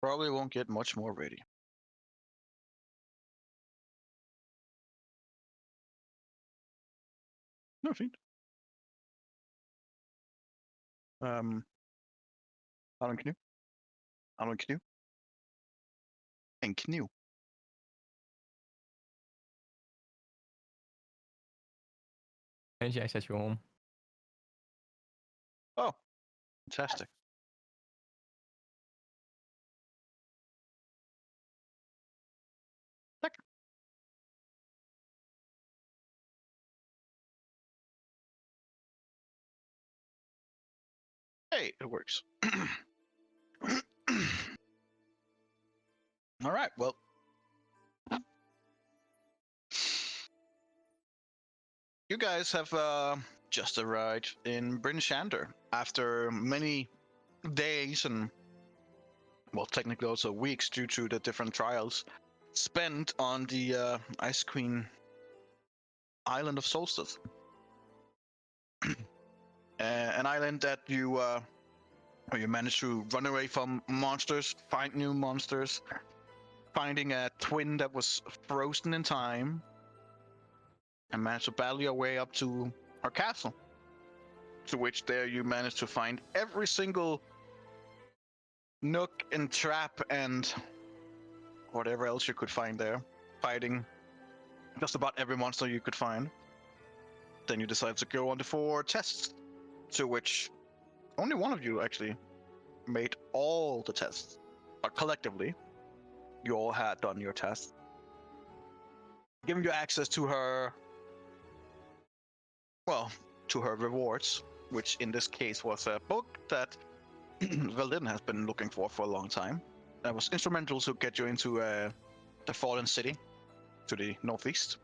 Probably won't get much more ready. No, fint. Har du en kniv? Har du en kniv? En kniv? I set you home. Oh, fantastic. Tack. Hey, it works. All right, well. You guys have just arrived in Bryn Shander after many days and, well, technically also weeks due to the different trials spent on the Ice Queen Island of Solstice. An island that you managed to run away from monsters, find new monsters, finding a twin that was frozen in time, and managed to battle your way up to her castle. To which there you managed to find every single nook and trap and whatever else you could find there, fighting just about every monster you could find. Then you decided to go on the 4 tests, to which only one of you actually made all the tests, but collectively you all had done your tests, giving you access to her, well, to her rewards, which in this case was a book that Valdin has been looking for a long time. That was instrumental to get you into the Fallen City to the northeast,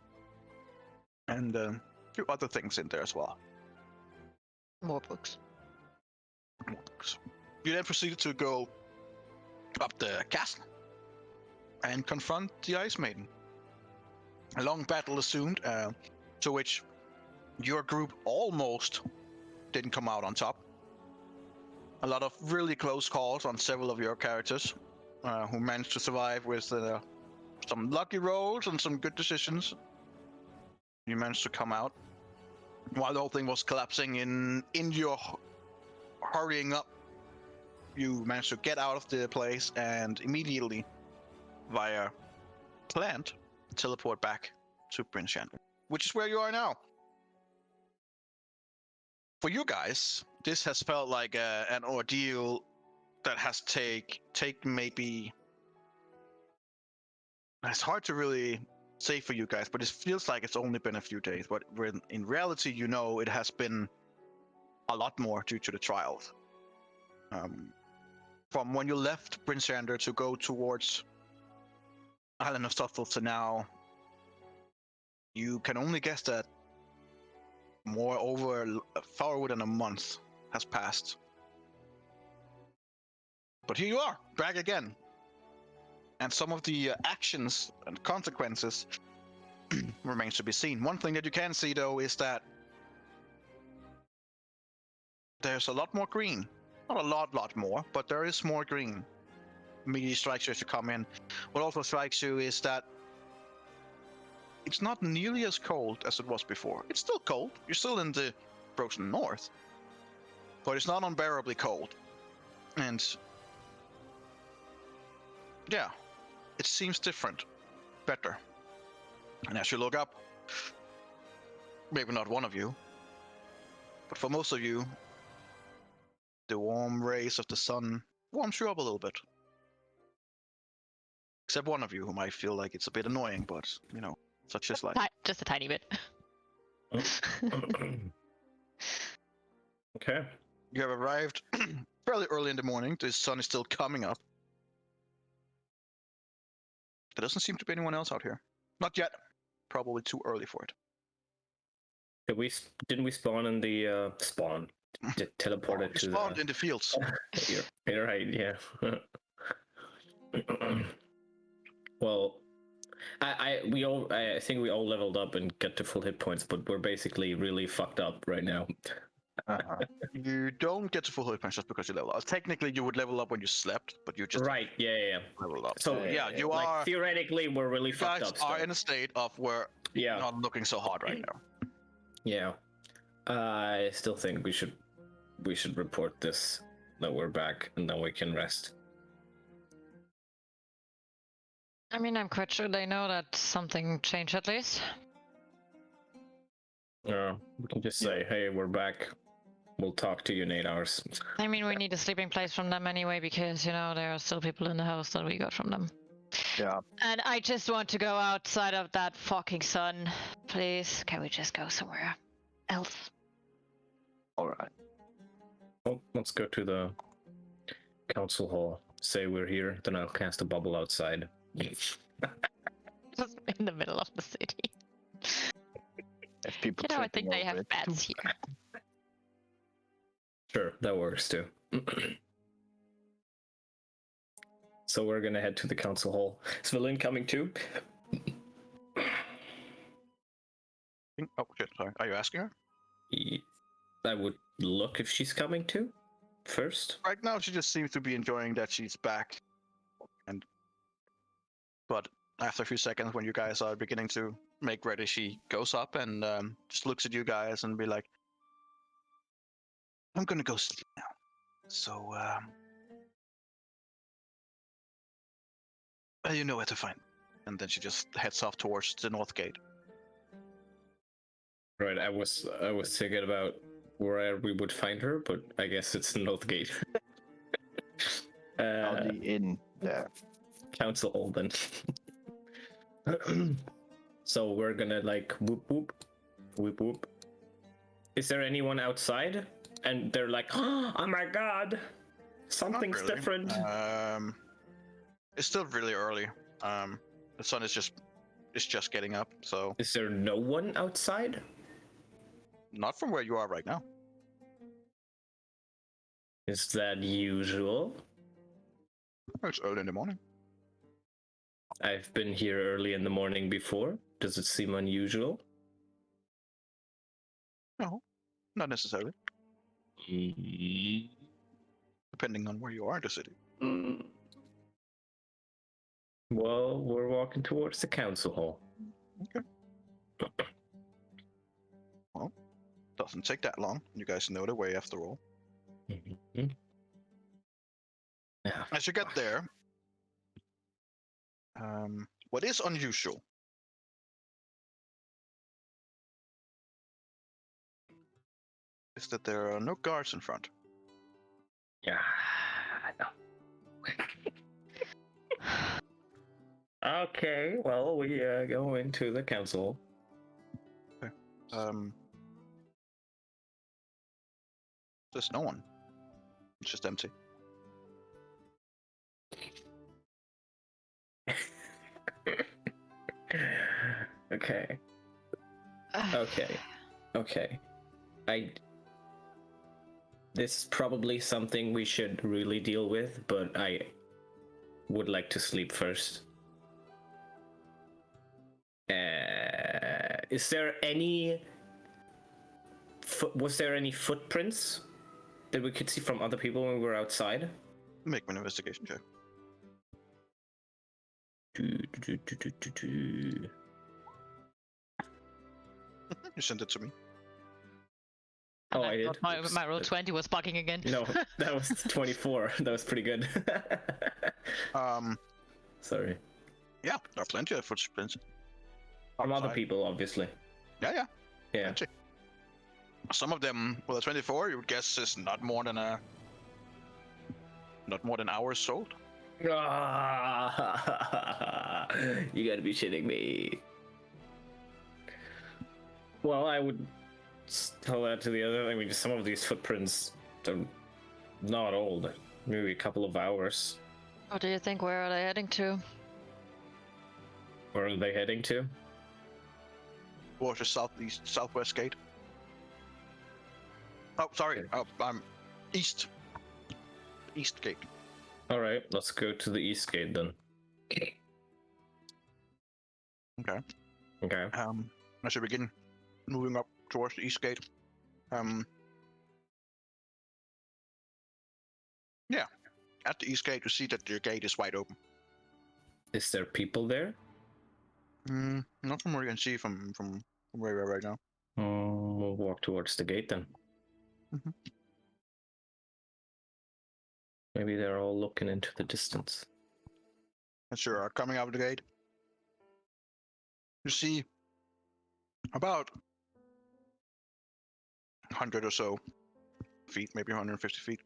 and a few other things in there as well. More books. You then proceeded to go up the castle and confront the Ice Maiden. A long battle assumed, to which your group almost didn't come out on top. A lot of really close calls on several of your characters, who managed to survive with some lucky rolls and some good decisions. You managed to come out while the whole thing was collapsing. In your hurrying up, you managed to get out of the place and immediately, via plant, teleport back to Bryn Shander, which is where you are now. For you guys, this has felt like an ordeal that has taken maybe. It's hard to really say for you guys, but it feels like it's only been a few days. But in reality, you know, it has been a lot more due to the trials. From when you left Bryn Shander to go towards Island of Stoffel to now, you can only guess that far over than a month has passed. But here you are, back again. And some of the actions and consequences remains to be seen. One thing that you can see, though, is that there's a lot more green. Not a lot more, but there is more green. Immediately strikes you as you come in. What also strikes you is that it's not nearly as cold as it was before. It's still cold. You're still in the frozen north. But it's not unbearably cold. And yeah, it seems different, better. And as you look up, maybe not one of you, but for most of you, the warm rays of the sun warms you up a little bit. Except one of you who might feel like it's a bit annoying, but, you know, such is life. Just a tiny bit. Okay. You have arrived fairly early in the morning. The sun is still coming up. There doesn't seem to be anyone else out here. Not yet. Probably too early for it. Didn't we spawn in the teleported to spawned in the fields. You're right, yeah. Well, I think we all leveled up and got to full hit points, but we're basically really fucked up right now. You don't get to full hit points just because you level up. Technically, you would level up when you slept, but you just Right. Yeah. level up. So yeah, you like, are. theoretically, we're really You fucked guys up. are Still. in a state of where Yeah. not looking so hard right now. Yeah. I still think we should report this, that we're back, and then we can rest. I mean, I'm quite sure they know that something changed at least. Yeah, we can just say, hey, we're back. We'll talk to you in 8 hours. I mean, we need a sleeping place from them anyway, because, you know, there are still people in the house that we got from them. Yeah. And I just want to go outside of that fucking sun. Please, can we just go somewhere else? All right. Well, let's go to the council hall. Say we're here, then I'll cast a bubble outside. Just in the middle of the city. If people You know, I tripping think they over have it. bats here. Sure, that works too. So we're gonna head to the council hall. Is Valin coming too? Oh shit! Sorry. Are you asking her? I would look if she's coming too first. Right now, she just seems to be enjoying that she's back. But after a few seconds, when you guys are beginning to make ready, she goes up and just looks at you guys and be like, "I'm gonna go sleep now. So, you know where to find me." And then she just heads off towards the north gate. Right, I was thinking about where we would find her, but I guess it's the north gate. I'll be in there. Council hall then. So we're gonna like whoop whoop, whoop whoop. Is there anyone outside? And they're like, oh my god, something's really. different. It's still really early. The sun is just getting up, so Is there no one outside? not from where you are right now. Is that usual? It's early in the morning. I've been here early in the morning before. Does it seem unusual? No, not necessarily. Depending on where you are in the city. Well, we're walking towards the council hall. Okay. Well, doesn't take that long. You guys know the way after all. Yeah. As you get there, what is unusual is that there are no guards in front. Yeah, I know. Okay, well, we go into the council. There's no one. It's just empty. Okay. This is probably something we should really deal with, but I would like to sleep first. Is there any... was there any footprints that we could see from other people when we were outside? Make me an investigation check. You sent it to me. Oh, And I did. thought Oops. my roll 20 was bugging again. No, that was 24. That was pretty good. Sorry. Yeah, there are plenty of footprints. From other outside. people, obviously. Yeah. Yeah. Plenty. Some of them, well, a 24, you would guess is not more than hours old. You gotta be shitting me. Well, I would tell that to the other. I mean, some of these footprints are not old. Maybe a couple of hours. What do you think? Where are they heading to? Where are they heading to? Towards the southwest gate. Oh, sorry. Oh, I'm east. East gate. All right, let's go to the east gate then. Okay. Okay. As you begin moving up towards the east gate, At the east gate, you see that the gate is wide open. Is there people there? Not from where you can see from where we are right now. We'll walk towards the gate then. Mhm. Maybe they're all looking into the distance. As you are coming out of the gate, you see about 100 or so feet, maybe 150 feet,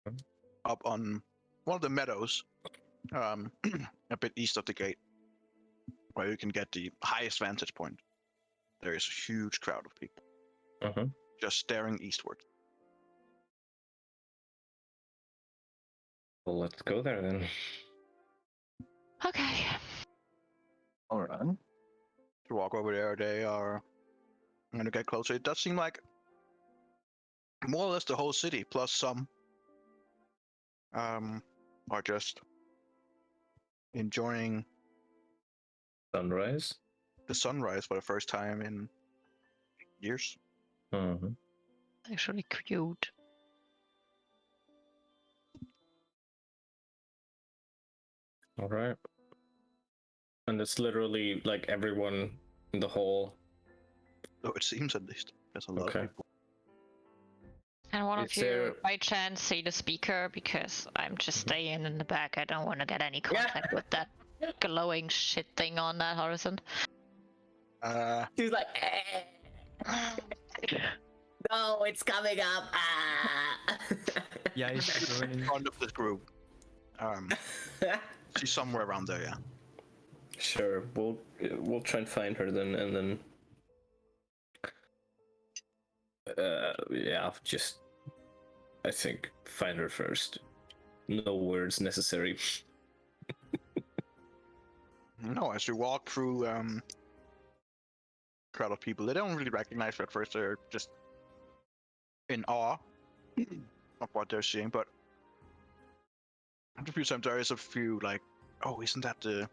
Mhm. up on one of the meadows, a bit east of the gate, where you can get the highest vantage point. There is a huge crowd of people Uh-huh. just staring eastward. Well, let's go there then. Okay. All right. To walk over there, they are going to get closer. It does seem like more or less the whole city, plus some, are just enjoying Sunrise. the sunrise for the first time in years. Uh-huh. Actually cute. All right. And it's literally like everyone in the hall. So it seems, at least. There's a lot Okay. of people. And one of Is you, there- by chance, see the speaker? Because I'm just Mhm. staying in the back. I don't want to get any contact with that glowing shit thing on that horizon. She's like, no, it's coming up. Yeah, he's In burning. front of this group. She's somewhere around there, yeah. Sure, we'll try and find her then, and then yeah, just I think find her first. No words necessary. No, as you walk through crowd of people, they don't really recognize you at first. They're just in awe of what they're seeing. But after a few times, there is a few like, "Oh, isn't that the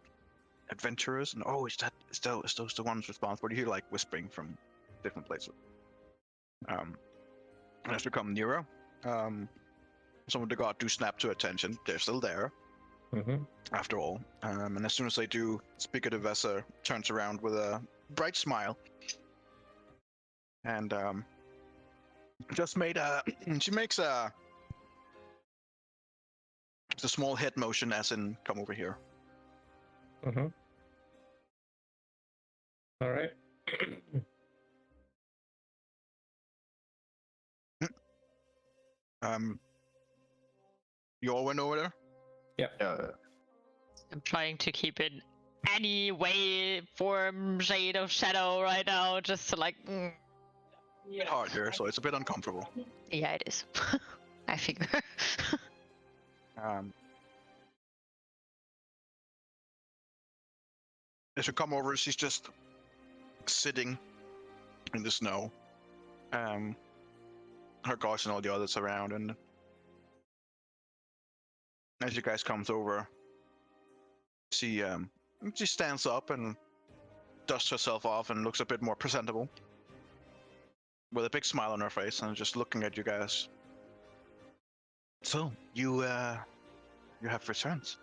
adventurers?" And "Oh, is those the ones responsible?" You hear like whispering from different places. And as you come nearer, some of the guard do snap to attention. They're still there, Mm-hmm. after all. And as soon as they do, Speaker de Vesser turns around with a bright smile. And just made a. She makes a small head motion, as in, come over here. Mm-hmm. All right. You all went over there? Yeah. I'm trying to keep it any way, form, shade of shadow right now, just to like. Hard here, so it's a bit uncomfortable. Yeah, it is. I figure. As you come over, she's just sitting in the snow. Her guards and all the others around, and as you guys comes over, she stands up and dusts herself off and looks a bit more presentable, with a big smile on her face, and just looking at you guys. So you have returned,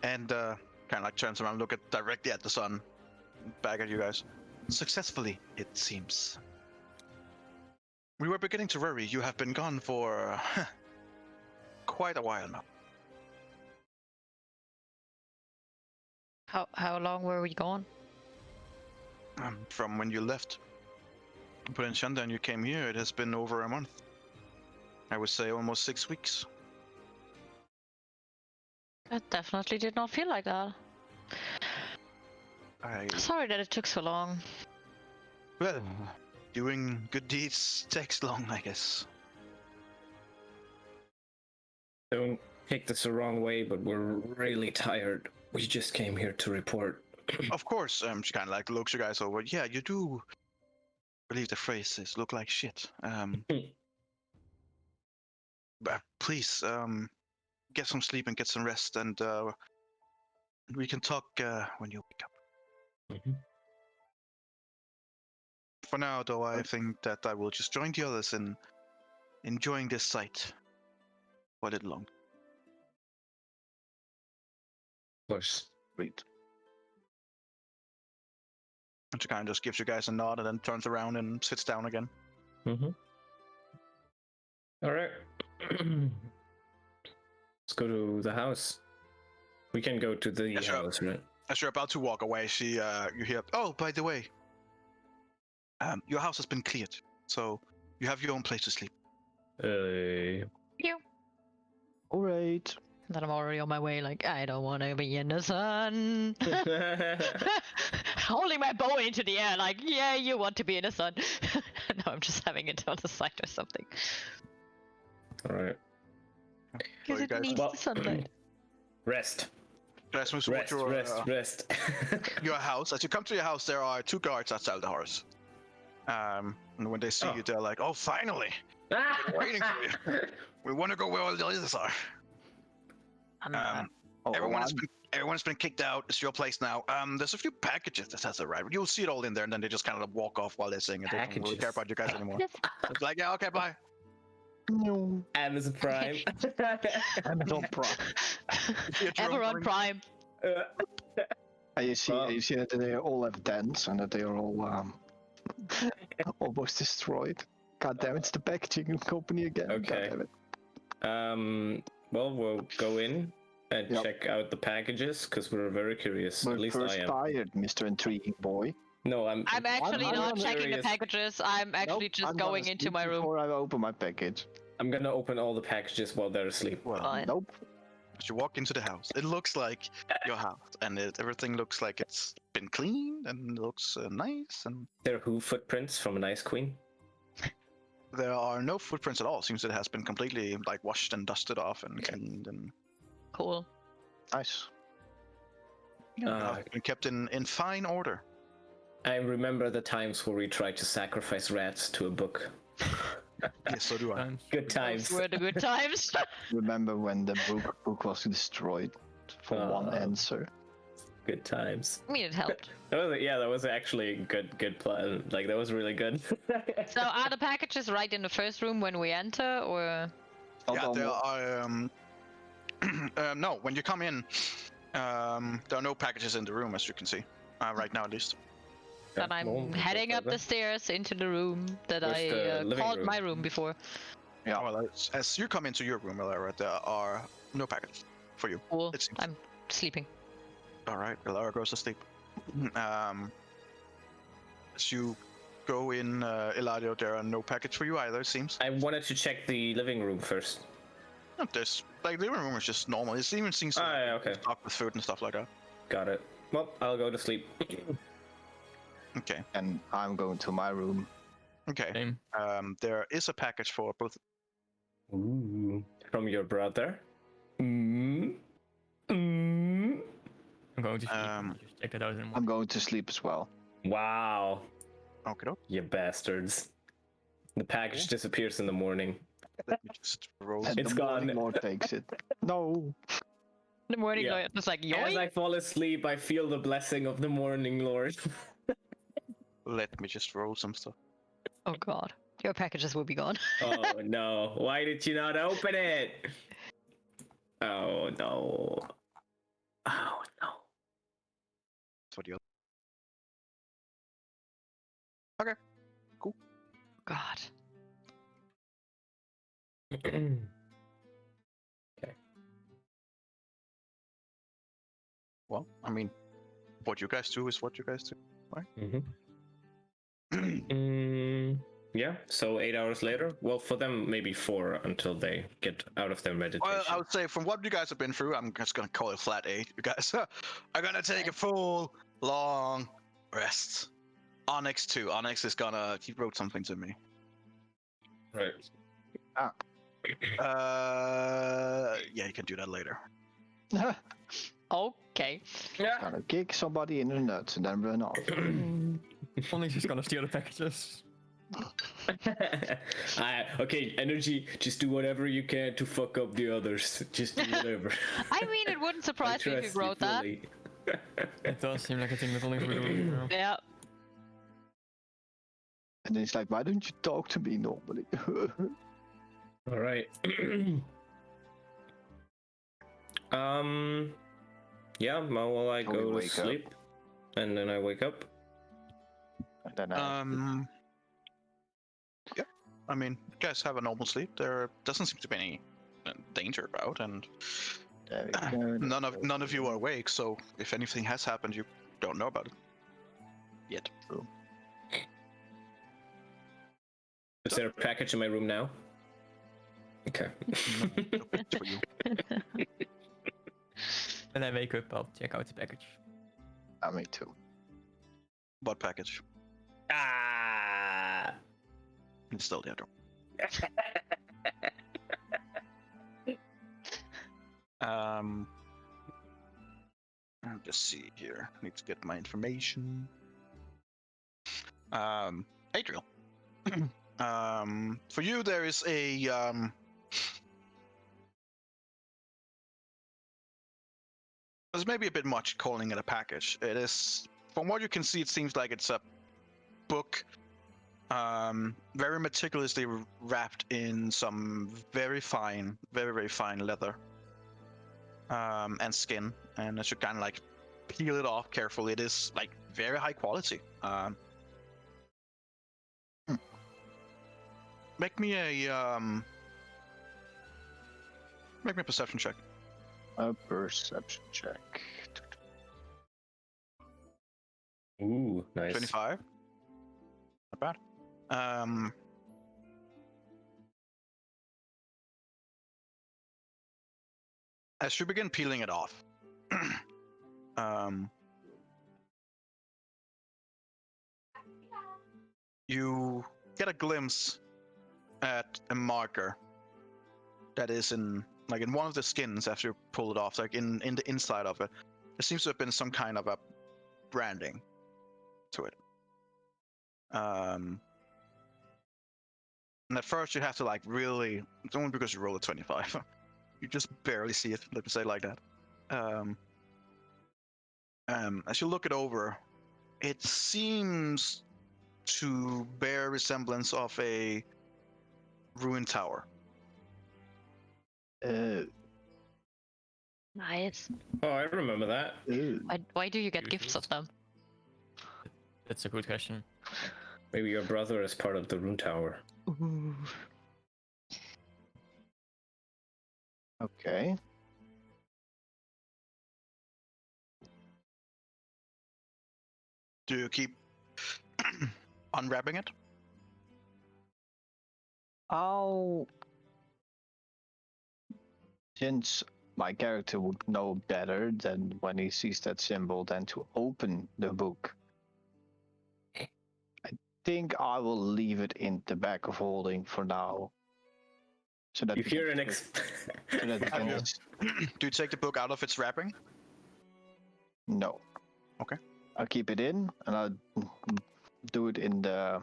and kind of like turns around, look directly at the sun, back at you guys. Successfully, it seems. We were beginning to worry. You have been gone for quite a while now. How long were we gone? From when you left Princhanda and you came here, it has been over a month. I would say almost 6 weeks. It definitely did not feel like that. Sorry that it took so long. Well, doing good deeds takes long, I guess. Don't take this the wrong way, but we're really tired. We just came here to report. Of course, she kind of like looks you guys over. Yeah, you do. I believe the phrase is "look like shit." But please, get some sleep and get some rest, and we can talk when you wake up. Mhm. For now, though, I think that I will just join the others in enjoying this sight for a little longer. course. Sweet. And she kind of just gives you guys a nod and then turns around and sits down again. Mm-hmm. All right. Let's go to the house. We can go to the sure. house, right? As you're about to walk away, you hear, "Oh, by the way, your house has been cleared, so you have your own place to sleep." All right. Then I'm already on my way, like, I don't want to be in the sun. Holding my bow into the air, like, yeah, you want to be in the sun. No, I'm just having it on the side or something. All right. Because you it guys- needs the sunlight. Rest. Guys, move Rest. towards Rest. your house. As you come to your house, there are 2 guards outside the house. And when they see you, they're like, "Oh, finally! Waiting for you. We want to go where all the others are." Everyone's been kicked out. It's your place now. There's a few packages that has arrived. You'll see it all in there, and then they just kind of walk off while they're saying it. They don't really care about you guys anymore. It's like, yeah, okay, bye. No. Amazon Prime. Amazon Prime. Eberron Prime. And you see that they all have dents and that they are all almost destroyed. God damn, it's the packaging company again. Okay. God damn it. Well, we'll go in and Yep. check out the packages because we're very curious. We're At least I first am. tired, Mr. Intriguing Boy. No, I'm actually I'm not checking the curious. packages. I'm actually Nope, just I'm gonna going into sleep my room. before I open my package. I'm gonna open all the packages while they're asleep. Well, Fine. Nope. as you walk into the house, it looks like your house, and everything looks like it's been cleaned and looks nice. And There are hoof footprints from an ice queen. there are no footprints at all. Seems it has been completely like washed and dusted off and cleaned and Cool. Nice. been kept in fine order. I remember the times where we tried to sacrifice rats to a book. Yes, so do I. Good times. Those were the good times. Remember when the book was destroyed for one answer? Good times. I mean, it helped. That was actually a good plan. Like, that was really good. So are the packages right in the first room when we enter, or? Yeah, there are. No, when you come in, there are no packages in the room, as you can see, right now at least. That I'm heading up the stairs into the room that Where's the I living called room? my room before. Yeah. Well, as you come into your room, Elara, there are no packages for you. Cool. It seems. I'm sleeping. All right, Elara goes to sleep. As you go in, Eladio, there are no package for you either. It seems. I wanted to check the living room first. There's like the living room is just normal. It even seems Ah, yeah, okay. stocked with food and stuff like that. Got it. Well, I'll go to sleep. Okay. And I'm going to my room. Okay. Same. There is a package for both. Ooh. From your brother? I'm going to sleep. Just check that out in the I'm morning. going to sleep as well. Wow. Okay. You bastards. The package disappears in the morning. Let me just roll. And It's the morning gone. Lord takes it. No. The morning Yeah. light was like, As yoink! I fall asleep, I feel the blessing of the morning lord. Let me just roll some stuff. Oh god. Your packages will be gone. Oh no. Why did you not open it? Oh no. Oh no. For the God. Well, I mean, what you guys do is what you guys do. Yeah, so 8 hours later. Well, for them, maybe 4 until they get out of their meditation. Well, I would say from what you guys have been through, I'm just gonna call it flat 8. You guys are gonna take a full, long rest. Onyx too. Onyx is gonna. He wrote something to me. Right. Yeah, you can do that later. Okay. Gonna kick somebody in the nuts and then run off. Only she's gonna steal the packages. Okay, energy, just do whatever you can to fuck up the others. Just do whatever. I mean, it wouldn't surprise me if you wrote that. It does seem like a thing that only we do. Yeah. And then he's like, why don't you talk to me normally? All right. Yeah, well, I Till we go to wake up. sleep, and then I wake up. And then I Yeah. I mean, you guys have a normal sleep. There doesn't seem to be any danger about, and there we go. none of you are awake. So if anything has happened, you don't know about it yet. Is there a package in my room now? Okay. No picture for you. When I wake up, I'll check out the package. Me too. What package? Ah. It's still the other. I'll just see here. Need to get my information. Adriel. For you, there is a there's maybe a bit much calling it a package. It is, from what you can see, it seems like it's a book, very meticulously wrapped in some very fine, very fine leather, and skin. And as you kind of like peel it off carefully, it is like very high quality. Make me a perception check. A perception check. Ooh, nice. 25. Not bad. As you begin peeling it off, you get a glimpse at a marker that is in one of the skins after you pull it off, like in the inside of it. There seems to have been some kind of a branding to it. And at first you have to like really, it's only because you roll a 25. You just barely see it, let me say it like that. As you look it over, it seems to bear resemblance of a ruined tower. Nice. Oh, I remember that. Why do you get gifts of them? That's a good question. Maybe your brother is part of the rune tower. Ooh. Okay. Do you keep unwrapping it? Oh. Since my character would know better than when he sees that symbol than to open the book, I think I will leave it in the back of holding for now. So that You we hear can an so that we can Yeah. just- Do you take the book out of its wrapping? No. Okay. I'll keep it in and I'll do it in the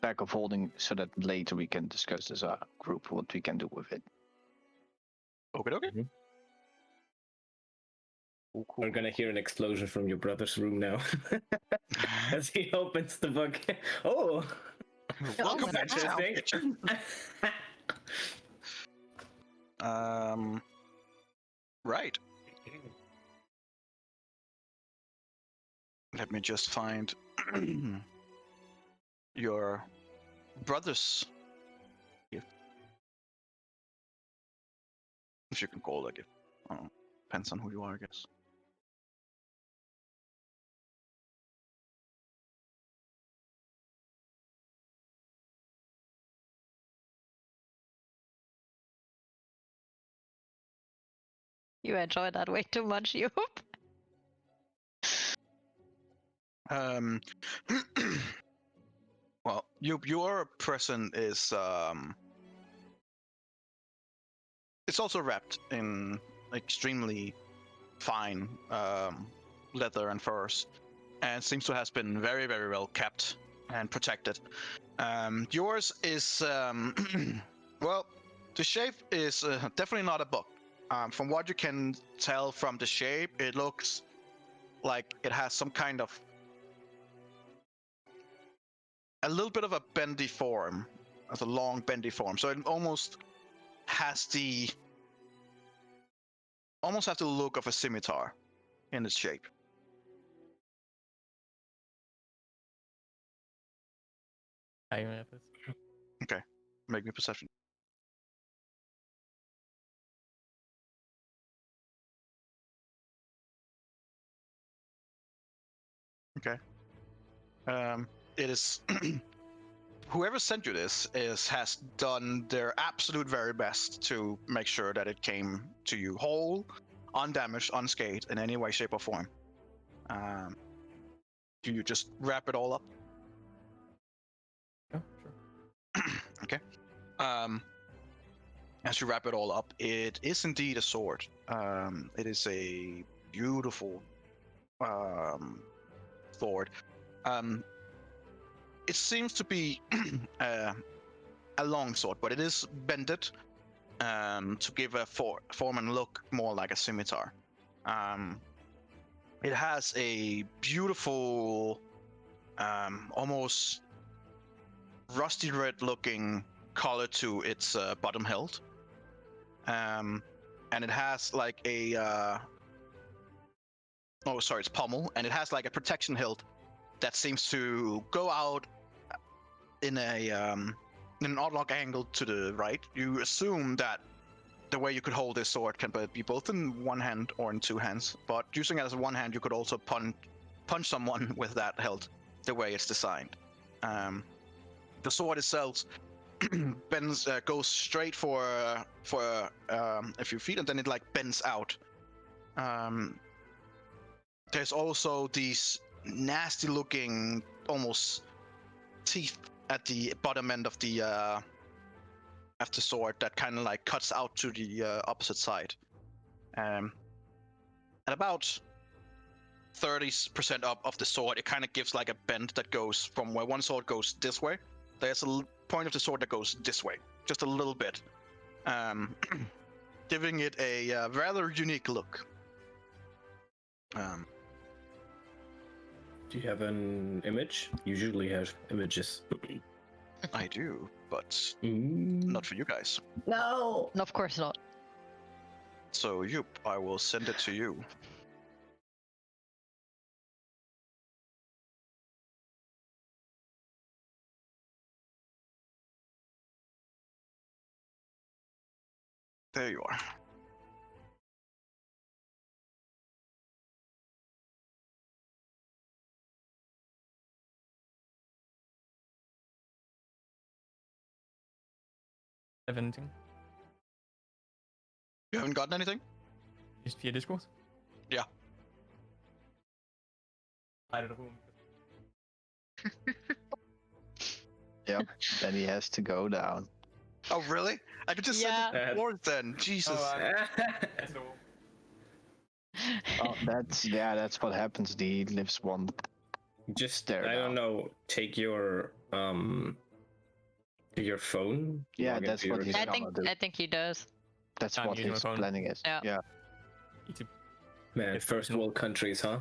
back of holding so that later we can discuss as a group what we can do with it. Okay. Mhm. Cool. We're gonna hear an explosion from your brother's room now. As he opens the book. Oh! Welcome Oh, back to South interesting. Kitchen. Right. Let me just find your brother's gift. If you can call it a gift. Depends on who you are, I guess. You enjoy that way too much, you. Well, your present is it's also wrapped in extremely fine leather and furs, and seems to have been very well kept and protected. Yours is well, the shape is definitely not a book. From what you can tell from the shape, it looks like it has some kind of a little bit of a bendy form, as a long bendy form. So it almost has the almost have the look of a scimitar in its shape. I have it. Make me a perception. Okay. It is whoever sent you this has done their absolute very best to make sure that it came to you whole, undamaged, unscathed in any way, shape, or form. Do you just wrap it all up? Yeah, sure. Okay. As you wrap it all up, it is indeed a sword. It is a beautiful sword. It seems to be a long sword, but it is bended to give a form and look more like a scimitar. It has a beautiful, almost rusty red looking color to its bottom hilt. And it has like a its pommel, and it has like a protection hilt that seems to go out in an odd angle to the right. You assume that the way you could hold this sword can be both in one hand or in two hands, but using it as one hand, you could also punch someone with that hilt the way it's designed. The sword itself bends, goes straight for a few feet, and then it like bends out. There's also these nasty looking almost teeth at the bottom end of the sword that kind of like cuts out to the opposite side. At about 30% up of the sword, it kind of gives like a bend that goes from where one sword goes this way. There's a point of the sword that goes this way, just a little bit, giving it a rather unique look. Do you have an image? Usually have images. I do, but Mm. not for you guys. No. No, of course not. So, I will send it to you. There you are. Have anything? You haven't gotten anything? Just via Discord? Yeah. Out of the room. Yep. Then he has to go down. Oh, really? I could just send it Yeah. forward then. Jesus. That's all. Oh, that's what happens. He lives one. Just There I don't now. know. Take your phone. Yeah, log that's into what your- he's gonna do. I think he does. That's I'm what using my his phone. planning is. Yeah. Yeah. Man, It's first personal. world countries, huh?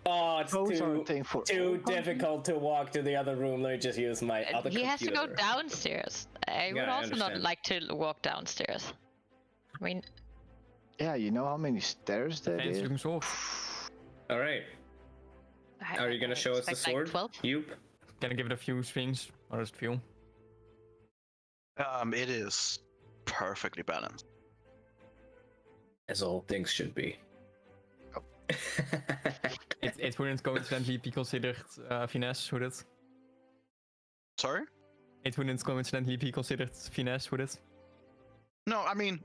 Oh, it's Phones are a too thing for all countries. difficult to walk to the other room. Let me just use my other He computer. has to go downstairs. I would Yeah, I also not understand. like to walk downstairs. I mean, Yeah, you know how many stairs that Fancy is? looking sword. All right. Are you gonna show us the expect, like, sword? 12? Yoop. Can I give it a few swings? Or just feel? It is perfectly balanced. As all things should be. Oh. It wouldn't coincidentally be considered finesse, would it? Sorry? It wouldn't coincidentally be considered finesse, would it? No, I mean,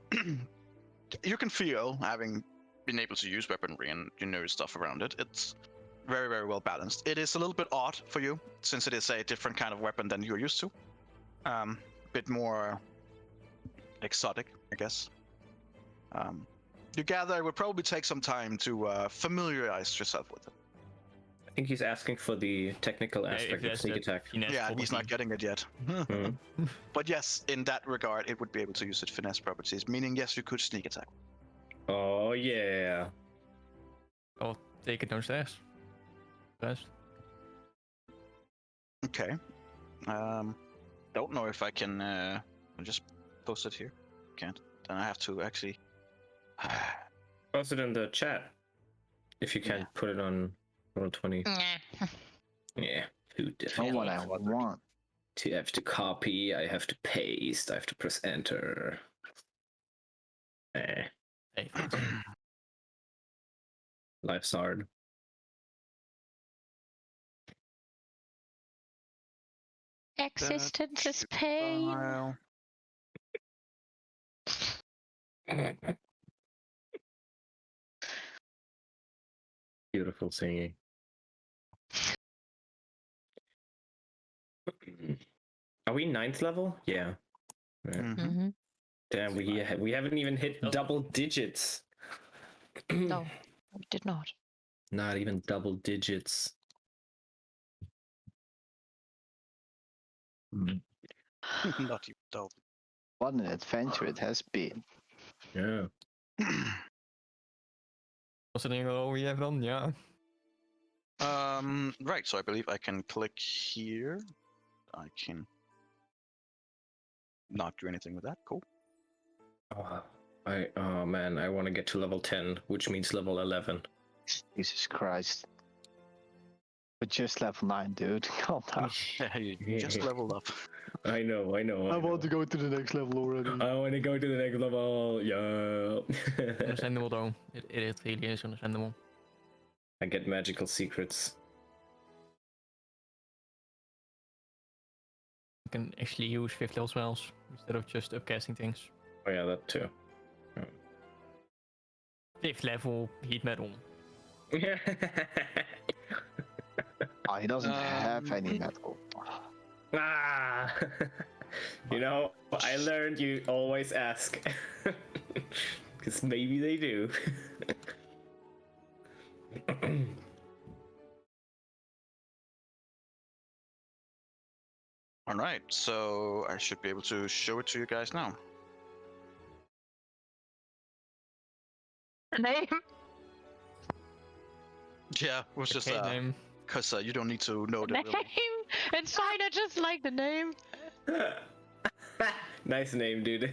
you can feel, having been able to use weaponry and you know stuff around it, it's very, very well balanced. It is a little bit odd for you, since it is a different kind of weapon than you're used to. A bit more exotic, I guess. You gather it would probably take some time to familiarize yourself with it. I think he's asking for the technical aspect of sneak attack. Finesse, Yeah, he's not probably. getting it yet. Hmm. But yes, in that regard, it would be able to use its finesse properties, meaning yes, you could sneak attack. Oh yeah. I'll take it downstairs. Best. Okay. Don't know if I can I'll just post it here. Can't. then I have to actually. Post it in the chat. If you can't put it on Roll20. Yeah. Who Know definitely what I want. to have to copy, I have to paste, I have to press enter. Hey, thanks. Life's hard. Existence is pain. File. Beautiful singing. Are we 9th level? Yeah. Right. Mhm. Damn, we haven't even hit double digits. No, we did not. Not even double digits. Not even dull. What an adventure it has been. Yeah. Considering all we have done, yeah. Right. So I believe I can click here. I can not do anything with that. Cool. Oh man, I want to get to level 10, which means level 11. Jesus Christ. But just level 9, dude. Calm down. Yeah, you just leveled up. I know. I want to go to the next level already. I want to go to the next level. Yeah. Understandable though. It really is understandable. I get magical secrets. You can actually use 5th level spells instead of just upcasting things. Oh yeah, that too. 5th level heat metal. Oh, he doesn't have any metal. Ah, you know, I learned you always ask. Because maybe they do. All right. So I should be able to show it to you guys now. Name? Yeah, it was just Okay, name. because you don't need to know the Name? really. It's fine, I just like the name. Nice name, dude.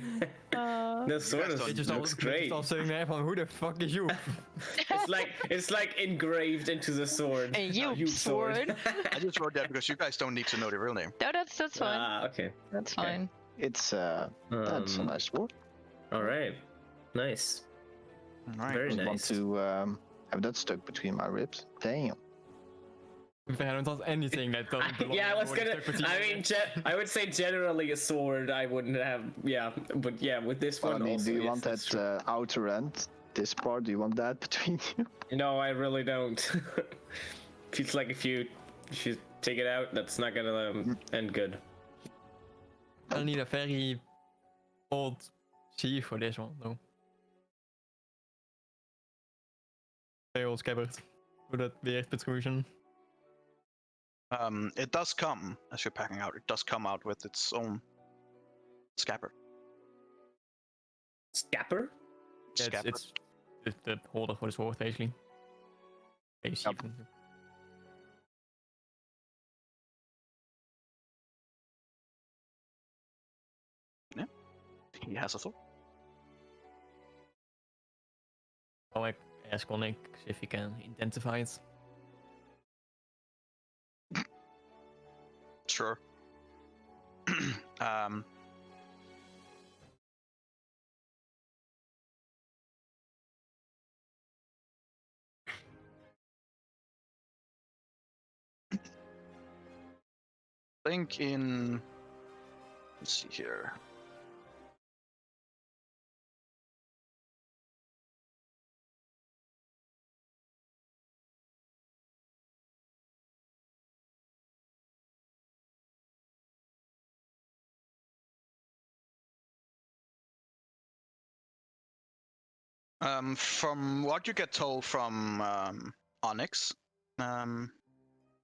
The sword guys don't- looks great. Just sitting there from who the fuck is you? It's like engraved into the sword. A you Youth sword. I just wrote that because you guys don't need to know the real name. No, that's fine. Ah, okay. That's okay. fine. It's that's a nice word. All right. Nice. All right. Very I want nice. to have that stuck between my ribs. Damn. I don't want anything that doesn't belong. Yeah, I was more gonna. stuck with you. I mean, I would say generally a sword. I wouldn't have. Yeah, but yeah, with this Well, one. I mean, also, do you yes, want that's that outer end? This part, do you want that between you? true. No, I really don't. Feels like if you take it out, that's not gonna end good. I'll need a very old C for this one, though. Very old scabbard. For that weird protrusion. It does come as you're packing out. It does come out with its own scabbard. Scapper? Yeah, Scabbard. it's the holder for the sword, basically. Yep. He has a sword. I'll like ask Onyx if he can identify it. Sure. um. Think in. Let's see here. From what you get told from Onyx,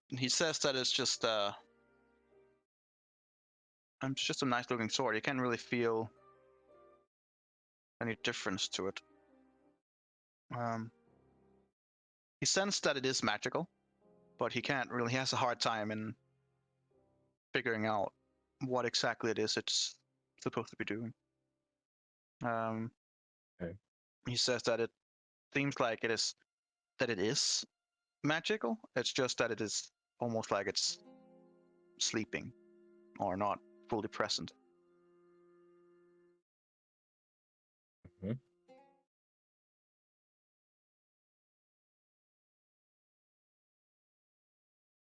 he says that it's just a nice looking sword. You can't really feel any difference to it. He sensed that it is magical, but he can't really. He has a hard time in figuring out what exactly it is it's supposed to be doing. Okay. He says that it seems like it is magical. It's just that it is almost like it's sleeping or not fully present.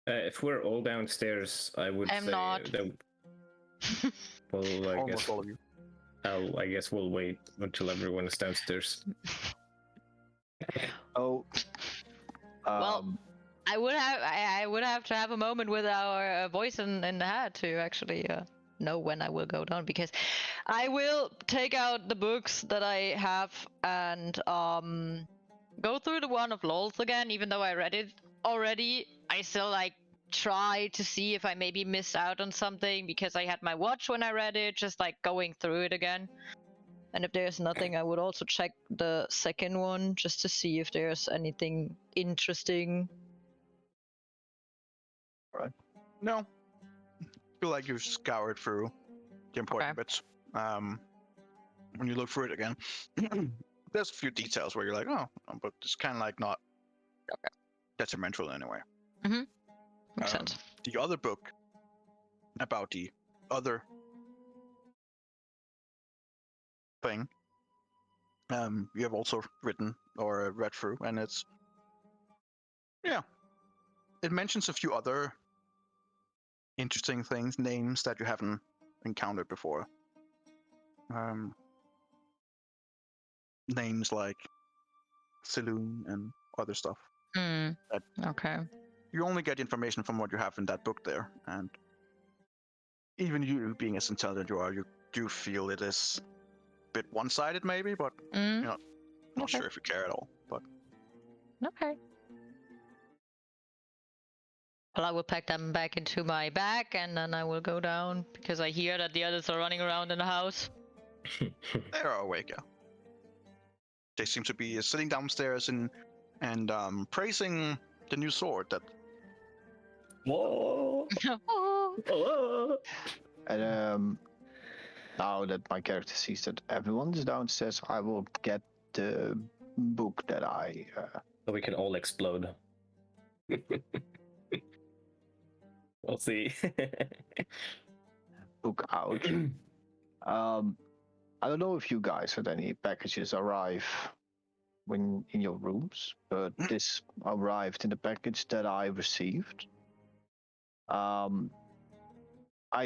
If we're all downstairs, I would I'm say not. that. Well, Almost all of you. I guess we'll wait until everyone is downstairs. Oh. Well, I would have to have a moment with our voice in the hat to actually know when I will go down, because I will take out the books that I have and go through the one of LOLs again. Even though I read it already, I still like try to see if I maybe missed out on something because I had my watch when I read it, just like going through it again. And if there's nothing, I would also check the second one just to see if there's anything interesting. No. Feel like you've scoured through the important bits. When you look through it again, there's a few details where you're like, oh, but it's kind of like not detrimental anyway. Makes sense. The other book about the other thing, you have also written or read through, and it mentions a few other interesting things, names that you haven't encountered before. Names like Saloon and other stuff. Okay. You only get information from what you have in that book there, and even you being as intelligent you are, you do feel it is a bit one-sided maybe, but not Okay. sure if you care at all. But Okay. Well, I will pack them back into my bag and then I will go down because I hear that the others are running around in the house. they are awake, yeah. They seem to be sitting downstairs and praising the new sword that Whoa! Whoa! And now that my character sees that everyone's downstairs, I will get the book that I So we can all explode. We'll see. book out. I don't know if you guys had any packages arrive when in your rooms, but this arrived in the package that I received. I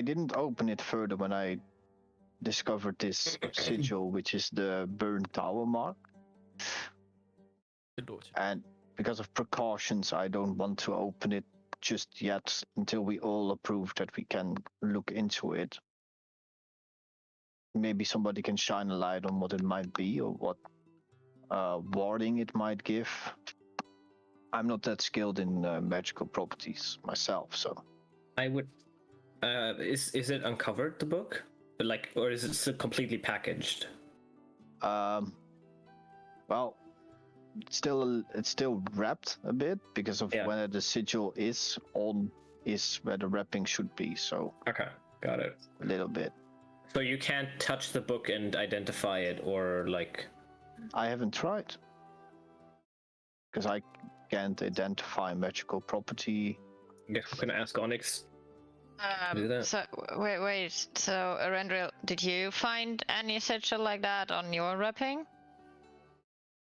didn't open it further when I discovered this sigil, which is the burned tower mark. And because of precautions, I don't want to open it just yet until we all approve that we can look into it. Maybe somebody can shine a light on what it might be or what warding it might give. I'm not that skilled in magical properties myself, so I would. Is it uncovered, the book? Like, or is it still completely packaged? well, it's still wrapped a bit because of where the sigil is where the wrapping should be. So Okay, got it. a little bit. So you can't touch the book and identify it, or like. I haven't tried because I can't identify magical property. I guess we're gonna ask Onyx. Do that. So wait. So Arendril, did you find any sigil like that on your wrapping?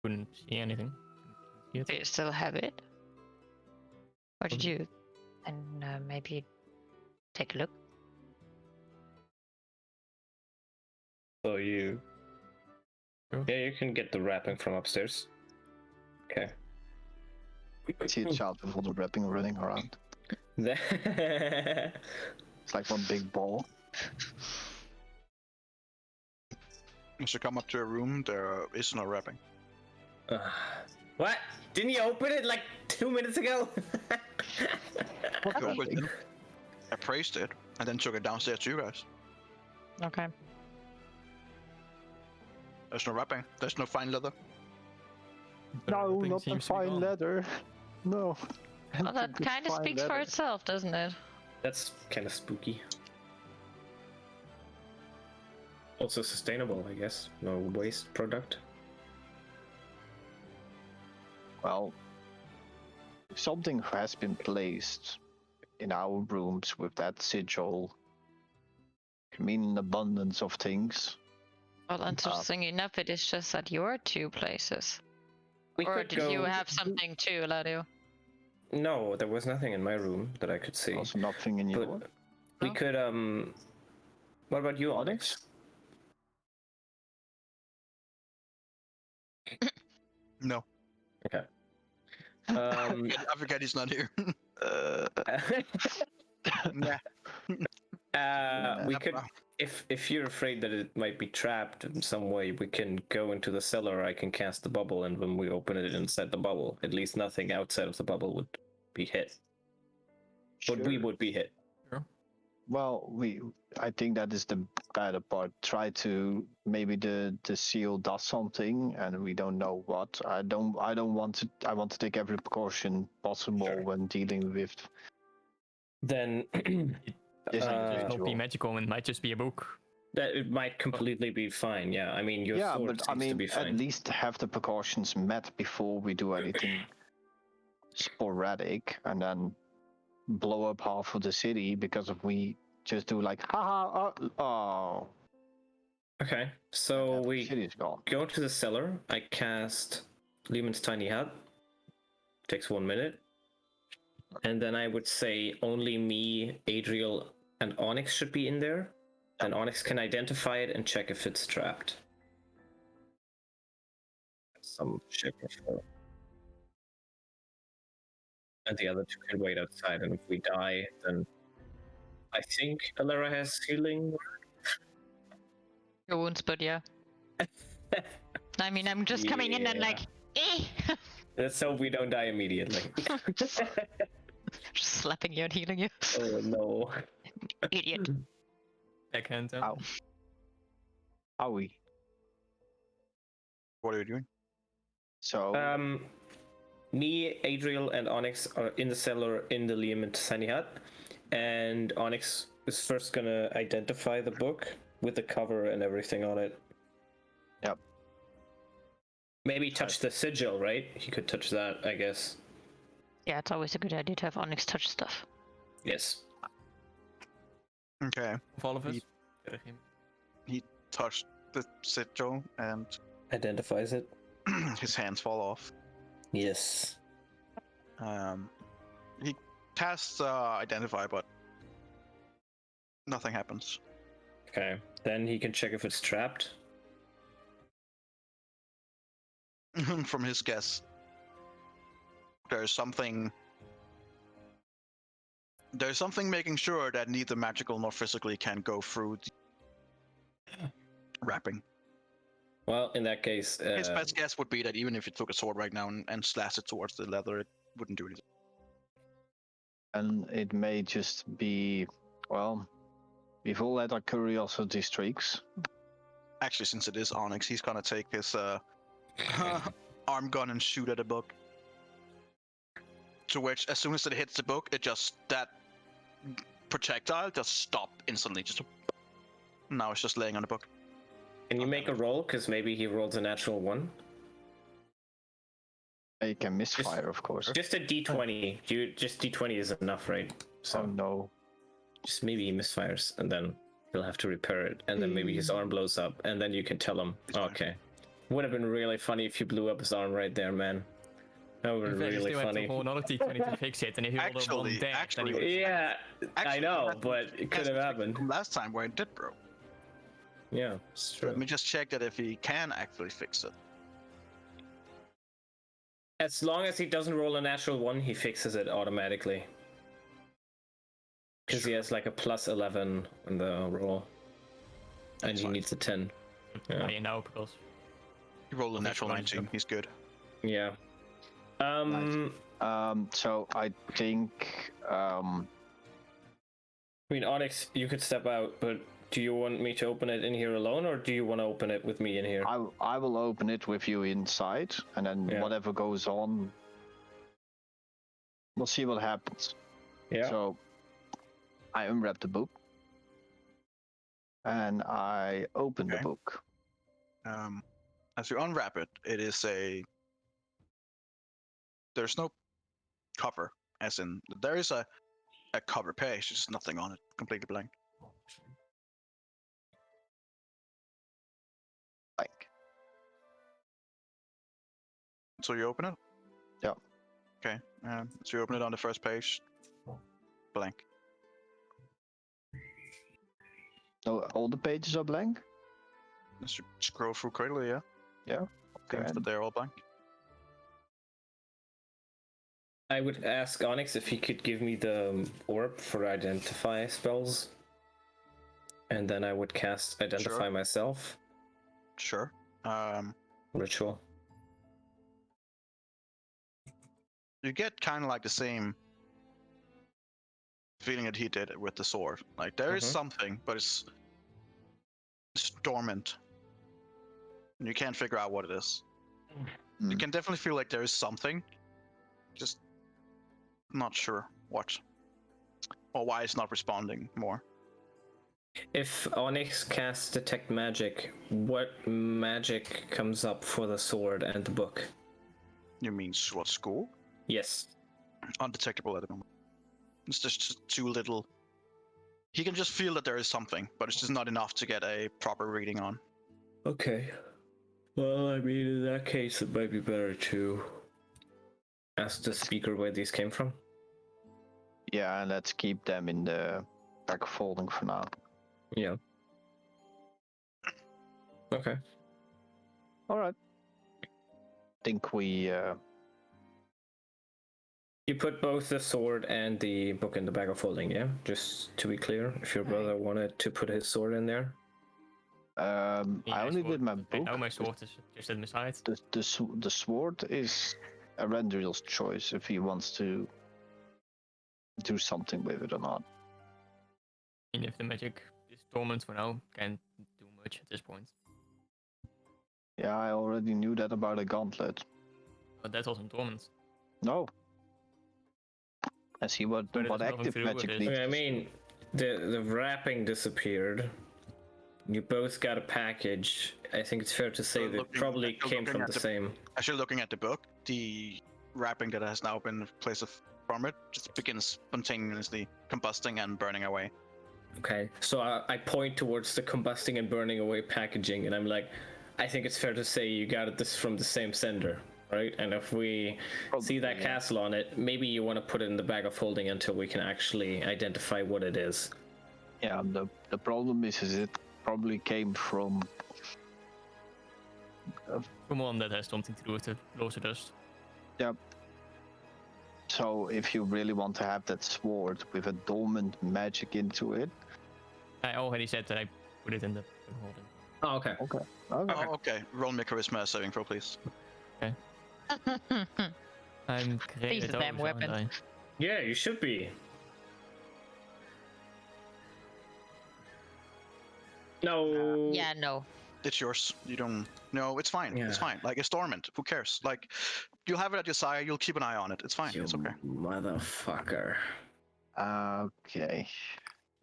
Couldn't see anything. Do you still have it? Or did you? And maybe take a look. So you. Sure. Yeah, you can get the wrapping from upstairs. Okay. I see a child with all the wrapping running around. It's like one big ball. as you come up to a room, there is no wrapping. What? Didn't you open it like 2 minutes ago? I opened it, I praised it, and then took it downstairs to you guys. Okay. There's no wrapping. There's no fine leather. No, Everything not the seems to be fine gone. leather. No. Well, that kind of speaks for itself, doesn't it? That's kind of spooky. Also sustainable, I guess. No waste product. Well, if something has been placed in our rooms with that sigil, can mean an abundance of things. Well, interesting enough, it is just at your two places. We Or could did you go- have something too, Ladio? No, there was nothing in my room that I could see. Also, nothing in your. But we Oh. could What about you, Onyx? No. Okay. I forget he's not here. Nah. We could, if you're afraid that it might be trapped in some way, we can go into the cellar. I can cast the bubble, and when we open it inside the bubble, at least nothing outside of the bubble would be hit. But we would be hit. Well, I think that is the better part. Try to maybe the seal does something, and we don't know what. I don't want to. I want to take every precaution possible Sure. when dealing with. Then This It might not individual. be magical, it might just be a book. that it might completely be fine. Yeah, I mean your Yeah, sword but I seems to mean, be fine. at least have the precautions met before we do anything sporadic, and then blow up half of the city because if we just do like haha oh Okay, so half the we city is gone. go to the cellar. I cast Lehman's Tiny Hut. Takes 1 minute. And then I would say only me, Adriel, and Onyx should be in there. And Onyx can identify it and check if it's trapped. Some shit before. And the other two can wait outside, and if we die, then I think Alara has healing. Your wounds, but yeah. I mean, I'm just coming in and Yeah. like, eh! Let's hope we don't die immediately. Just slapping you and healing you. Oh no. Idiot. Backhand. Ow. Owie. What are you doing? So Me, Adriel, and Onyx are in the cellar in the Liam and Tiny Hut, and Onyx is first gonna identify the book with the cover and everything on it. Yep. Maybe touch the sigil, right? He could touch that, I guess. Yeah, it's always a good idea to have Onyx touch stuff. Yes. Okay. Of all of us. He touched the sigil and Identifies it. his hands fall off. Yes. He casts identify, but nothing happens. Okay. Then he can check if it's trapped. From his guess, there's something making sure that neither magical nor physically can go through the wrapping. Well, in that case, His best guess would be that even if he took a sword right now and slashed it towards the leather, it wouldn't do anything. and it may just be well, we've all had our curiosity streaks. Actually, since it is Onyx, he's gonna take his arm gun and shoot at a book. To which, as soon as it hits the book, that projectile just stopped instantly. Now it's just laying on the book. can you make a roll? Because maybe he rolls a natural 1. You can misfire, of course. Just a d20. Just d20 is enough, right? So Oh no. just maybe he misfires, and then he'll have to repair it, and then maybe his arm blows up, and then you can tell him, It's fine. okay. Would have been really funny if you blew up his arm right there, man. That would have been really Still have funny. to roll another d20 to fix it, and if you roll a 1 dead, then you Yeah, I Actually, know, that's- but it could have happened. From last time where it did, bro. Yeah, it's true. Let me just check that if he can actually fix it. As long as he doesn't roll a natural 1, he fixes it automatically. Because he has like a plus 11 on the roll. And That's he fine. needs a 10. Yeah. you know, because He rolled a Okay, natural fine, 19. sure. He's good. Yeah. So I think I mean, Onyx, you could step out, but do you want me to open it in here alone, or do you want to open it with me in here? I will open it with you inside, and then Yeah. whatever goes on, we'll see what happens. Yeah. So I unwrap the book. and I open the Okay. book. As you unwrap it, it is there's no cover, as in there is a cover page, there's nothing on it, completely blank. Like, So you open it? Yeah. Okay. So you open it on the first page, blank. no, all the pages are blank. Just scroll through quickly, yeah. Okay. Seems that they're all blank. I would ask Onyx if he could give me the orb for identify spells, and then I would cast identify Sure. myself. Sure. Ritual. You get kind of like the same feeling that he did with the sword. Like there is something, but it's dormant. And you can't figure out what it is. You can definitely feel like there is something, just not sure what or why it's not responding more. If Onyx casts detect magic, what magic comes up for the sword and the book? You mean what, school? Yes. Undetectable at the moment. It's just too little. He can just feel that there is something, but it's just not enough to get a proper reading on. Okay. Well, I mean, in that case, it might be better to ask the speaker where these came from. Yeah, and let's keep them in the back of folding for now. Yeah. Okay. All right. Think we. You put both the sword and the book in the bag of folding, yeah? Just to be clear, if your brother wanted to put his sword in there. I only did my book. Now my sword is just in the side. The sword is a Randall's choice if he wants to do something with it or not. I mean, if the magic is dormant for now, can't do much at this point. Yeah, I already knew that about a gauntlet. But that wasn't dormant. No. I see what But it has nothing active to do with magic it. needs. I mean, the wrapping disappeared. You both got a package. I think it's fair to say that probably came from the same. Actually, looking at the book, the wrapping that has now been replaced from it just begins spontaneously combusting and burning away. Okay, so I point towards the combusting and burning away packaging, and I'm like, I think it's fair to say you got this from the same sender, right? And if we see that castle on it, maybe you want to put it in the bag of holding until we can actually identify what it is. Yeah, the problem is it probably came from. Someone that has something to do with the closer dust. Yep. So if you really want to have that sword with a dormant magic into it. I already said that I put it in the holding. Oh, okay. Okay. Oh, okay. Roll me a charisma saving throw, please. I'm These created damn weapons. Yeah, you should be. No. Yeah, no. It's yours. You don't. No, it's fine. It's fine. Like, it's dormant. Who cares? Like, you'll have it at your side. You'll keep an eye on it. It's fine. You It's okay. motherfucker. Okay.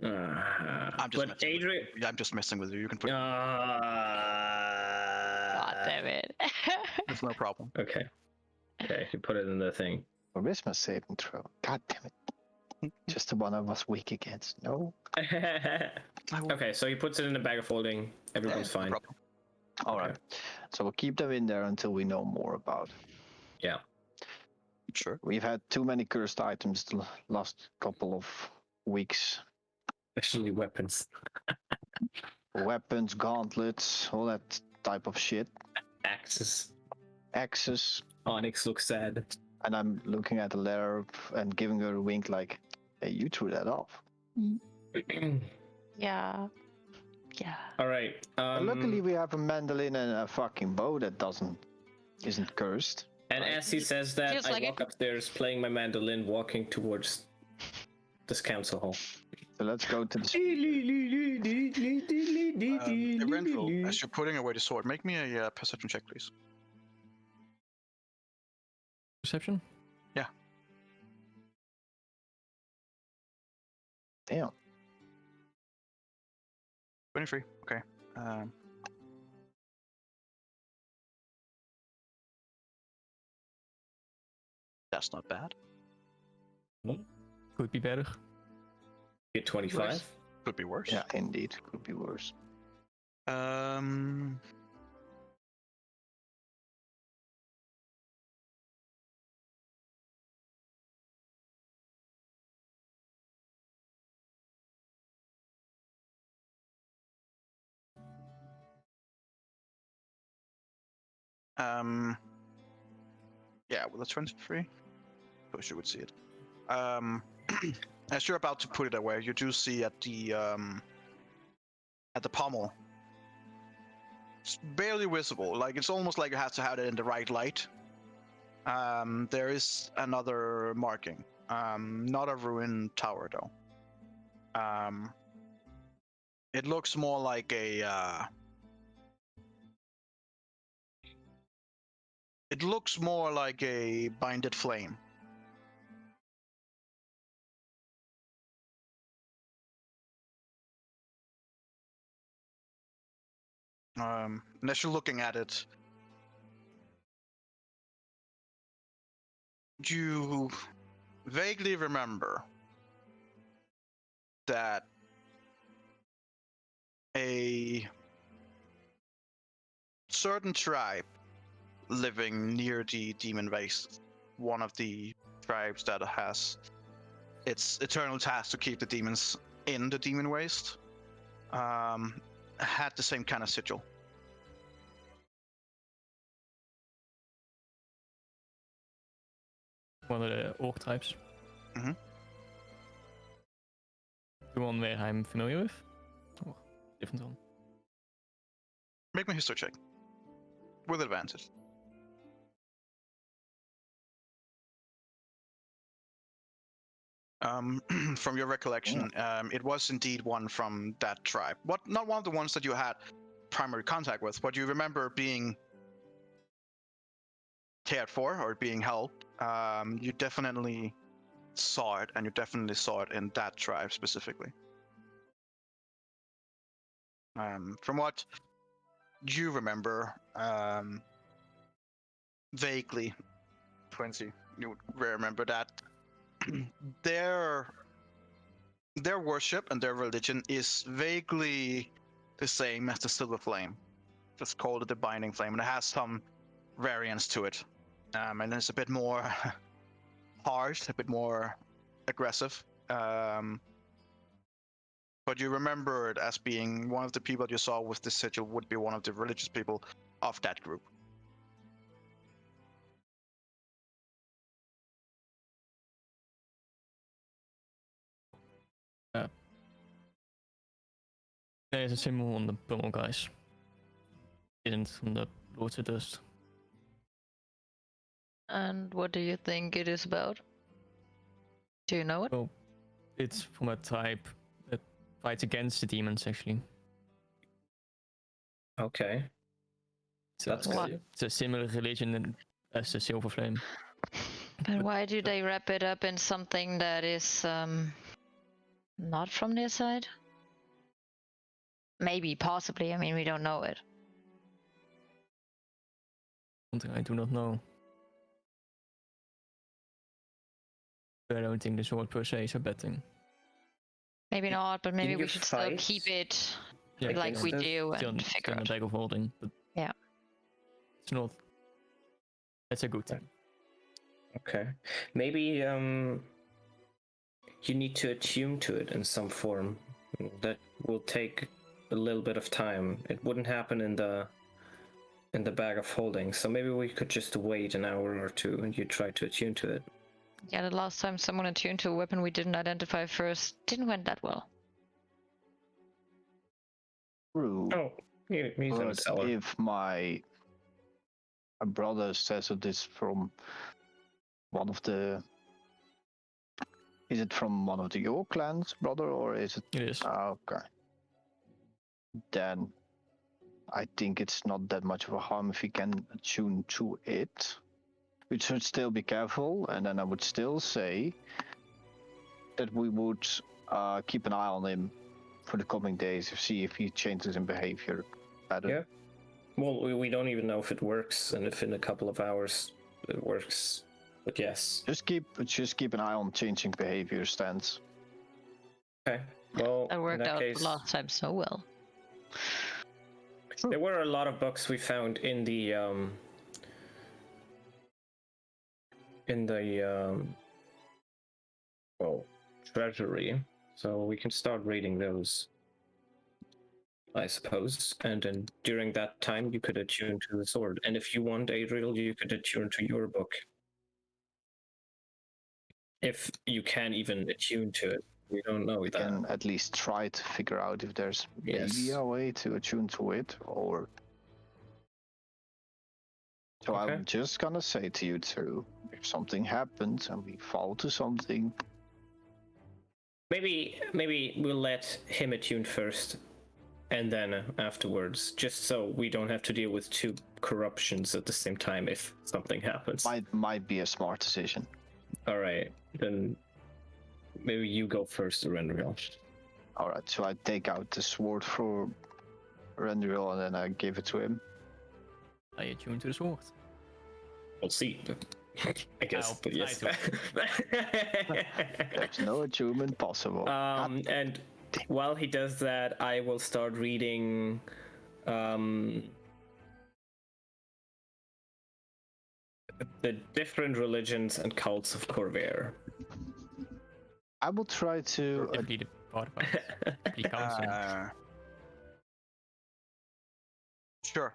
I'm just But Adrian. I'm just messing with you. You can put. God damn it. It's no problem. Okay. Okay, you put it in the thing. Charisma saving throw. God damn it. Just the one I was weak against. No. Okay, so he puts it in the bag of holding. Everyone's fine. No problem. All right. So we'll keep them in there until we know more about it. Yeah. Sure. We've had too many cursed items the last couple of weeks. Especially weapons. Weapons, gauntlets, all that type of shit. Axes. Axes. Onyx looks sad. And I'm looking at the letter and giving her a wink like, hey, you threw that off. Yeah. Yeah. All right. And luckily we have a mandolin and a fucking bow that isn't cursed. And as he says that, Feels I like walk upstairs playing my mandolin, walking towards this council hall. So let's go to the... Eventual, as you're putting away the sword, make me a perception check, please. Perception? Yeah. Damn. 23. Okay. That's not bad. Could be better. Get 25. Worse. Could be worse. Yeah, indeed, could be worse. Um. Yeah, well, that's 23. Wish you would see it. As you're about to put it away, you do see at the pommel. It's barely visible. Like it's almost like you have to have it in the right light. There is another marking. Not a ruined tower though. It looks more like a. It looks more like a binded flame. And as you're looking at it, you vaguely remember that a certain tribe living near the demon waste, one of the tribes that has its eternal task to keep the demons in the demon waste, had the same kind of sigil. One of the orc types. Mhm. The one where I'm familiar with? Or different one? Make me a history check. With advantage. From your recollection, it was indeed one from that tribe. Not one of the ones that you had primary contact with, but you remember being cared for or being helped. You definitely saw it, and you definitely saw it in that tribe specifically. From what you remember, vaguely, Quincy, you would remember that their worship and their religion is vaguely the same as the Silver Flame. Just called it the Binding Flame, and it has some variants to it. And it's a bit more harsh, a bit more aggressive. But you remember it as being one of the people you saw with this sigil would be one of the religious people of that group. There's a symbol on the pummel, guys. Isn't on the Lords of Dust. And what do you think it is about? Do you know it? Well, it's from a tribe that fights against the demons, actually. Okay. That's good. It's a similar religion as the Silver Flame. But why do they wrap it up in something that is not from their side? Maybe, possibly. I mean, we don't know it. Something I do not know. But I don't think the sword per se is a bad thing. Maybe not, but maybe we your should still fights keep it Yeah, like we against do Still, and still figure in a out. bag of holding, but Yeah. it's not. That's a good thing. Okay. Maybe you need to attune to it in some form. That will take a little bit of time. It wouldn't happen in the bag of holding. So maybe we could just wait an hour or two and you try to attune to it. Yeah, the last time someone attuned to a weapon we didn't identify first didn't went that well. True. Oh, he's in the But cellar. if my brother says it is from one of the... Is it from one of the York clans, brother, or is it... It is. Okay. Then I think it's not that much of a harm if we can attune to it. We should still be careful, and then I would still say that we would keep an eye on him for the coming days to see if he changes in behavior better. Yeah. Well, we don't even know if it works, and if in a couple of hours it works. But yes. Just keep an eye on changing behavior stance. Okay. Well, That in worked that out case, last time so well. there were a lot of bugs we found in the well, treasury, so we can start reading those, I suppose. And then during that time, you could attune to the sword. And if you want, Adriel, you could attune to your book. If you can even attune to it. We don't know We that. can at least try to figure out if there's maybe Yes. a way to attune to it, or... So Okay. I'm just gonna say to you two, if something happens and we fall to something, Maybe we'll let him attune first, and then afterwards, just so we don't have to deal with two corruptions at the same time if something happens. might be a smart decision. All right, then maybe you go first, Rendriel. Alright, so I take out the sword for Rendriel and then I give it to him. I attune to the sword. We'll see. I guess, I'll but yes. try There's no attunement possible. And while he does that, I will start reading the different religions and cults of Corvair. I will try to... Definitely the part about the council. Sure.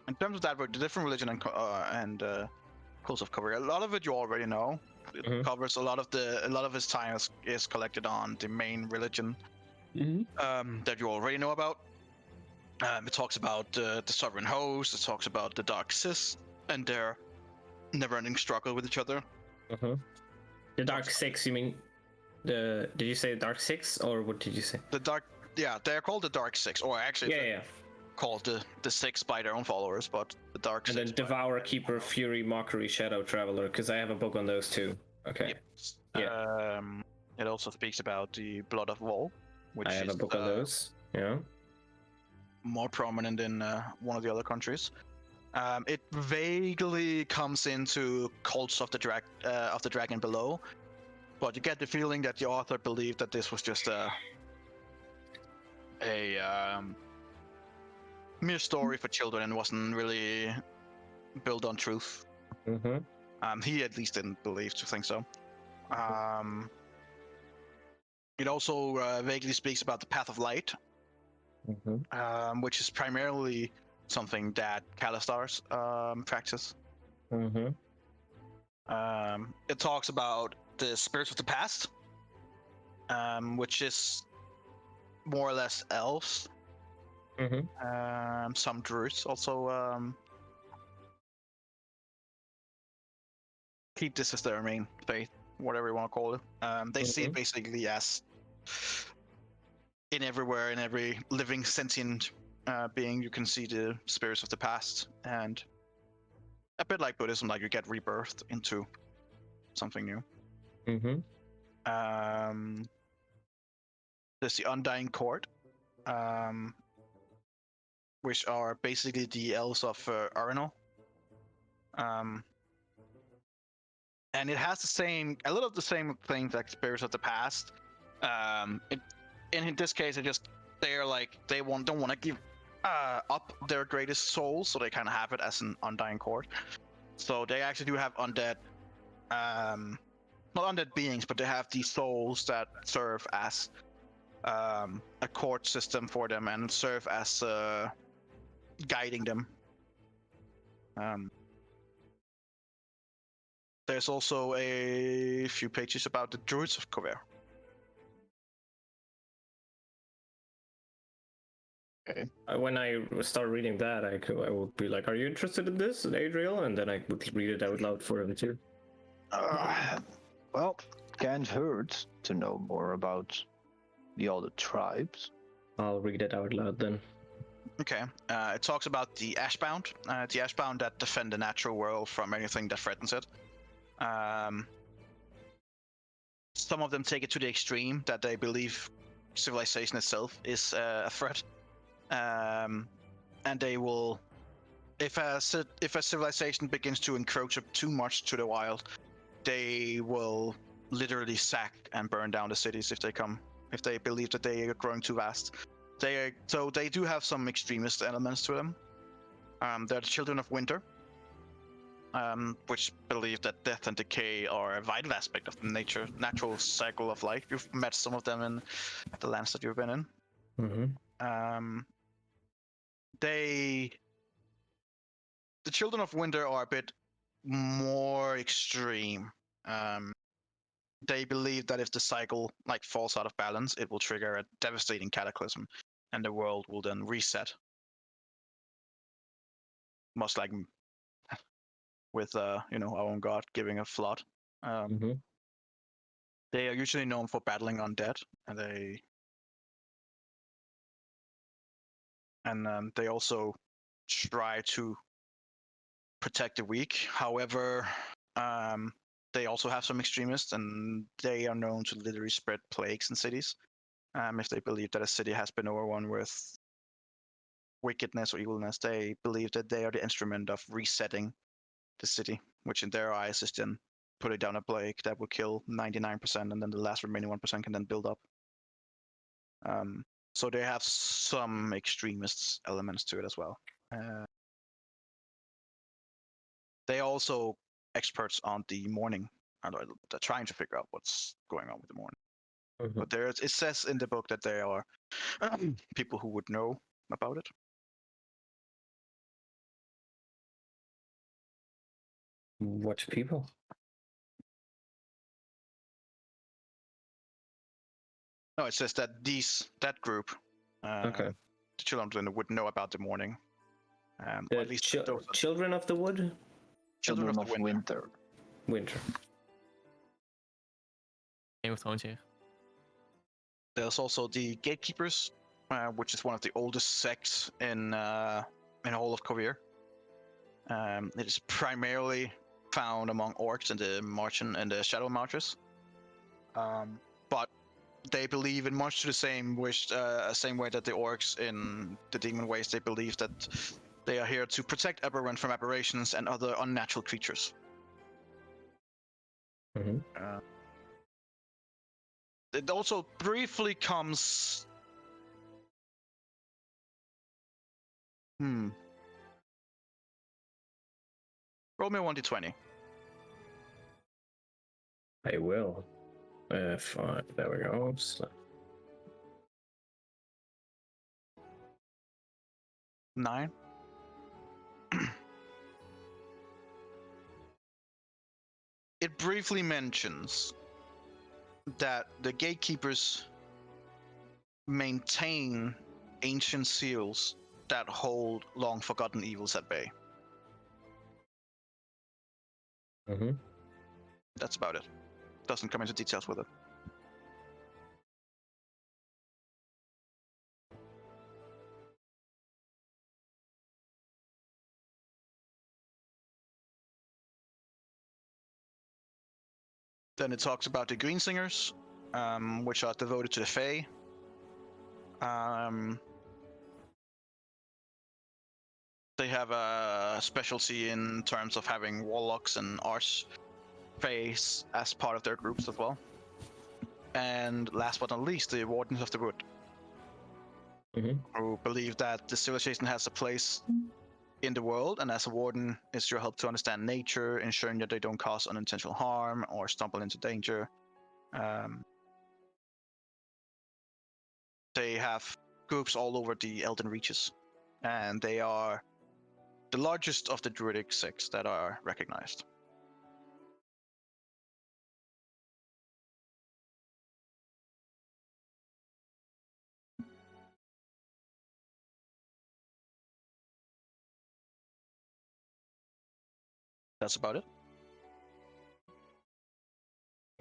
In terms of that, the different religion and cults of cover, a lot of it you already know. It Mhm. covers a lot of his time is collected on the main religion that you already know about. It talks about the sovereign host. It talks about the Dark Sis and their never-ending struggle with each other. The Dark Six, you mean? Did you say Dark Six, or what did you say? They're called the Dark Six, or actually Yeah. called the Six by their own followers, but the Dark And Six. then Devourer, Keeper, Fury, Mockery, Shadow Traveler, because I have a book on those too. Okay. Yep. Yeah. It also speaks about the Blood of Wall, which I have is a book on those. Yeah. more prominent in one of the other countries. It vaguely comes into cults of the dragon below, but you get the feeling that the author believed that this was just a mere story for children and wasn't really built on truth. He at least didn't believe to think so. It also vaguely speaks about the Path of Light, which is primarily something that Kalistars practice. It talks about the spirits of the past, which is more or less elves. Some druids also keep this as their main faith, whatever you want to call it. They see it basically as in every living sentient being, you can see the spirits of the past, and a bit like Buddhism, like you get rebirthed into something new. There's the Undying Court, which are basically the elves of Arenal. And it has a little of the same things like spirits of the past. In this case, they're like they don't want to give up their greatest souls, so they kind of have it as an undying court. So they actually do have undead, not undead beings, but they have these souls that serve as a court system for them and serve as guiding them. There's also a few pages about the druids of Corvair. Okay. When I start reading that, I would be like, "Are you interested in this, Adriel?" And then I would read it out loud for him too. Well, can't hurt to know more about the other tribes. I'll read it out loud then. Okay. It talks about the Ashbound. The Ashbound that defend the natural world from anything that threatens it. some of them take it to the extreme that they believe civilization itself is a threat, and they will, if a civilization begins to encroach too much to the wild, they will literally sack and burn down the cities if they believe that they are growing too vast. So they do have some extremist elements to them. They're the children of winter, which believe that death and decay are a vital aspect of the natural cycle of life. You've met some of them in the lands that you've been in. Mm-hmm. The children of winter are a bit more extreme. They believe that if the cycle falls out of balance, it will trigger a devastating cataclysm, and the world will then reset. Much like with our own god giving a flood. They are usually known for battling undead, and they also try to protect the weak. However, they also have some extremists, and they are known to literally spread plagues in cities. If they believe that a city has been overrun with wickedness or evilness, they believe that they are the instrument of resetting the city, which in their eyes is then putting down a plague that will kill 99%, and then the last remaining 1% can then build up. So they have some extremist elements to it as well. They are also experts on the morning. They're trying to figure out what's going on with the morning. But it says in the book that they are people who would know about it. What people? No, it says that that group, Okay. the children would know about the morning. Or at least Children of the Wood? Children of the Winter. Winter. Game of Thrones here. There's also the Gatekeepers, which is one of the oldest sects in all of Kovir. It is primarily found among orcs and the Shadow Marchers. But they believe in much to the same way that the orcs in the Demon Ways. They believe that they are here to protect Eberron from aberrations and other unnatural creatures. It also briefly comes. Roll me a 1d20. I will. 5. There we go. So. 9. It briefly mentions that the Gatekeepers maintain ancient seals that hold long forgotten evils at bay. That's about it. Doesn't come into details with it. Then it talks about the Green Singers, which are devoted to the Fae. They have a specialty in terms of having warlocks and archfaes as part of their groups as well. And last but not least, the Wardens of the Wood, who believe that the civilization has a place in the world, and as a warden, it's your help to understand nature, ensuring that they don't cause unintentional harm or stumble into danger. They have groups all over the Elden Reaches, and they are the largest of the druidic sects that are recognized. That's about it.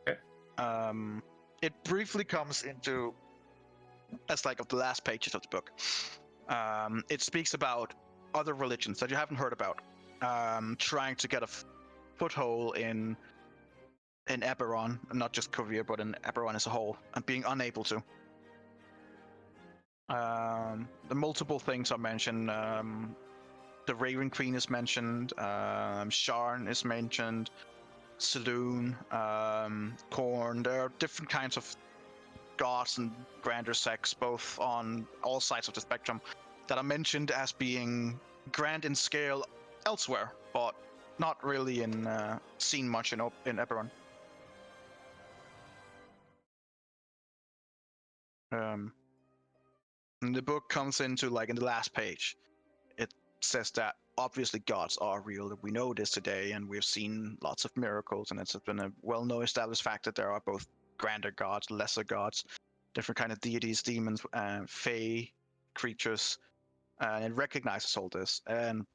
Okay. It briefly comes into, as like of the last pages of the book. It speaks about other religions that you haven't heard about, trying to get a foothold in in Eberron, not just Kovir, but in Eberron as a whole, and being unable to. The multiple things are mentioned. The Raven Queen is mentioned. Sharn is mentioned. Saloon, Korn. There are different kinds of gods and grander sects, both on all sides of the spectrum, that are mentioned as being grand in scale elsewhere, but not really seen much in Eberron. And the book comes into, like, in the last page, it says that obviously gods are real. We know this today, and we've seen lots of miracles, and it's been a well-known established fact that there are both grander gods, lesser gods, different kind of deities, demons, fae, creatures, and it recognizes all this, and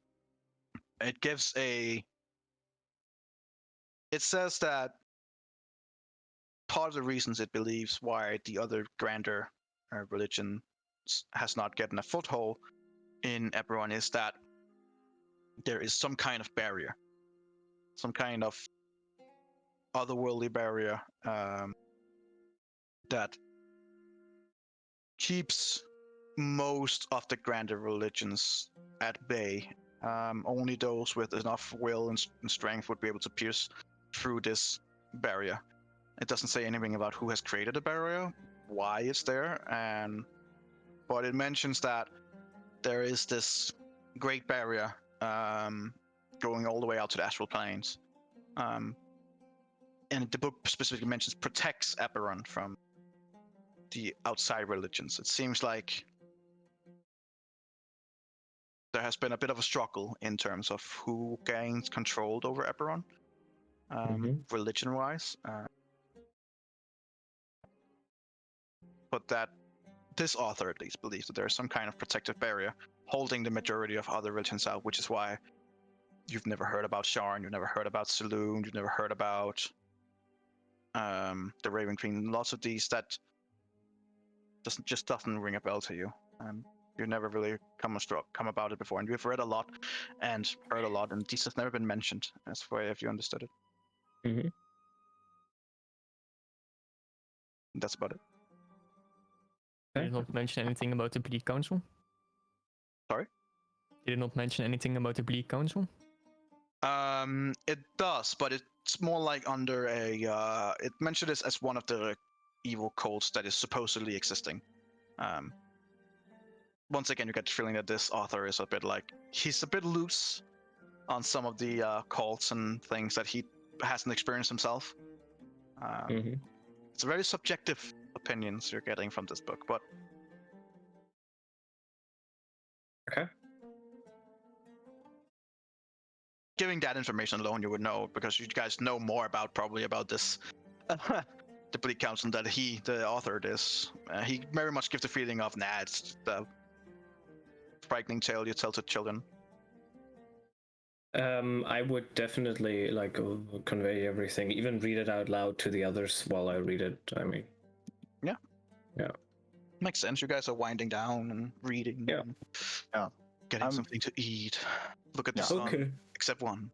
it gives it says that part of the reasons it believes why the other grander religion has not gotten a foothold in Eberron is that there is some kind of barrier, some kind of otherworldly barrier that keeps most of the grander religions at bay. Only those with enough will and strength would be able to pierce through this barrier. It doesn't say anything about who has created the barrier, why it's there, but it mentions that there is this great barrier going all the way out to the astral planes. And the book specifically mentions protects Eberron from the outside religions. It seems like there has been a bit of a struggle in terms of who gains control over Eberron, religion-wise. But that this author at least believes that there is some kind of protective barrier holding the majority of other religions out, which is why you've never heard about Sharn, you've never heard about Saloon, you've never heard about the Raven Queen. Lots of these that doesn't ring a bell to you. You've never really come about it before, and you've read a lot and heard a lot, and these have never been mentioned. That's the way if you understood it. Mm-hmm. That's about it. Did it not mention anything about the Bleak Council? Sorry? Did it not mention anything about the Bleak Council? It does, but it's more like under a. It mentioned this as one of the evil cults that is supposedly existing. Once again, you get the feeling that this author is he's a bit loose on some of the cults and things that he hasn't experienced himself. It's very subjective opinions you're getting from this book, but okay. Giving that information alone, you would know, because you guys know more about this the Bleak Council that the author is. He very much gives the feeling of, it's the frightening tale you tell to children. I would definitely convey everything, even read it out loud to the others while I read it. I mean, yeah, makes sense. You guys are winding down and reading. Yeah. Getting something to eat. Look at the sun. Okay. Except one.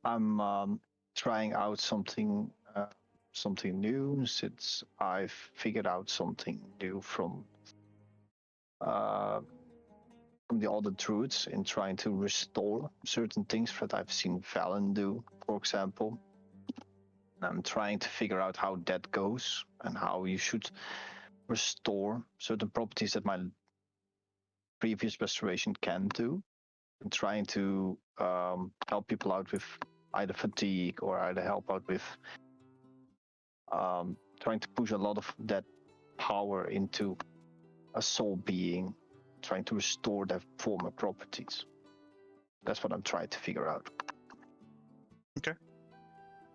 I'm trying out something new, since I've figured out something new from the other druids in trying to restore certain things that I've seen Valen do, for example. I'm trying to figure out how that goes and how you should restore certain properties that my previous restoration can do. I'm trying to help people out with either fatigue or either help out with trying to push a lot of that power into a soul being, trying to restore their former properties. That's what I'm trying to figure out. Okay.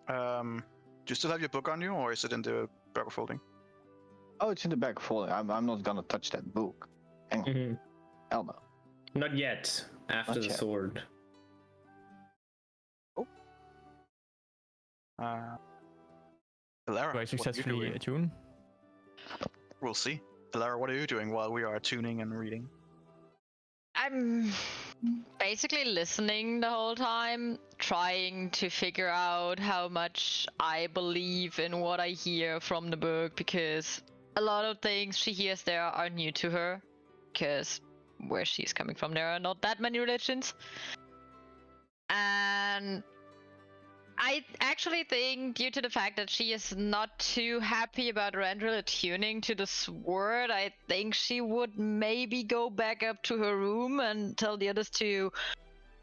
Do you still have your book on you, or is it in the bag of folding? Oh, it's in the bag of folding. I'm not gonna touch that book. Hang on. Hell no. Not yet. After the sword. Oh. Elara, Do I successfully attune? We'll see. Elara, what are you doing while we are tuning and reading? I'm basically listening the whole time, trying to figure out how much I believe in what I hear from the book, because a lot of things she hears there are new to her, because where she's coming from, there are not that many religions. And I actually think, due to the fact that she is not too happy about Randall tuning to the sword, I think she would maybe go back up to her room and tell the others to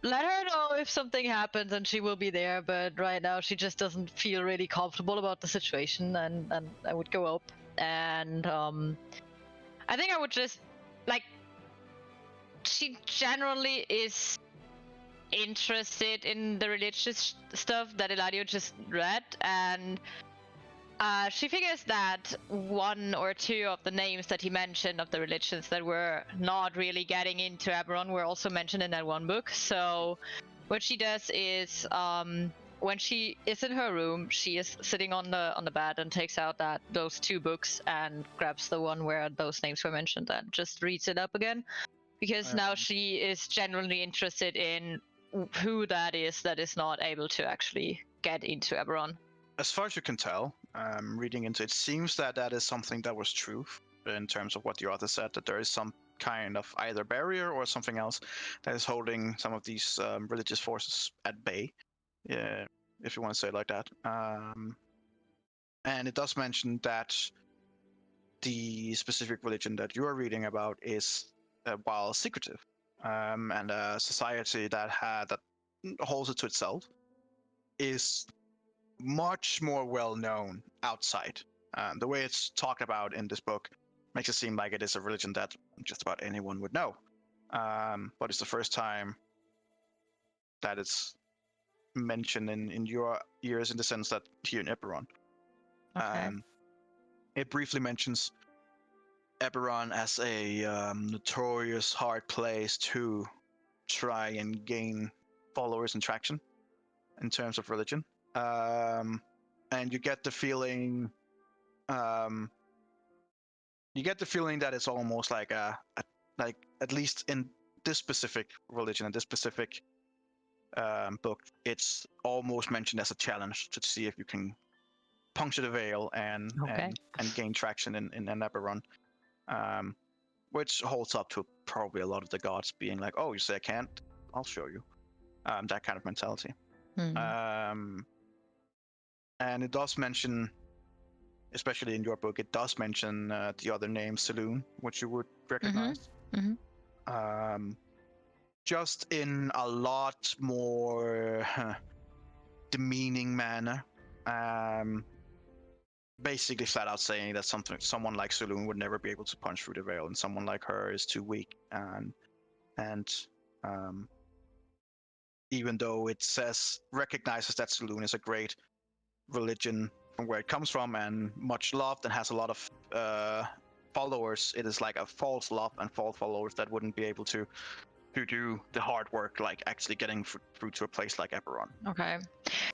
let her know if something happens, and she will be there. But right now she just doesn't feel really comfortable about the situation, and I would go up, and I think I would just, like, she generally is interested in the religious stuff that Eladio just read, and she figures that one or two of the names that he mentioned of the religions that were not really getting into Eberron were also mentioned in that one book. So what she does is, when she is in her room, she is sitting on the bed and takes out those two books and grabs the one where those names were mentioned and just reads it up again, because now she is genuinely interested in who that is not able to actually get into Eberron. As far as you can tell, reading into it, seems that is something that was true in terms of what the author said, that there is some kind of either barrier or something else that is holding some of these religious forces at bay, if you want to say it like that. And it does mention that the specific religion that you are reading about is, while secretive, and a society that holds it to itself, is much more well known outside. The way it's talked about in this book makes it seem like it is a religion that just about anyone would know. But it's the first time that it's mentioned in your ears, in the sense that here in Eberron. Okay. It briefly mentions Eberron as a notorious hard place to try and gain followers and traction in terms of religion. And you get the feeling, that it's almost like like, at least in this specific religion and this specific book, it's almost mentioned as a challenge to see if you can puncture the veil and gain traction in Eberron, which holds up to probably a lot of the gods being like, oh, you say I can't, I'll show you, that kind of mentality. And it does mention, especially in your book, it does mention the other name, Saloon, which you would recognize. Just in a lot more demeaning manner. Basically flat out saying that someone like Saloon would never be able to punch through the veil, and someone like her is too weak. And even though it recognizes that Saloon is a great religion from where it comes from and much loved and has a lot of followers, it is like a false love and false followers that wouldn't be able to do the hard work, like actually getting through to a place like Eberron. Okay.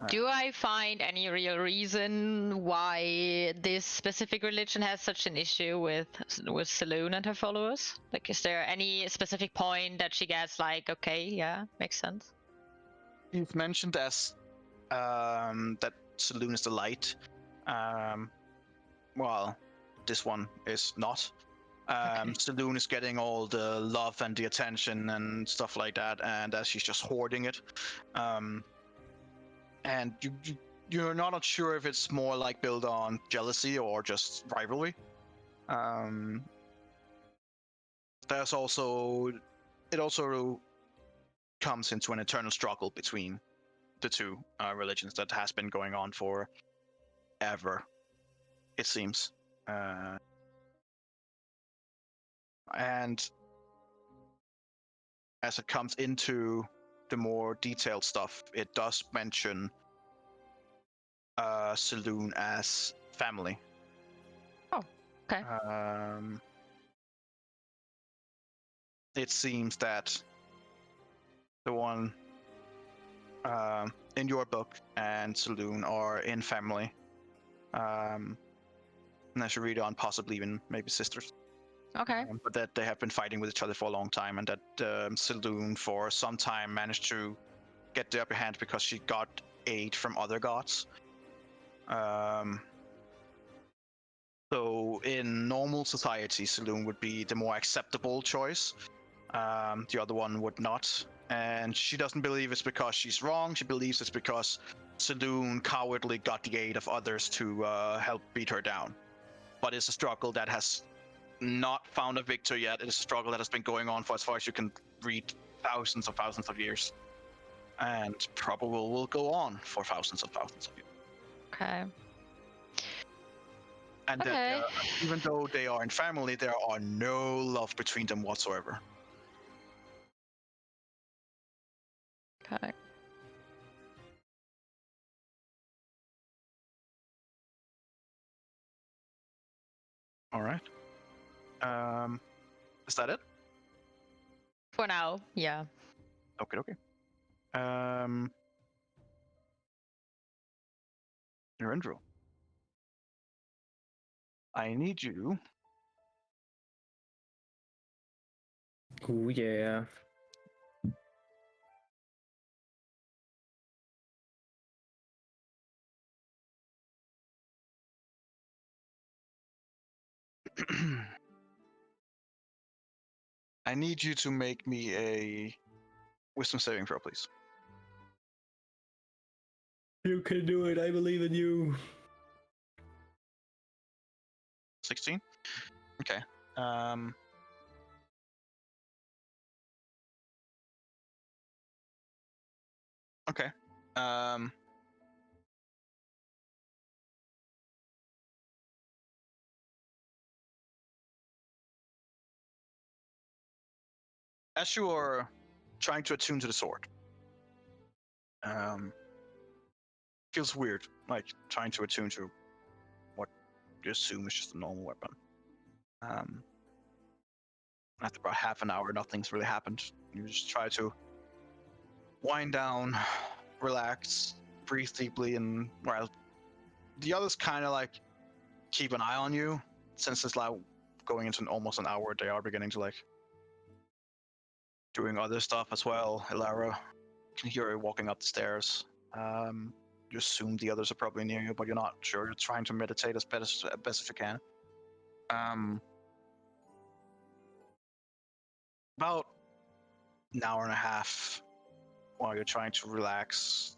Do I find any real reason why this specific religion has such an issue with Saloon and her followers? Like, is there any specific point that she gets like, okay, yeah, makes sense? You've mentioned as that Saloon is the light. Well, this one is not. Saloon is getting all the love and the attention and stuff like that, and she's just hoarding it. And you're not sure if it's more like built on jealousy or just rivalry. It also comes into an eternal struggle between the two religions that has been going on for ever, it seems. And as it comes into the more detailed stuff, it does mention Saloon as family. Oh, okay. It seems that the one in your book and Saloon are in family. And as you read on, possibly even maybe sisters. Okay. But that they have been fighting with each other for a long time, and that Saloon for some time managed to get the upper hand because she got aid from other gods. So in normal society, Saloon would be the more acceptable choice. The other one would not. And she doesn't believe it's because she's wrong. She believes it's because Saloon cowardly got the aid of others to help beat her down. But it's a struggle that has not found a victor yet. It is a struggle that has been going on for as far as you can read thousands of years. And probably will go on for thousands of years. Okay. And Okay. that even though they are in family, there are no love between them whatsoever. Okay. All right. Is that it? For now, yeah. Okay. Narendra, I need you. Oh yeah. I need you to make me a wisdom saving throw, please. You can do it. I believe in you. 16. Okay. Okay. As you are trying to attune to the sword, feels weird, like trying to attune to what you assume is just a normal weapon. After about half an hour, nothing's really happened. You just try to wind down, relax, breathe deeply, and while the others kind of like keep an eye on you, since it's like going into almost an hour, they are beginning to like doing other stuff as well. Elara, you can hear her walking up the stairs. You assume the others are probably near you, but you're not sure. You're trying to meditate as best as you can. About an hour and a half while you're trying to relax.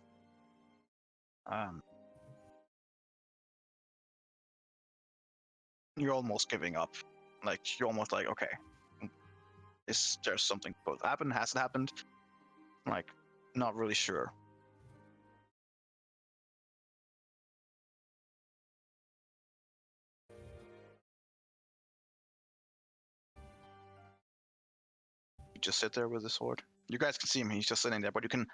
You're almost giving up. Like you're almost like, okay, is there something supposed to happen? Has it happened? Like, not really sure. You just sit there with the sword. You guys can see him; he's just sitting there, but you can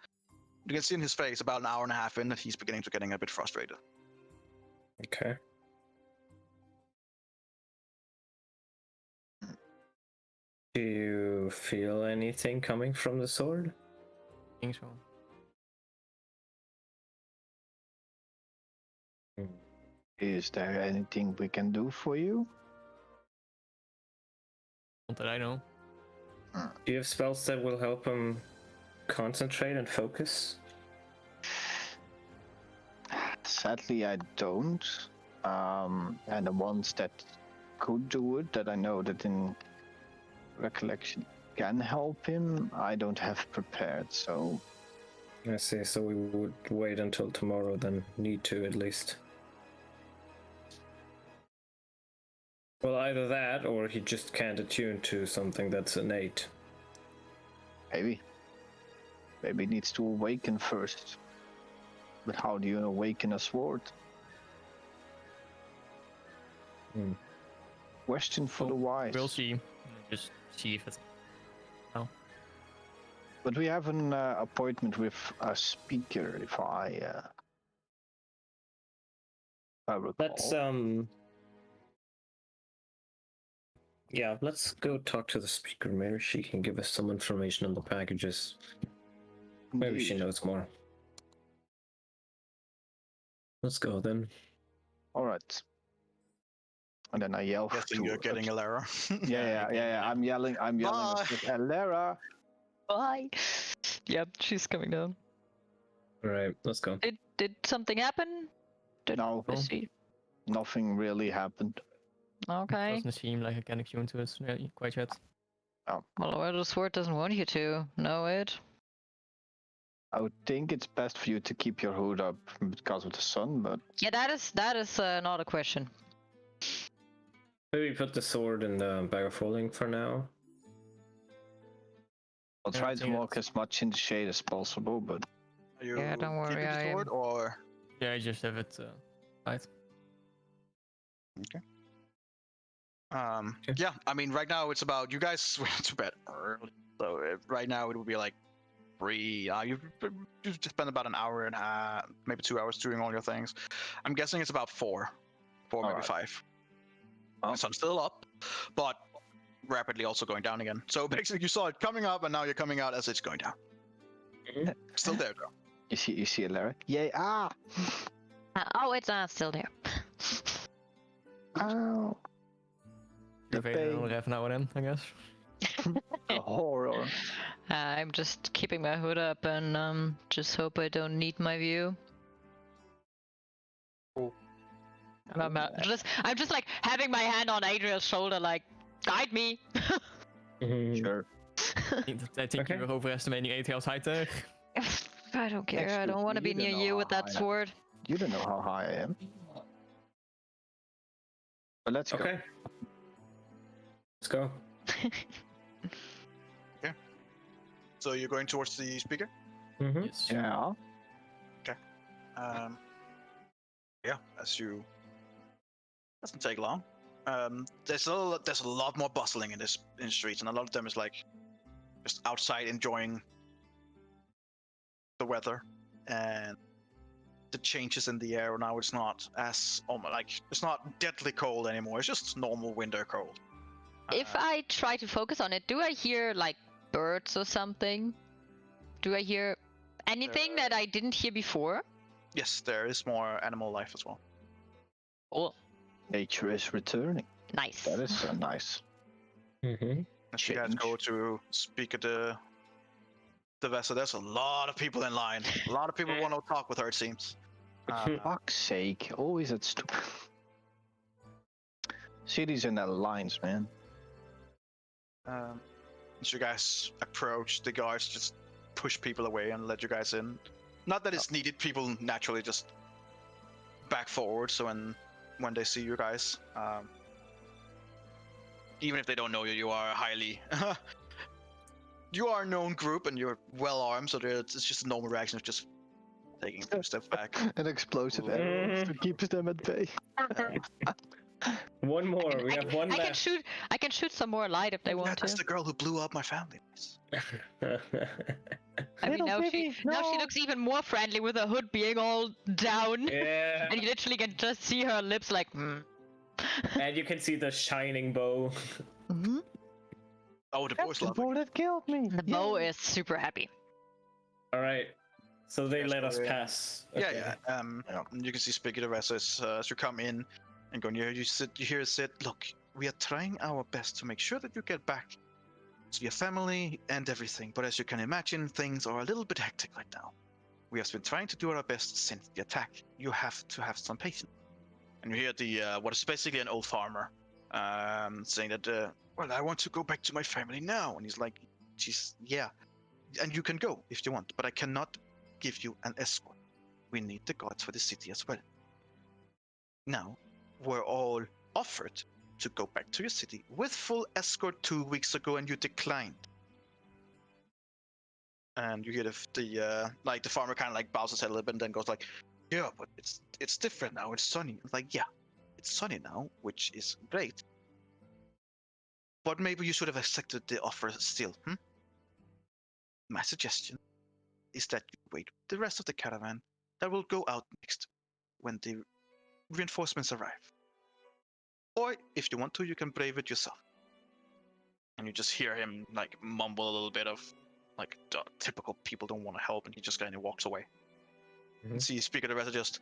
see in his face about an hour and a half in that he's beginning to getting a bit frustrated. Okay. Do you feel anything coming from the sword? I think so. Is there anything we can do for you? Not that I know. Do you have spells that will help him concentrate and focus? Sadly, I don't. And the ones that could do it, that I know that in recollection can help him, I don't have prepared, so... I see, so we would wait until tomorrow then, need to at least. Well, either that, or he just can't attune to something that's innate. Maybe he needs to awaken first. But how do you awaken a sword? Question for the wise. We'll see. Just see if it's. But we have an appointment with a speaker, if I recall. Let's yeah, let's go talk to the speaker. Maybe she can give us some information on the packages. Maybe she knows more. Let's go then. All right. And then I yell. Guessing you're getting Elara. Yeah. I'm yelling. Bye. Elara. Bye. Yep, she's coming down. All right, let's go. Did something happen? No, Is she... nothing really happened. Okay. Doesn't seem like I can attune to it really quite yet. Well, the sword doesn't want you to know it. I would think it's best for you to keep your hood up because of the sun, but Yeah, that is not a question. Maybe put the sword in the bag of holding for now. I'll Yeah, try I to think walk as much in the shade as possible. But Are you Yeah, don't worry, keeping the I sword, am. or Yeah, I just have it right. yeah, I mean, right now it's about you guys went to bed early, so right now it would be like 3. You've just spent about an hour and a half, maybe 2 hours doing all your things. I'm guessing it's about 4, maybe Alright. 5. Oh. The sun's still up, but rapidly also going down again. So basically, you saw it coming up, and now you're coming out as it's going down. Still there though. you see Elara? Yay! Ah! Oh, it's still there. Ow! The Vader pain. will have an hour in, I guess. The horror. I'm just keeping my hood up and just hope I don't need my view. I'm just like having my hand on Adriel's shoulder, like, guide me. Sure. I think Okay. you're overestimating Adriel's height there. I don't care. I Excuse don't want to me, be you near don't know you with how that high I- sword. You don't know how high I am. But let's go. Okay. Let's go. So you're going towards the speaker. Mm-hmm. Yes. Yeah. Yeah, as you doesn't take long. There's a lot more bustling in the streets, and a lot of them is like just outside enjoying the weather and the changes in the air. Now it's not as it's not deadly cold anymore. It's just normal winter cold. If I try to focus on it, do I hear like birds or something? Do I hear anything that I didn't hear before? Yes, there is more animal life as well. Oh, Nature is returning. nice. That is so nice. Mm-hmm. As you guys go to speak at the vessel, there's a lot of people in line. A lot of people want to talk with her, it seems. Fuck's sake. Always that stupid. Cities in their lines, man. As you guys approach, the guards just push people away and let you guys in. Not that it's needed, people naturally just back forward, so when they see you guys, even if they don't know you, you are a highly you are a known group and you're well armed, so it's just a normal reaction of just taking a few steps back. An explosive arrow to keep them at bay. One more. We have one I left. can shoot some more light if they Yeah, want that's to. the girl who blew up my family. I mean, Little now baby, now she no. looks even more friendly with her hood being all down. Yeah. And you literally can just see her lips like, And you can see the shining bow. Mm-hmm. Oh, the boy's The lovely. bow that killed me. The bow is super happy. All right. So they Yes, let us sorry. pass. Yeah, Okay. yeah. You can see Spigot the rest as you come in and go near, you hear it said, "Look, we are trying our best to make sure that you get back to your family and everything. But as you can imagine, things are a little bit hectic right now. We have been trying to do our best since the attack. You have to have some patience." And you hear the what is basically an old farmer saying that, "Well, I want to go back to my family now." And he's like, yeah, and you can go if you want, but I cannot give you an escort. We need the guards for the city as well. Now, we're all offered to go back to your city with full escort 2 weeks ago, and you declined." And you hear the farmer kind of like bows his head a little bit and then goes like, "Yeah, but it's different now. It's sunny." It's like, yeah, it's sunny now, which is great. But maybe you should have accepted the offer still. My suggestion is that you wait the rest of the caravan that will go out next when the reinforcements arrive. Or if you want to, you can brave it yourself. And you just hear him like mumble a little bit of like typical people don't want to help, and he just kind of walks away. And see, speak of the rest, just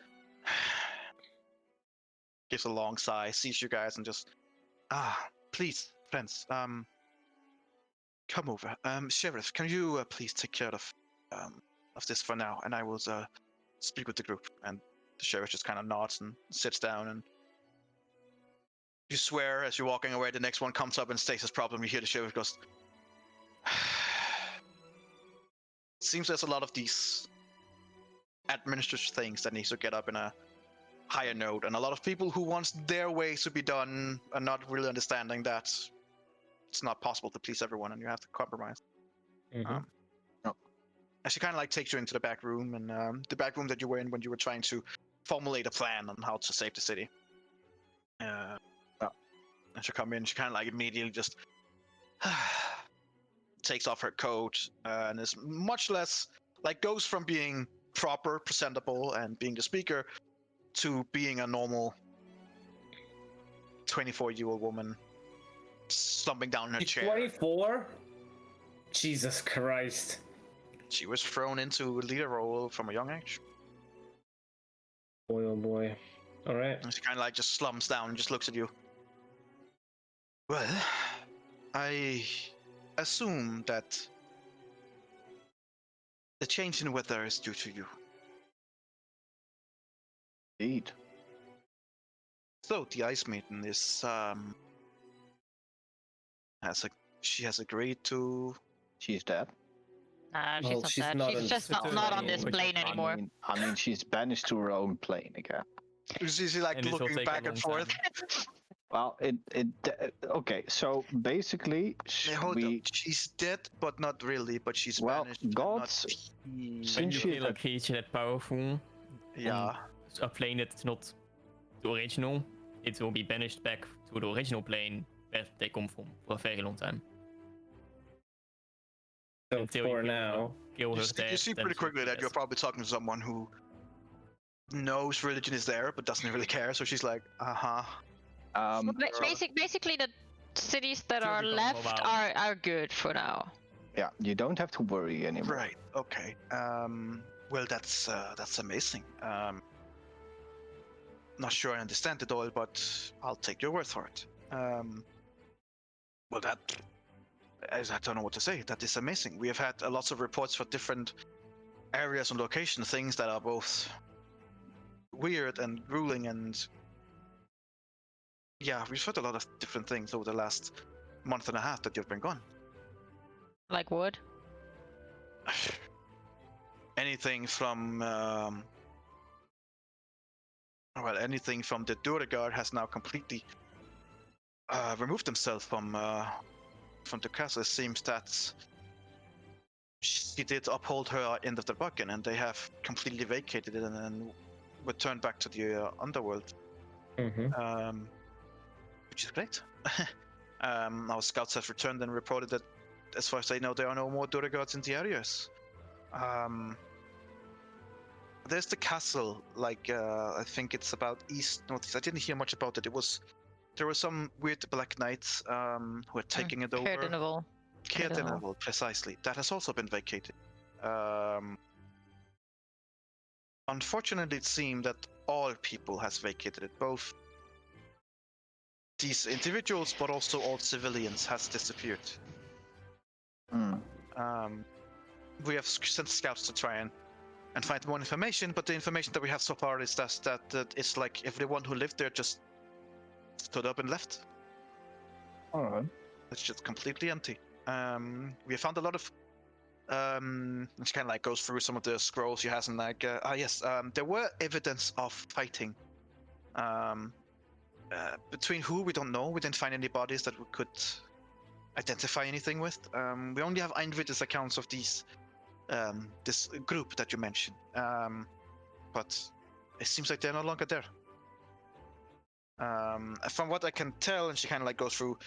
gives a long sigh, sees you guys, and just, please, friends, come over. Sheriff, can you please take care of this for now, and I will speak with the group. And the sheriff just kind of nods and sits down, and you swear as you're walking away. The next one comes up and states his problem. You hear the sheriff goes, seems there's a lot of these administrative things that needs to get up in a higher note, and a lot of people who wants their ways to be done are not really understanding that it's not possible to please everyone, and you have to compromise. Mhm. And she kind of like takes you into the back room, and the back room that you were in when you were trying to formulate a plan on how to save the city. And she come in, she kind of like immediately just takes off her coat, and is much less like goes from being proper, presentable, and being the speaker to being a normal 24-year-old woman slumping down in her She's chair. 24? Jesus Christ. She was thrown into a leader role from a young age. Boy, oh boy. Alright. And she kind of like just slumps down and just looks at you. Well, I assume that the change in weather is due to you. Indeed. So the Ice Maiden is she has agreed to. She's dead. Nah, she's Well, not she's dead. not She's on- just It's not a on this which plane is anymore. I mean, she's banished to her own plane again. She's like And this will looking take a back and long forth. time. Well, okay. So basically, Hold up. She's dead, but not really. But she's Well, banished. and God- not When Since you she kill a had- creature that powerful, Yeah. a plane that's not the original, it will be banished back to the original plane where they come from for a very long time. So Until for you now, kill her You dead, see then pretty she'll quickly be that you're dead. probably talking to someone who knows religion is there, but doesn't really care. So she's like, Basically, the cities that She'll are become left mobile. are good for now. Yeah, you don't have to worry anymore. right, okay. Well, that's amazing. Not sure I understand it all, but I'll take your word for it. Well, I don't know what to say. That is amazing. We have had lots of reports for different areas and locations, things that are both weird and grueling, and yeah, we've heard a lot of different things over the last month and a half that you've been gone. Like wood. Anything from anything from the Durgard has now completely removed themselves from the castle. It seems that she did uphold her end of the bargain, and they have completely vacated it and then returned back to the underworld, which is great. Our scouts have returned and reported that, as far as they know, there are no more Durgards in the areas. There's the castle, like I think it's about northeast. I didn't hear much about it. There were some weird black knights who were taking it over. Cardinal, precisely. That has also been vacated. Unfortunately, it seemed that all people has vacated it. Both these individuals, but also all civilians has disappeared. We have sent scouts to try and find more information, but the information that we have so far is that it's like everyone who lived there just stood up and left. All right. It's just completely empty. We have found a lot of. She kind of like goes through some of the scrolls she has, and like, there were evidence of fighting. Between who we don't know. We didn't find any bodies that we could identify anything with. We only have eyewitness accounts of these. This group that you mentioned, but it seems like they're no longer there. From what I can tell, and she kind of like goes through,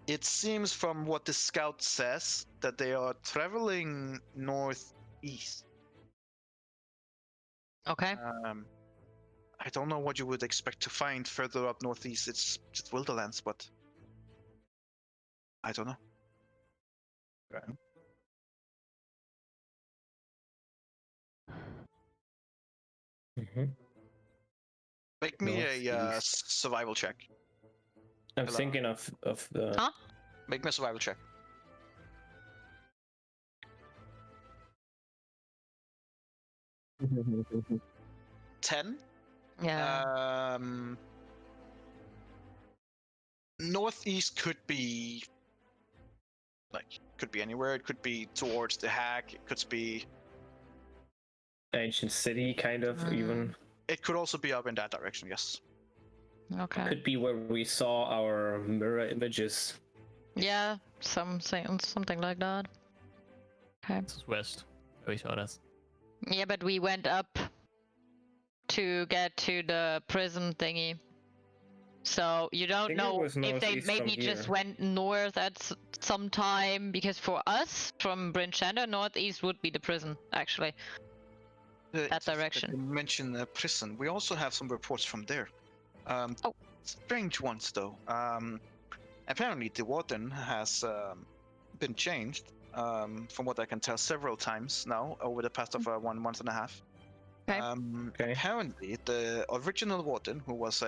it seems from what the scout says that they are traveling northeast. Okay. I don't know what you would expect to find further up northeast. It's just Wilderlands, but I don't know. Okay. Make me a Northeast. survival check. I'm Hello. thinking of the. Huh? Make me a survival check. Uh, 10. Yeah. Northeast could be anywhere. It could be towards the hack. It could be. Ancient city, kind of even. It could also be up in that direction. Yes. Okay. Could be where we saw our mirror images. Yeah, something like that. Okay. This is west. We saw that. Yeah, but we went up to get to the prison thingy. So you don't think it know was if they northeast from maybe just here. went north at some time, because for us from Bryn Shander, northeast would be the prison actually. That direction. You mentioned the prison. We also have some reports from there. Oh. Strange ones though. Apparently the warden has been changed. From what I can tell, several times now over the past of 1 month and a half. Okay. Okay. Apparently, the original warden, who was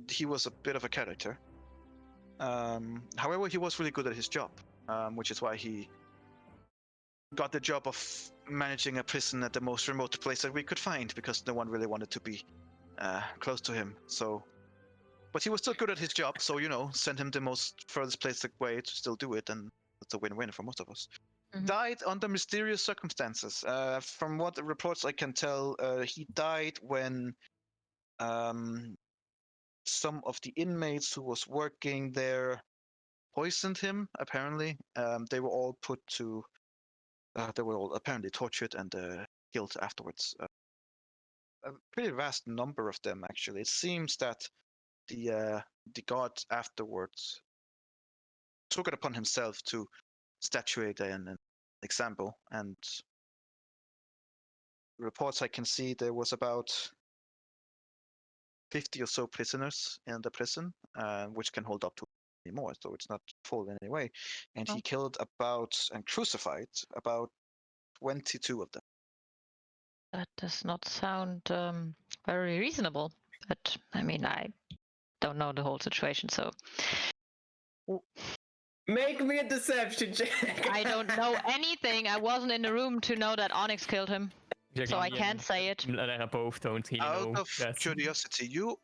he was a bit of a character. However, he was really good at his job, which is why he got the job of managing a prison at the most remote place that we could find, because no one really wanted to be close to him. So, but he was still good at his job, so send him the most furthest place away to still do it, and it's a win-win for most of us. Mhm. Died under mysterious circumstances. From what the reports I can tell, he died when some of the inmates who was working there poisoned him. Apparently, they were all they were all apparently tortured and killed afterwards. A pretty vast number of them, actually. It seems that the god afterwards took it upon himself to statuate an example, and reports I can see, there was about 50 or so prisoners in the prison, which can hold up to more, so it's not full in any way. And he killed and crucified about 22 of them. That does not sound very reasonable. But I mean, I don't know the whole situation, so Make me a deception check. I don't know anything. I wasn't in the room to know that Onyx killed him, so I can't say it. Both don't really Out know of that. curiosity, you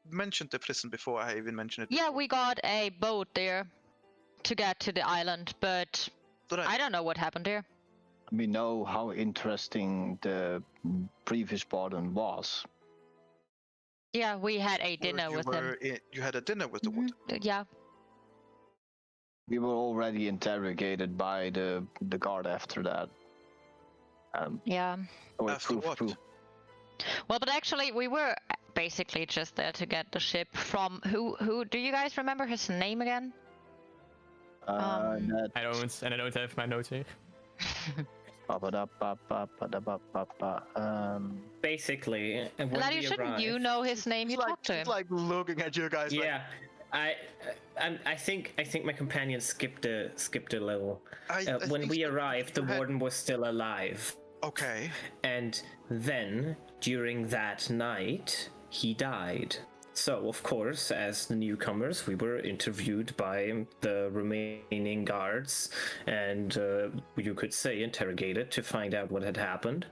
mentioned the prison before. I even mentioned it. Yeah, we got a boat there to get to the island, but I don't know what happened there. We know how interesting the previous warden was. Yeah, we had a dinner with him. You had a dinner with the warden. Yeah. We were already interrogated by the guard after that. Yeah. So After what? Well, but actually, we were basically just there to get the ship from who? Do you guys remember his name again? I don't, and I don't have my notes here. Basically, when Laddie, we shouldn't arrived, you know his name? You talked to him. He's like looking at you guys. Yeah, I think my companion skipped a level. When we arrived, the warden was still alive. Okay. And then during that night, he died. So, of course, as the newcomers, we were interviewed by the remaining guards and, you could say, interrogated to find out what had happened.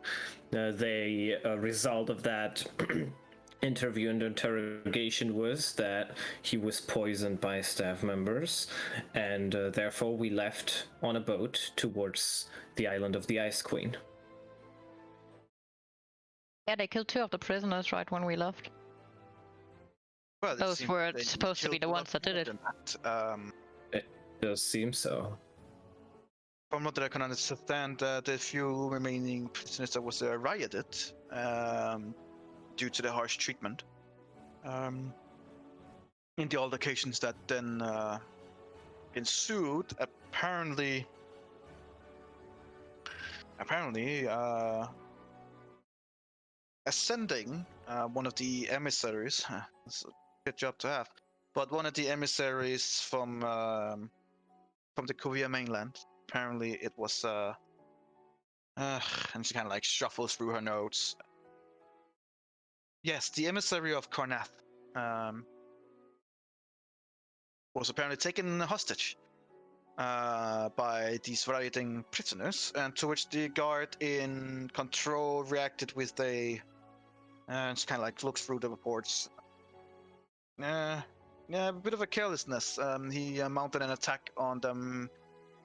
The result of that interview and interrogation was that he was poisoned by staff members, and therefore we left on a boat towards the island of the Ice Queen. Yeah, they killed 2 of the prisoners right when we left. Well, Those were supposed to be the ones that did it. It does seem so. From what I can understand, the few remaining prisoners that was rioted due to the harsh treatment in the altercations that then ensued. Apparently, ascending one of the emissaries. It's a good job to have, but one of the emissaries from the Korea mainland. Apparently, it was And she kind of like shuffles through her notes. Yes, the emissary of Karnath was apparently taken hostage by these rioting prisoners, and to which the guard in control reacted with a. And she kind of like looks through the reports. Yeah, a bit of a carelessness. He mounted an attack on them,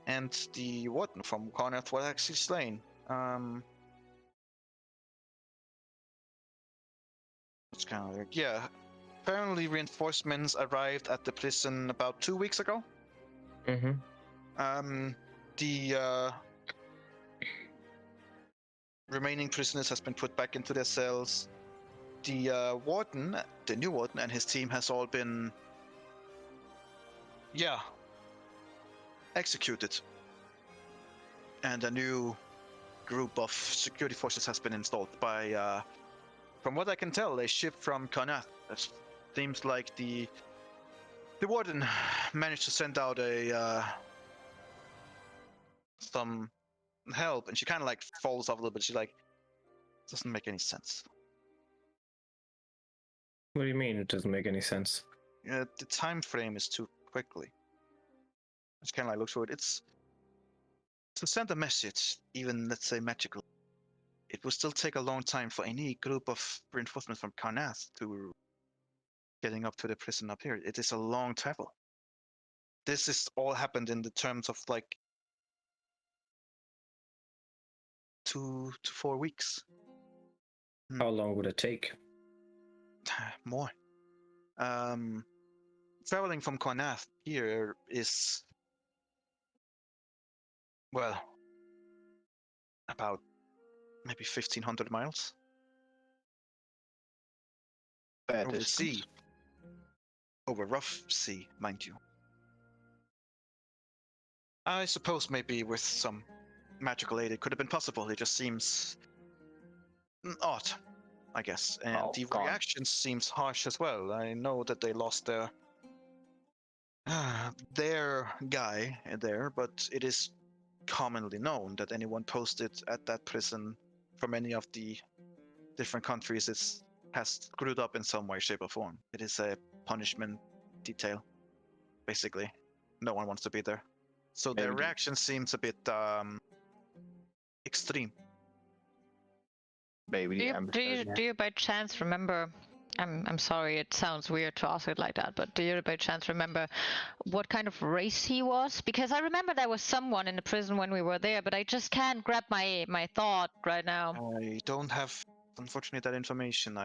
and the warden from Karnath was actually slain. It's kind of like, yeah. Apparently, reinforcements arrived at the prison about 2 weeks ago. Mm-hmm. The remaining prisoners has been put back into their cells. The warden, the new warden, and his team has all been, executed. And a new group of security forces has been installed by, from what I can tell, a ship from Karnath. It seems like the warden managed to send out some help, and she kind of like falls off a little bit. She's like, doesn't make any sense. What do you mean it doesn't make any sense? The time frame is too quickly. It's kind of like looks for it. It's to send a message, even let's say magical. It will still take a long time for any group of reinforcements from Karnath to getting up to the prison up here. It is a long travel. This is all happened in the terms of like 2 to 4 weeks. How long would it take? More. Traveling from Karnath here is, well, about maybe 1,500 miles. Over sea. Over rough sea, mind you. I suppose maybe with some magical aid it could have been possible. It just seems odd, I guess. And the reaction seems harsh as well. I know that they lost their guy there, but it is commonly known that anyone posted at that prison from any of the different countries has screwed up in some way, shape, or form. It is a punishment detail, basically. No one wants to be there. So their reaction seems a bit extreme. Maybe do you by chance remember? I'm sorry, it sounds weird to ask it like that, but do you by chance remember what kind of race he was? Because I remember there was someone in the prison when we were there, but I just can't grab my thought right now. I don't have, unfortunately, that information.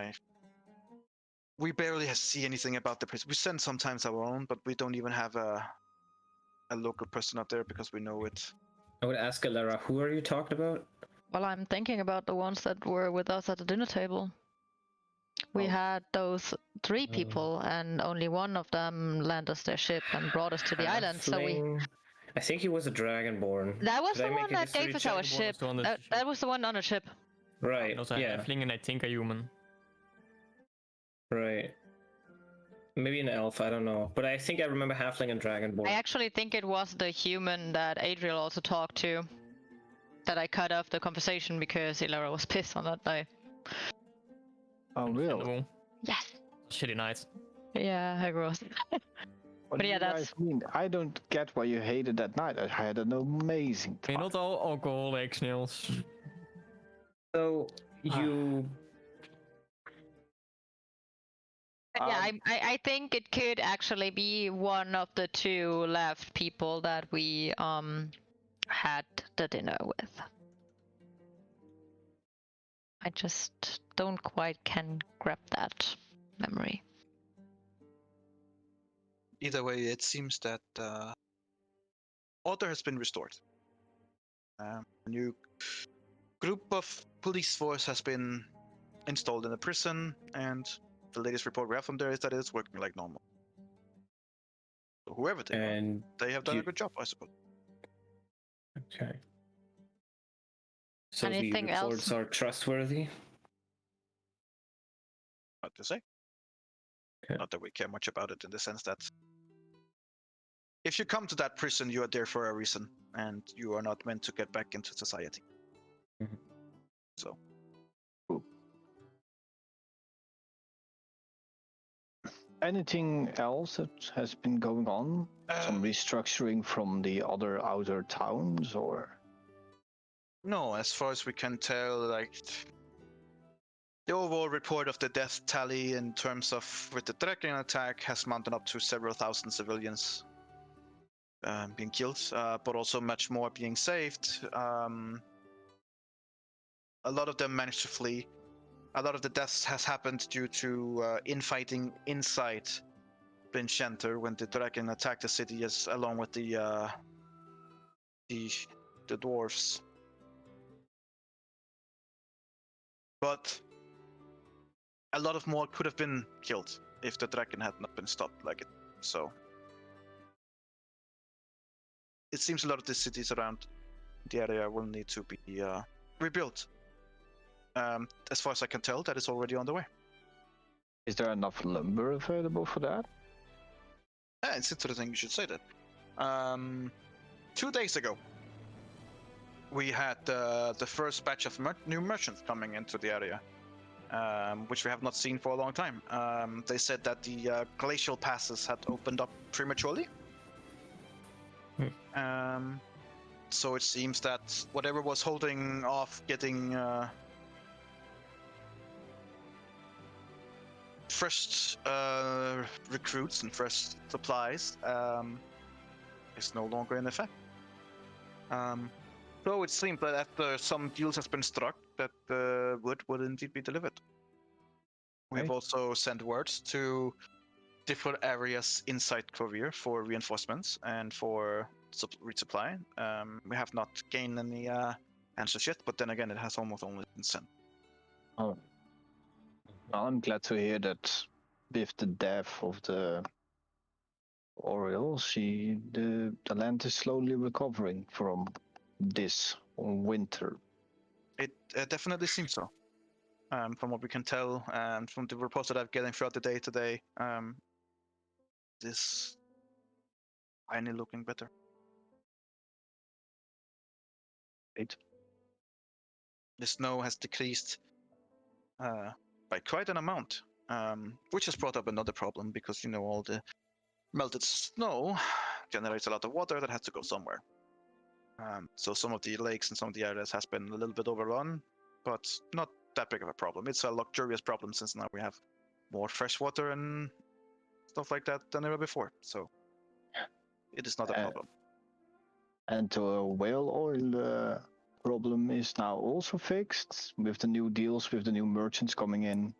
We barely see anything about the prison. We send sometimes our own, but we don't even have a local person up there because we know it. I would ask Alara, who are you talking about? Well, I'm thinking about the ones that were with us at the dinner table. We had those 3 people, and only one of them lent us their ship and brought us to the island. So I think he was a Dragonborn. That was the one that gave us our ship. That was the one on the ship. Right. Also, yeah. Halfling and I think a human. Right. Maybe an elf, I don't know. But I think I remember Halfling and Dragonborn. I actually think it was the human that Adriel also talked to. That I cut off the conversation because Ilara was pissed on that day. Oh, really? Yes. Shitty night. Yeah, I gross. What But do yeah, you guys mean? I don't get why you hated that night. I had an amazing time. Not all alcoholics, Niels. So you. Yeah, I think it could actually be one of the 2 left people that we had the dinner with. I just don't quite can grab that memory. Either way, it seems that order has been restored. A new group of police force has been installed in the prison, and the latest report we have from there is that it's working like normal. So whoever they are, they have done a good job, I suppose. Okay. So Anything the reports else? are trustworthy? What to say? Okay. Not that we care much about it in the sense that if you come to that prison, you are there for a reason, and you are not meant to get back into society. Mhm. So Anything else that has been going on? Some restructuring from the other outer towns, or? no, as far as we can tell, like the overall report of the death tally in terms of with the dragon attack has mounted up to several thousand civilians being killed, but also much more being saved. A lot of them managed to flee. A lot of the deaths has happened due to infighting inside Blinchenter when the dragon attacked the city, as along with the dwarves. But a lot of more could have been killed if the dragon had not been stopped like it. So it seems a lot of the cities around the area will need to be rebuilt. As far as I can tell, that is already on the way. Is there enough lumber available for that? Yeah, it's interesting you should say that. 2 days ago, we had the first batch of new merchants coming into the area, which we have not seen for a long time. They said that the glacial passes had opened up prematurely. So it seems that whatever was holding off getting fresh recruits and fresh supplies is no longer in effect. So it seems that after some deals has been struck, that the wood will indeed be delivered. We have also sent words to different areas inside Korea for reinforcements and for resupply. We have not gained any answers yet, but then again, it has almost only been sent. Oh. Well, I'm glad to hear that with the death of the Oriole, the land is slowly recovering from this winter. It definitely seems so. From what we can tell, and from the reports that I'm getting throughout the day today, this finally looking better. Right. The snow has decreased by quite an amount, which has brought up another problem because all the melted snow generates a lot of water that has to go somewhere. So some of the lakes and some of the areas has been a little bit overrun, but not that big of a problem. It's a luxurious problem since now we have more fresh water and stuff like that than ever before. So it is not a problem. And the whale oil problem is now also fixed with the new deals, with the new merchants coming in.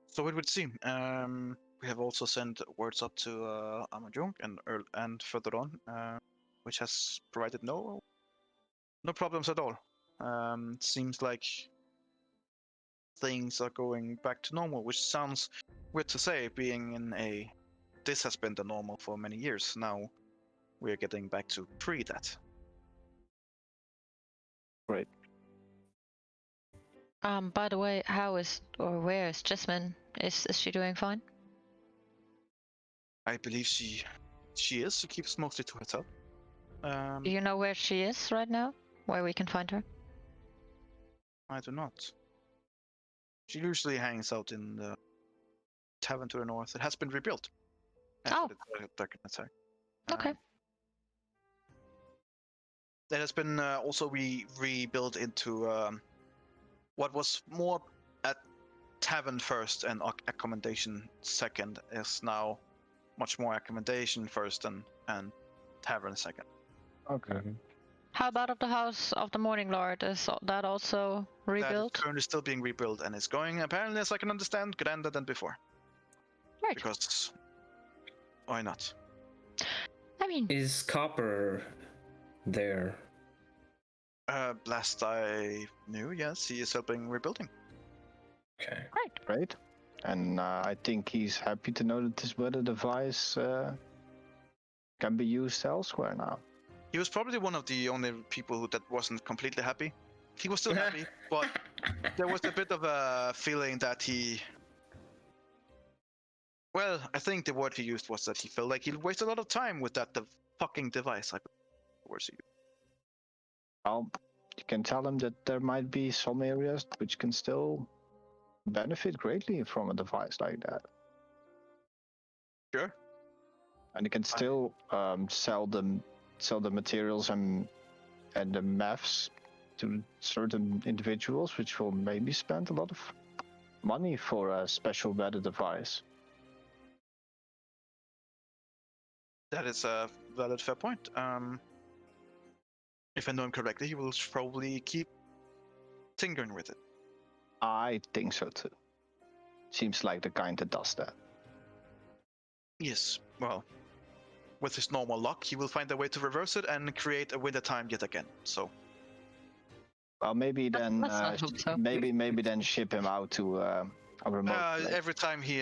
So it would seem. We have also sent words up to Amajung and further on, which has provided no problems at all. Seems like things are going back to normal, which sounds weird to say, being this has been the normal for many years. Now we're getting back to pre that. Great. By the way, where is Jasmine? Is she doing fine? I believe she is. She keeps mostly to herself. Do you know where she is right now? Where we can find her? I do not. She usually hangs out in the tavern to the north. It has been rebuilt after the dragon attack. Okay. It has been also rebuilt into what was more a tavern first and accommodation second is now much more accommodation first and tavern second. Okay. How about of the House of the Morning Lord? Is that also rebuilt? That is currently still being rebuilt and is going, apparently, as I can understand, grander than before. Right. Because why not? I mean, Is Copper there? Last I knew, yes, he is helping rebuilding. Okay. Great. And I think he's happy to know that this weather device can be used elsewhere now. He was probably one of the only people that wasn't completely happy. He was still happy, but there was a bit of a feeling that well, I think the word he used was that he felt like he wasted a lot of time with that fucking device. Well, you can tell him that there might be some areas which can still benefit greatly from a device like that. Sure. And you can still sell the materials and the maths to certain individuals, which will maybe spend a lot of money for a special weather device. That is a valid, fair point. If I know him correctly, he will probably keep tinkering with it. I think so too. Seems like the kind that does that. Yes, well, with his normal luck, he will find a way to reverse it and create a winter time yet again. So, Well, maybe then let's not hope so. maybe then ship him out to a remote place. every time he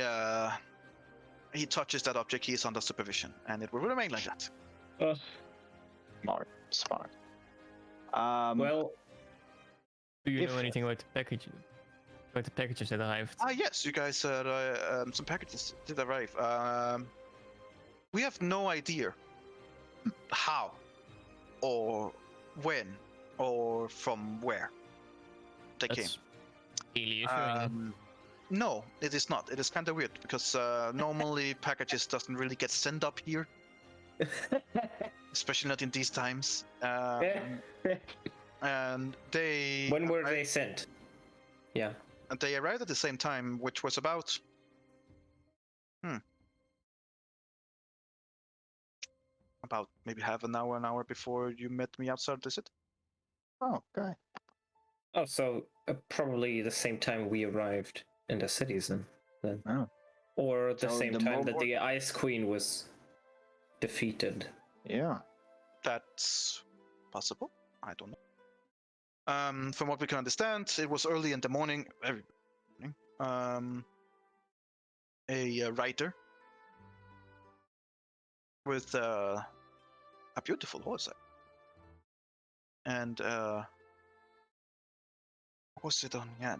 touches that object, he is under supervision, and it will remain like that. Smart. Well, Do you If- know anything about the package? About the packages that arrived? Yes, you guys said some packages did arrive. We have no idea how, or when, or from where they came. That's really issuing. No, it is not. It is kind of weird because normally packages doesn't really get sent up here, especially not in these times. And they when were they sent? Yeah. and they arrived at the same time, which was about about maybe half an hour before you met me outside the city. Oh, okay. Oh, so probably the same time we arrived in the cities then. Oh. Or the So same the time that more- the Ice Queen was defeated. Yeah. That's possible. I don't know. From what we can understand, it was early in the morning. Every morning. A writer with a beautiful horse, and what was it on? Yeah,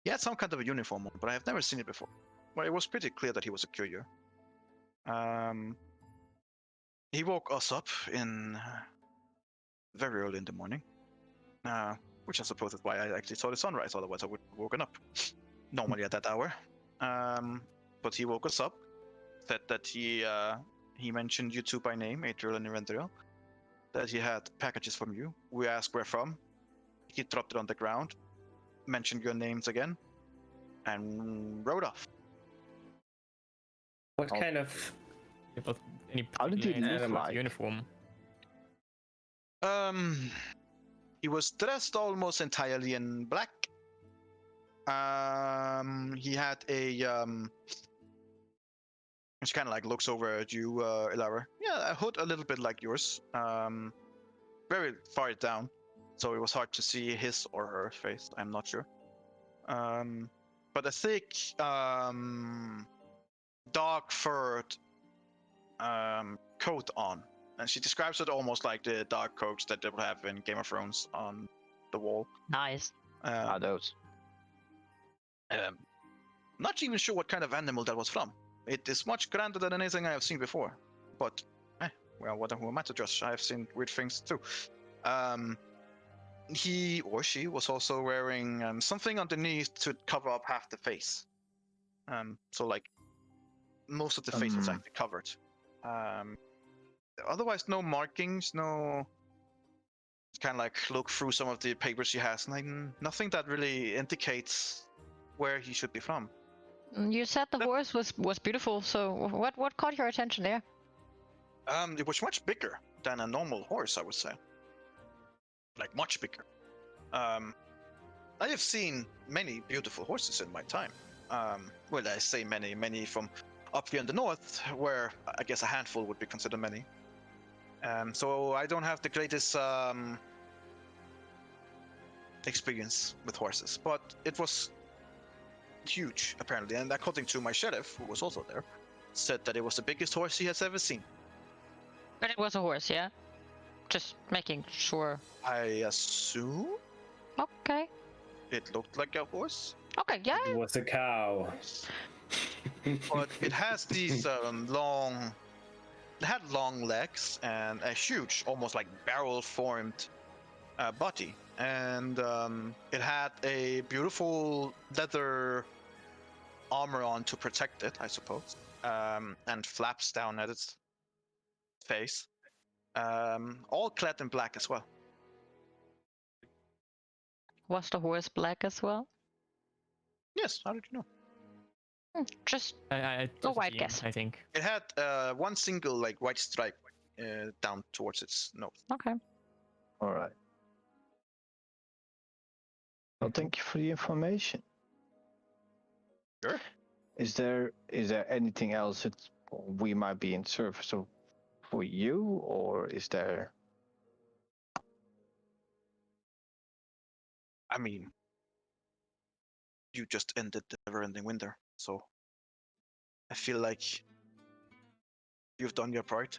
he had some kind of a uniform on, but I have never seen it before. Well, it was pretty clear that he was a courier. He woke us up in very early in the morning, which I suppose is why I actually saw the sunrise. Otherwise, I would have woken up normally at that hour. But he woke us up, said that he mentioned you two by name, Adriel and Irendriel, that he had packages from you. We asked where from. He dropped it on the ground, mentioned your names again, and rode off. What Oh. kind of... But any How did he particular look animal like? uniform? He was dressed almost entirely in black. He had a which kind of like looks over at you, Ilara. Yeah, a hood a little bit like yours. Very far down, so it was hard to see his or her face. I'm not sure. But a thick, dark furred coat on. And she describes it almost like the dark coats that they would have in Game of Thrones on the wall. Nice. Those. Not even sure what kind of animal that was from. It is much grander than anything I have seen before. But, well, who am I to judge? I have seen weird things too. He or she was also wearing something underneath to cover up half the face. So, like, most of the face was actually covered. Otherwise, no markings, no. Kind of like look through some of the papers he has, and nothing that really indicates where he should be from. You said the horse was beautiful, so what caught your attention there? It was much bigger than a normal horse, I would say. Like much bigger. I have seen many beautiful horses in my time. Well, I say many from up here in the north, where I guess a handful would be considered many. So I don't have the greatest experience with horses, but it was huge apparently, and according to my sheriff, who was also there, said that it was the biggest horse he has ever seen. But it was a horse, yeah? Just making sure. I assume Okay. it looked like a horse, Okay, yeah. It was a cow. but it has these long it had long legs and a huge, almost like barrel-formed body, and it had a beautiful leather armor on to protect it, I suppose, and flaps down at its face, all clad in black as well. Was the horse black as well? Yes, how did you know? Just I a white guess. I think. It had one single like white stripe down towards its nose. Okay. All right. Well, thank you for the information. Sure. Is there anything else that we might be in service of for you, or is there? I mean, you just ended the never-ending winter, so I feel like you've done your part.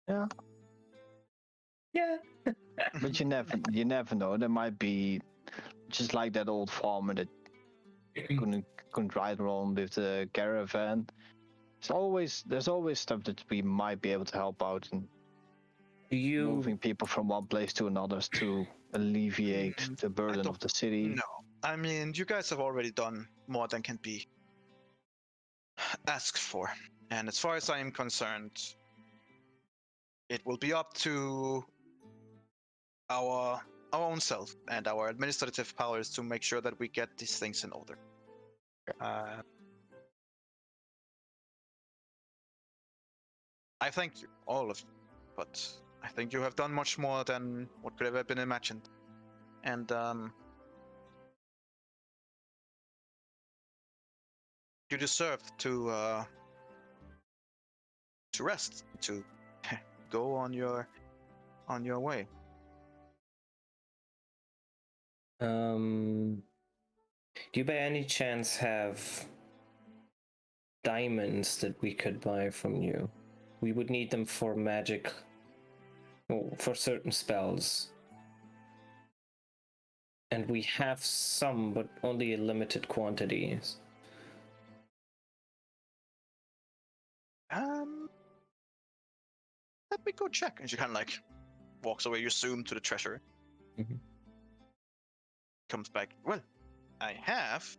Yeah. Yeah. But you never know. There might be just like that old farmer that couldn't ride around with the caravan. There's always stuff that we might be able to help out in moving people from one place to another to alleviate the burden of the city. No, I mean, you guys have already done more than can be asked for, and as far as I am concerned, it will be up to our own self and our administrative powers to make sure that we get these things in order. I thank you, all of you, but I think you have done much more than what could have been imagined. And you deserve to rest, to go on your way. Do you by any chance have diamonds that we could buy from you? We would need them for magic, for certain spells. And we have some, but only in limited quantities. Let me go check. And she kind of like walks away. You zoom to the treasury. Mm-hmm. Comes back. Well, I have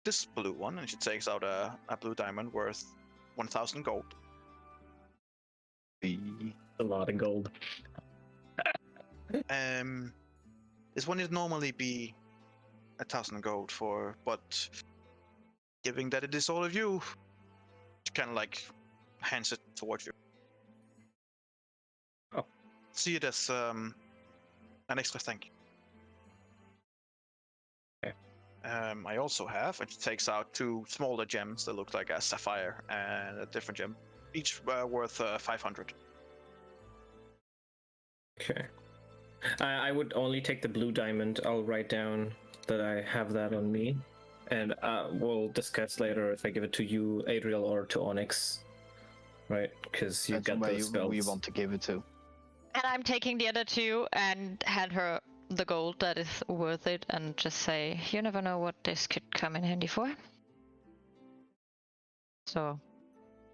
this blue one, and she takes out a blue diamond worth 1,000 gold. A lot of gold. This one would normally be 1,000 gold for, but given that it is all of you, she kind of like hands it towards you. Oh. See it as an extra thank you. Okay. I also have, and she takes out 2 smaller gems that look like a sapphire and a different gem, each worth 500. Okay. I would only take the blue diamond. I'll write down that I have that on me. And we'll discuss later if I give it to you, Adriel, or to Onyx. Right? Because you got those spells. We want to give it to. And I'm taking the other 2 and hand her the gold that is worth it and just say, you never know what this could come in handy for. So,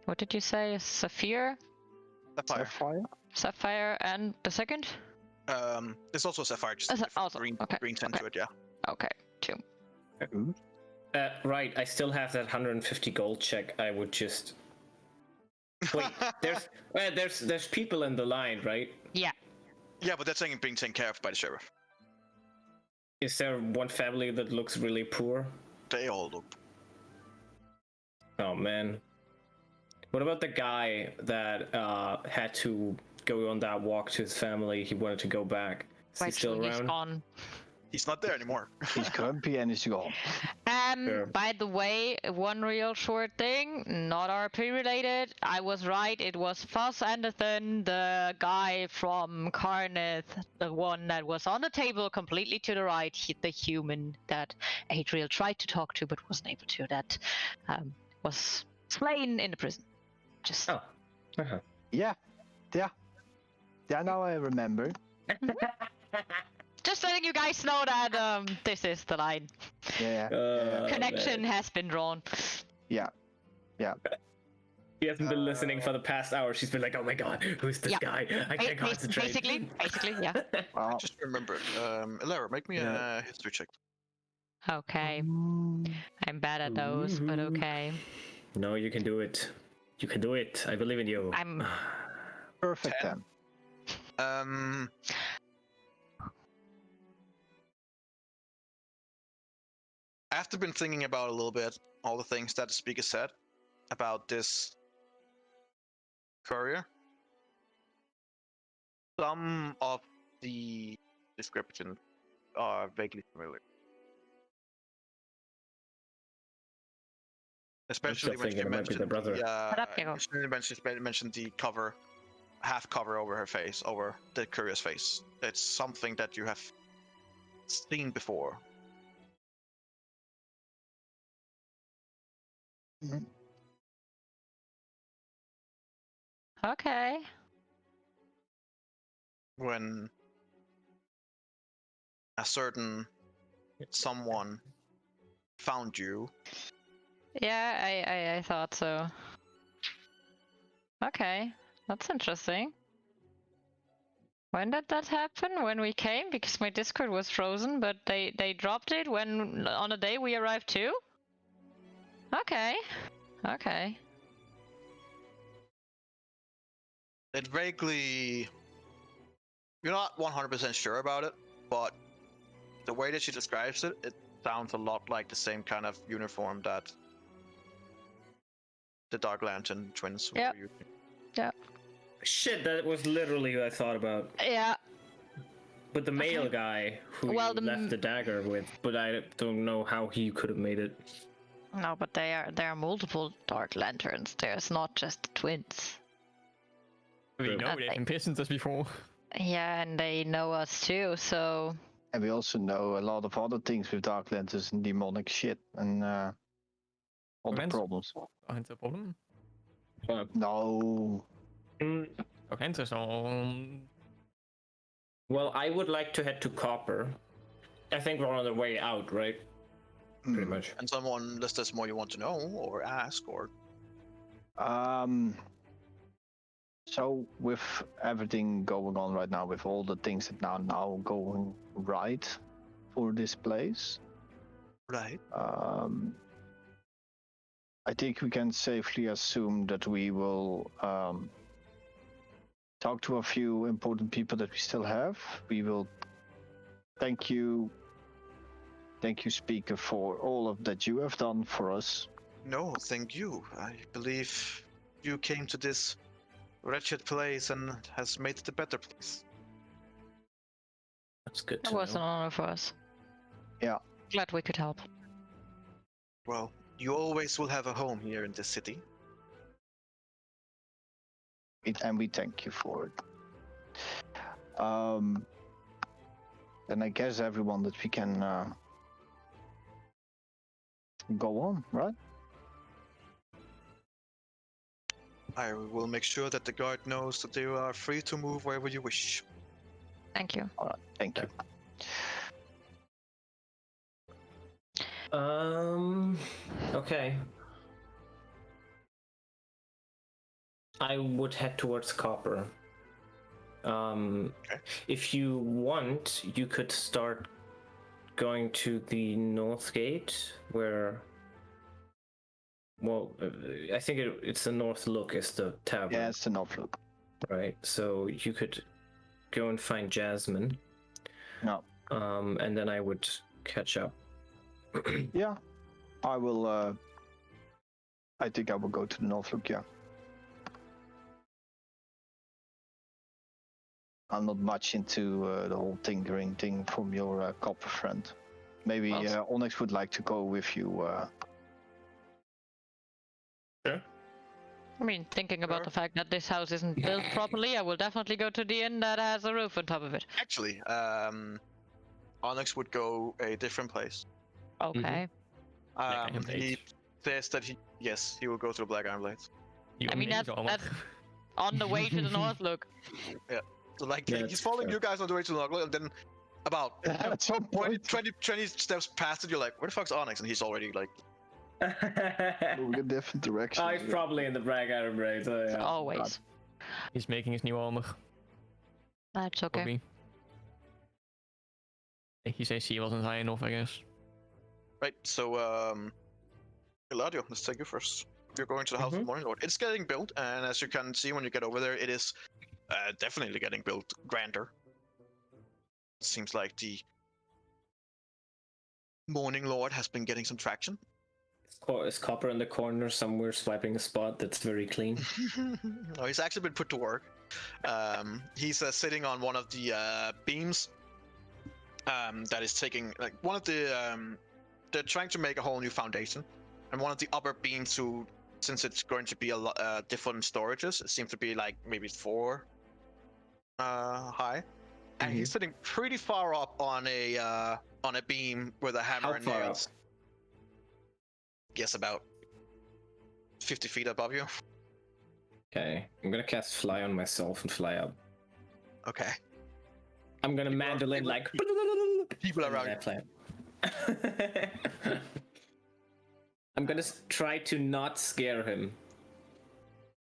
what did you say? Sapphire? Sapphire. Sapphire and the second? It's also sapphire, just also, green tint to it, yeah. Okay, 2. Right, I still have that 150 gold check. I would just wait. There's people in the line, right? Yeah. Yeah, but that's being taken care of by the sheriff. Is there one family that looks really poor? They all look. Oh man. What about the guy that had to go on that walk to his family? He wanted to go back. Is he still around? He's gone. He's not there anymore. He's grumpy and he's gone. Sure. By the way, one real short thing, not RP related. I was right. It was Foss Anderson, the guy from Carneth, the one that was on the table completely to the right, the human that Adriel tried to talk to but wasn't able to. That was slain in the prison. Just. Oh. Uh-huh. Yeah. Now I remember. just letting you guys know that this is the line. Connection has been drawn. Yeah. She hasn't been listening for the past hour. She's been like, "Oh my god, who's this guy? I can't concentrate." Basically, yeah. I just remembered. Elara, make me a history check. Okay. I'm bad at those, but okay. No, you can do it. You can do it. I believe in you. I'm Perfect 10. then. After been thinking about a little bit all the things that the speaker said about this courier, some of the descriptions are vaguely familiar. Especially when she mentioned the cover, half cover over her face, over the courier's face. It's something that you have seen before. okay. When a certain someone found you. Yeah, I thought so. Okay, that's interesting. When did that happen? When we came? Because my Discord was frozen, but they dropped it when on a day we arrived too? Okay. Okay. It vaguely... You're not 100% sure about it, but the way that she describes it, it sounds a lot like the same kind of uniform that the Dark Lantern twins were using. Yeah. Shit, that was literally what I thought about. Yeah. But the male guy who you left the dagger with, but I don't know how he could have made it. No, but there are multiple Dark Lanterns. There's not just the twins. We know they've imprisoned us before. Yeah, and they know us too, so... And we also know a lot of other things with Dark Lanterns and demonic shit and all the problems. Is that a problem? No. Dark Lanterns on... Well, I would like to head to Copper. I think we're on the way out, right? Pretty much. And someone, unless there's more you want to know or ask or... So with everything going on right now, with all the things that are now going right for this place, Right. I think we can safely assume that we will talk to a few important people that we still have. We will thank you, speaker, for all of that you have done for us. No, thank you. I believe you came to this wretched place and has made it a better place. That's good It to was an know. honor for us. Yeah. Glad we could help. Well, you always will have a home here in this city. And we thank you for it. Then I guess everyone that we can go on, right? I will make sure that the guard knows that you are free to move wherever you wish. Thank you. All right, thank you. Okay. I would head towards Copper. If you want, you could start going to the North Gate, where... Well, I think it's the North Look is the tavern. Yeah, it's the North Look. Right, so you could go and find Jasmine. No. And then I would catch up. Yeah, I will. I think I will go to the North Look. Yeah. I'm not much into the whole tinkering thing from your copper friend. Maybe Onyx would like to go with you. Sure. I mean, thinking about the fact that this house isn't built properly, I will definitely go to the inn that has a roof on top of it. Actually, Onyx would go a different place. Okay. He says that he will go to the Black Iron Blades. I mean, that's on the way to the North Look. Yeah. So like Yeah, he's following fair. you guys on the way to the North Look, and then About At some 20 steps past it, you're like, where the fuck's Onyx? And he's already like, moving in different directions. Oh, he's probably in the brag iron raid. So yeah. Always. He's making his new armor. That's okay. Probably. His AC wasn't high enough, I guess. right. So, Eladio, let's take you first. You're going to the House of the Morning Lord. It's getting built, and as you can see when you get over there, it is definitely getting built grander. Seems like the Morning Lord has been getting some traction. Is Copper in the corner somewhere swiping a spot that's very clean? No, he's actually been put to work. He's sitting on one of the beams that is taking like one of the. They're trying to make a whole new foundation, and one of the upper beams, since it's going to be a lot different storages, it seems to be like maybe 4 high, and he's sitting pretty far up on a beam with a hammer How and far nails. Guess about 50 feet above you. Okay, I'm gonna cast Fly on myself and fly up. Okay. I'm gonna mandolin like People around you. Plan. I'm gonna try to not scare him.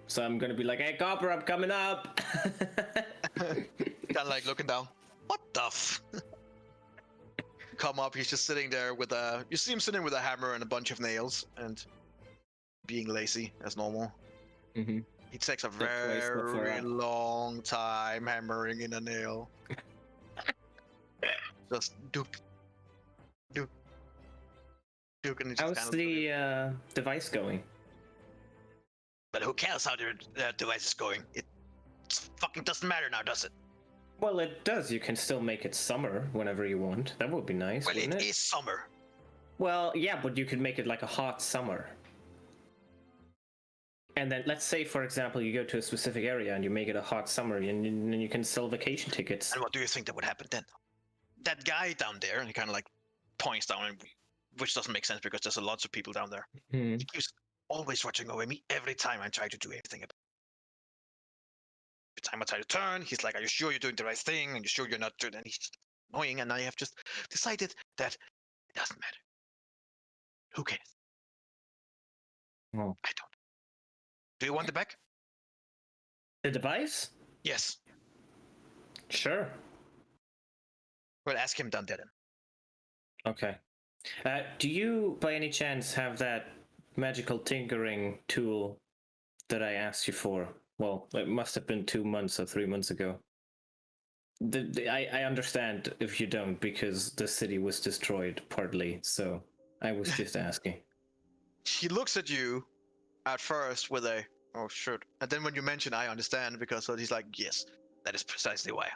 So I'm gonna be like, "Hey, Copper, I'm coming up." Kind of like looking down. What the f? Come up. He's just sitting there with a. You see him sitting with a hammer and a bunch of nails and being lazy as normal. Mm-hmm. He takes a Place before very that. long time hammering in a nail. Just duke, duke, duke, and he just How's kind of. the device going? But who cares how the device is going? It fucking doesn't matter now, does it? Well, it does. You can still make it summer whenever you want. That would be nice, Well, wouldn't it it? is summer. Well, yeah, but you could make it like a hot summer. And then, let's say, for example, you go to a specific area and you make it a hot summer, and then you can sell vacation tickets. And what do you think that would happen then? That guy down there, and he kind of like points down, which doesn't make sense because there's lots of people down there. Hmm. He keeps always watching over me every time I try to do anything. Every time I try to turn, he's like, "Are you sure you're doing the right thing? And you sure you're not doing?" And he's just annoying. And I have just decided that it doesn't matter. Who cares? Oh. I don't. Do you want it back? The device? Yes. Sure. Well, ask him down there then. Okay. Do you, by any chance, have that magical tinkering tool that I asked you for? Well, it must have been 2 months or 3 months ago. I understand if you don't, because the city was destroyed partly, so I was just asking. He looks at you at first with a, "Oh, shit." And then when you mention, "I understand," because he's like, "Yes, that is precisely why."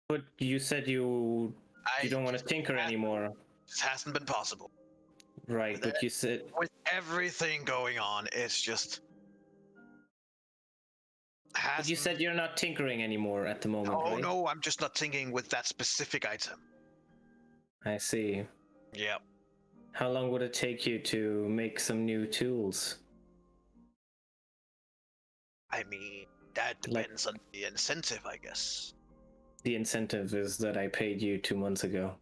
But you said you don't want to tinker anymore. It hasn't been possible. Right, but you said... With everything going on, it's just... But you said you're not tinkering anymore at the moment, Oh, right? no, I'm just not thinking with that specific item. I see. Yeah. How long would it take you to make some new tools? I mean, that depends on the incentive, I guess. The incentive is that I paid you 2 months ago.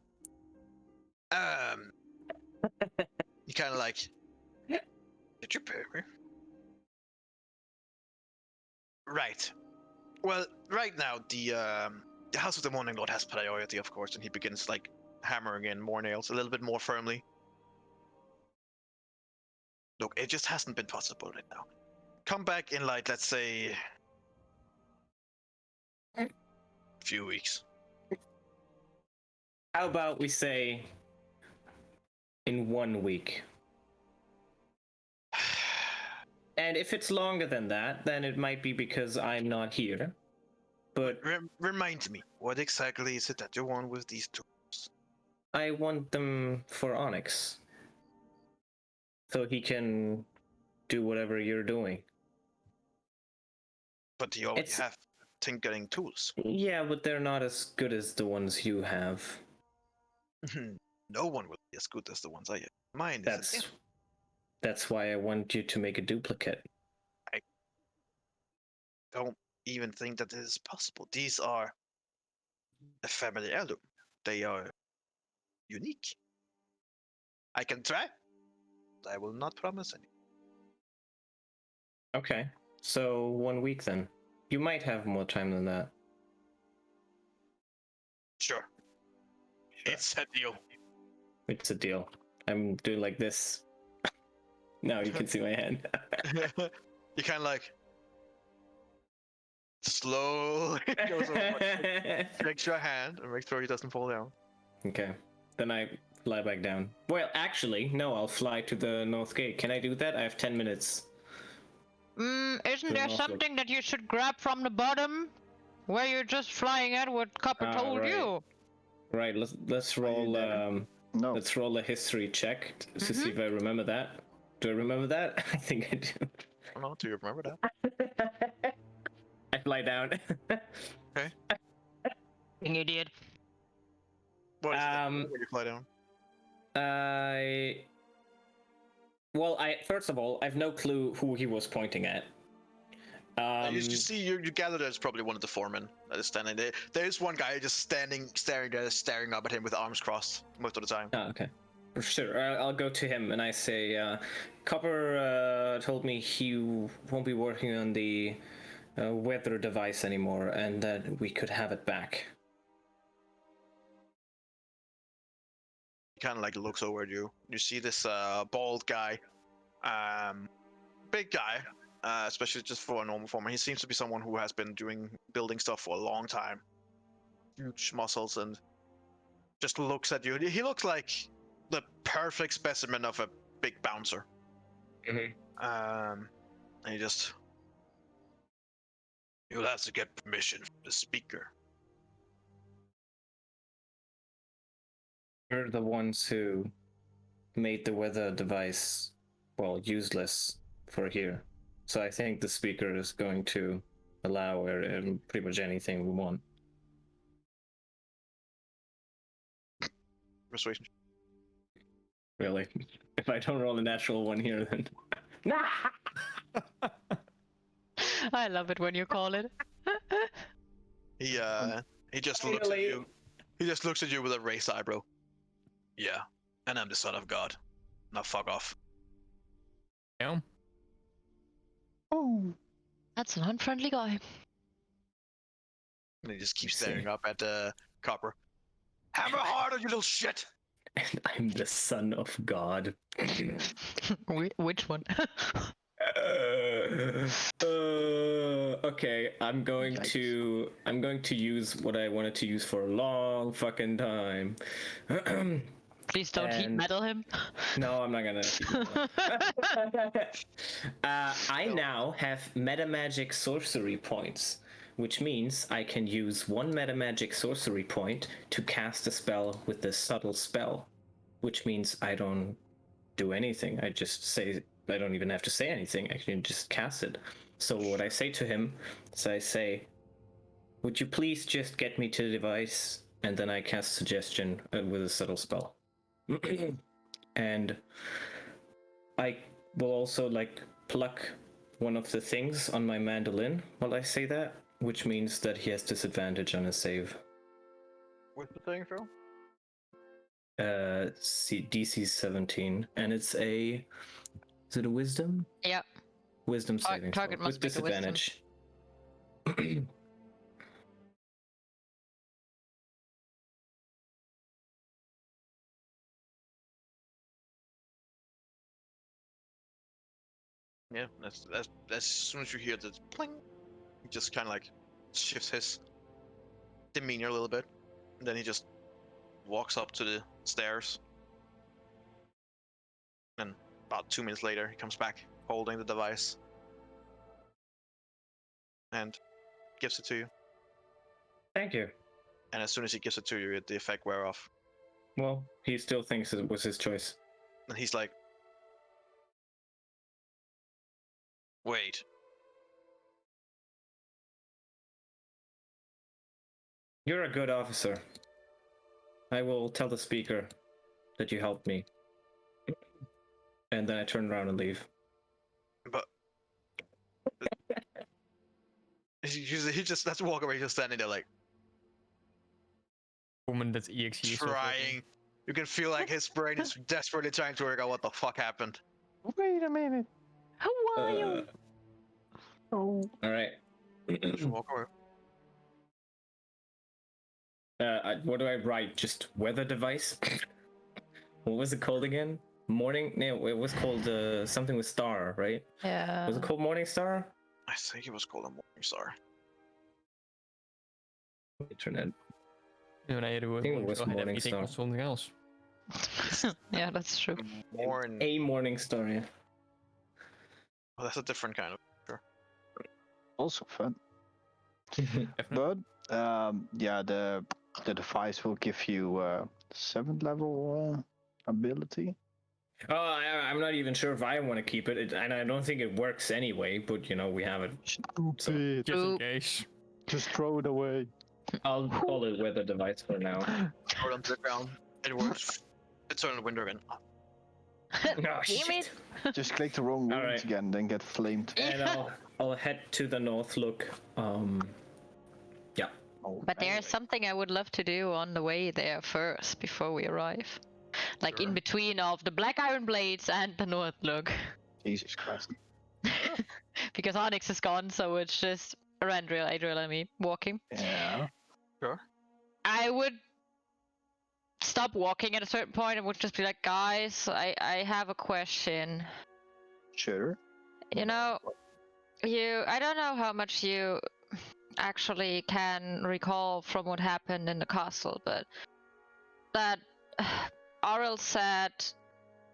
You kind of like... Did you pay me? Right. Well, right now, the House of the Morning Lord has priority, of course, and he begins, like, hammering in more nails a little bit more firmly. Look, it just hasn't been possible right now. Come back in, like, let's say... a few weeks. How about we say in 1 week? And if it's longer than that, then it might be because I'm not here. But Remind me, what exactly is it that you want with these tools? I want them for Onyx. So he can do whatever you're doing. But you already have tinkering tools. Yeah, but they're not as good as the ones you have. No one will be as good as the ones I have. Mine is... That's why I want you to make a duplicate. I don't even think that this is possible. These are a family heirloom. They are unique. I can try. I will not promise any. Okay, so 1 week then. You might have more time than that. Sure. It's a deal. It's a deal. I'm doing like this. Now you can see my hand. You kind of like slowly goes over, takes your hand, and makes sure he doesn't fall down. Okay, then I fly back down. Well, actually, no, I'll fly to the north gate. Can I do that? I have 10 minutes. Isn't there also- something that you should grab from the bottom? Where you're just flying at what Copper told right. you? Right, let's roll there? No. let's roll a history check to see if I remember that. Do I remember that? I think I do. I don't know. Do you remember that? I fly down. Okay. You did. What is that? Where you fly down? Well, first of all, I've no clue who he was pointing at. You see, you gather that it's probably one of the foremen that is standing there. There's one guy just staring up at him with arms crossed most of the time. Oh, okay. Sure, I'll go to him and I say, Copper told me he won't be working on the weather device anymore and that we could have it back. He kind of like looks over at you. You see this bald guy, big guy, especially just for a normal foreman. He seems to be someone who has been building stuff for a long time. Huge muscles and just looks at you. He looks like the perfect specimen of a big bouncer. And he just, you'll have to get permission from the speaker. We're the ones who made the weather device, well, useless for here. So I think the speaker is going to allow pretty much anything we want. Persuasion. Really? If I don't roll a natural one here, then... I love it when you call it. He just looks at you. He just looks at you with a raised eyebrow. Yeah, and I'm the son of God. Now fuck off. Yeah. Oh, that's an unfriendly guy. And he just keeps staring up at Copper. Hammer harder, you little shit! And I'm the son of God. Which one? Okay, I'm going to use what I wanted to use for a long fucking time. Please don't heat metal him. No, I'm not gonna. I now have metamagic sorcery points, which means I can use one metamagic sorcery point to cast a spell with the subtle spell, which means I don't do anything. I just say, I don't even have to say anything. I can just cast it. So what I say to him is I say, would you please just get me to the device? And then I cast suggestion with a subtle spell. And I will also like pluck one of the things on my mandolin while I say that, which means that he has disadvantage on his save. What's the thing, Phil? DC 17, and is it a wisdom? Yeah. Wisdom saving throw target with must make a wisdom. disadvantage. Yeah, that's as soon as you hear the pling, he just kind of like shifts his demeanor a little bit, and then he just walks up to the stairs. And about 2 minutes later, he comes back holding the device and gives it to you. Thank you. And as soon as he gives it to you, the effect wear off. Well, he still thinks it was his choice. And he's like, wait. You're a good officer. I will tell the speaker that you helped me. And then I turn around and leave. But he just has to walk away, just standing there like, woman that's EXE is trying. You can feel like his brain is desperately trying to work out what the fuck happened. Wait a minute. How are you? Oh. All right. Just walk away. What do I write? Just weather device? What was it called again? Morning? No, it was called something with star, right? Yeah. Was it called Morning Star? I think it was called a Morningstar. Internet. No, nee, I think it was you think Morningstar. was something else. Yeah, that's true. A Morning Star, yeah. Well, that's a different kind of. Also fun. Definitely. But yeah, the device will give you 7th level ability. Oh, I'm not even sure if I want to keep it, and I don't think it works anyway. But you know, we have it. Stupid. Just in Oop. case. Just throw it away. I'll call it weather device for now. Throw it on the ground. It works. It's on the window again. Oh, Damn shit. it! Just click the wrong All words right. again, then get flamed. And I'll head to the north. Look. Yeah. Oh, But anyway. there's something I would love to do on the way there first, before we arrive. Like in Sure. between of the Black Iron Blades and the North Look. Jesus Christ. Because Onyx is gone, so it's just Adriel and me walking. Yeah. Sure. I would stop walking at a certain point and would just be like, guys, I have a question. Sure. You know, I don't know how much you actually can recall from what happened in the castle, but that Aurel said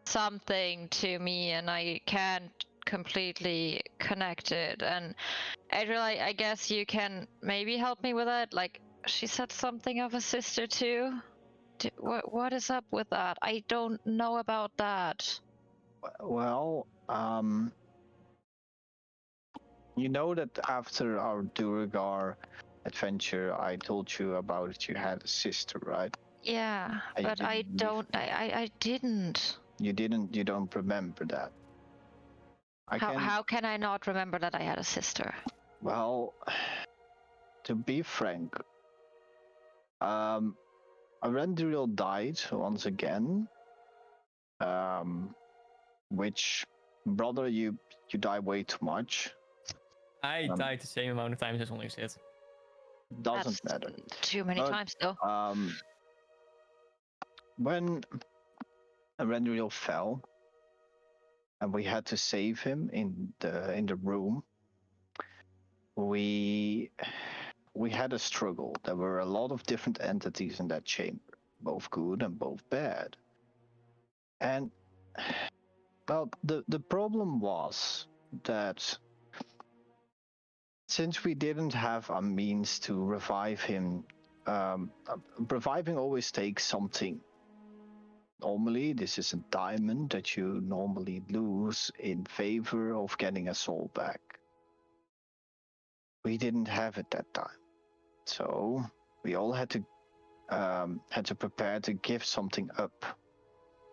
something to me and I can't completely connect it. And Adriel, I guess you can maybe help me with that. Like, she said something of a sister too. What is up with that? I don't know about that. Well, you know that after our Duragar adventure, I told you about it. You had a sister, right? Yeah, I but I didn't don't. I didn't. You didn't. You don't remember that. How can I not remember that I had a sister? Well, to be frank, Arendriel died once again. Which, brother, you die way too much. I died the same amount of times as Onyx did. Doesn't That's matter. too many But, times, though. When Arendriel fell, and we had to save him in the room, we had a struggle. There were a lot of different entities in that chamber, both good and both bad. And well, the problem was that since we didn't have a means to revive him, reviving always takes something. Normally, this is a diamond that you normally lose in favor of getting a soul back. We didn't have it that time, so we all had to prepare to give something up.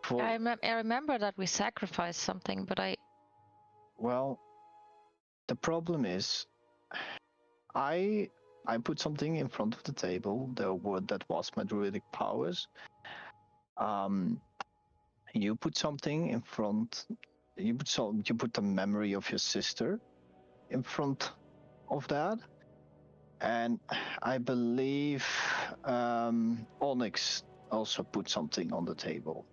I remember that we sacrificed something, but Well, the problem is, I put something in front of the table, the word that was my druidic powers. You put something in front. You put the memory of your sister in front of that, and I believe Onyx also put something on the table.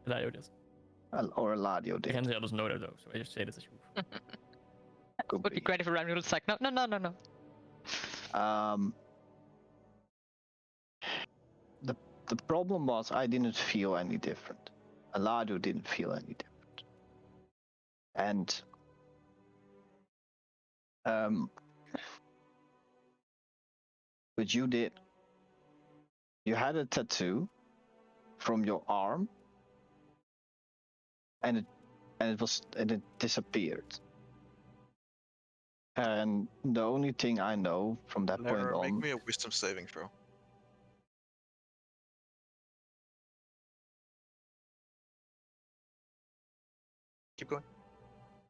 Eladio did. Or Eladio I did. can't say I doesn't know that though, so I just say that as you. Could would be great if Randall was like, no. The problem was I didn't feel any different. Eladio didn't feel any different. And but you did. You had a tattoo from your arm, and it disappeared. And the only thing I know from that point Never make on, me a wisdom saving throw. Keep going.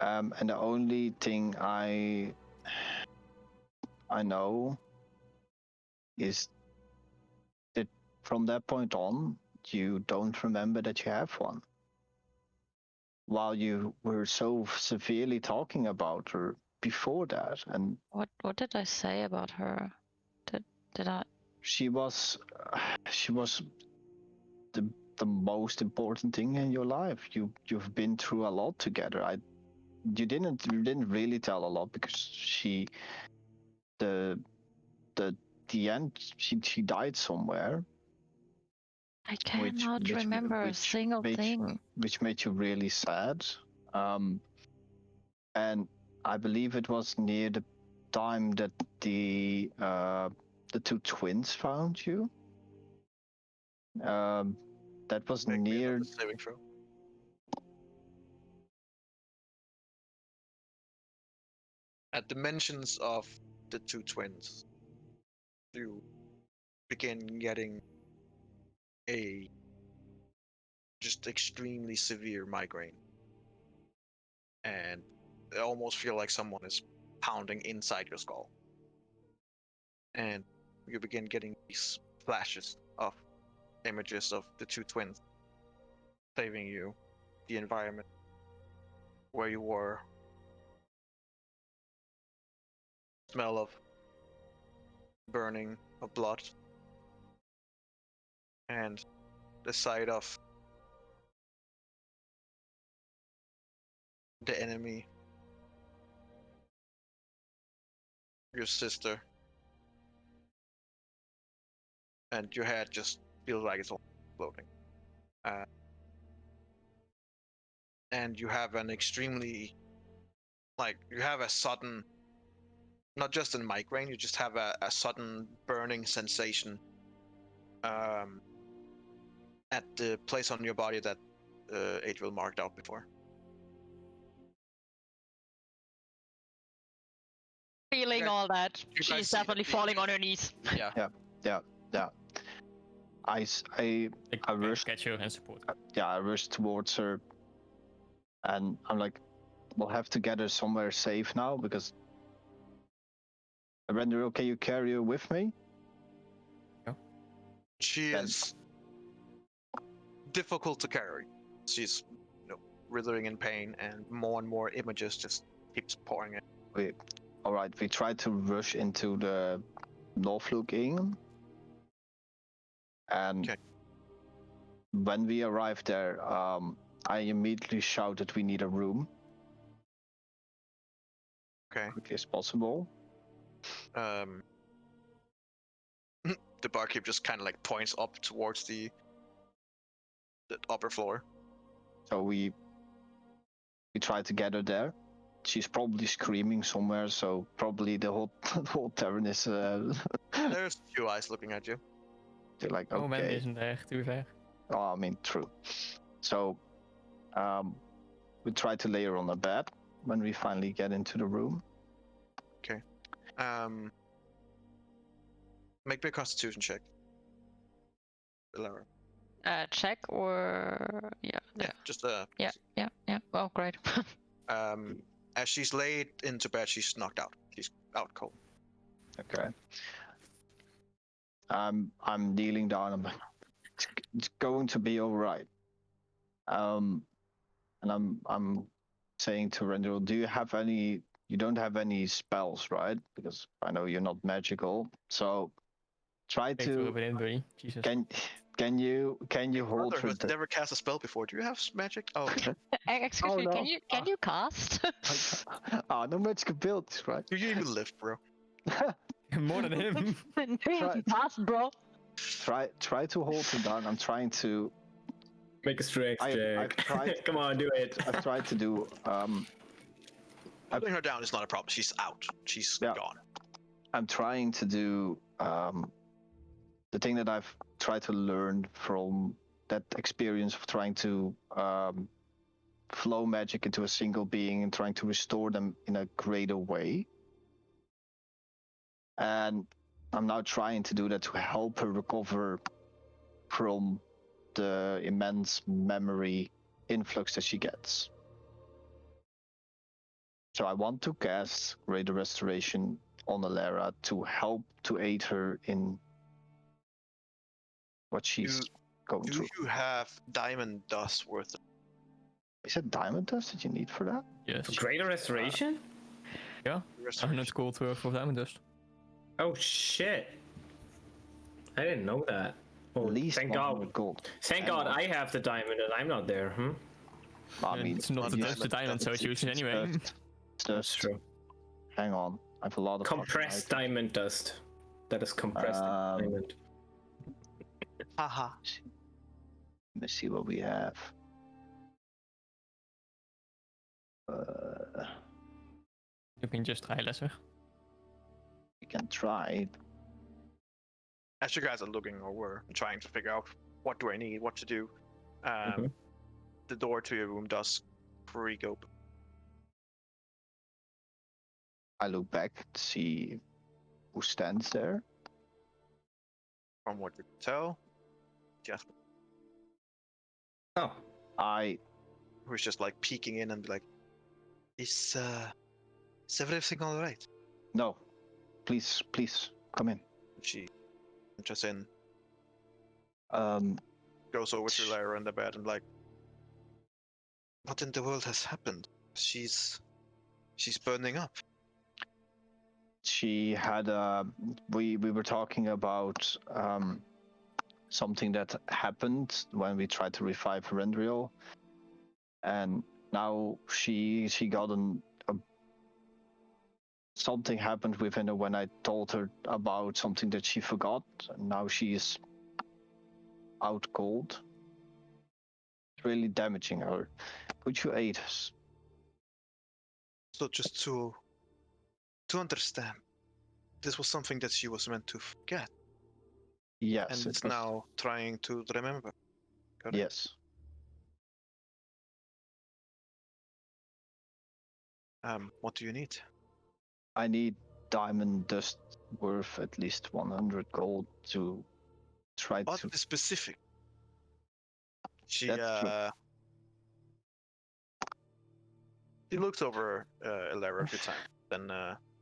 and the only thing I know is from that point on, you don't remember that you have one. While you were so severely talking about her before that, and What did I say about her? Did I? she was the most important thing in your life. You've been through a lot together. You didn't really tell a lot because the end she died somewhere. I cannot remember a single thing. Which made you really sad. And I believe it was near the time that the two twins found you. That was Make me near. another saving throw. At the mentions of the two twins, you begin getting a just extremely severe migraine. And I almost feel like someone is pounding inside your skull. And you begin getting these flashes of images of the two twins saving you, the environment where you were, smell of burning of blood, and the sight of the enemy, your sister, and your head just feels like it's all floating. And you have an extremely, you have a sudden, not just a migraine, you just have a sudden burning sensation at the place on your body that Adriel marked out before. Feeling Okay. all that. You guys She's see definitely that falling on her knees. Yeah. Yeah. I rushed. Catch her and support. I rushed towards her, and I'm like, we'll have to get her somewhere safe now because. Render, can you carry her with me? She is difficult to carry. She's, writhing in pain, and more images just keeps pouring in. All right, we tried to rush into the Northlook Inn, and when we arrived there, I immediately shouted, "We need a room." Okay. Quickly as possible. The barkeep just kind of points up towards the upper floor. So we tried to get her there. She's probably screaming somewhere, so probably the whole tavern is. There's a few eyes looking at you. They're like, Oh man, okay. isn't echt too fair. Oh, I mean, true. So, we try to lay her on the bed when we finally get into the room. Okay. Make me a Constitution check. Lara. Check or yeah. Just Yeah. Oh, great. As she's laid into bed, she's knocked out. She's out cold. Okay. I'm kneeling down. I'm like, it's going to be all right. And I'm saying to Rendell, do you have any? You don't have any spells, right? Because I know you're not magical. So try to. Jesus. Can you hold her? Has never cast a spell before. Do you have magic? Oh, Excuse me. no. Can you cast? No magic abilities, right? you even lift, bro. More than him. You cast, bro. Try to hold her down. I'm trying to. Make a strength I've check. tried. Come on, do it. I've tried to do. Putting her down is not a problem. She's out. She's gone. I'm trying to do the thing that I've tried to learn from that experience of trying to flow magic into a single being and trying to restore them in a greater way. And I'm now trying to do that to help her recover from the immense memory influx that she gets. So I want to cast Greater Restoration on Alara to help to aid her in what she's going Do through. you have diamond dust worth it? Is it diamond dust that you need for that? Yes. For greater restoration? Yeah. 100 gold worth of diamond dust. Oh shit! I didn't know that. Oh, At least thank 100 God. gold. Thank God I have the diamond and I'm not there. I Yeah, mean, it's not not the diamond, so it's useless it's anyway. dust. It's That's dust. true. Hang on, I have a lot of fucking Compressed items. diamond dust. That is compressed diamond. Haha. Let me see what we have. You can just try lesser. We can try. As you guys are looking over and trying to figure out what do I need, what to do, the door to your room does creak open. I look back to see who stands there. From what you can tell, Jasper, Oh, who's just like peeking in and be like, "Is everything all right?" No, please come in. She enters in, Um, goes over to Lyra in the bed and like, "What in the world has happened? She's burning up." she had we were talking about something that happened when we tried to revive Rendriel, and now she got something happened within her when I told her about something that she forgot, and now she is out cold. It's really damaging her. Could you aid us? So just to understand, this was something that she was meant to forget, Yes, and it it's was- now trying to remember. Correct? Yes. What do you need? I need diamond dust worth at least 100 gold to try What to. is specific? She That's true. She looks over Elara a few times, then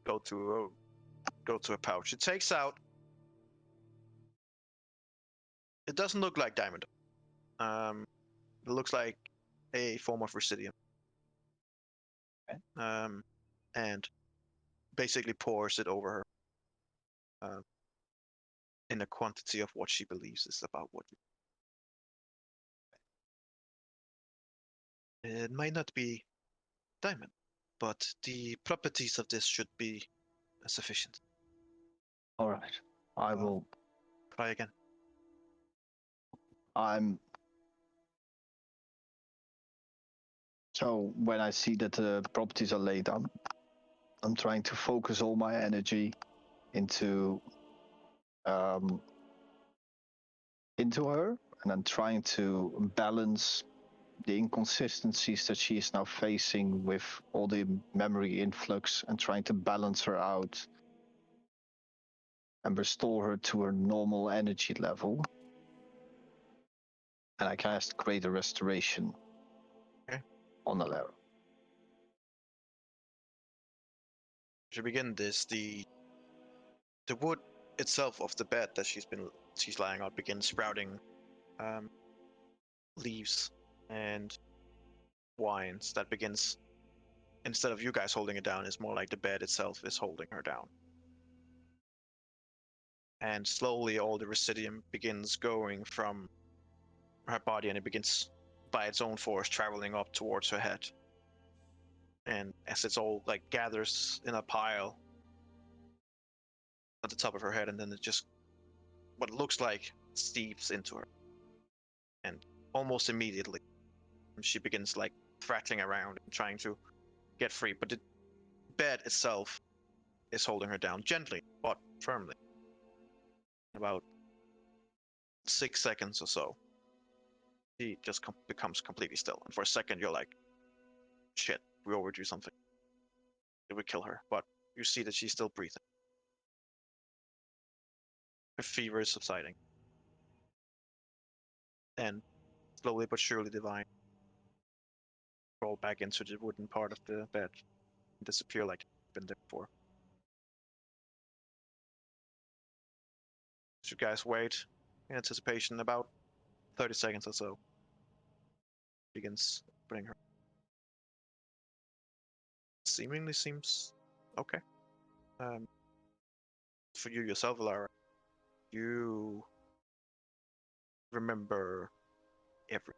go to a pouch. It takes out. It doesn't look like diamond. It looks like a form of residium. Okay. And basically pours it over her. In a quantity of what she believes is about what you. It might not be diamond, but the properties of this should be sufficient. All right. I will. Try again. So when I see that the properties are laid on, I'm trying to focus all my energy into her, and I'm trying to balance the inconsistencies that she is now facing with all the memory influx, and trying to balance her out and restore her to her normal energy level. And I cast Greater Restoration on Elara. To begin this, the wood itself of the bed that she's lying on begins sprouting leaves and vines that begins, instead of you guys holding it down, it's more like the bed itself is holding her down. And slowly all the residium begins going from her body, and it begins by its own force traveling up towards her head. And as it's all like gathers in a pile at the top of her head, and then it just, what looks like, seeps into her. And almost immediately, she begins like thrattling around and trying to get free. But the bed itself is holding her down gently but firmly. About 6 seconds or so, she just becomes completely still. And for a second, you're like, shit, we overdue something. It would kill her. But you see that she's still breathing. Her fever is subsiding. And slowly but surely, Divine roll back into the wooden part of the bed and disappear like it's been there before. So you guys wait in anticipation. About 30 seconds or so. Begins putting her. Seemingly seems okay. For you yourself, Lara, you remember everything.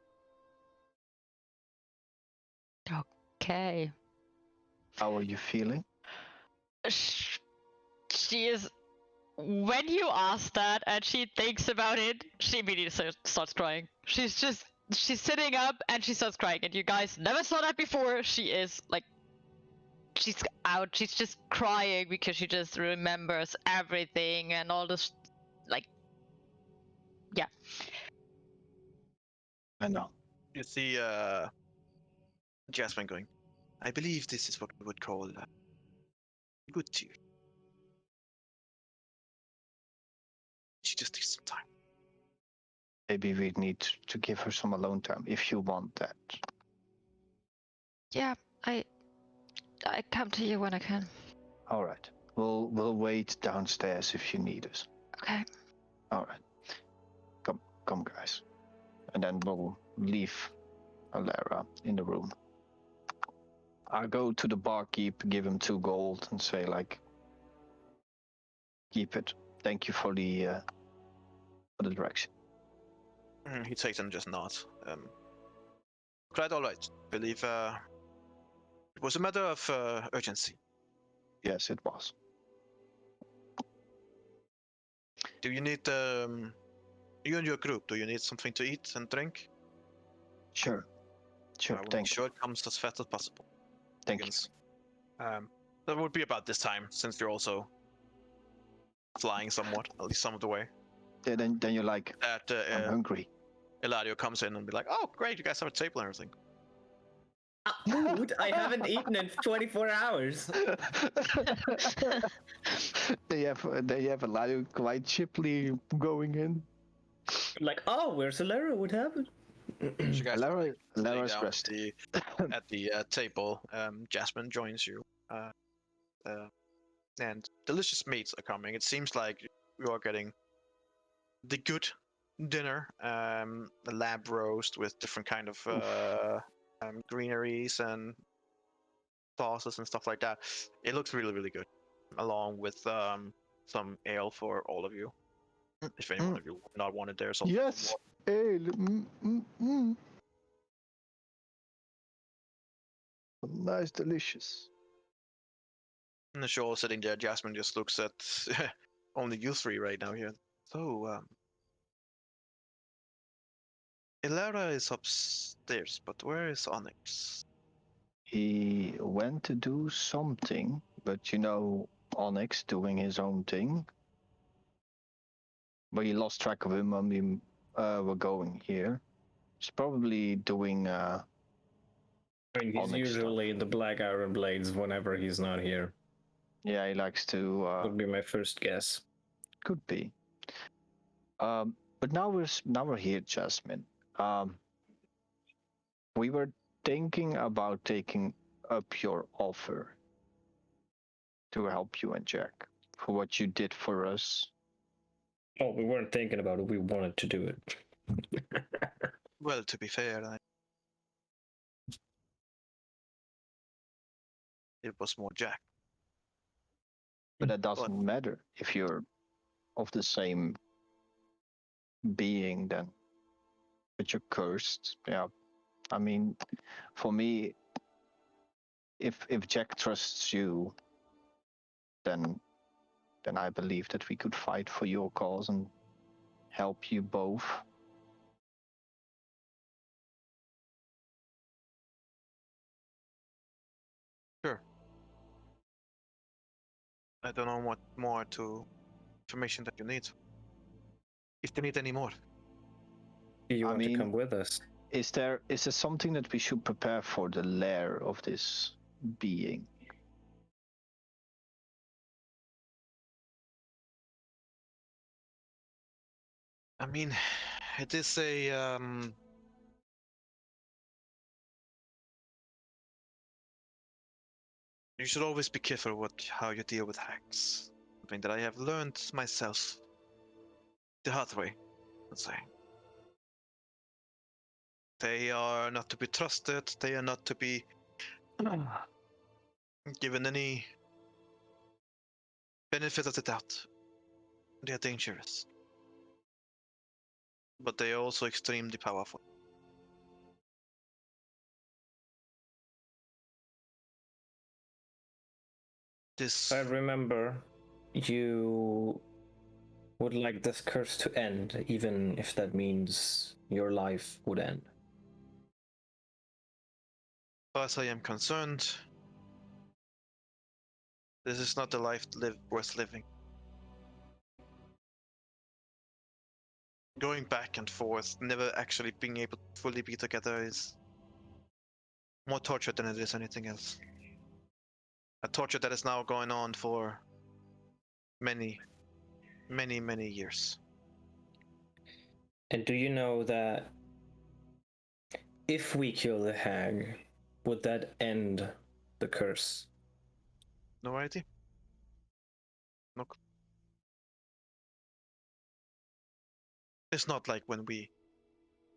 Okay. How are you feeling? She is. When you ask that and she thinks about it, she immediately starts crying. She's sitting up and she starts crying. And you guys never saw that before. She is like, she's out. She's just crying because she just remembers everything and all this, like, yeah. I know. You see Jasmine going, I believe this is what we would call good tears. She just needs some time. Maybe we need to give her some alone time if you want that. Yeah, I come to you when I can. All right. We'll wait downstairs if you need us. Okay. All right. Come, guys. And then we'll leave Alara in the room. I'll go to the barkeep, give him 2 gold, and say like, keep it. Thank you for the direction. He takes and just nods. Quite all right. Believe it was a matter of urgency. Yes, it was. Do you need you and your group? Do you need something to eat and drink? Sure. I will make Thank sure it comes as fast as possible. Thank you. Because, that would be about this time, since you're also flying somewhat, at least some of the way. Then you're like, That I'm hungry. Eladio comes in and be like, "Oh, great! You guys have a table and everything." Food? I haven't eaten in 24 hours. They have a lot of quite cheaply going in. Like, oh, where's Alara? What happened? You guys are, like, sitting Lara's down resting. at the table. Jasmine joins you, and delicious meats are coming. It seems like you are getting the good dinner, a lamb roast with different kind of greeneries and sauces and stuff like that. It looks really, really good, along with some ale for all of you. If any one of you would not wanted there, so Yes. Ale. Nice, delicious. And the show sitting there, Jasmine just looks at only you 3 right now here. So, Elara is upstairs, but where is Onyx? He went to do something, but you know, Onyx doing his own thing. But he lost track of him when we were going here. He's probably doing. I mean, he's Onyx usually in the Black Iron Blades whenever he's not here. Yeah, he likes to. Would be my first guess. Could be. But now we're here, Jasmine. We were thinking about taking up your offer to help you and Jack for what you did for us. Oh, we weren't thinking about it. We wanted to do it. Well, to be fair, it was more Jack. But that doesn't matter if you're of the same being then. But you're cursed. Yeah. I mean, for me, if Jack trusts you, then I believe that we could fight for your cause and help you both. Sure. I don't know what more information that you need. If you need any more. Do you want to come with us? Is there something that we should prepare for the lair of this being? I mean, it is a you should always be careful how you deal with hacks. Something that I have learned myself the hard way. let's say. They are not to be trusted. They are not to be given any benefit of the doubt. They are dangerous. But they are also extremely powerful. This I remember you would like this curse to end, even if that means your life would end. as I am concerned, this is not a life worth living. Going back and forth, never actually being able to fully be together is more torture than it is anything else. A torture that is now going on for many, many, many years. And do you know that if we kill the hag, would that end the curse? No idea. No. It's not like when we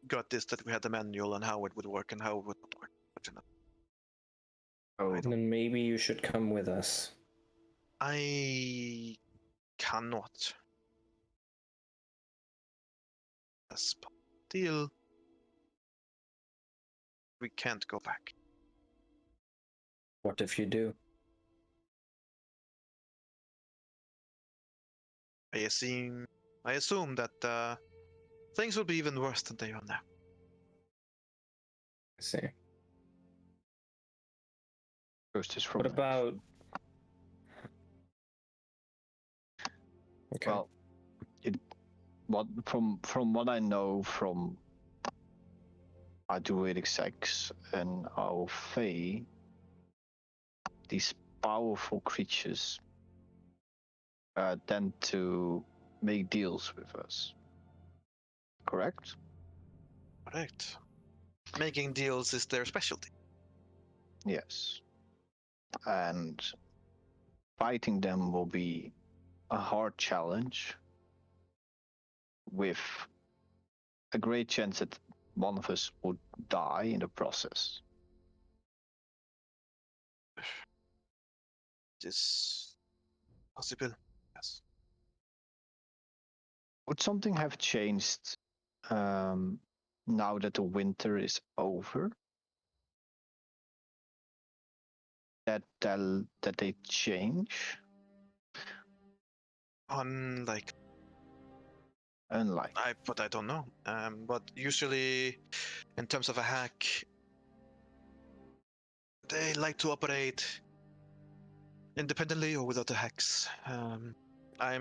got this that we had the manual on how it would work and how it would not work. But you know, Oh, Then maybe you should come with us. I cannot. As per deal, we can't go back. What if you do? I assume that things will be even worse than they are now. I see. Ghost is from. What about? Okay. Well, from what I know from our druidic sects and our fae, these powerful creatures tend to make deals with us. Correct? Correct. Making deals is their specialty. Yes. And fighting them will be a hard challenge with a great chance that one of us would die in the process. It is possible. Yes. Would something have changed now that the winter is over? That they change? Unlike Unlike. but I don't know. But usually, in terms of a hack, they like to operate independently or without the hacks. I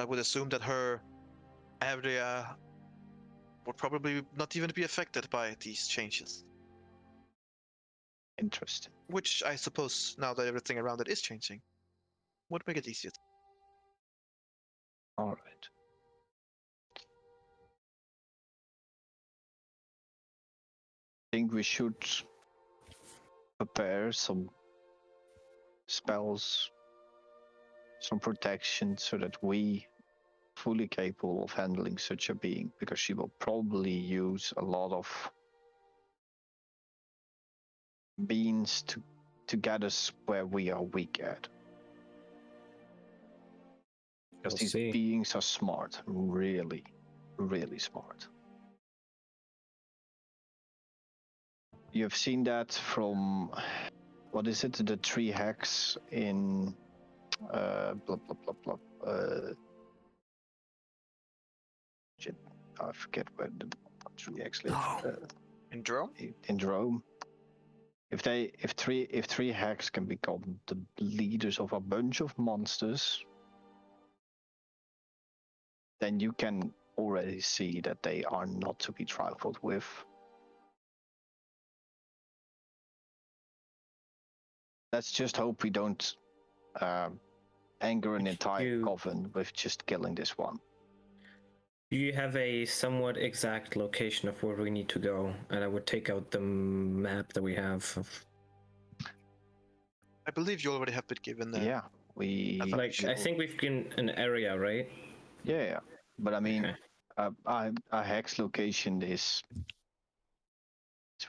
would assume that her area would probably not even be affected by these changes. Interesting. Which I suppose, now that everything around it is changing, would make it easier. All right. I think we should prepare some spells, some protection, so that we fully capable of handling such a being, because she will probably use a lot of means to get us where we are weak at. Because these beings are smart, really, really smart. You've seen that from, what is it, the 3 hacks in blah blah blah blah. Shit, I forget where the 3 hacks live. In Drome? In Drome. If 3 hacks can become the leaders of a bunch of monsters, then you can already see that they are not to be trifled with. Let's just hope we don't anger an entire coven with just killing this one. Do you have a somewhat exact location of where we need to go? And I would take out the map that we have. I believe you already have been given that. Yeah, we... I think we've given an area, right? Yeah. But I mean, A hex location is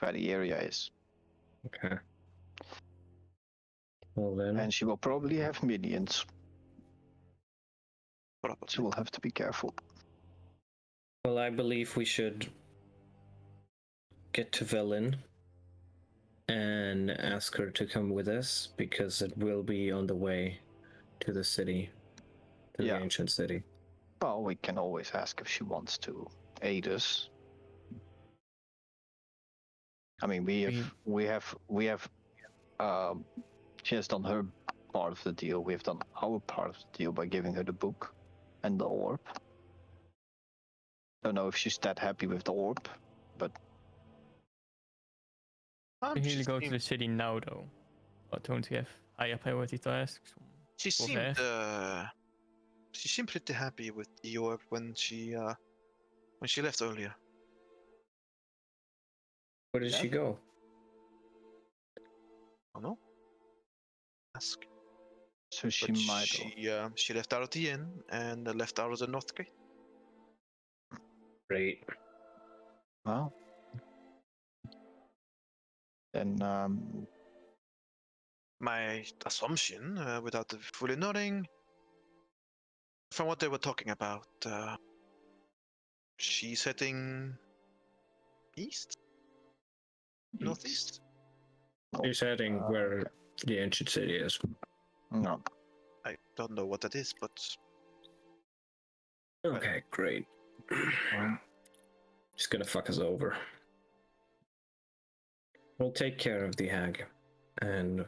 where the area is, Okay. Well then. and she will probably have minions. Probably. So we'll have to be careful. Well, I believe we should get to Velen and ask her to come with us because it will be on the way to the city, to the Yeah. ancient city. Well, we can always ask if she wants to aid us. I mean, we have. She has done her part of the deal. We have done our part of the deal by giving her the book and the orb. Don't know if she's that happy with the orb, but We She really go to seemed- the city now, though. Or don't we have higher priority tasks? She Go seemed there. she seemed pretty happy with the orb when she left earlier. Where did she go? I don't know. Ask. so she But might. she left out of the inn and left out of the north gate. Great. Well, then My assumption, without the fully knowing, from what they were talking about, she's heading east, northeast. She's heading where okay. the ancient city is. No. I don't know what that is, but Okay, great. She's gonna fuck us over. We'll take care of the hag, and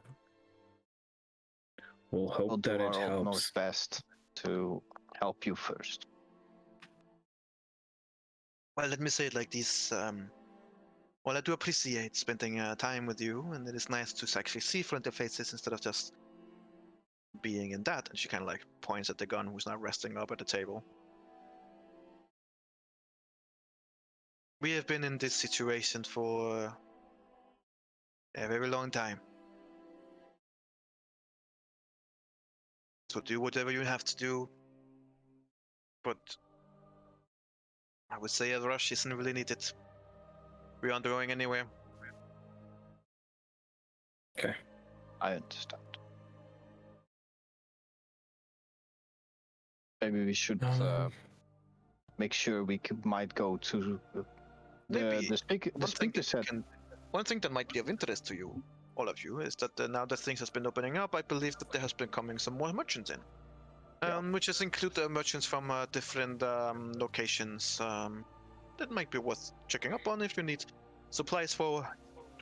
we'll hope We'll do that it our helps. utmost best to help you first. well, let me say it like this. Well, I do appreciate spending time with you, and it is nice to actually see friendly faces instead of just being in that. And she kind of like points at the gun, who's now resting up at the table. We have been in this situation for a very long time. So do whatever you have to do. But I would say a rush isn't really needed. We aren't going anywhere. Okay. I understand. Maybe we should make sure we might go to Maybe the speaker. The One thing, speaker said, one thing that might be of interest to you, all of you, is that now that things has been opening up, I believe that there has been coming some more merchants in, which has included merchants from different locations. That might be worth checking up on if you need supplies for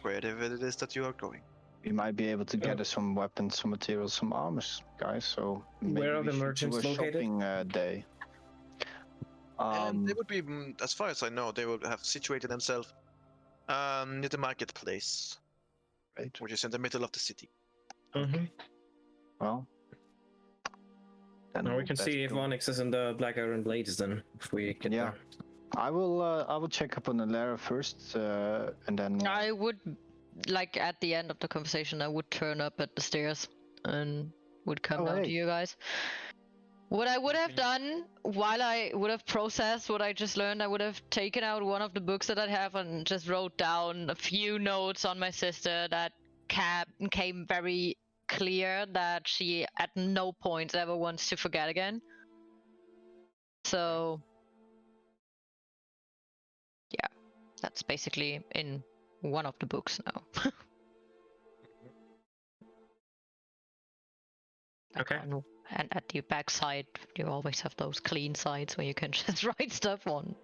wherever it is that you are going. we might be able to gather some weapons, some materials, some armors, guys. So maybe Where are we the should do merchants a located? shopping day. And they would be, as far as I know, they would have situated themselves near the marketplace, Right. which is in the middle of the city. Mm-hmm. Well, then Now we we'll can best see if go. Onyx is in the Black Iron Blades then, if we get Yeah. there. I will check up on the Lara first, and then. I would, like, at the end of the conversation, I would turn up at the stairs and would come Oh, down hey. to you guys. What I would have done while I would have processed what I just learned, I would have taken out one of the books that I have and just wrote down a few notes on my sister that came very clear that she at no point ever wants to forget again. So, yeah, that's basically in one of the books now. Okay. And at the back side, you always have those clean sides where you can just write stuff on.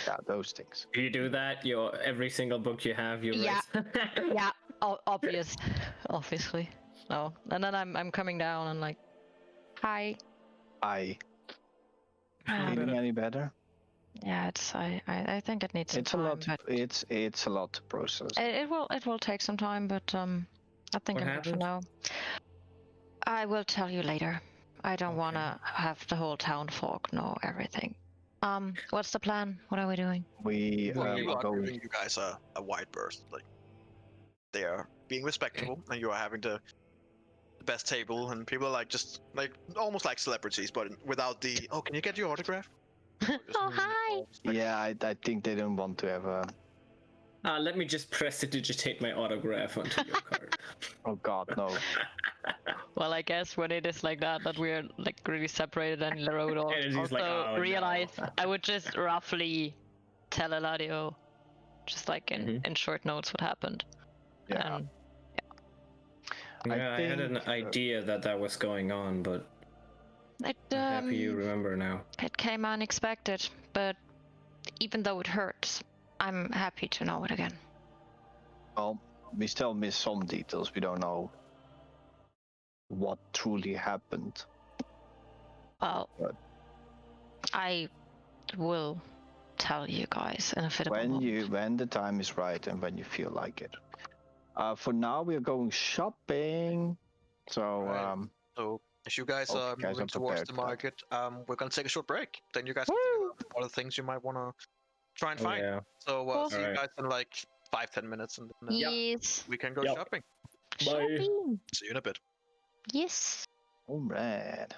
Yeah, those things. You do that, every single book you have, you Yeah. write. Yeah, obviously. No, and then I'm coming down and like, hi. I Um, feeling any better? yeah, I think it needs some It's a time. lot. But It's a lot to process. it will take some time, but I think What I'm good for happened? now. I will tell you later. I don't wanna have the whole town folk know everything. What's the plan? What are we doing? We Well, you will are go. giving you guys a wide berth. Like they are being respectful, and you are having the best table, and people are like just like almost like celebrities, but without the can you get your autograph? Oh, hi. Yeah, I think they don't want to have a. Let me just prestidigitate my autograph onto your card. Oh God, no. Well, I guess when it is like that we're like really separated and Leroy would And he's also like, "Oh, no." realize I would just roughly tell Eladio, just like in short notes what happened. Yeah. And Yeah, I had an think, idea that was going on, but it, I'm happy you remember now. it came unexpected, but even though it hurts, I'm happy to know it again. Well, we still miss some details. We don't know what truly happened. Well, But- I will tell you guys in a fitable moment. When the time is right and when you feel like it. For now, we are going shopping. So Right. So as you guys Hope are you guys moving are towards prepared the for that. market, we're gonna take a short break. Then you guys can think about other things you might want to try and find. Yeah. So Cool. see you Alright. guys in like 5-10 minutes, and then Yes. we can go Yep. shopping. Bye. Shopping. See you in a bit. Yes. all right.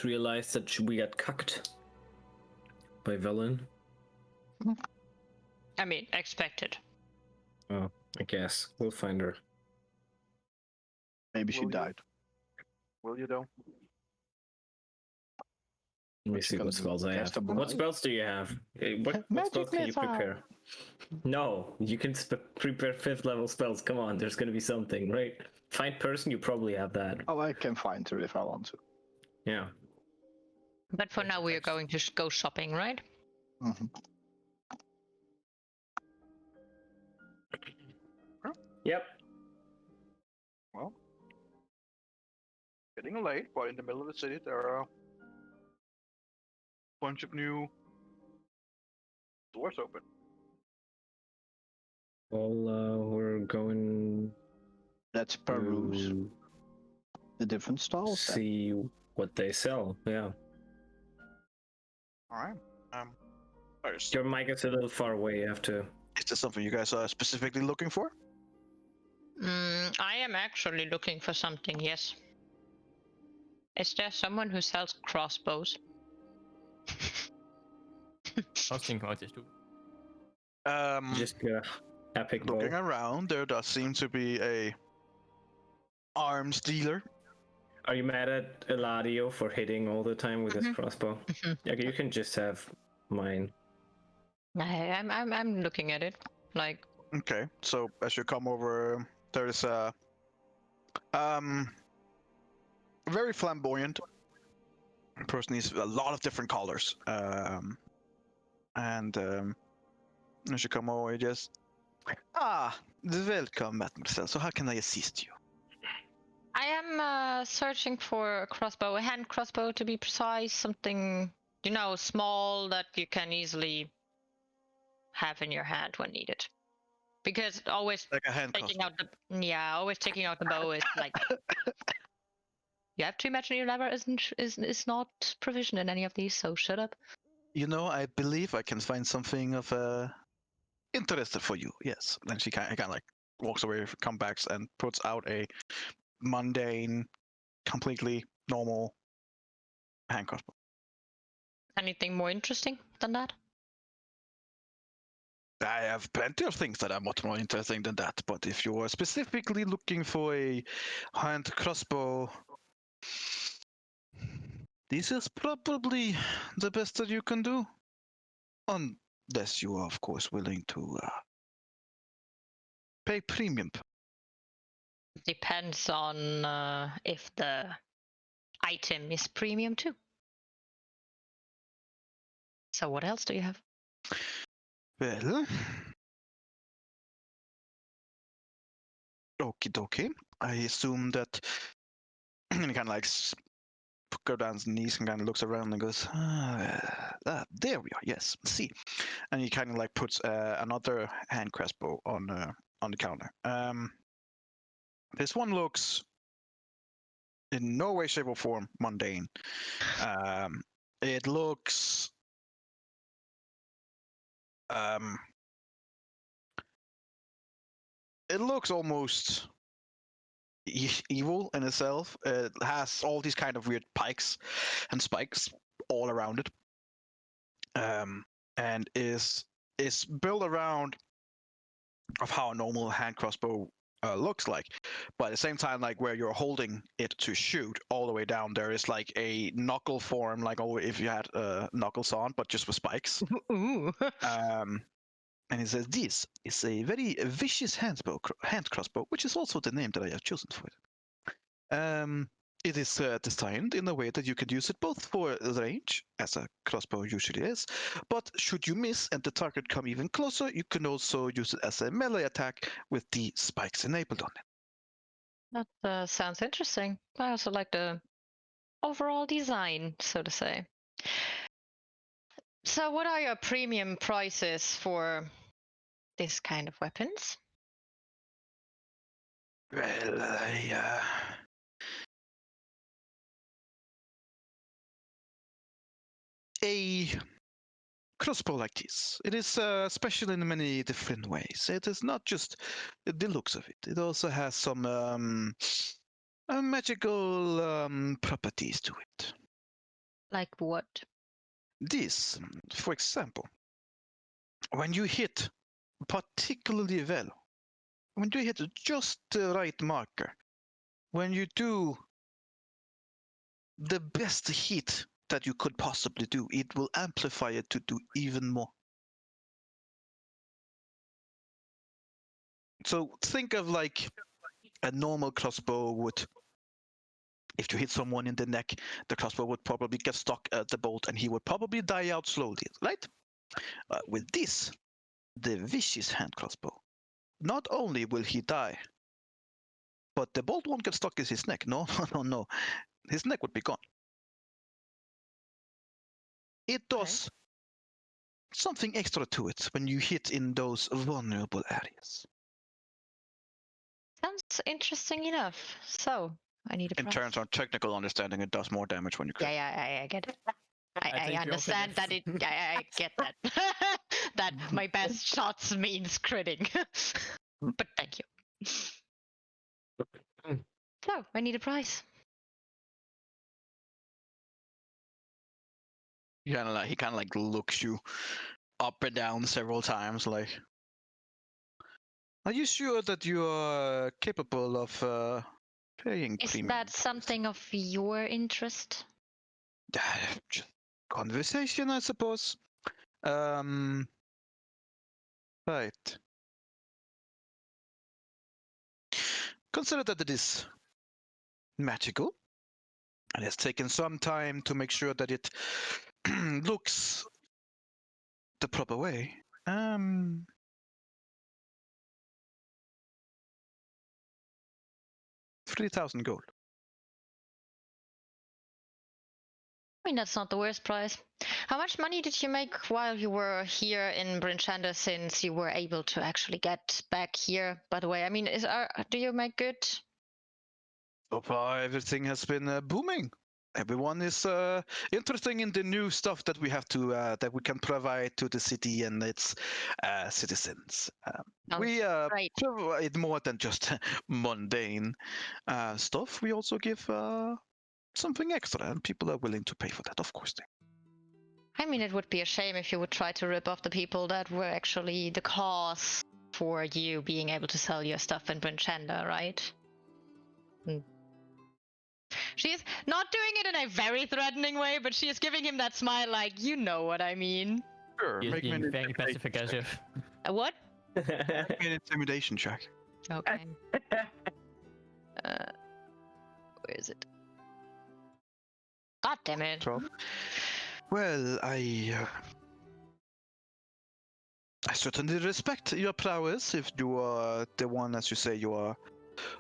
just realized that we got cucked by Velen. I mean, expected. Oh, I guess we'll find her. Maybe she Will you? died. Will you though? Let me What you see gonna what do? spells I have. Cast a What blow? spells do you have? What Magic spells can you missile. prepare? No, you can prepare 5th level spells. Come on, there's gonna be something, right? Find person, you probably have that. Oh, I can find her if I want to. Yeah. But for now, we are going to go shopping, right? Mhm. Yep. Well, getting late, but in the middle of the city there are a bunch of new doors open. Well, we're going Let's peruse to the different stalls. then. see what they sell. Yeah. All right. First, Your mic is a little far away. You have to. Is this something you guys are specifically looking for? I am actually looking for something, yes. Is there someone who sells crossbows? I was thinking about this too. Just epic bow. Looking around, there does seem to be a arms dealer. Are you mad at Eladio for hitting all the time with his Mhm. crossbow? Mhm. Yeah, you can just have mine. I'm looking at it. Like, Okay, so as you come over, there's a very flamboyant person. He's a lot of different colors. And as you come over, you just welcome, mademoiselle. So how can I assist you? I am searching for a crossbow, a hand crossbow to be precise, something, small that you can easily have in your hand when needed. Because always Like a hand taking crossbow. always taking out the bow is like you have to imagine your lever is not provisioned in any of these, so shut up. You know, I believe I can find something of interest for you. Yes. Then she kind of like walks away, comes back, and puts out a mundane, completely normal hand crossbow. Anything more interesting than that? I have plenty of things that are much more interesting than that, but if you are specifically looking for a hand crossbow, this is probably the best that you can do. Unless you are, of course, willing to pay premium. Depends on if the item is premium too. So what else do you have? Well, okie dokie. I assume that and he kind of like go down his knees and kind of looks around and goes, there we are. Yes, see. And he kind of like puts another hand crossbow on the counter. This one looks in no way, shape, or form mundane. It looks almost evil in itself. It has all these kind of weird pikes and spikes all around it, and is built around of how a normal hand crossbow looks like, but at the same time, like where you're holding it to shoot all the way down, there is like a knuckle form, like if you had knuckles on, but just with spikes. Ooh. And he says, this is a very vicious hand crossbow, which is also the name that I have chosen for it. It is designed in a way that you can use it both for range, as a crossbow usually is, but should you miss and the target come even closer, you can also use it as a melee attack with the spikes enabled on it. That sounds interesting. I also like the overall design, so to say. So what are your premium prices for this kind of weapons? Well, a crossbow like this, it is special in many different ways. It is not just the looks of it. It also has some magical properties to it. Like what? This, for example, when you hit particularly well, when you hit just the right marker, when you do the best hit that you could possibly do, it will amplify it to do even more. So think of like a normal crossbow would. If you hit someone in the neck, the crossbow would probably get stuck at the bolt and he would probably die out slowly, right? With this, the vicious hand crossbow, not only will he die, but the bolt won't get stuck in his neck. No, no. His neck would be gone. It does something extra to it when you hit in those vulnerable areas. Sounds interesting enough. So I need a In price. terms of technical understanding, it does more damage when you crit. Yeah, I get it. I think you also understand that get- it. I get that. That my best shots means critting. But thank you. So I need a price. He kind of like looks you up and down several times, like, are you sure that you are capable of paying Is premium? that something of your interest? Just conversation, I suppose. Right. Consider that it is magical. It has taken some time to make sure that it looks the proper way. 3,000 gold. I mean, that's not the worst price. How much money did you make while you were here in Brinchanda since you were able to actually get back here? By the way, I mean, do you make good? So far, everything has been booming. Everyone is interested in the new stuff that we have to that we can provide to the city and its citizens. We great. provide more than just mundane stuff. We also give something extra, and people are willing to pay for that. Of course, I mean, it would be a shame if you would try to rip off the people that were actually the cause for you being able to sell your stuff in Brinchanda, right? She's not doing it in a very threatening way, but she is giving him that smile like, you know what I mean. Sure, He's make me an being very intimidation passive aggressive. What? check. Make me an intimidation check. Okay. Where is it? God damn it. 12. Well, I certainly respect your prowess if you are the one, as you say, you are,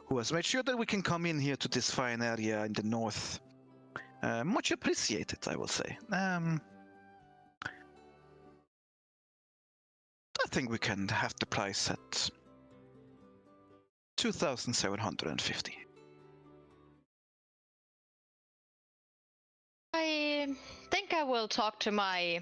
who has made sure that we can come in here to this fine area in the north. Much appreciated, I will say. I think we can have the price at 2,750. I think I will talk to my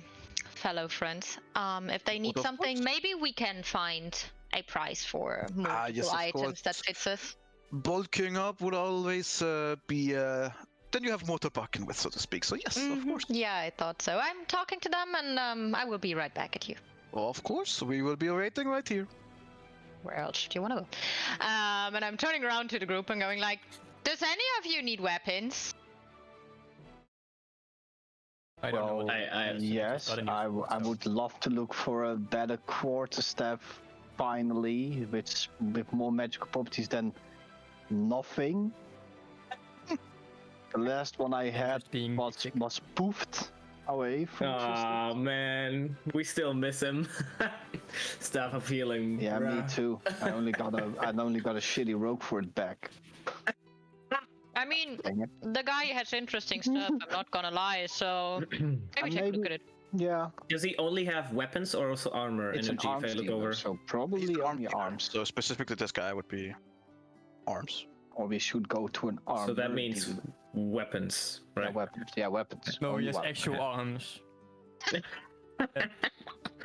fellow friends. If they need Of something, course. maybe we can find a price for multiple yes, of items course. that fits us. Bulking up would always be then you have more to bargain with, so to speak. So yes, of course. Yeah, I thought so. I'm talking to them, and I will be right back at you. Of course, we will be waiting right here. Where else do you want to go? And I'm turning around to the group and going like, does any of you need weapons? I don't know. Well, what yes, I would love to look for a better quarterstaff finally, with more magical properties than nothing. The last one I had Just being was poofed away from Aw, man, we still miss him. Staff of healing. Yeah, me bruh. too. I only got a shitty rogue for it back. I mean, Dang it. the guy has interesting stuff, I'm not gonna lie, so maybe take a look at it. Yeah, Does he only have weapons or also armor it's an energy arms if I look dealer, over? so probably only dealer, arms. So specifically, this guy would be arms. Or we should go to an armor. So that means dealer. weapons, Yeah, right? weapons. Yeah, weapons. No, Only he has weapons. actual arms.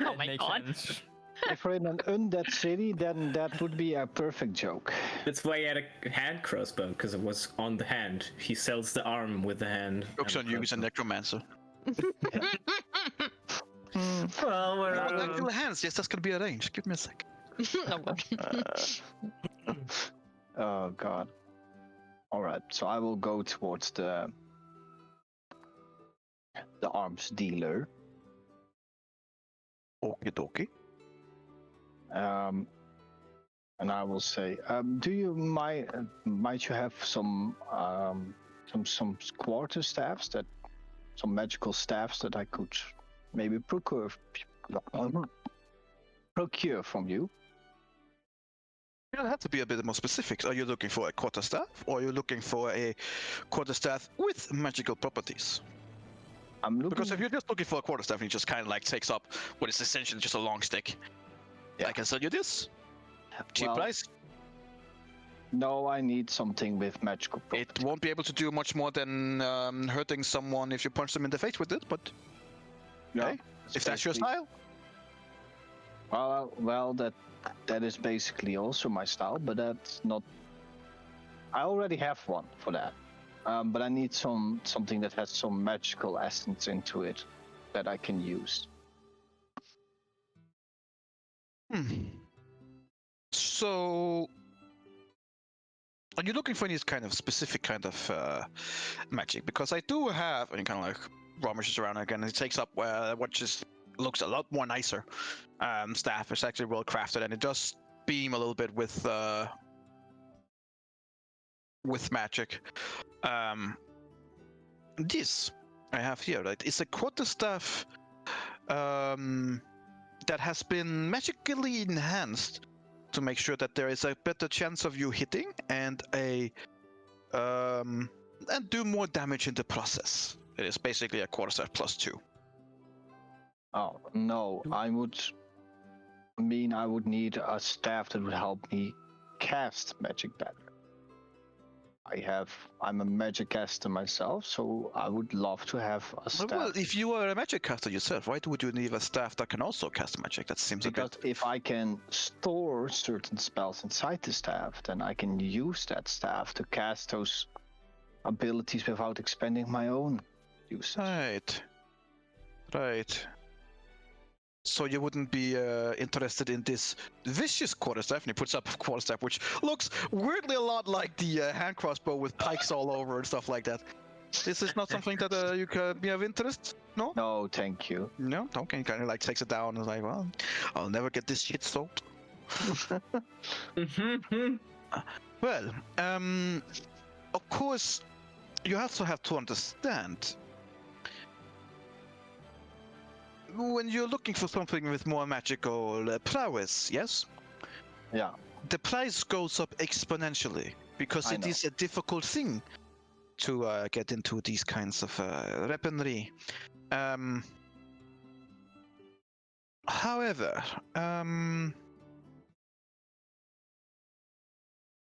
Oh my makes God. sense. if we're in an undead city, then that would be a perfect joke. That's why he had a hand crossbow, because it was on the hand. He sells the arm with the hand. Jokes and on you, he's a crossbow. necromancer. Well, we're With actual hands, yes, that's gonna be arranged. Give me a sec. No one. Oh god. Alright, so I will go towards the arms dealer. Okie dokie. And I will say, do you might you have some quarterstaffs some magical staffs that I could maybe procure from you? You'll have to be a bit more specific. Are you looking for a quarterstaff, or are you looking for a quarterstaff with magical properties? I'm looking Because if you're just looking for a quarterstaff and it just kind of like takes up what is essentially just a long stick, Yeah. I can sell you this. Cheap Well, price. No, I need something with magical properties. It won't be able to do much more than hurting someone if you punch them in the face with it, but Yeah, okay, if that's your basically- style. Well, that is basically also my style, but that's not. I already have one for that, but I need something that has some magical essence into it that I can use. So, are you looking for any kind of specific kind of magic? Because I do have, and he kind of like rummages around again, and it takes up what just looks a lot more nicer staff. It's actually well crafted, and it does beam a little bit with magic. This I have here, right? It's a quarterstaff that has been magically enhanced to make sure that there is a better chance of you hitting and and do more damage in the process. It is basically a quarterstaff +2. Oh no, I would need a staff that would help me cast magic better. I'm a magic caster myself, so I would love to have a staff. Well, if you are a magic caster yourself, why would you need a staff that can also cast magic? That seems Because a bit... if I can store certain spells inside the staff, then I can use that staff to cast those abilities without expending my own usage. Right. So you wouldn't be interested in this vicious quarterstaff, and he puts up a quarterstaff which looks weirdly a lot like the hand crossbow with pikes all over and stuff like that. This is not something that you could be of interest? No? No, thank you. No? Okay, kind of like takes it down and is like, well, I'll never get this shit sold. Well, of course, you also have to understand, when you're looking for something with more magical prowess, yes? Yeah. The price goes up exponentially because I it know. is a difficult thing to get into these kinds of weaponry. However,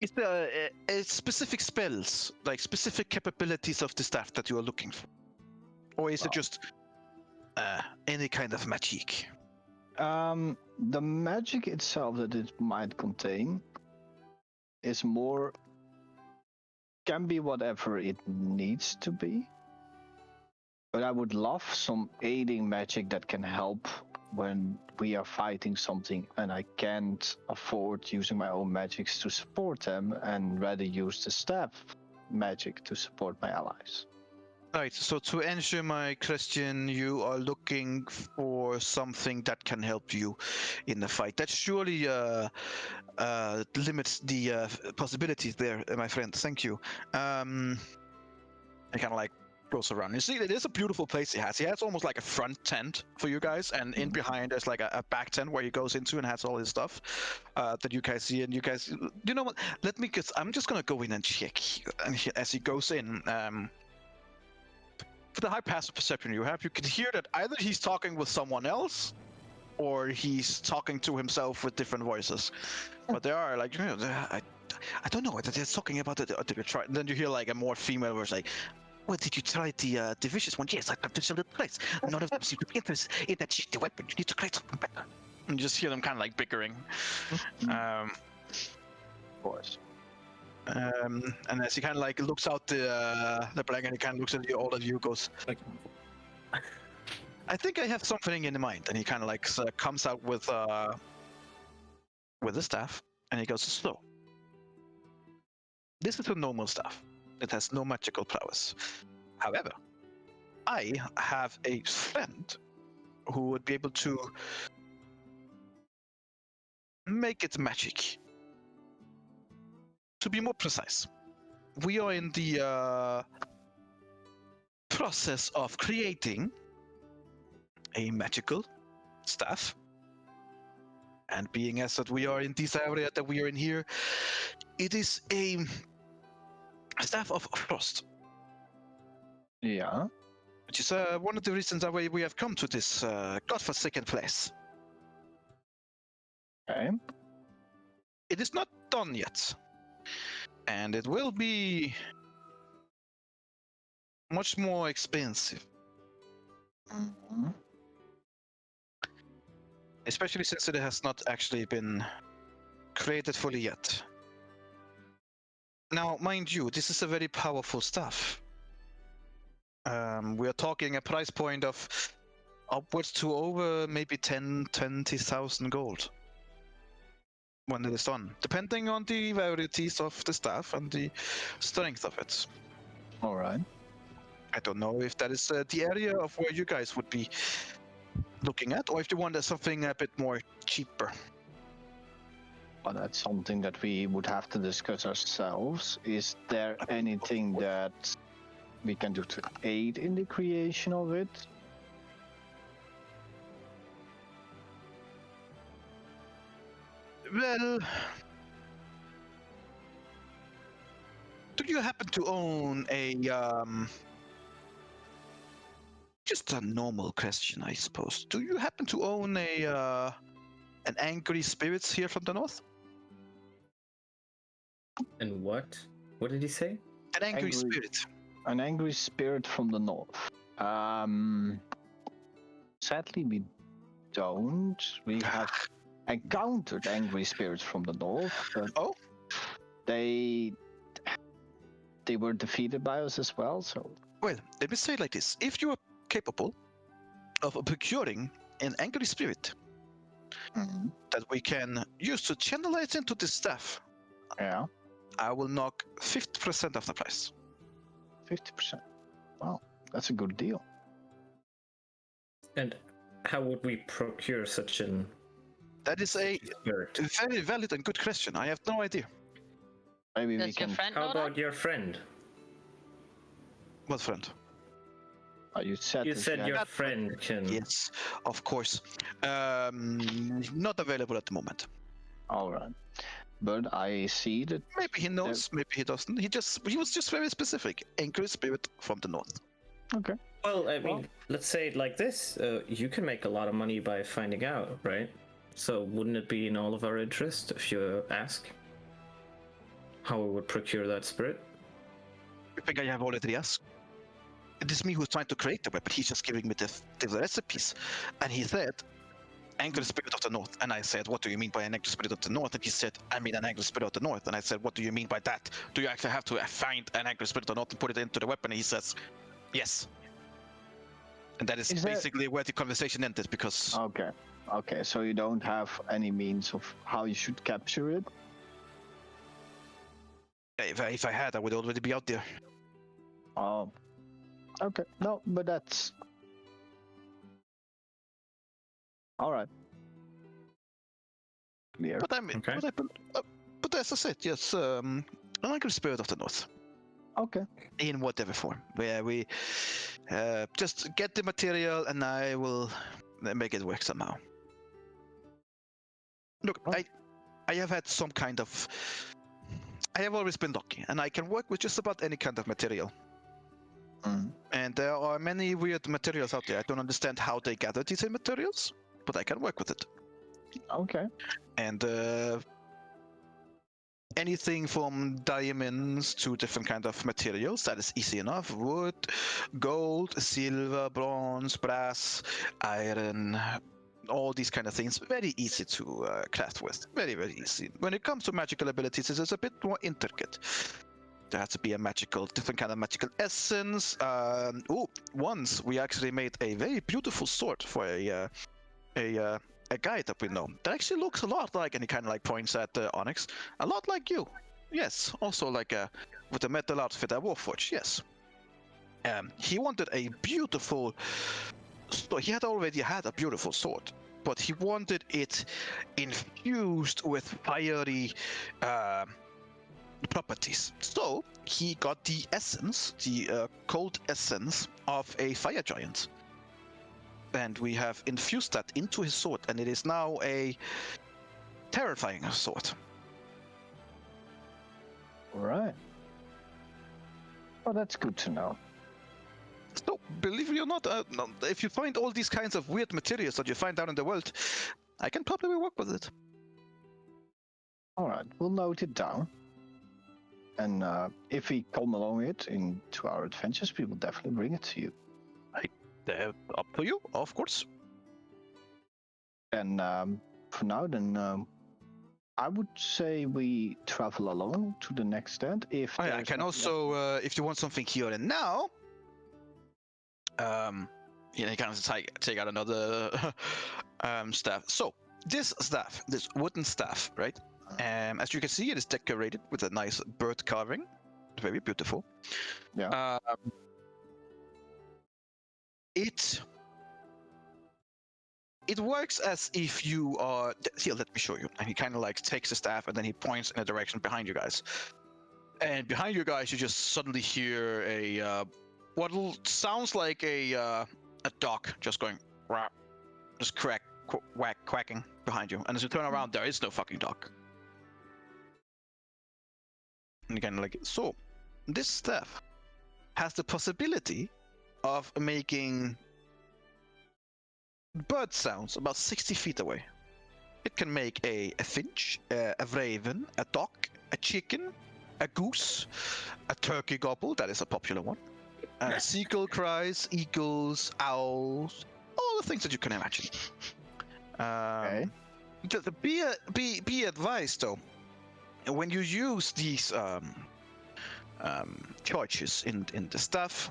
is there specific spells, like specific capabilities of the staff that you are looking for? Or is it just any kind of magic? The magic itself that it might contain is can be whatever it needs to be. But I would love some aiding magic that can help when we are fighting something and I can't afford using my own magics to support them, and rather use the staff magic to support my allies. Right, so to answer my question, you are looking for something that can help you in the fight. That surely limits the possibilities there, my friend. Thank you. I kind of like goes around. You see, it is a beautiful place he has. He has almost like a front tent for you guys, and in behind there's like a back tent where he goes into and has all his stuff that you guys see. And you guys, you know what? Let me guess. I'm just gonna go in and check. And as he goes in, for the high passive perception you have, you can hear that either he's talking with someone else, or he's talking to himself with different voices. But there are like, I don't know whether they're talking about it. Then you hear like a more female voice like, well, did you try the vicious one? Yes, I got this a little place. None of them seem to be interested in that shitty weapon. You need to create something better. You just hear them kind of like bickering. Of course. And as he kind of like looks out the blanket, he kind of looks at all of you, goes, "I think I have something in mind." And he kind of like comes out with the staff, and he goes, "So, this is a normal staff. It has no magical prowess. However, I have a friend who would be able to make it magic. To be more precise, we are in the process of creating a magical staff. And being as that we are in this area that we are in here, it is a staff of frost. Yeah. Which is one of the reasons why we have come to this godforsaken place. Okay. It is not done yet. And it will be much more expensive. Mhm. Especially since it has not actually been created fully yet. Now, mind you, this is a very powerful staff. We are talking a price point of upwards to over maybe 20,000 gold when it is done, depending on the varieties of the staff and the strength of it. All right. I don't know if that is the area of where you guys would be looking at, or if you want something a bit more cheaper. But that's something that we would have to discuss ourselves. Is there anything that we can do to aid in the creation of it? Well, do you happen to own a just a normal question, I suppose. Do you happen to own an angry spirits here from the north? And what? What did he say? An angry Angry- spirit. An angry spirit from the north. Sadly, we don't. We have encountered angry spirits from the north. But Oh? They were defeated by us as well. So Well, let me say it like this. If you are capable of procuring an angry spirit that we can use to channelize into this staff, yeah, I will knock 50% of the price. 50%. Wow, that's a good deal. And how would we procure such an That is a spirit? very valid and good question. I have no idea. Maybe we Does your can. friend How know about your friend? What friend? You said You that said had- your friend can. Yes, of course. Not available at the moment. All right, but I see that. Maybe he knows, maybe he doesn't. He was just very specific. Angry spirit from the north. Okay. Well, I mean, let's say it like this: you can make a lot of money by finding out, right? So wouldn't it be in all of our interest if you ask how we would procure that spirit? I think I have already asked. It is me who's trying to create the weapon. He's just giving me the recipes. And he said, angry spirit of the north. And I said, what do you mean by an angry spirit of the north? And he said, I mean an angry spirit of the north. And I said, what do you mean by that? Do you actually have to find an angry spirit of the north and put it into the weapon? And he says, yes. And that is Is there- basically where the conversation ended, because Okay. Okay. So you don't have any means of how you should capture it. if I had, I would already be out there. Oh. Okay. No, but that's. All right. Clear. But I mean, Okay. but as I said, yes, an angry spirit of the north. Okay. In whatever form, where we just get the material and I will make it work somehow. Look, Oh. I have had some kind of, I have always been lucky, and I can work with just about any kind of material. Mm. And there are many weird materials out there. I don't understand how they gather these materials, but I can work with it. Okay. And anything from diamonds to different kind of materials, that is easy enough. Wood, gold, silver, bronze, brass, iron, all these kind of things, very easy to craft with. Very, very easy. When it comes to magical abilities, it's a bit more intricate. There has to be a different kind of magical essence. Once we actually made a very beautiful sword for a guy that we know. That actually looks a lot like, and he kind of like points at Onyx, a lot like you. Yes, also like with a metal outfit at Warforged. Yes. He wanted a beautiful. He had already had a beautiful sword, but he wanted it infused with fiery properties. So he got the essence, the cold essence of a fire giant, and we have infused that into his sword, and it is now a terrifying sword. All right. Well, that's good to know. So, believe it or not, if you find all these kinds of weird materials that you find down in the world, I can probably work with it. All right, we'll note it down. And if we come along it into our adventures, we will definitely bring it to you. Up to you, of course. And for now, then I would say we travel along to the next stand. If I can also, if you want something here and now, you can take out another staff. So this staff, this wooden staff, right? As you can see, it is decorated with a nice bird carving. Very beautiful. Yeah. It works as if you are. Here, let me show you. And he kind of like takes the staff and then he points in a direction behind you guys. And behind you guys, you just suddenly hear a what sounds like a dog just going, rah, just quacking behind you. And as you turn around, there is no fucking dog. And you kind of like, so this staff has the possibility of making bird sounds about 60 feet away. It can make a finch, a raven, a duck, a chicken, a goose, a turkey gobble, that is a popular one, seagull cries, eagles, owls, all the things that you can imagine. Okay. Be advised though, when you use these charges in the stuff,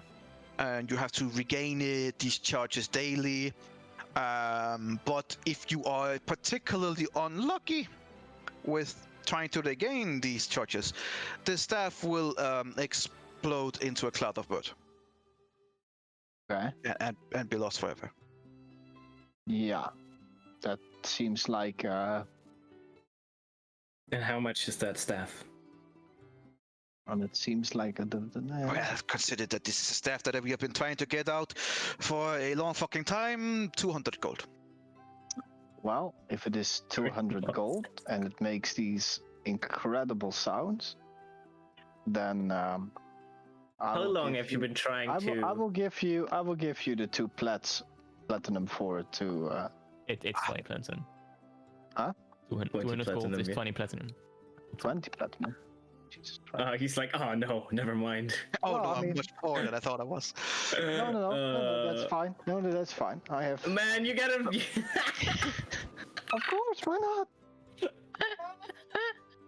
and you have to regain these charges daily. But if you are particularly unlucky with trying to regain these charges, the staff will explode into a cloud of bird. Okay. And be lost forever. Yeah. That seems like And how much is that staff? and it seems like Well, consider that this is a staff that we have been trying to get out for a long fucking time. 200 gold. well, if it is 200 gold and it makes these incredible sounds, then How long have you been trying to? I will give you the 2 platinum for it to. It's 20 platinum. Huh? 200 gold platinum, is yeah. 20 platinum. 20 platinum. Jesus Christ. He's like, oh no, never mind. Oh Well, no, I I'm mean- much poorer than I thought I was. No, that's fine. No, that's fine. I have. Man, you gotta. Of course, why not?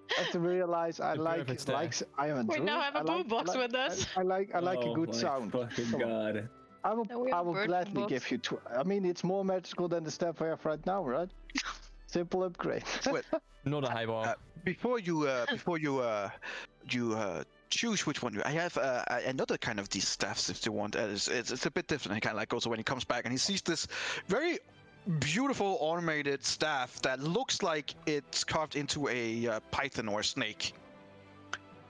I have to realize I The like perfect staff. I am a We druid. now have a boombox with us. I like a Oh good my sound. Fucking Come on. god. I will Now we have a bird gladly boombox. give you I mean, it's more magical than the staff I have right now, right? Simple upgrade. Wait, Not a high bar. before you choose which one I have another kind of these staffs if you want. It's a bit different. He kind of like also when he comes back and he sees this very beautiful automated staff that looks like it's carved into a python or a snake,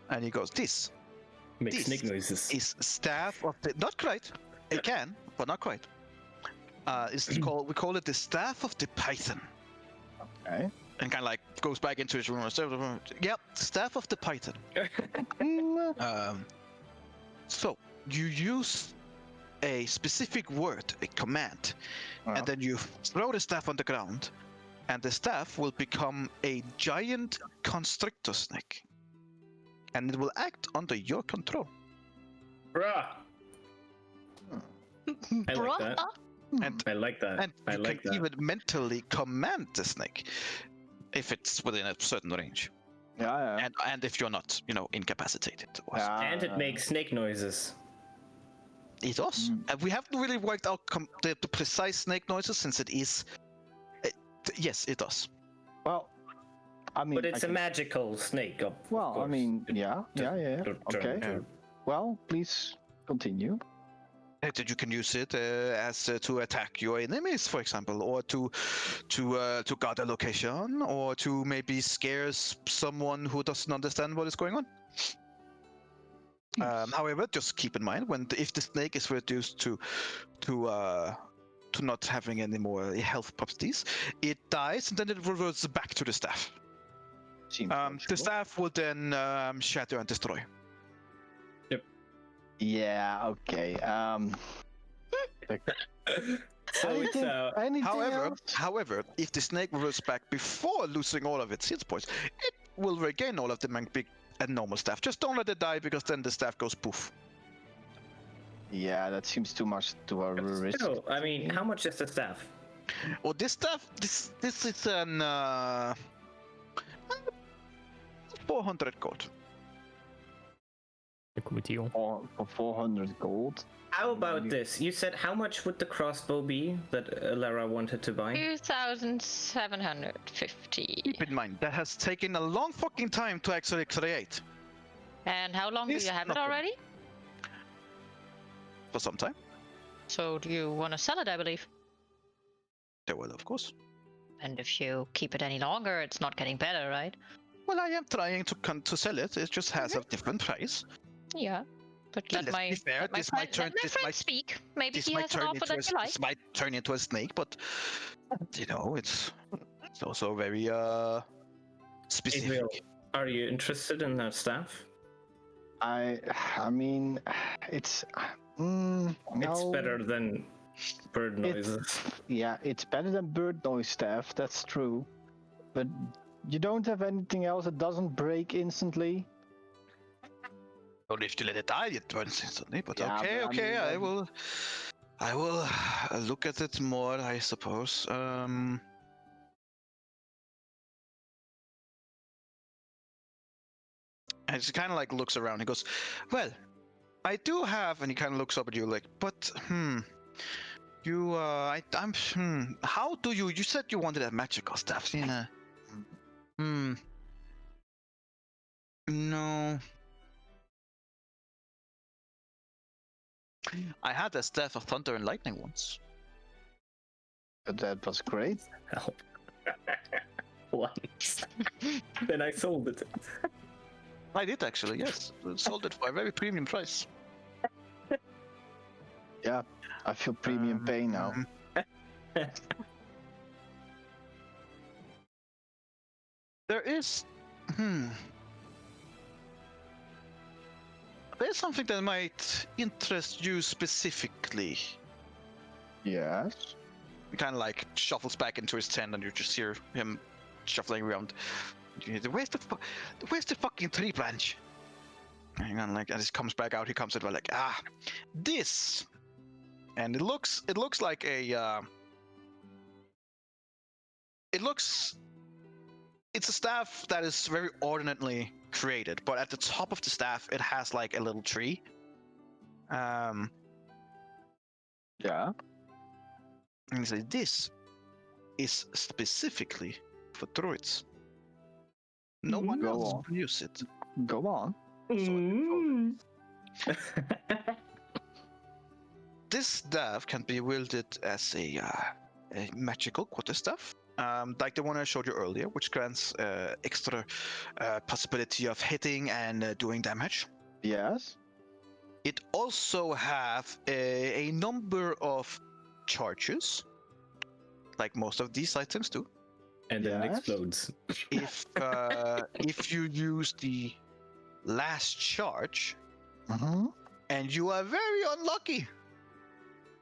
and he goes, "This Makes This snake noises. is staff of the not quite. It can, but not quite. We call it the staff of the python." Okay. And kind of like goes back into his room. Yep, staff of the python. So you use a specific word, a command, and then you throw the staff on the ground, and the staff will become a giant constrictor snake, and it will act under your control. Bruh. I like that. And I like that. and I you like can that. even mentally command the snake if it's within a certain range, Yeah. and if you're not, incapacitated. Or And it makes snake noises. It does. Mm. And we haven't really worked out the precise snake noises since it is. Yes, it does. Well, I mean, But it's a magical snake. Of well, I course. mean, yeah. to turn Okay. into. Well, please continue. That you can use it as to attack your enemies, for example, or to guard a location, or to maybe scare someone who doesn't understand what is going on. However, just keep in mind if the snake is reduced to not having any more health properties, it dies and then it reverts back to the staff. Seems The logical. staff will then shatter and destroy. Yeah. Okay. So it's anything else? However, if the snake reverts back before losing all of its hit points, it will regain all of them and be a normal staff. Just don't let it die, because then the staff goes poof. Yeah, that seems too much to our risk. still, I mean, how much is the staff? Well, this staff, this is an 400 gold. A good deal. For 400 gold. How about this? You said how much would the crossbow be that Lara wanted to buy? 2,750. Keep in mind, that has taken a long fucking time to actually create. And how long do This you have it knuckle. already? For some time. So do you want to sell it, I believe? They will, of course. And if you keep it any longer, it's not getting better, right? Well, I am trying to sell it. It just has a different price. Yeah. But And let let's be fair, let my this might friend, turn- let my this friend might- speak. Maybe This he might has an turn offer into that you like. this might turn into a snake, but it's also very specific. Adriel, are you interested in that staff? I mean, it's. No. It's better than bird noises. Yeah, it's better than bird noise staff. That's true, but you don't have anything else that doesn't break instantly. Only if you let it die, it burns instantly. But Yeah, okay, but I okay, mean, I that- will look at it more, I suppose. And he kind of like looks around. He goes, "Well, I do have," and he kind of looks up at you like, "But you, how do you? You said you wanted a magical stuff, yeah. No. I had a staff of thunder and lightning once. But that was great. Help. Once. Then I sold it. I did actually, yes. Sold it for a very premium price. I feel premium pain now. There is, there's something that might interest you specifically. Yes. He kind of like shuffles back into his tent, and you just hear him shuffling around. Where's the fucking tree branch? Hang on, like, as he comes back out, he comes in like, this, and it looks like a, it's a staff that is very ordinarily created, but at the top of the staff, it has like a little tree. Yeah. And he says, this is specifically for druids. No one Go else on. can use it. Go on. This staff can be wielded as a magical quarterstaff, like the one I showed you earlier, which grants extra possibility of hitting and doing damage. Yes. It also have a number of charges, like most of these items do. And then it Yes. explodes. If you use the last charge Mm-hmm. and you are very unlucky,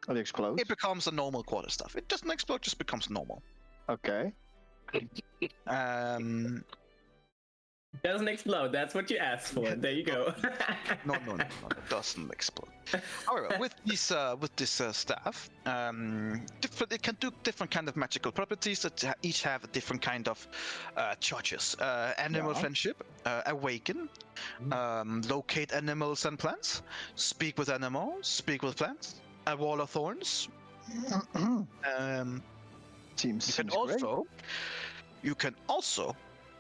It explodes. it becomes a normal quarterstaff. It doesn't explode, just becomes normal. Okay. Doesn't explode. That's what you asked for. There you go. No, it doesn't explode. However, with this staff, it can do different kind of magical properties that each have a different kind of charges. Animal friendship, awaken, locate animals and plants, speak with animals, speak with plants, a wall of thorns. Seems great. You can also,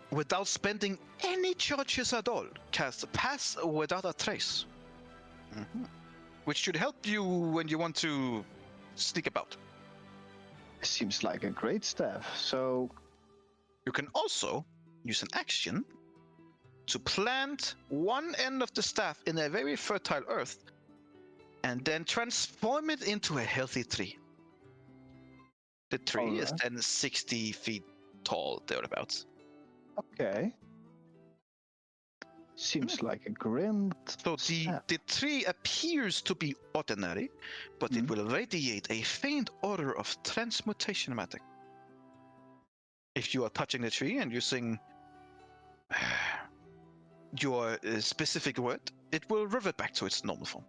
without spending any charges at all, cast Pass Without a Trace. Which should help you when you want to sneak about. Seems like a great staff. So you can also use an action to plant one end of the staff in a very fertile earth and then transform it into a healthy tree. The tree is then 60 feet tall, thereabouts. Okay. Seems like a grand. So the tree appears to be ordinary, but it will radiate a faint odor of transmutation magic. If you are touching the tree and using your specific word, it will revert back to its normal form.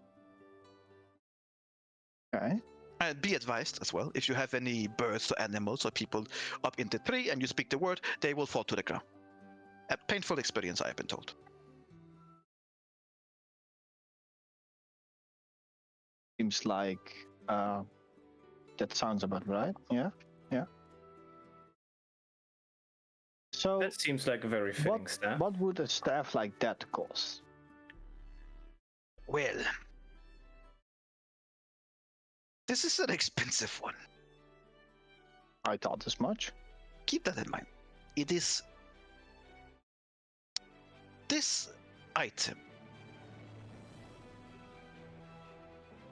Okay. And be advised as well, if you have any birds or animals or people up in the tree and you speak the word, they will fall to the ground. A painful experience, I have been told. Seems like that sounds about right. Yeah. So That seems like a very fitting staff. what would a staff like that cost? Well, this is an expensive one. I thought as much. Keep that in mind. It is... This item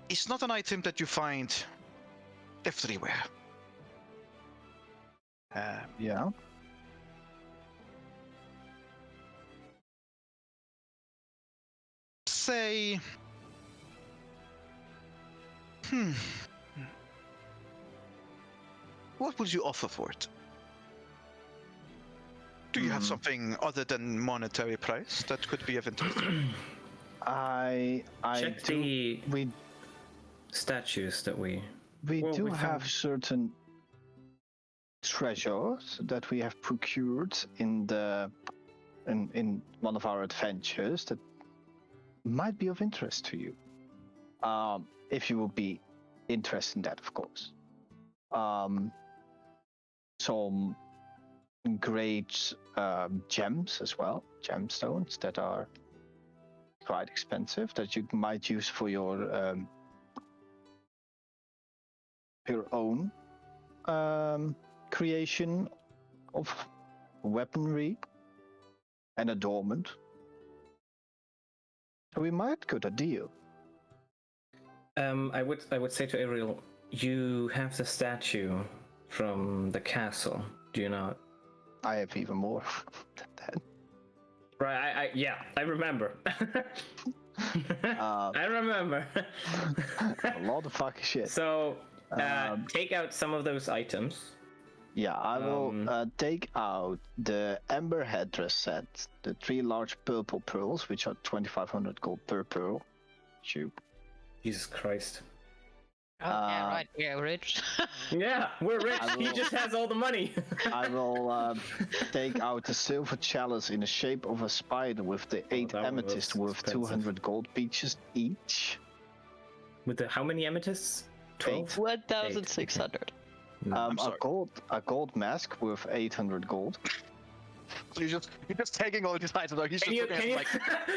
is not an item that you find everywhere. Yeah. Say... What would you offer for it? Do you have something other than monetary price that could be of interest? Check the statues that we do have found. certain treasures that we have procured in one of our adventures that might be of interest to you. If you would be interested in that, of course. Some great gems as well, gemstones that are quite expensive that you might use for your own creation of weaponry and adornment. So we might get a deal. I would say to Ariel, you have the statue from the castle, do you not? I have even more than that. Right, I remember. I remember. A lot of fucking shit. So, take out some of those items. Yeah, I will take out the Ember headdress set, the 3 large purple pearls, which are 2,500 gold per pearl. Shoot. Jesus Christ. Oh, yeah, right. We're rich. Yeah, we're rich. He just has all the money. I will take out the silver chalice in the shape of a spider with the 8 amethysts worth 200 gold pieces each. With the how many amethysts? 12? 1,600. A gold mask worth 800 gold. So you're just taking all these items. Like, he's just looking at like,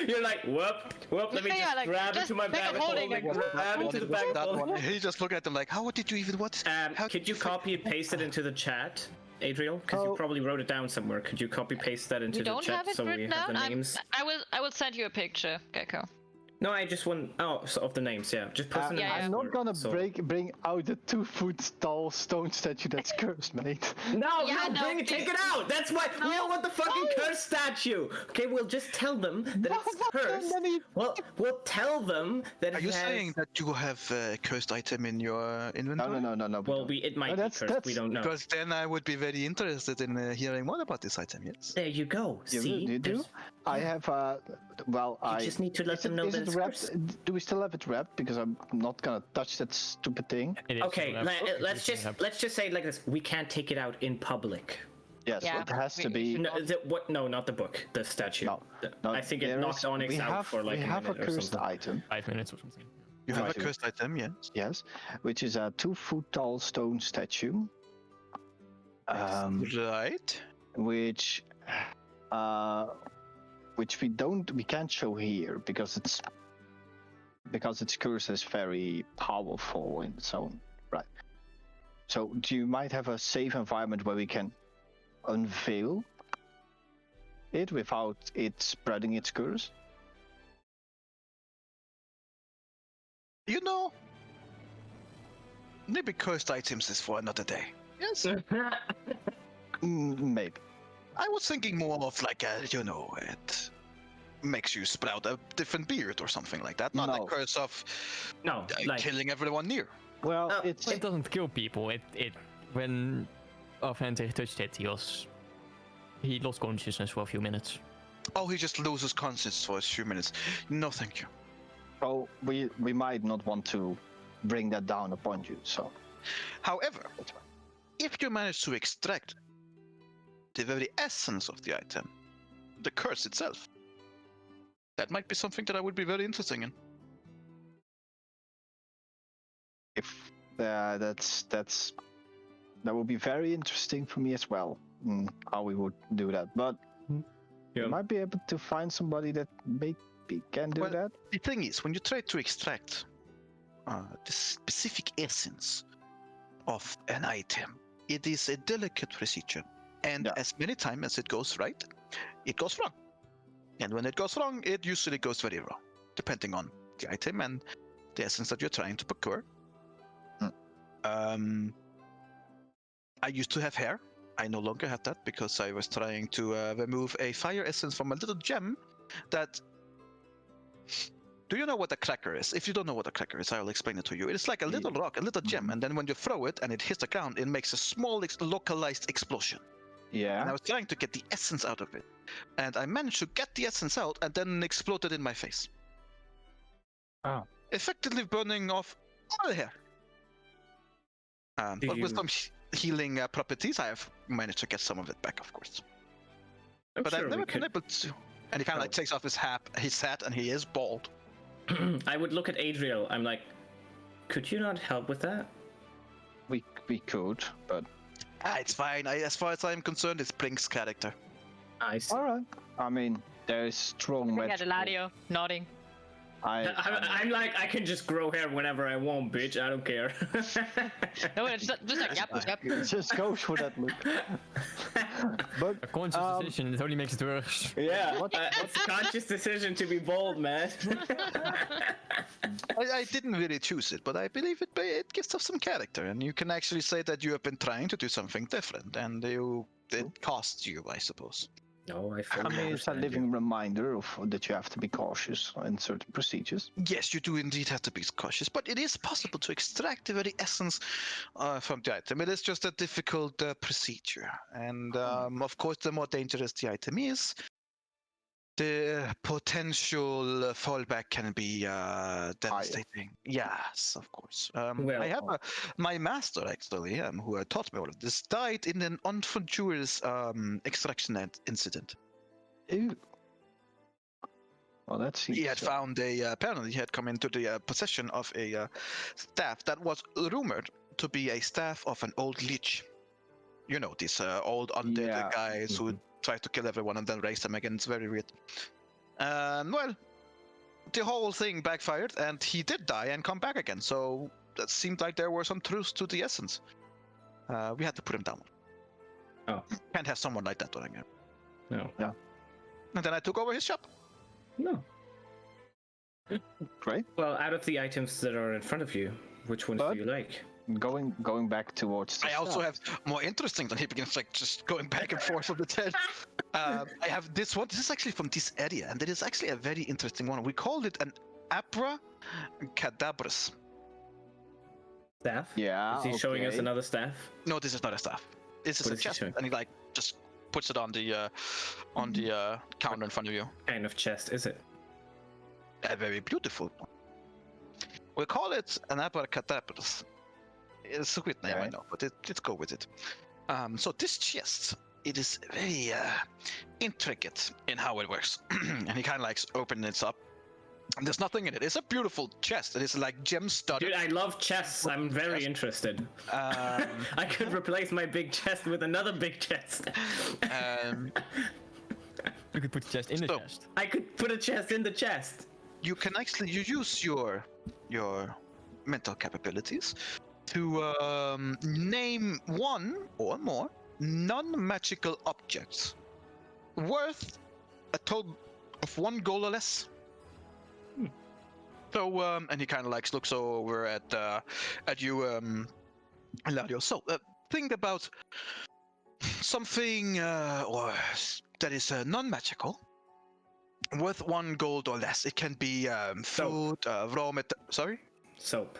you're like, whoop, let me just grab it to my bag. Grab it to the bag. He's just looking at them like, how did you even what? Could you copy and paste it into the chat, Adriel? Because you probably wrote it down somewhere. Could you copy paste that into the chat so we have the names? I will send you a picture, Gecko. No, I just want of the names. Yeah, just post them. I'm not gonna bring out the 2-foot tall stone statue that's cursed, mate. No, bring it, take it out. That's why we don't want the fucking cursed statue. Okay, we'll just tell them that it's cursed. We'll tell them that. Are you saying that you have a cursed item in your inventory? No. Well, it might be cursed. We don't know. Because then I would be very interested in hearing more about this item. Yes. There you go. You do? I have well, You just need to let them know is that it it's wrapped? cursed. Do we still have it wrapped? Because I'm not gonna touch that stupid thing. It is Okay, still wrapped. let's just say it like this: we can't take it out in public. Yes, Yeah, it has to we be. should No, what? No, not the book. The statue. No, no, I think it there knocked is- Onyx we out have, for like we a have minute a or cursed something. item. 5 minutes or something. You have a Right. cursed item, yes. Yes, which is a 2-foot tall stone statue. Right. Which we can't show here because its curse is very powerful in its own right. So you might have a safe environment where we can unveil it without it spreading its curse. You know, maybe cursed items is for another day. Yes. Maybe. I was thinking more of like it makes you sprout a different beard or something like that. Not No. a curse of No, like killing everyone near. Well, Oh, it's It doesn't kill people. When our friend touched it, he lost consciousness for a few minutes. Oh, he just loses conscience for a few minutes. No, thank you. oh, we might not want to bring that down upon you. So However, if you manage to extract the very essence of the item, the curse itself, that might be something that I would be very interested in. if that would be very interesting for me as well. How we would do that, but Yeah. we might be able to find somebody that maybe can do Well, that. The thing is, when you try to extract the specific essence of an item, it is a delicate procedure. And Yeah. as many times as it goes right, it goes wrong. And when it goes wrong, it usually goes very wrong, depending on the item and the essence that you're trying to procure. I used to have hair. I no longer have that because I was trying to remove a fire essence from a little gem that... Do you know what a cracker is? If you don't know what a cracker is, I will explain it to you. It's like a little rock, a little gem, and then when you throw it and it hits the ground, it makes a small localized explosion. And I Yeah. was trying to get the essence out of it. And I managed to get the essence out and then exploded in my face. Oh. Effectively burning off all the hair. Did But with you- some healing properties, I have managed to get some of it back, of course. I'm But sure I've we never been could. able to. And he kind of like takes off his hat, and he is bald. I would look at Adriel. I'm like, could you not help with that? We could, but It's fine. As far as I'm concerned, it's Blink's character. I see. all right. I mean, there is strong Look at magic. Eladio nodding. I'm like, I can just grow hair whenever I want, bitch. I don't care. No, it's just like, yep. Just go for that look. But A conscious decision, it only makes it worse. Yeah, it's a conscious decision to be bold, man. I didn't really choose it, but I believe it gives us some character, and you can actually say that you have been trying to do something different, and it costs you, I suppose. No, I I fully mean, it's a understand living you. reminder of that you have to be cautious in certain procedures. Yes, you do indeed have to be cautious, but it is possible to extract the very essence from the item. It is just a difficult procedure, and of course, the more dangerous the item is, the potential fallback can be devastating. Yes, of course. Well, I have my master actually, who taught me all of this, died in an unfortuitous extraction incident. Ew. Well, that seems. He had found apparently he had come into the possession of a staff that was rumored to be a staff of an old lich. You know, these old undead Yeah. guys who try to kill everyone and then raise them again. It's very weird. Well, the whole thing backfired, and he did die and come back again. So that seemed like there were some truths to the essence. We had to put him down. Oh. Can't have someone like that running around. No. And then I took over his shop. No. Great. Well, out of the items that are in front of you, which ones But- do you like? Going back towards. The I also staff. have more interesting than he begins like just going back and forth with the tent. I have this one. This is actually from this area, and it is actually a very interesting one. We called it an Abra Cadabras. Staff? Yeah. Is he showing us okay. another staff? No, this is not a staff. This is What a is he chest, showing? and he like just puts it on the counter in front of you. Kind of chest is it? a very beautiful one. We call it an abracadabra. It's a weird name, I know, but let's go with it. So this chest, it is very intricate in how it works. And he kind of likes opening it up. And there's nothing in it. It's a beautiful chest. It is like gem studded. Dude, I love chests. I'm very interested. I could replace my big chest with another big chest. You could put the chest in the chest. I could put a chest in the chest. You can actually use your mental capabilities to name one or more non-magical objects worth a total of 1 gold or less. So, and he kind of like looks over at you, Eladio. So, think about something or that is non-magical, worth 1 gold or less. It can be food, raw material. Sorry. Soap.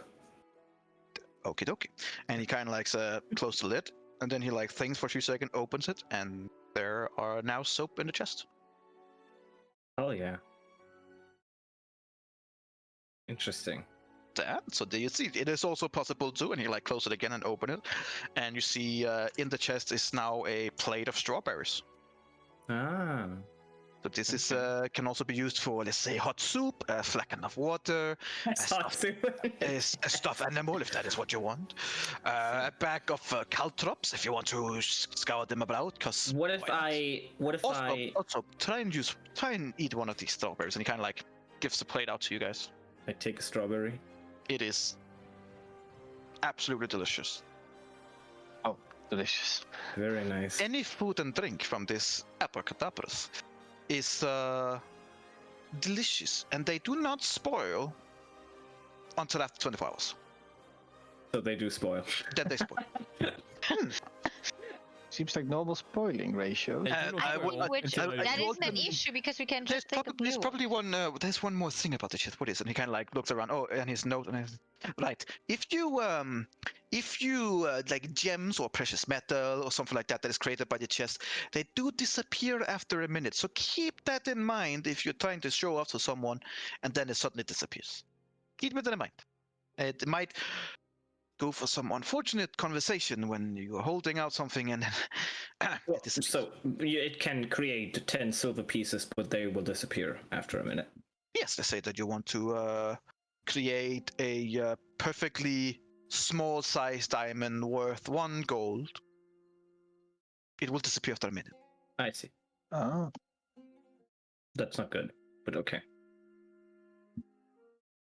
Okie dokie. And he kind of likes close the lid, and then he like thinks for a few seconds, opens it, and there are now soap in the chest. Oh yeah. Interesting. So there you see, it is also possible too, and he like close it again and open it, and you see in the chest is now a plate of strawberries. Ah. So this is can also be used for, let's say, hot soup, a flagon of water, a stuffed animal if that is what you want, a bag of caltrops if you want to scour them about. Because what if I also try and eat one of these strawberries, and he kind of like gives the plate out to you guys. I take a strawberry. It is absolutely delicious. Oh, delicious. Very nice. Any food and drink from this abracadabras is delicious, and they do not spoil until after 24 hours. So they do spoil. Then they spoil. Seems like normal spoiling ratio. That isn't an issue because we can just take a blue. There's probably one. There's one more thing about the chest. What is it? And he kind of like looks around. Oh, and his note. And right. If you like gems or precious metal or something like that is created by the chest, they do disappear after a minute. So keep that in mind if you're trying to show off to someone, and then it suddenly disappears. Keep it in mind. It might go for some unfortunate conversation when you're holding out something and it disappears. So it can create 10 silver pieces, but they will disappear after a minute. Yes, let's say that you want to create a perfectly small size diamond worth 1 gold. It will disappear after a minute. I see. Oh. That's not good, but okay.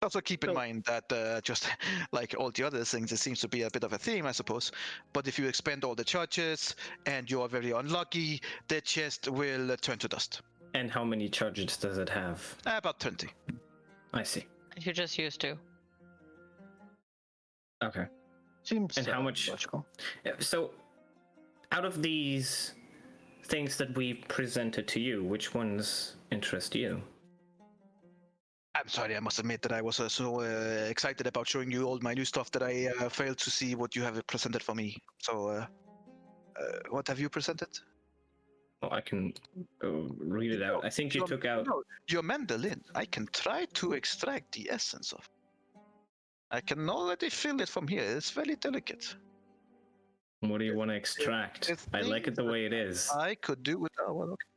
Also keep in mind that just like all the other things, it seems to be a bit of a theme, I suppose. But if you expend all the charges and you are very unlucky, the chest will turn to dust. And how many charges does it have? About 20. I see. You just used to. Okay. Seems and how much? logical. So, out of these things that we presented to you, which ones interest you? I'm sorry, I must admit that I was so excited about showing you all my new stuff that I failed to see what you have presented for me. So, what have you presented? Well, I can read it out. I think you took out... No, your mandolin. I can try to extract the essence of. I can already feel it from here. It's very delicate. What do you want to extract? I like it the way it is. I could do with... Oh, well, okay.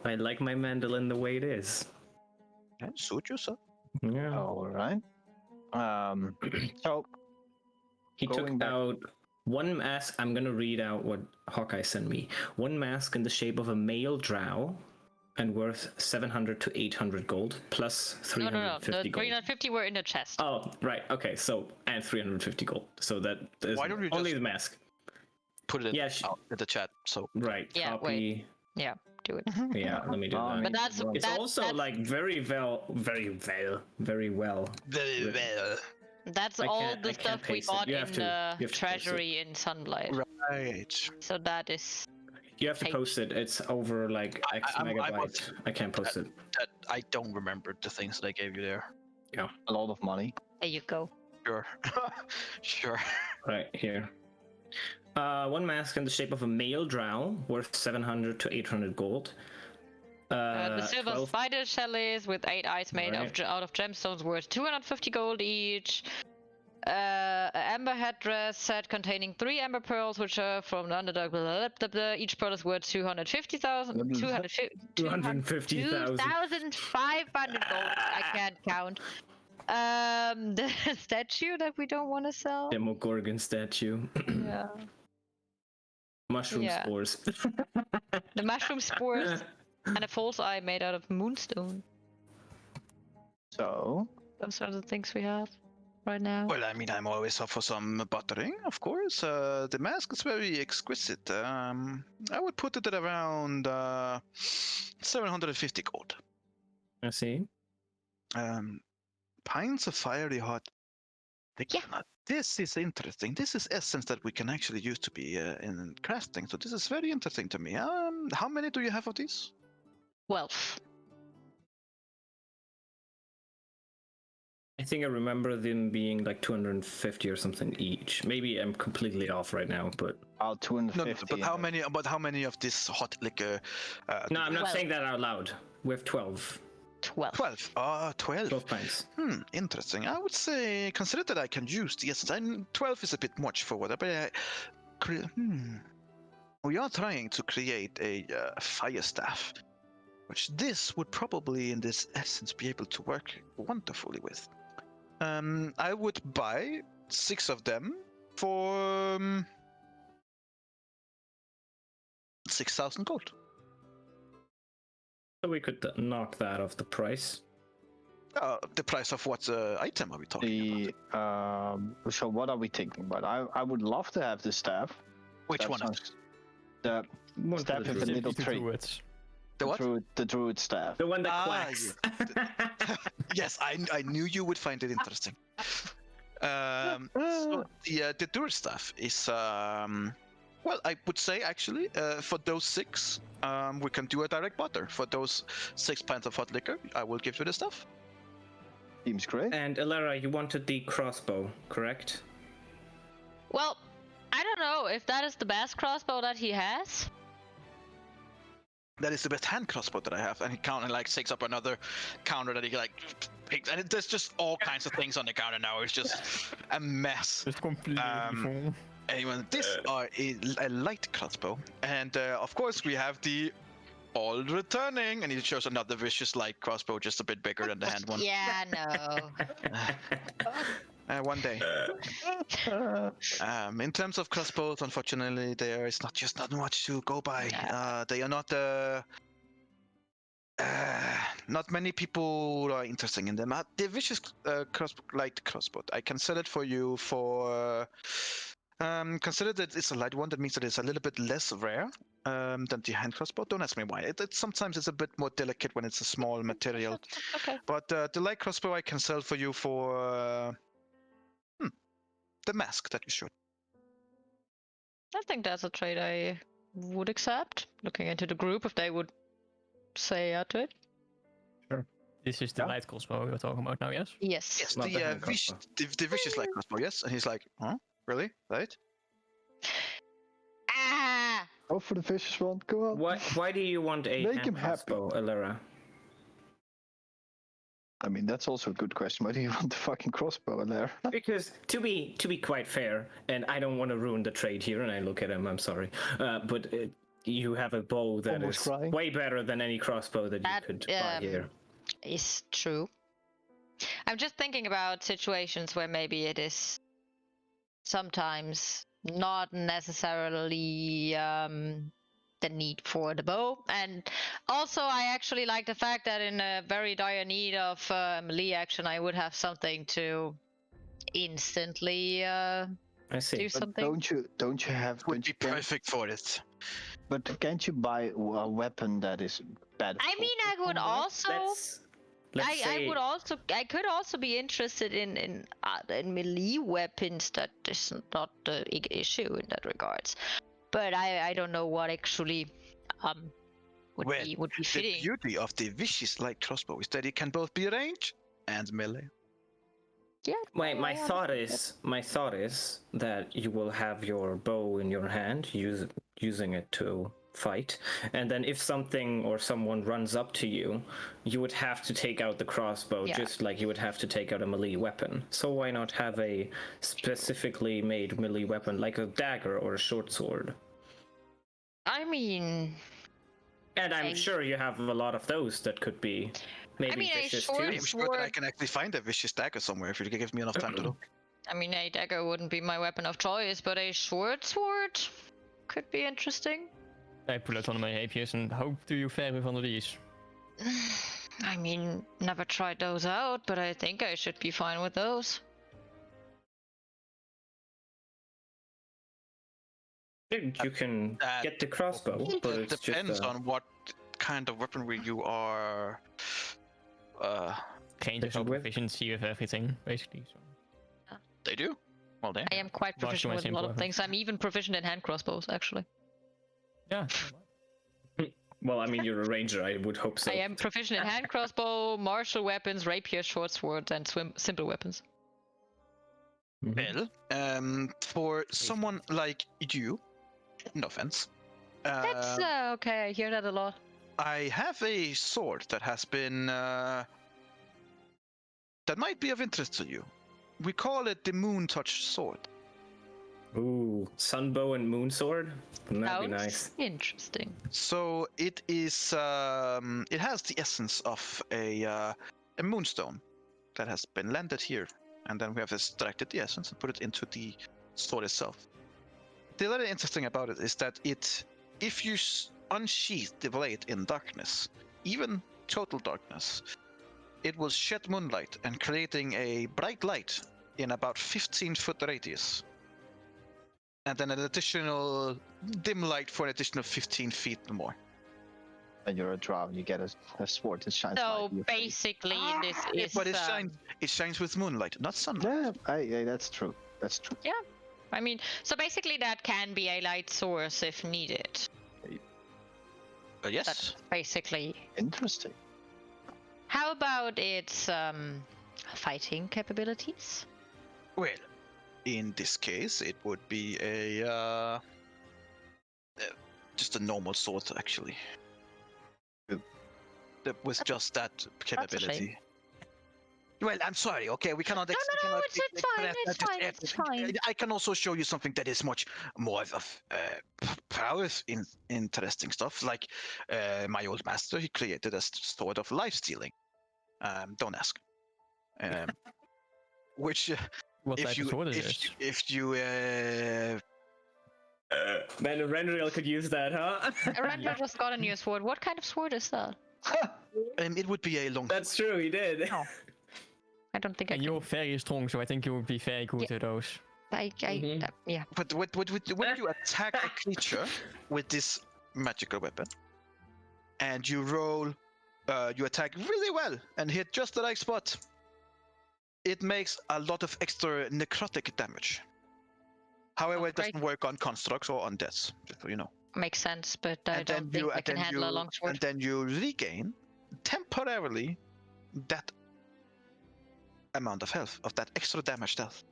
I like my mandolin the way it is. Yeah, suit yourself. Yeah. All right. So he took out one mask. I'm gonna read out what Hawkeye sent me. One mask in the shape of a male drow, and worth 700 to 800 gold, plus 350 No. The gold. 350 were in the chest. Oh, right. Okay. So and 350 gold. So that is Why don't you only just the mask. Put it in, Yeah, in the chat. So right. Yeah, Copy. wait. Yeah, do it. Yeah, let me do that. But that's It's also that's, like very well. very well. That's I all can't- the I can't stuff we paste it. bought You in have to- the you have to post it. treasury in Sunlight. Right. So that is. You have to post it. It's over like X megabyte. I can't post it. That I don't remember the things that I gave you there. Yeah. A lot of money. There you go. Sure. Sure. Right here. One mask in the shape of a male drow, worth 700 to 800 gold. The silver 12. spider chalets with 8 eyes made Alright. out of gemstones worth 250 gold each. Amber headdress set containing 3 amber pearls, which are from the underdog. Blah, blah, blah, blah. Each pearl is worth 250,000. 250,000. 2,500 gold. I can't count. The statue that we don't want to sell. Demogorgon statue. Yeah. Mushroom Yeah. spores. The mushroom spores and a false eye made out of moonstone. So, Those are the things we have right now. Well, I mean, I'm always up for some buttering, of course. The mask is very exquisite. I would put it at around 750 gold. I see. Pints of fiery hot. Yeah. This is interesting. This is essence that we can actually use to be in crafting. So this is very interesting to me. How many do you have of these? 12. I think I remember them being like 250 or something each. Maybe I'm completely off right now, but about No, 250. but how many? But how many of this hot liquor? no, I'm not 12. saying that out loud. We have 12. 12. 12. 12. 12 pints. Interesting. I would say, consider that I can use the essence. 12 is a bit much for what, but we are trying to create a fire staff, which this would probably, in this essence, be able to work wonderfully with. I would buy 6 of them for 6,000 gold. So we could knock that off the price. The price of what item are we talking about? So what are we thinking about? I would love to have the staff. Which That one? sounds- The One staff for the with the druid. little tree. The what? The druid staff. The one that Ah, quacks. Yes, I knew you would find it interesting. So the druid stuff is well, I would say actually for those 6, we can do a direct barter. For those 6 pints of hot liquor, I will give you the stuff. Seems great. And Elara, you wanted the crossbow, correct? Well, I don't know if that is the best crossbow that he has. That is the best hand crossbow that I have, and he takes up another counter that he picks, and there's just all kinds of things on the counter now. It's just a mess. Just completely full. Anyway, this are a light crossbow, and of course we have the all returning, and he shows another vicious light crossbow, just a bit bigger than the hand one. Yeah, no. One day. In terms of crossbows, unfortunately, there is not much to go by. They are not many people are interested in them. The vicious light crossbow, I can sell it for you for. Consider that it's a light one. That means that it's a little bit less rare than the hand crossbow. Don't ask me why. Sometimes it's a bit more delicate when it's a small material. Okay. But the light crossbow I can sell for you for the mask that you showed. I think that's a trade I would accept. Looking into the group, if they would say yeah to it. This is the light crossbow we were talking about now, yes? Yes. Yes, Not the hand the vicious light crossbow. Yes, and he's like, huh? Really? Right? Ah! Go for the vicious one. Go on. Why do you want a Make hand him happy. crossbow, Elara? I mean, that's also a good question. Why do you want the fucking crossbow in there? Because to be quite fair, and I don't want to ruin the trade here, and I look at him, I'm sorry, but you have a bow that Almost is crying. way better than any crossbow that you That, could buy here. Is true. I'm just thinking about situations where maybe it is sometimes not necessarily the need for the bow, and also I actually like the fact that in a very dire need of melee action, I would have something to instantly I see. do But something. don't you have? Would Don't you be perfect for it. But can't you buy a weapon that is bad? I mean, I would also. Let's say, I could also be interested in melee weapons. That is not the issue in that regards. But I don't know what actually would be The fitting. beauty of the vicious light crossbow is that it can both be range and melee. Yeah. my thought is that you will have your bow in your hand, using it to fight, and then if something or someone runs up to you, you would have to take out the crossbow, just like you would have to take out a melee weapon. So why not have a specifically made melee weapon like a dagger or a short sword? I mean, and I'm sure you have a lot of those that could be maybe vicious too. I'm sure that I can actually find a vicious dagger somewhere if you give me enough time to look. I mean, a dagger wouldn't be my weapon of choice, but a short sword could be interesting. I pull out one of my rapiers and how do you fare with one of these? I mean, never tried those out, but I think I should be fine with those. You can get the crossbow, but it depends on what kind of weaponry you are. Kind of proficiency with everything, basically. So. They do? Well, then. I am quite proficient with a lot of things. I'm even proficient in hand crossbows, actually. Yeah. Well, I mean, you're a ranger. I would hope so. I am proficient in hand crossbow, martial weapons, rapier, short swords, and simple weapons. Well, for someone like you, no offense. That's okay. I hear that a lot. I have a sword that has been that might be of interest to you. We call it the Moon Touch Sword. Ooh, sunbow and moon sword. That'd be nice. Interesting. So it is. It has the essence of a moonstone that has been landed here, and then we have extracted the essence and put it into the sword itself. The other interesting about it is that if you unsheath the blade in darkness, even total darkness, it will shed moonlight and creating a bright light in about 15-foot radius. And then an additional dim light for an additional 15 feet more. And you're a drow, and you get a sword that shines. So basically, this is. But it shines with moonlight, not sunlight. Yeah, that's true. That's true. Yeah, I mean, so basically that can be a light source if needed. Yes. That's basically. Interesting. How about its fighting capabilities? Well, in this case, it would be a just a normal sword, actually. With just that capability. Well, I'm sorry. Okay, we cannot. No, it's fine. It's fine. I can also show you something that is much more of prowess in interesting stuff. Like my old master, he created a sword of life stealing. Don't ask. Which, what type of sword is this? If you man, Randriel could use that, huh? Randriel just got a new sword. What kind of sword is that? it would be a long. That's true. He did. No. I don't think. And you're very strong, so I think you would be very good at those. Yeah. But when you attack a creature with this magical weapon, and you roll, you attack really well and hit just the right spot, it makes a lot of extra necrotic damage. However, it doesn't work on constructs or on deaths, just so you know. Makes sense, but I don't think I can handle a long sword. And then you regain temporarily that amount of health, of that extra damage health.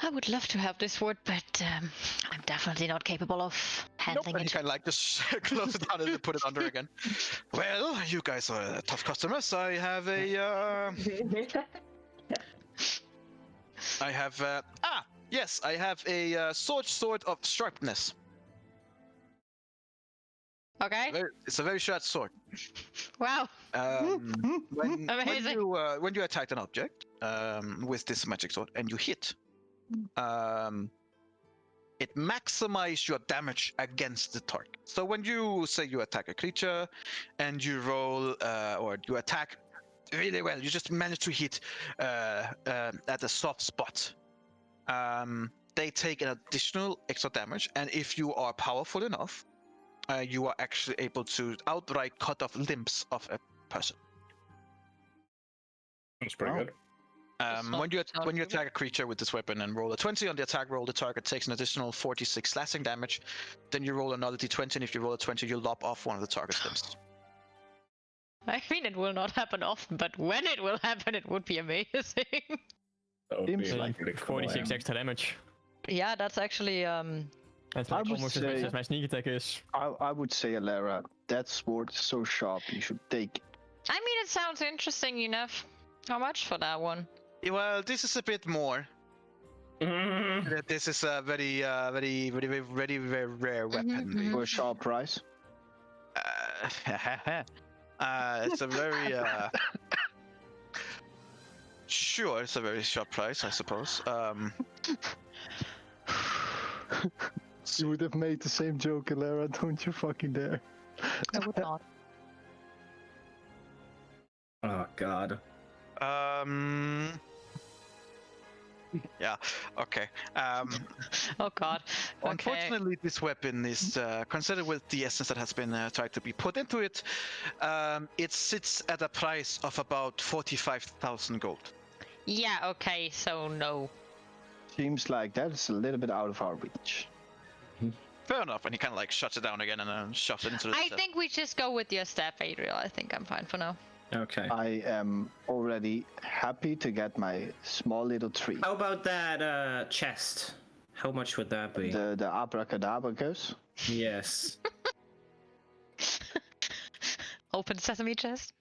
I would love to have this sword, but I'm definitely not capable of handling it. You can just close it down and put it under again. Well, you guys are tough customers. I have a. I have. Yes, I have a sword of sharpness. Okay. It's a very short sword. Wow. Amazing. When you attack an object with this magic sword and you hit, it maximizes your damage against the target. So when you say you attack a creature and you roll or you attack really well, you just manage to hit at a soft spot. They take an additional extra damage, and if you are powerful enough, you are actually able to outright cut off limbs of a person. That's pretty good. When you attack a creature with this weapon and roll a 20 on the attack roll, the target takes an additional 46 slashing damage. Then you roll another d20, and if you roll a 20, you lop off one of the target's limbs. I mean, it will not happen often, but when it will happen, it would be amazing. That would be like 46 extra damage. Yeah, that's actually It's I like would almost as much say- as my sneak attack is. I would say, Alara, that sword is so sharp, you should take it. I mean, it sounds interesting enough. How much for that one? Well, this is a bit more. This is a very rare weapon. mhm. For a sharp price. It's a very sure, it's a very short price, I suppose. You would have made the same joke, Alara, don't you fucking dare. I would not. Oh god. Yeah. Okay. Oh god. Okay. Unfortunately, this weapon is considered with the essence that has been tried to be put into it. It sits at a price of about 45,000 gold. Yeah, okay, so no. Seems like that is a little bit out of our reach. Fair enough. And he kind of like shuts it down again and then shoves it into the. I think we just go with your staff, Adriel. I think I'm fine for now. Okay. I am already happy to get my small little tree. How about that chest? How much would that be? The abracadabracus. Yes. Open sesame chest.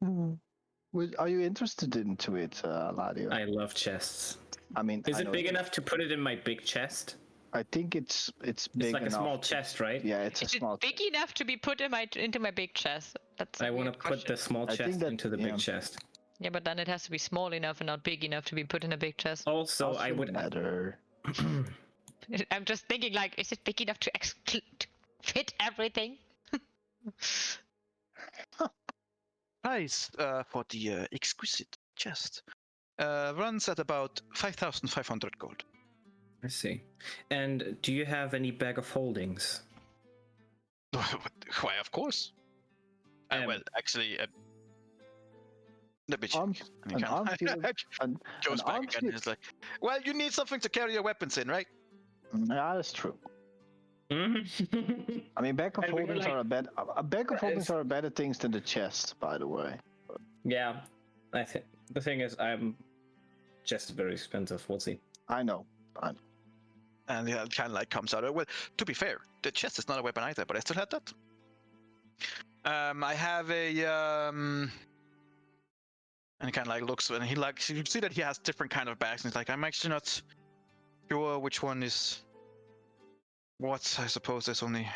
Are you interested into it, Ladio? I love chests. I mean, Is I it know big enough to put it in my big chest? I think it's big It's like enough. a small chest, right? Yeah, it's a Is it small. big enough to be put in into my big chest? That's a I want to weird put question. the small I think chest that- into the yeah. big chest. Yeah, but then it has to be small enough and not big enough to be put in a big chest. Also, I Doesn't would. matter. I'm just thinking, like, is it big enough to to fit everything? Price for the exquisite chest runs at about 5,500 gold. I see. And do you have any bag of holdings? Why, of course. Well, actually, let me check. Arm- And he an kinda arm shield- An, goes an back arm again. shield- He's like, well, you need something to carry your weapons in, right? Yeah, that's true. I mean, bag of And we were holdings like- are a bag of holdings It's- are better things than the chest, by the way. Yeah, I think the thing is, I'm just very expensive. We'll see. I know. And he kind of like comes out. Well, to be fair, the chest is not a weapon either, but I still had that. I have a and he kind of like looks and he like you see that he has different kind of bags and he's like, I'm actually not sure which one is what. I suppose there's only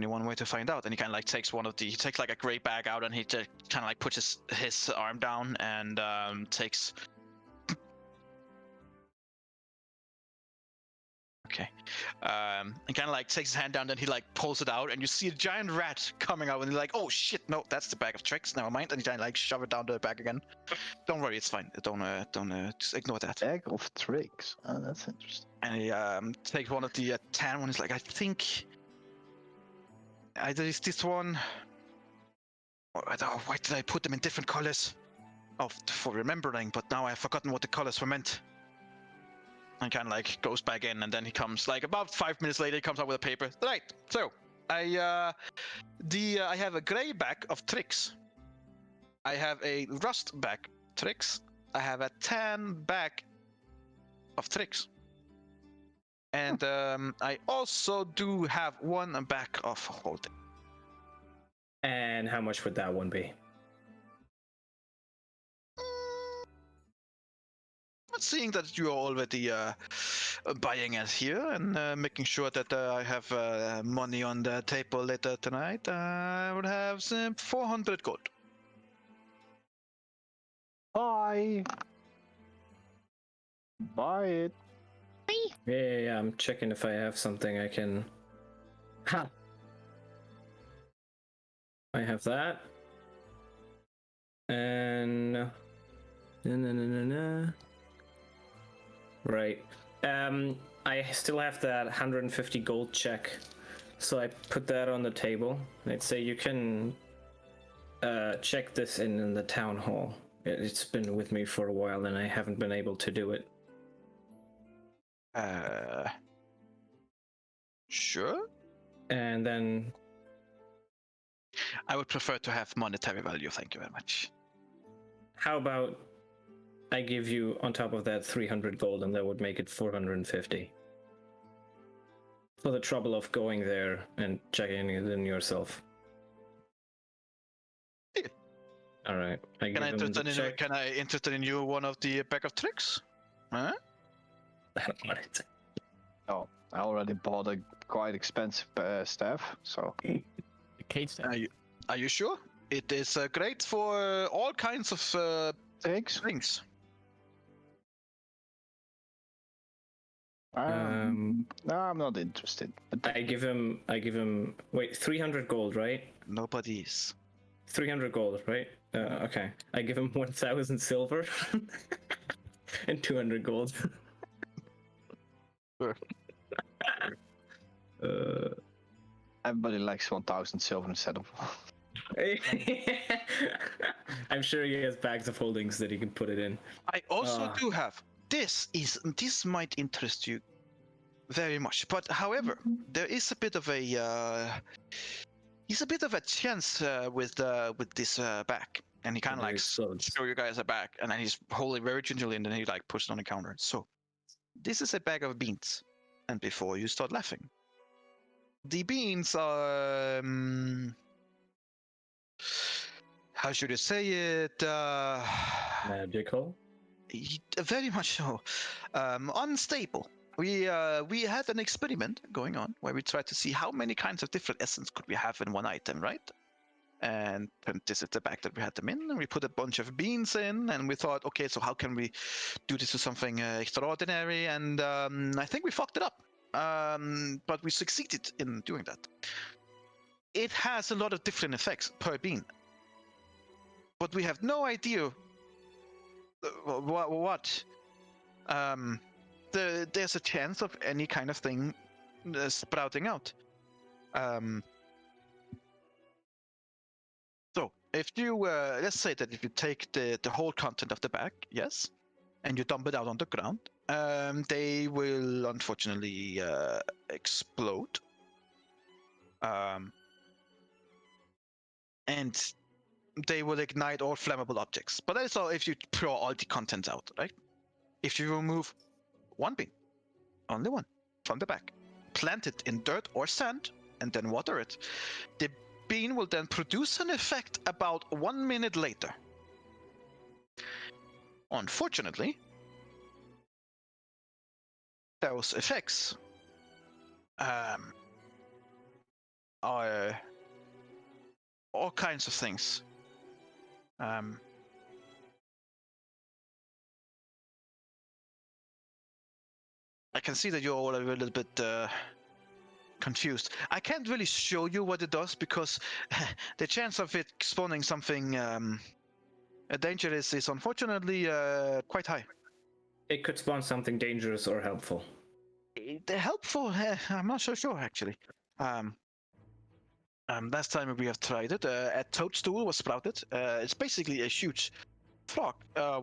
one way to find out. And he kind of like takes he takes like a gray bag out and he just kind of like puts his arm down and takes. Okay. And kind of like takes his hand down, then he like pulls it out, and you see a giant rat coming out, and you're like, "Oh shit, no, that's the bag of tricks. Never mind." And he kind of like shove it down the bag again. Don't worry, it's fine. Don't just ignore that. Bag of tricks. Oh, that's interesting. And he takes one of the tan ones. Like, I think either is this one. Why did I put them in different colors? Oh, for remembering, but now I've forgotten what the colors were meant. And kind of like goes back in, and then he comes like about 5 minutes later. He comes out with a paper. Right. So I have a gray bag of tricks. I have a rust bag tricks. I have a tan bag of tricks. And I also do have one bag of holding. And how much would that one be? Seeing that you are already buying it here and making sure that I have money on the table later tonight, I would have some 400 gold. Buy it. Yeah, I'm checking if I have something I can. Ha! I have that. And. Right. I still have that 150 gold check. So I put that on the table. I'd say you can check this in the town hall. It's been with me for a while and I haven't been able to do it. Sure. And then I would prefer to have monetary value, thank you very much. how about I give you on top of that 300 gold and that would make it 450. for the trouble of going there and checking it in yourself. Yeah. All right. Can I interest in you one of the bag of tricks? Huh? I don't want it. Oh, I already bought a quite expensive staff, so. The Kate staff. Are you sure? It is great for all kinds of Thanks. things. No, I'm not interested. I give him. Wait, 300 gold, right? Nobody's. 300 gold, right? Okay. I give him 1,000 silver and 200 gold. Sure. Everybody likes 1,000 silver instead of. I'm sure he has bags of holdings that he can put it in. I also do have. This might interest you very much, but however, there is a bit of a chance with this bag, and he kind of like show you guys a bag, and then he's holding very gingerly, and then he like pushes it on the counter. So, this is a bag of beans, and before you start laughing, the beans are how should I say it? Magical. Very much so. Unstable. We had an experiment going on where we tried to see how many kinds of different essence could we have in one item, right? And this is the bag that we had them in, and we put a bunch of beans in, and we thought, okay, so how can we do this to something extraordinary? And I think we fucked it up, but we succeeded in doing that. It has a lot of different effects per bean, but we have no idea what. There's a chance of any kind of thing sprouting out. So if you let's say that if you take the whole content of the bag, yes, and you dump it out on the ground, they will unfortunately explode. And they will ignite all flammable objects. But that is all if you pour all the contents out, right? If you remove one bean, only one, from the bag, plant it in dirt or sand, and then water it, the bean will then produce an effect about 1 minute later. Unfortunately, those effects are all kinds of things. I can see that you're all a little bit confused. I can't really show you what it does because the chance of it spawning something dangerous is unfortunately quite high. It could spawn something dangerous or helpful. Helpful? I'm not so sure actually. Last time we have tried it, a toadstool was sprouted. It's basically a huge frog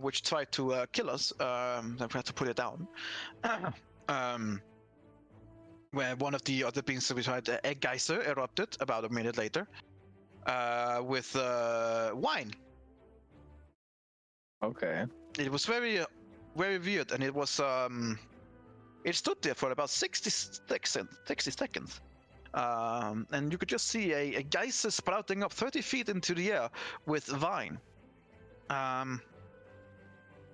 which tried to kill us. Then we had to put it down. Where one of the other beans that we tried, a geyser erupted about a minute later with wine. Okay. It was very weird, and it was it stood there for about 60 seconds. And you could just see a geyser sprouting up 30 feet into the air with wine.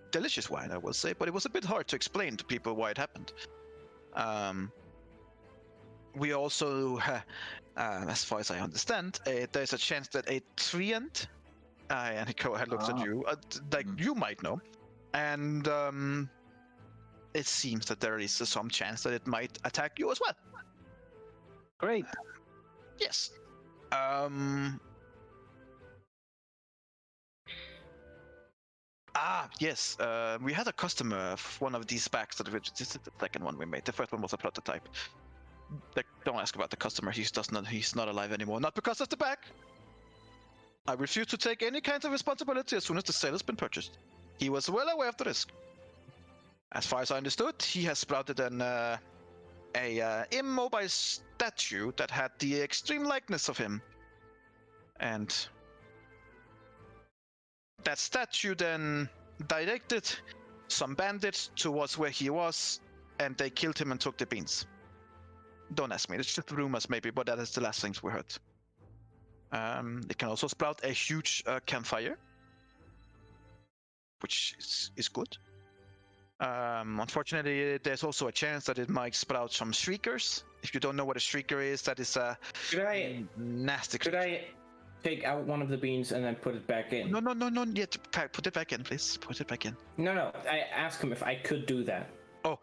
Delicious wine, I will say, but it was a bit hard to explain to people why it happened. We also, as far as I understand, there's a chance that a treant, and he looks at you, you might know, and it seems that there is some chance that it might attack you as well. Great. Yes. Yes. We had a customer of one of these bags that this is the second one we made. The first one was a prototype. Don't ask about the customer. He's not alive anymore. Not because of the bag. I refuse to take any kind of responsibility as soon as the sale has been purchased. He was well aware of the risk. As far as I understood, he has sprouted a immobile statue that had the extreme likeness of him. And that statue then directed some bandits towards where he was, and they killed him and took the beans. Don't ask me. It's just rumors, maybe, but that is the last things we heard. It can also sprout a huge campfire, which is good. Unfortunately, there's also a chance that it might sprout some shriekers. If you don't know what a shrieker is, that is a nasty. Could I take out one of the beans and then put it back in? No. Yet put it back in, please. Put it back in. No. I asked him if I could do that. Oh,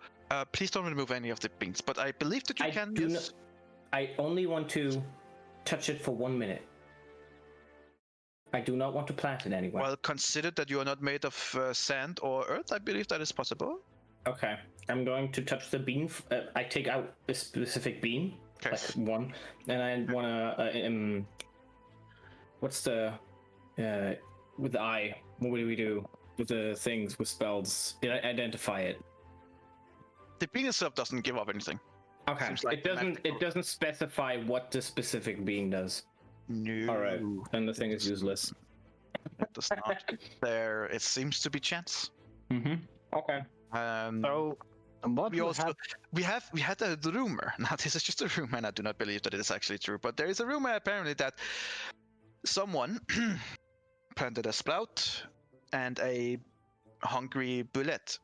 please don't remove any of the beans. But I believe that you can. Yes. I only want to touch it for 1 minute. I do not want to plant it anywhere. Well, consider that you are not made of sand or earth. I believe that is possible. Okay, I'm going to touch the bean. I take out a specific bean, Okay. like one, and I wanna. What's the with the eye? What do we do with the things with spells? Identify it. The bean itself doesn't give up anything. Okay, Seems like it doesn't. magical. It doesn't specify what the specific bean does. No. All right, then the thing is useless. It does not. There, it seems to be chance. Mm-hmm. Okay. So, what We will also hap- we had a rumor. Now this is just a rumor, and I do not believe that it is actually true. But there is a rumor apparently that someone planted a sprout, and a hungry bullet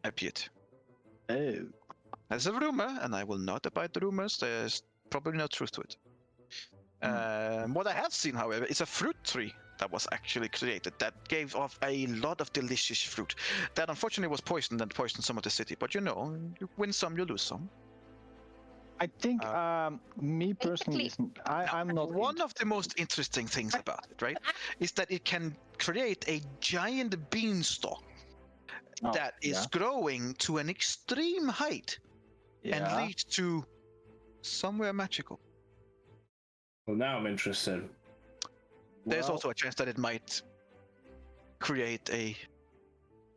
appeared. Oh, There's a rumor, and I will not abide the rumors. There's probably no truth to it. What I have seen, however, is a fruit tree that was actually created that gave off a lot of delicious fruit. That unfortunately was poisoned and poisoned some of the city. But you know, you win some, you lose some. I think me personally, I'm not. One of the most interesting things about it, right, is that it can create a giant beanstalk Oh, that is growing to an extreme height and lead to somewhere magical. Well, now I'm interested. There's Well, also a chance that it might create a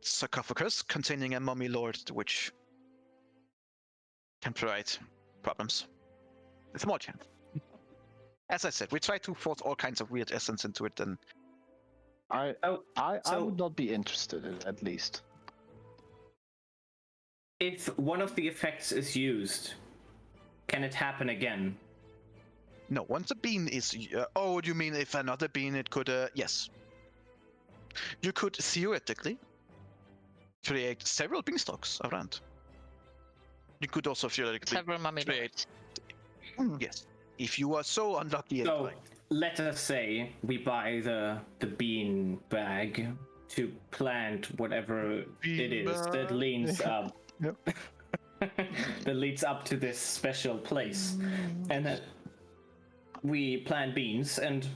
sarcophagus containing a mummy lord, which can provide problems. A small chance. As I said, we try to force all kinds of weird essence into it, and I so- would not be interested in, at least. If one of the effects is used, can it happen again? no, once a bean is... oh, you mean if another bean, it could... yes. You could theoretically create several beanstalks around. You could also theoretically Several mummy create... lords. Yes. If you are so unlucky and So like... let us say we buy the bean bag to plant whatever it is that leans up. Yep. That leads up to this special place, and that we plant beans, and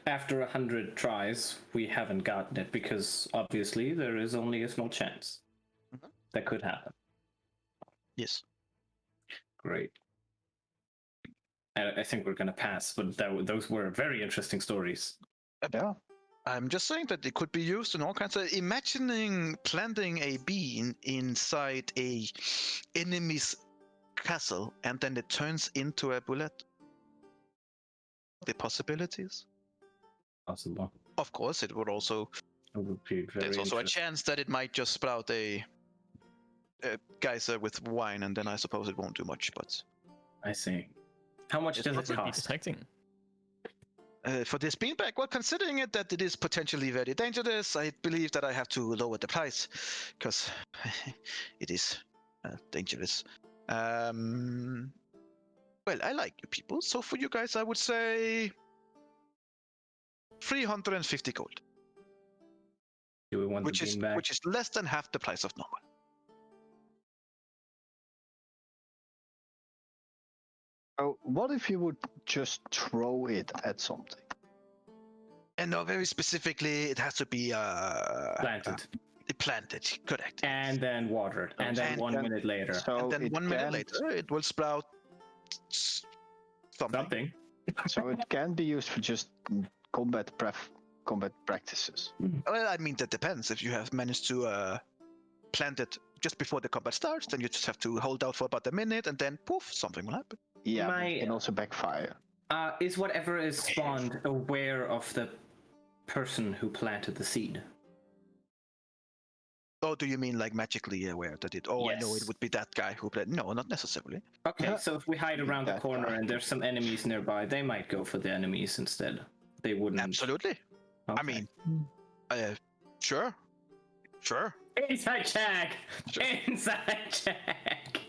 after 100 tries we haven't gotten it because obviously there is only a small chance that could happen. Yes. Great. I think we're gonna pass, but those were very interesting stories. Yeah. I'm just saying that it could be used in all kinds of... Imagining planting a bean inside a enemy's castle and then it turns into a bullet. The possibilities. Possible. Of course, it would also... It would be very There's also a interesting. chance that it might just sprout a geyser with wine, and then I suppose it won't do much, but... I see. How much Yes, does What it would be cost? detecting? For this beanbag, well, considering it that it is potentially very dangerous, I believe that I have to lower the price, because it is dangerous. Well, I like you people, so for you guys, I would say 350 gold, Do we want which the is bean bag? less than half the price of normal. Oh, what if you would just throw it at something? And no, very specifically, it has to be Planted. planted, correct. And then watered. And then And 1 then- minute later. So And then it 1 minute can- later, it will sprout something. Something. So it can be used for just combat practices. Well, I mean, that depends. If you have managed to plant it just before the combat starts, then you just have to hold out for about a minute, and then poof, something will happen. Yeah, but My- it can also backfire. Is whatever is spawned aware of the person who planted the seed? Oh, do you mean like magically aware that it? Oh, I know it Yes. would be that guy who played. No, not necessarily. Okay, so if we hide around the That corner guy. and there's some enemies nearby, they might go for the enemies instead. They wouldn't. Absolutely. I Okay. mean, sure. Inside check. Sure. Inside check.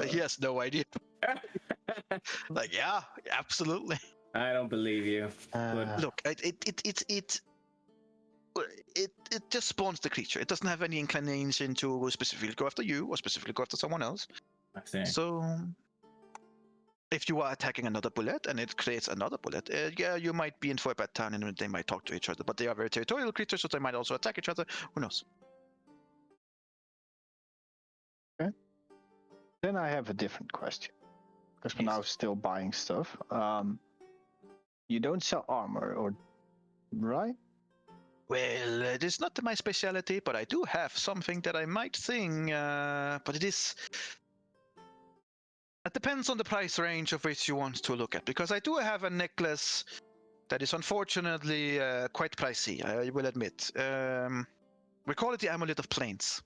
He has no idea. Like, yeah, absolutely. I don't believe you. Look, it just spawns the creature. It doesn't have any inclination to specifically go after you or specifically go after someone else. I see. So, if you are attacking another bullet and it creates another bullet, yeah, you might be in for a bad time and they might talk to each other. But they are very territorial creatures, so they might also attack each other. Who knows? Then I have a different question. Because we're now still buying stuff. You don't sell armor, or right? Well, it is not my specialty, but I do have something that I might sing. But it is. It depends on the price range of which you want to look at, because I do have a necklace that is unfortunately quite pricey, I will admit. We call it the Amulet of Plains.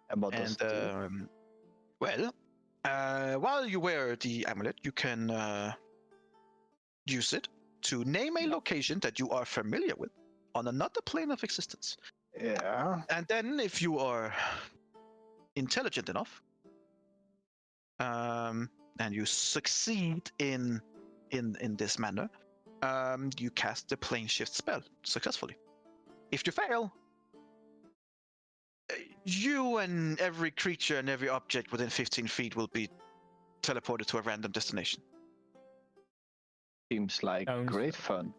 And what does And, it do? well, while you wear the amulet, you can use it to name a location that you are familiar with on another plane of existence. Yeah. And then, if you are intelligent enough, and you succeed in this manner, you cast the plane shift spell successfully. If you fail, you and every creature and every object within 15 feet will be teleported to a random destination. Seems like Sounds- great fun.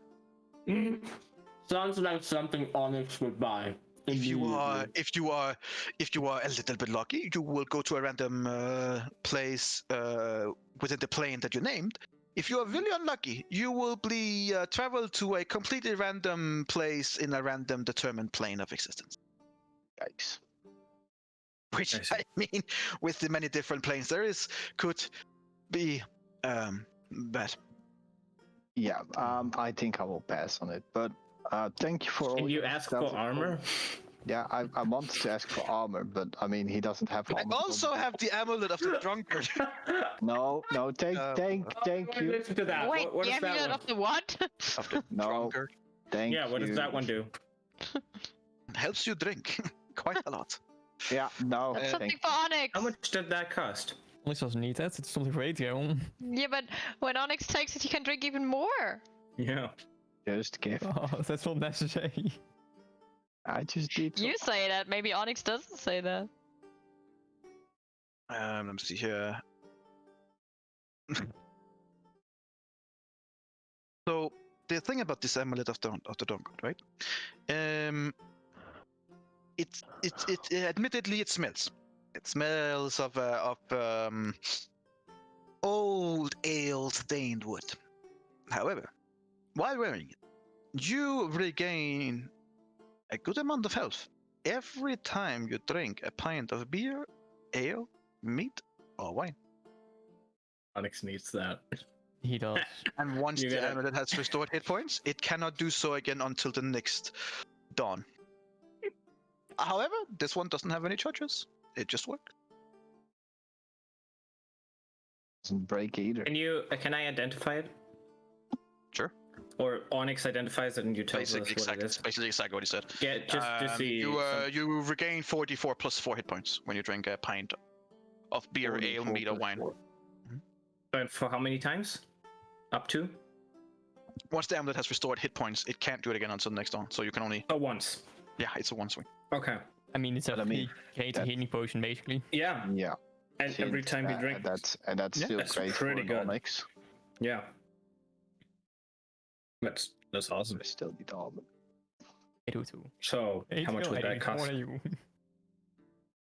Sounds like something Onyx would buy. If you are a little bit lucky, you will go to a random place within the plane that you named. If you are really unlucky, you will be traveled to a completely random place in a random determined plane of existence. Yikes. Which I see. I mean, with the many different planes there is, could be bad. Yeah, I think I will pass on it. But thank you for all Can you your ask for stuff. armor? Yeah, I wanted to ask for armor, but I mean, he doesn't have I armor. also have the amulet of the drunkard. No, thank you. Listen to that. Wait, What the is that amulet one? of the what? Of the No. drunkard. Thank Yeah, what does you. that one do? Helps you drink quite a lot. Yeah, no, That's something thank for Onyx. How much did that cost? Onyx doesn't need that. It's something for Atrion. Yeah, but when Onyx takes it, he can drink even more. Yeah. Just give. Oh, that's not necessary. I just did. You say that. Maybe Onyx doesn't say that. Let me see here. So the thing about this amulet of the drunkard, right? It admittedly it smells. It smells of old ale stained wood. However, while wearing it, you regain a good amount of health every time you drink a pint of beer, ale, meat, or wine. Onyx needs that. He does. And once You the gotta- amulet has restored hit points, it cannot do so again until the next dawn. However, this one doesn't have any charges. It just works. Doesn't break either. Can I identify it? Sure. Or Onyx identifies it and you tell us what it is? Basically exactly what he said. Yeah, just to see. You regain 44 plus 4 hit points when you drink a pint of beer, ale, 44 meat, or plus wine. 4. And for how many times? Up to? Once the amulet has restored hit points, it can't do it again until the next dawn. So you can only, Oh, once. yeah, it's a one swing. Okay. I mean, it's a But I mean, create a that- healing potion, basically. Yeah. Yeah. And every time you drink. That's Yeah, still that's great for pretty an good. Onyx. Yeah. That's awesome. I still need armor. I do too. So how much would that cost? You?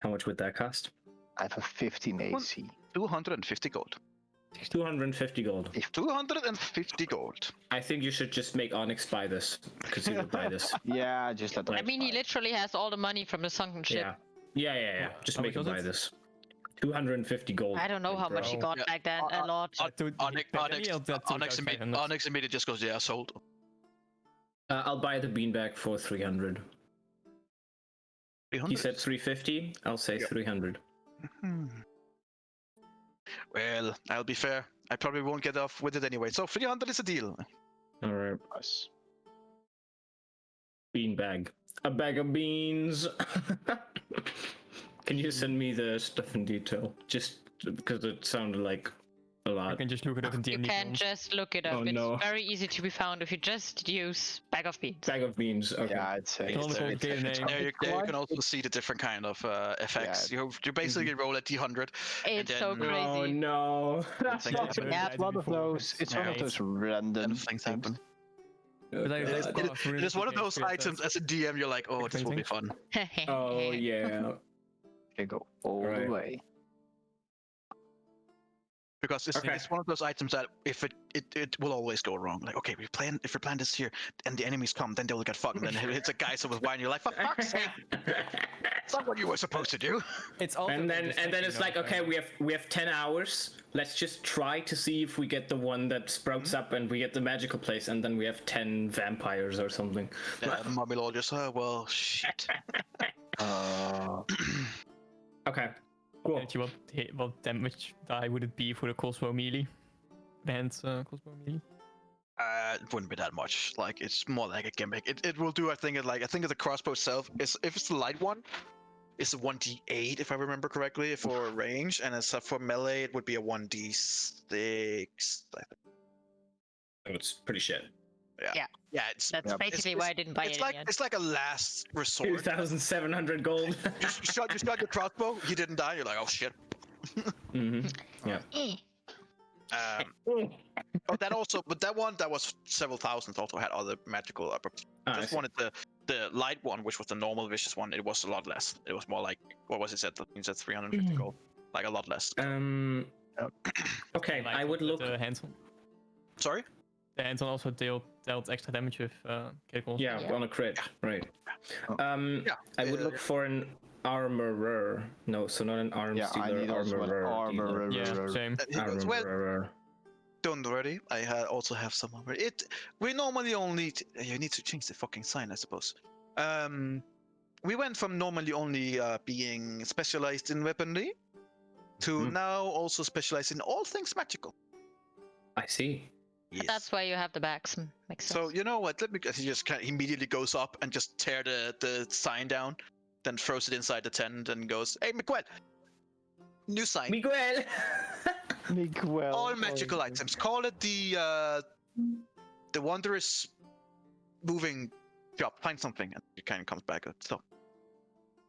How much would that cost? I have a 15 AC. 250 gold. 250 gold. 250 gold. I think you should just make Onyx buy this because he would buy this. Yeah, just let them. I mean, he literally has all the money from the sunken ship. Yeah. Just How make much him was buy it? this. 250 gold. I don't know how much he Bro. got Yeah. back then. A lot. Onyx immediately just goes, yeah, sold. I'll buy the beanbag for 300. He said 350. I'll say 300. Hmm. Well, I'll be fair. I probably won't get off with it anyway. So 300 is a deal. All right. Nice. Beanbag. A bag of beans. Can you send me the stuff in detail? Just because it sounded like a You lot. can just look it up in You DMD. can just look it up. Oh, It's no. very easy to be found if you just use bag of beans. Bag of beans. Okay. Yeah, I'd say. It's not a complicated name. There you can also see the different kind of effects. You basically roll a D100. It's so then- crazy. Oh no. Things happen. Yeah, It's one of those. It's one of those random And things happen. But I- Okay. that's It cool. it is one of those items as a DM. You're like, oh, this will be fun. Oh yeah. They go all Right. the way. Because it's, Okay. it's one of those items that if it will always go wrong. Like, okay, if we plan this here and the enemies come, then they'll get fucked. And then it's a guy with wine. You're like, for fuck's sake, it's not what you were supposed to do. It's also And then interesting, it's you know, like, okay, we have 10 hours. Let's just try to see if we get the one that sprouts up and we get the magical place, and then we have 10 vampires or something. Mummy Lord just, oh, well, shit. Okay. Cool. Actually, what damage die would it be for the crossbow melee? Band crossbow melee? It wouldn't be that much. Like, it's more like a gimmick. It will do, I think the crossbow itself is, if it's the light one, it's a 1d8 if I remember correctly for range, and as for melee it would be a 1d6. I think. It's pretty shit. Yeah, it's That's basically why I didn't buy it. it's like a last resort. 2,700 gold. you shot your crossbow, you didn't die. You're like, oh shit. Mm-hmm. Yeah. But that one that was several thousand also had other magical upgrades. I Just see. wanted the light one, which was the normal vicious one. It was a lot less. It was more like, what was it said? It said 350 gold, like a lot less. Okay, I would look. Hands-on. Sorry. The hands-on also dealt extra damage with critical. Yeah, Yeah. on a crit, right? Yeah. I would look for an armorer. No, so not an arms Yeah, I dealer. need also an armorer. Yeah, same. Well, Armorer. don't worry. I also have some over it. We normally only. You need to change the fucking sign, I suppose. We went from normally only being specialized in weaponry to now also specialized in all things magical. I see. Yes. That's why you have the backs. Makes sense. So you know what? He just kind of immediately goes up and just tear the sign down, then throws it inside the tent and goes, "Hey, Miguel, new sign. Miguel. Miguel. All magical items. Call it the wondrous moving shop. Find something." And it kind of comes back. So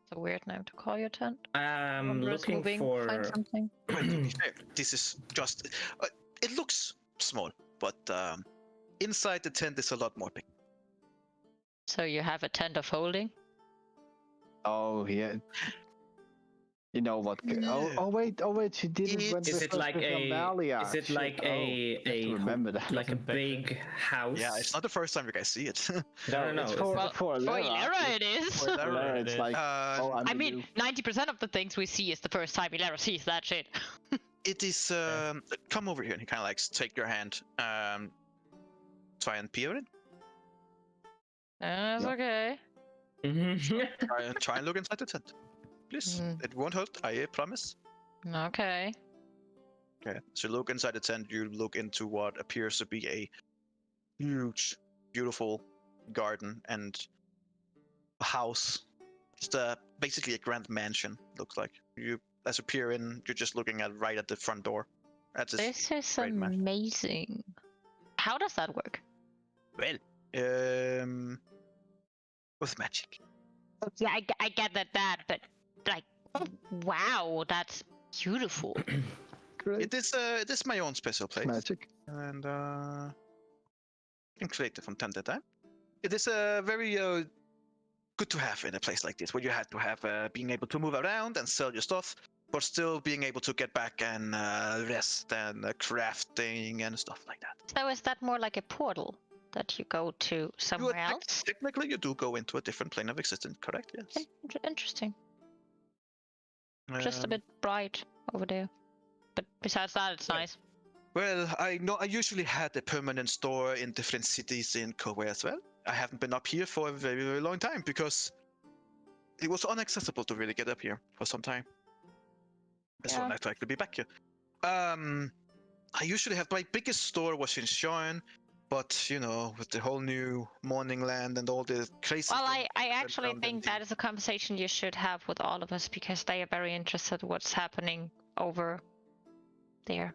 It's a weird name to call your tent. Looking Find for. something. well, to be fair, this is just. It looks small, but inside the tent is a lot more big. So you have a tent of holding. Oh yeah. You know what? Yeah. Oh wait! She didn't. When Is we it first like with a? Amalia. Is it Shit. like Oh, I have to remember that. like a Doesn't back big house? Yeah, it's not the first time you guys see it. No. It's Well, for For Lara. Ilera it is. For Lara, it's like. Oh, I'm I the mean, new- 90% of the things we see is the first time Ilera sees that shit. It is. Come over here, and he kind of like take your hand. Try and peer it. That's okay. Mhm. Try and look inside the tent, please. It won't hurt. I promise. Okay. Okay. So you look inside the tent. You look into what appears to be a huge, beautiful garden and a house. Just basically a grand mansion. Looks like you. As you peer in, you're just looking at right at the front door. That's This is great match. amazing. How does that work? well. With magic. Yeah, I get that, but like, wow, that's beautiful. Great. It is my own special place, Magic. and can create it from time to time. It is very good to have in a place like this, where you had to have being able to move around and sell your stuff, but still being able to get back and rest and crafting and stuff like that. So is that more like a portal that you go to somewhere else? Technically, you do go into a different plane of existence, correct? Yes. Interesting. Just a Um, bit bright over there. But besides that, it's nice. Well, I usually had a permanent store in different cities in Korea as well. I haven't been up here for a very, very long time because it was inaccessible to really get up here for some time. So Yeah. nice to actually be back here. I usually have my biggest store was in Sean, but you know, with the whole new Morning Land and all the crazy. Well, things I that went actually down, then think that is a conversation you should have with all of us because they are very interested in what's happening over there.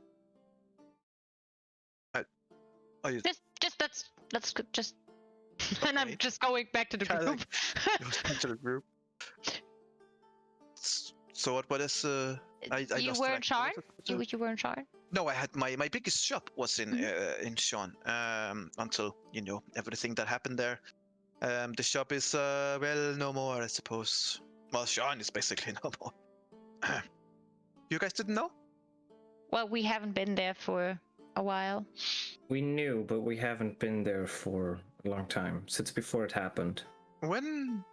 Oh, you Just that's good. Just and I'm Okay. just going back to the Kinda group. goes back to the group. So what is I You lost were in track. What Sharn? was it? You were in Sharn? No, I had my biggest shop was Mm-hmm. in Sean until you know everything that happened there. The shop is well no more, I suppose. Well, Sean is basically no more. You guys didn't know? Well, we haven't been there for a while. We knew, but we haven't been there for a long time, since before it happened. When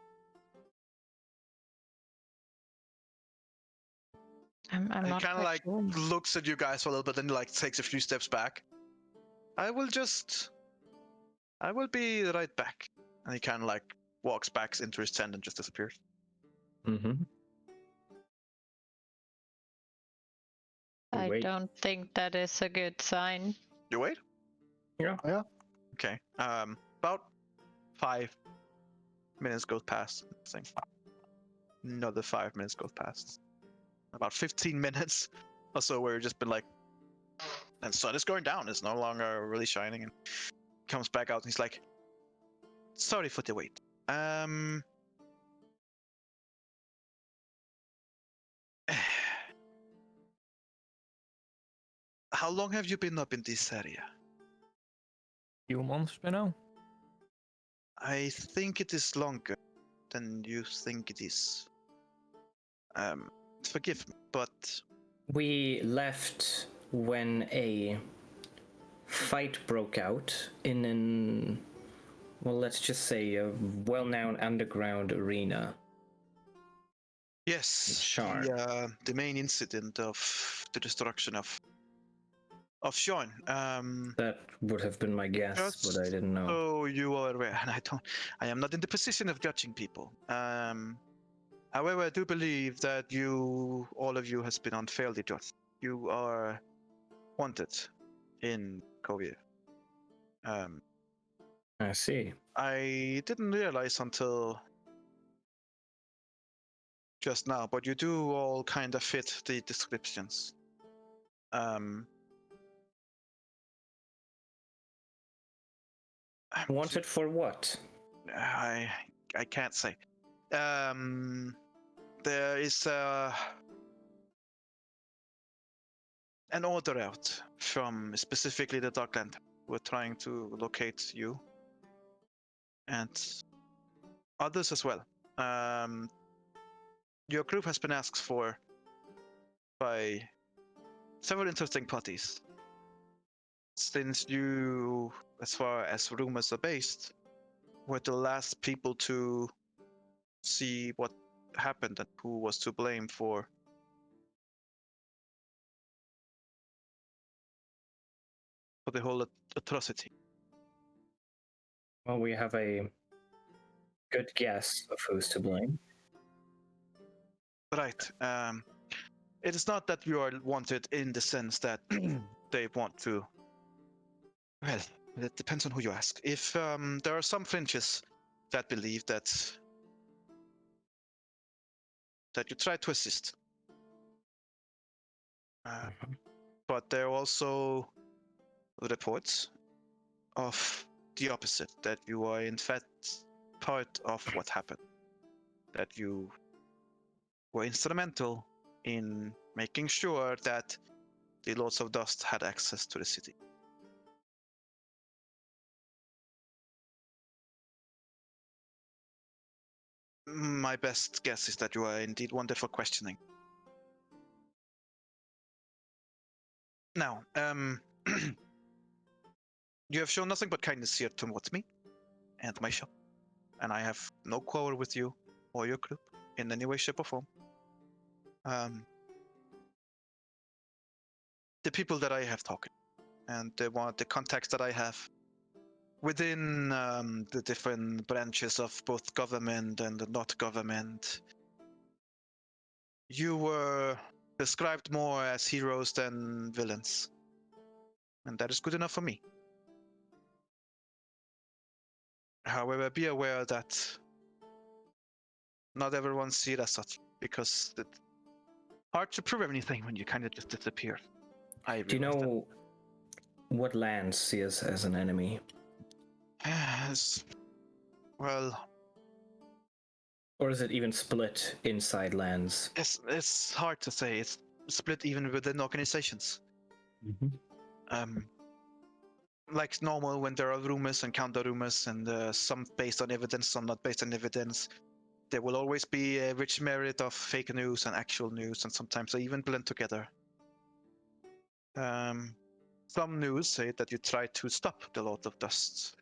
I'm he not kind of quite like sure. looks at you guys for a little bit, then like takes a few steps back. I will be right back. And he kind of like walks back into his tent and just disappears. Mm-hmm. I Wait. don't think that is a good sign. You wait? Yeah. Yeah. Okay. About 5 minutes goes past. I think. Another 5 minutes goes past. About 15 minutes or so where you've just been like, and sun is going down. It's no longer really shining, and comes back out and he's like, sorry for the wait. How long have you been up in this area? Few months by now. I think it is longer than you think it is. Forgive me, but We left when a fight broke out in an, well, let's just say a well-known underground arena. yes, Sure. the main incident of the destruction of Sean. That would have been my guess, but I didn't know. So you are aware, and I am not in the position of judging people. However, I do believe that all of you, has been unfairly judged. You are wanted in Korea. I see. I didn't realize until just now, but you do all kind of fit the descriptions. Wanted for what? I can't say. There is an order out from specifically the Darkland. We're trying to locate you and others as well. Your group has been asked for by several interesting parties. Since you, as far as rumors are based, were the last people to see what happened and who was to blame for the whole atrocity. Well, we have a good guess of who's to blame. Right. It is not that you are wanted in the sense that they want to. Well, it depends on who you ask. If there are some fringes that believe that you try to assist, but there are also reports of the opposite, that you are in fact part of what happened, that you were instrumental in making sure that the Lords of Dust had access to the city. My best guess is that you are indeed wanted for questioning. Now, you have shown nothing but kindness here towards me and my shop, and I have no quarrel with you or your group in any way, shape, or form. The people that I have talked and the contacts that I have within the different branches of both government and not government, you were described more as heroes than villains. And that is good enough for me. However, be aware that not everyone sees it as such, because it's hard to prove anything when you kind of just disappear. Do you know what lands see us as an enemy? Yes. Well, Or is it even split inside lands? it's hard to say. It's split even within organizations. Like normal, when there are rumors and counter rumors, and some based on evidence, some not based on evidence, there will always be a rich merit of fake news and actual news, and sometimes they even blend together. Some news say that you tried to stop the Lord of Dust.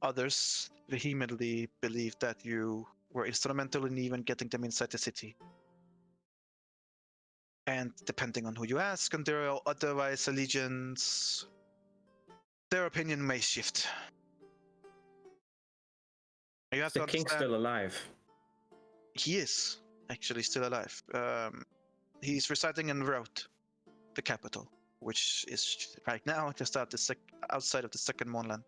Others vehemently believe that you were instrumental in even getting them inside the city. And depending on who you ask and their otherwise allegiance, their opinion may shift. You have Is the king still alive? He is actually still alive. He's residing in Rout, the capital, which is right now just outside of the second Moonland.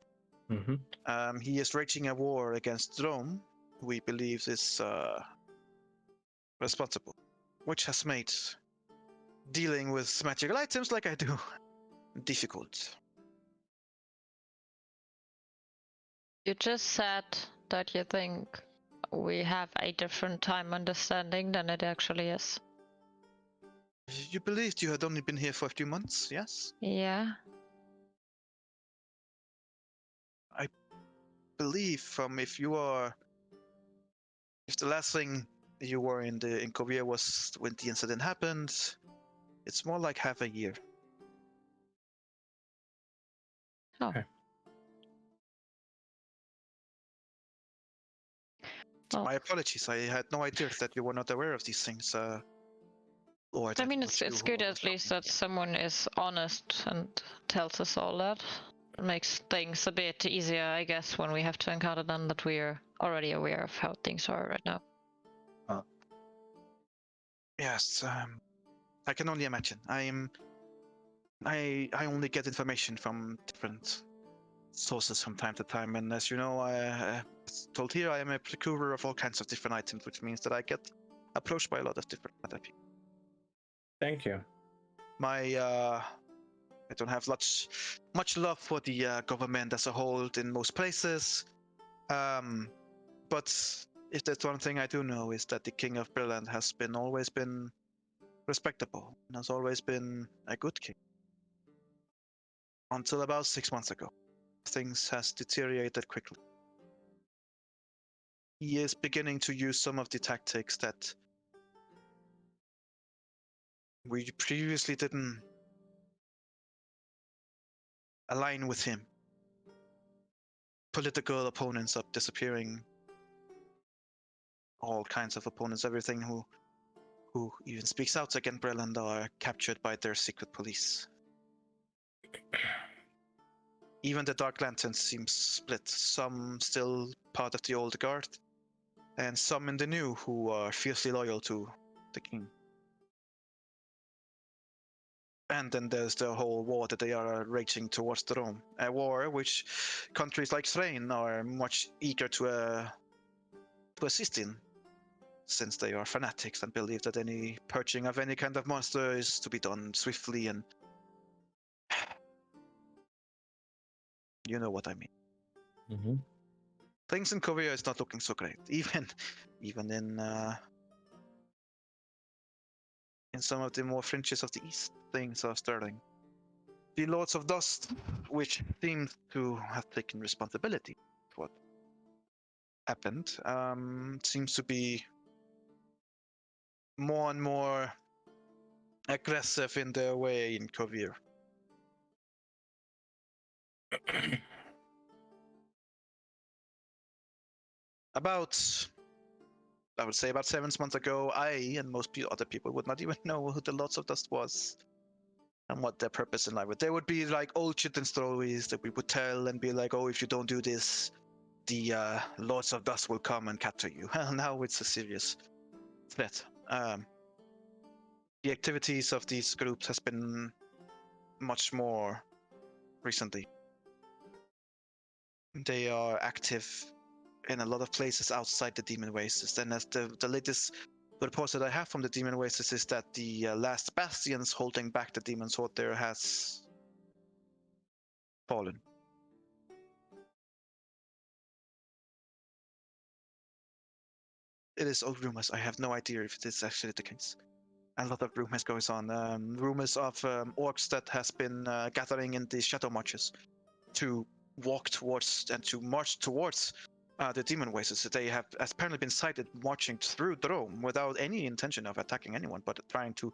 He is waging a war against Rome, who he believes is responsible, which has made dealing with magical items like I do difficult. You just said that you think we have a different time understanding than it actually is. You believed you had only been here for a few months, yes? Yeah. I believe if the last thing you were in Korea was when the incident happened, it's more like half a year. Oh. Okay. Well, My apologies. I had no idea that you were not aware of these things. Or I mean, it's good at least that someone is honest and tells us all that. It makes things a bit easier, I guess, when we have to encounter them, that we're already aware of how things are right now. Yes, I can only imagine. I only get information from different sources from time to time, and as you know, I told here I am a procurer of all kinds of different items, which means that I get approached by a lot of different other people. Thank you. I don't have much love for the government as a whole in most places, but if there's one thing I do know is that the King of Brilliant has always been respectable and has always been a good king. Until about 6 months ago, things has deteriorated quickly. He is beginning to use some of the tactics that we previously didn't align with him. Political opponents are disappearing. All kinds of opponents, everything who even speaks out against Breland are captured by their secret police. Even the Dark Lanterns seem split. Some still part of the old guard, and some in the new who are fiercely loyal to the king. And then there's the whole war that they are raging towards the Rome. A war which countries like Thrain are much eager to assist in, since they are fanatics and believe that any purging of any kind of monster is to be done swiftly and... You know what I mean. Things in Korea is not looking so great, even in some of the more fringes of the East, things are sterling. The Lords of Dust, which seem to have taken responsibility for what happened, seems to be more and more aggressive in their way in Korea. I would say about 7 months ago, I and most other people would not even know who the Lords of Dust was. and what their purpose in life would. There would be like old children's stories that we would tell and be like, oh, if you don't do this, the Lords of Dust will come and capture you. Now it's a serious threat. The activities of these groups has been much more recently. They are active in a lot of places outside the Demon Wastes, and as the latest reports that I have from the Demon Wastes is that the last bastions holding back the Demon's Horde there has fallen. It is old rumors. I have no idea if it is actually the case. A lot of rumors goes on. Rumors of orcs that has been gathering in the Shadow Marches to walk towards and to march towards the Demon Wastes. They have apparently been sighted marching through Drome without any intention of attacking anyone, but trying to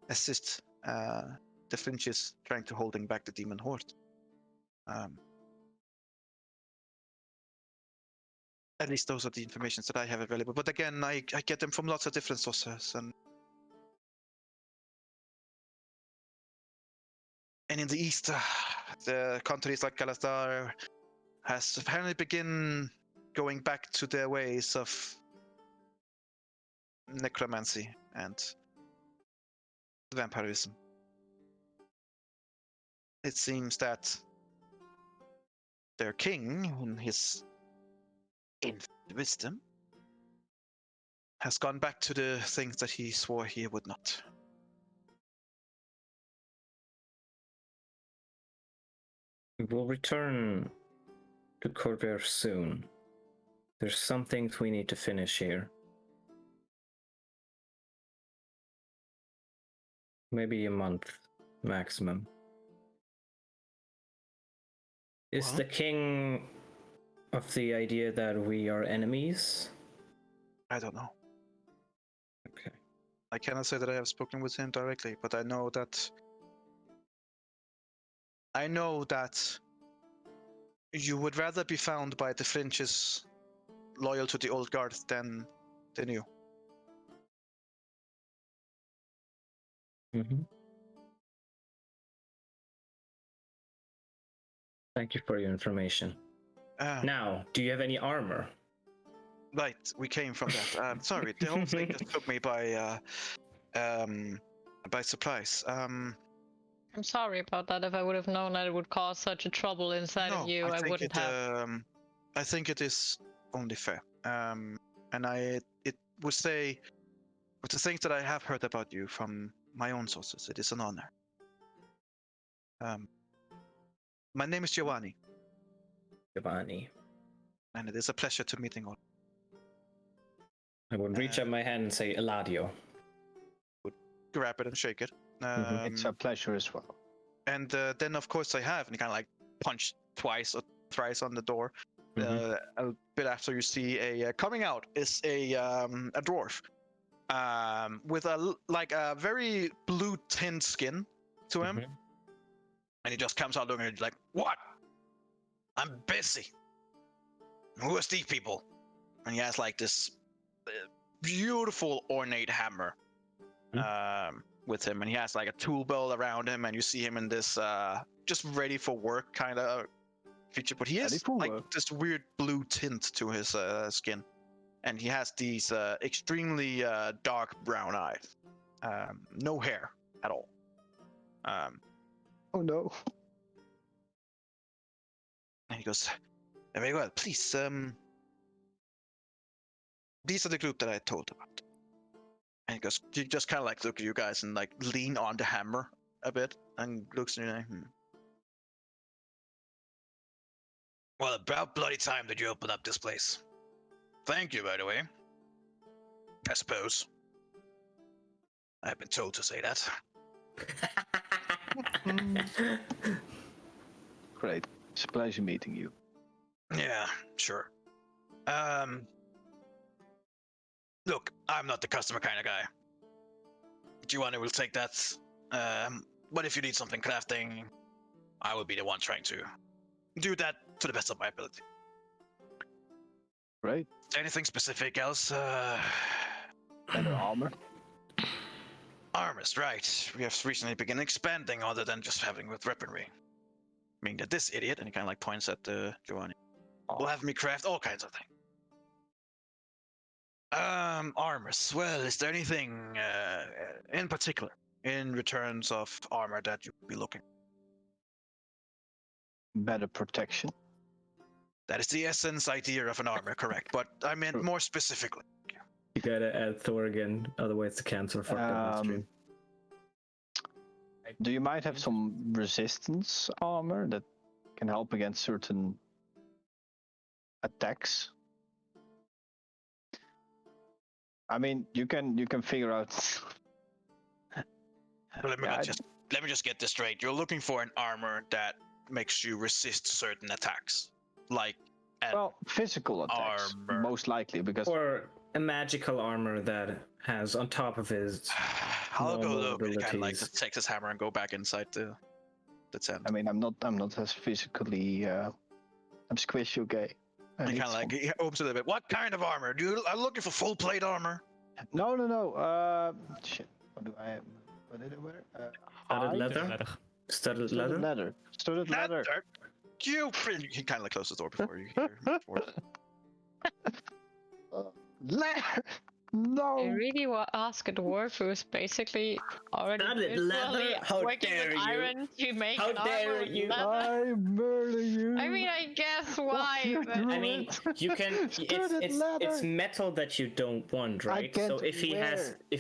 assist the Fringes, trying to holding back the Demon Horde. At least those are the informations that I have available. But again, I get them from lots of different sources, and in the east, the countries like Kalastar has apparently begin going back to their ways of necromancy and vampirism. It seems that their king, in his infinite wisdom, has gone back to the things that he swore he would not. We will return to Corvair soon. There's some things we need to finish here. Maybe a month maximum. Is Well, the king of the idea that we are enemies? I don't know. Okay. I cannot say that I have spoken with him directly, but I know that you would rather be found by the Fringes loyal to the old guard than the new. Mm-hmm. Thank you for your information. Now, do you have any armor? Right, we came from that. Sorry, the whole thing just took me by surprise. I'm sorry about that. If I would have known that it would cause such a trouble inside of you, I wouldn't have. I think it is only fair. And it would say, with the things that I have heard about you from my own sources, it is an honor. My name is Giovanni. Giovanni. And it is a pleasure to meeting all. I would reach out my hand and say Eladio. Would grab it and shake it. It's a pleasure as well. And then, of course, I have, and you kind of like punch twice or thrice on the door. A bit after you see coming out is a dwarf with a very blue tint skin to him, and he just comes out looking at you like, "What? I'm busy. Who is these people?" And he has like this beautiful ornate hammer with him, and he has like a tool belt around him, and you see him in this just ready for work kind of feature, but he is like this weird blue tint to his skin, and he has these extremely dark brown eyes, no hair at all. Oh no. And he goes, "Very well, please, these are the group that I told about." And he goes, he just kind of like look at you guys and like lean on the hammer a bit and looks at you like, Well, about bloody time that you opened up this place. Thank you, by the way. I suppose. I've been told to say that. Great. It's a pleasure meeting you. Yeah, sure. Look, I'm not the customer kind of guy. Giovanni will take that. But if you need something crafting, I will be the one trying to do that to the best of my ability. Great. Anything specific else? Better armor. Armors, right. We have recently begun expanding other than just having with weaponry. Meaning that this idiot, and he kind of like points at Giovanni, will have me craft all kinds of things. Armors. Well, is there anything in particular in returns of armor that you'd be looking? Better protection. That is the essence idea of an armor, correct? But I meant more specifically. You gotta add Thor again, otherwise the cancer fucked up the stream. Do you might have some resistance armor that can help against certain attacks? I mean, you can figure out. Let me just get this straight. You're looking for an armor that makes you resist certain attacks, like physical attacks, armor. most likely, because Or a magical armor that has on top of his I'll go normal look. He kind of like abilities. takes his hammer and go back inside the tent. I mean, I'm not as physically. I'm squishy, okay. He kind of like he opens it a little bit. What kind of armor? I'm looking for full plate armor. No. Shit. What do I? What did I wear? Studded hide? leather? Studded Studded leather? leather. Studded leather. You. He kind of like closes the door before you hear. Leather. I No. really ask a dwarf who's basically already Studded leather? visually How working dare with you. iron to make How an armor dare with you. leather. I murder you. I mean, I guess why, you but do I mean, you can. Studded It's leather. metal that you don't want, right? can't So if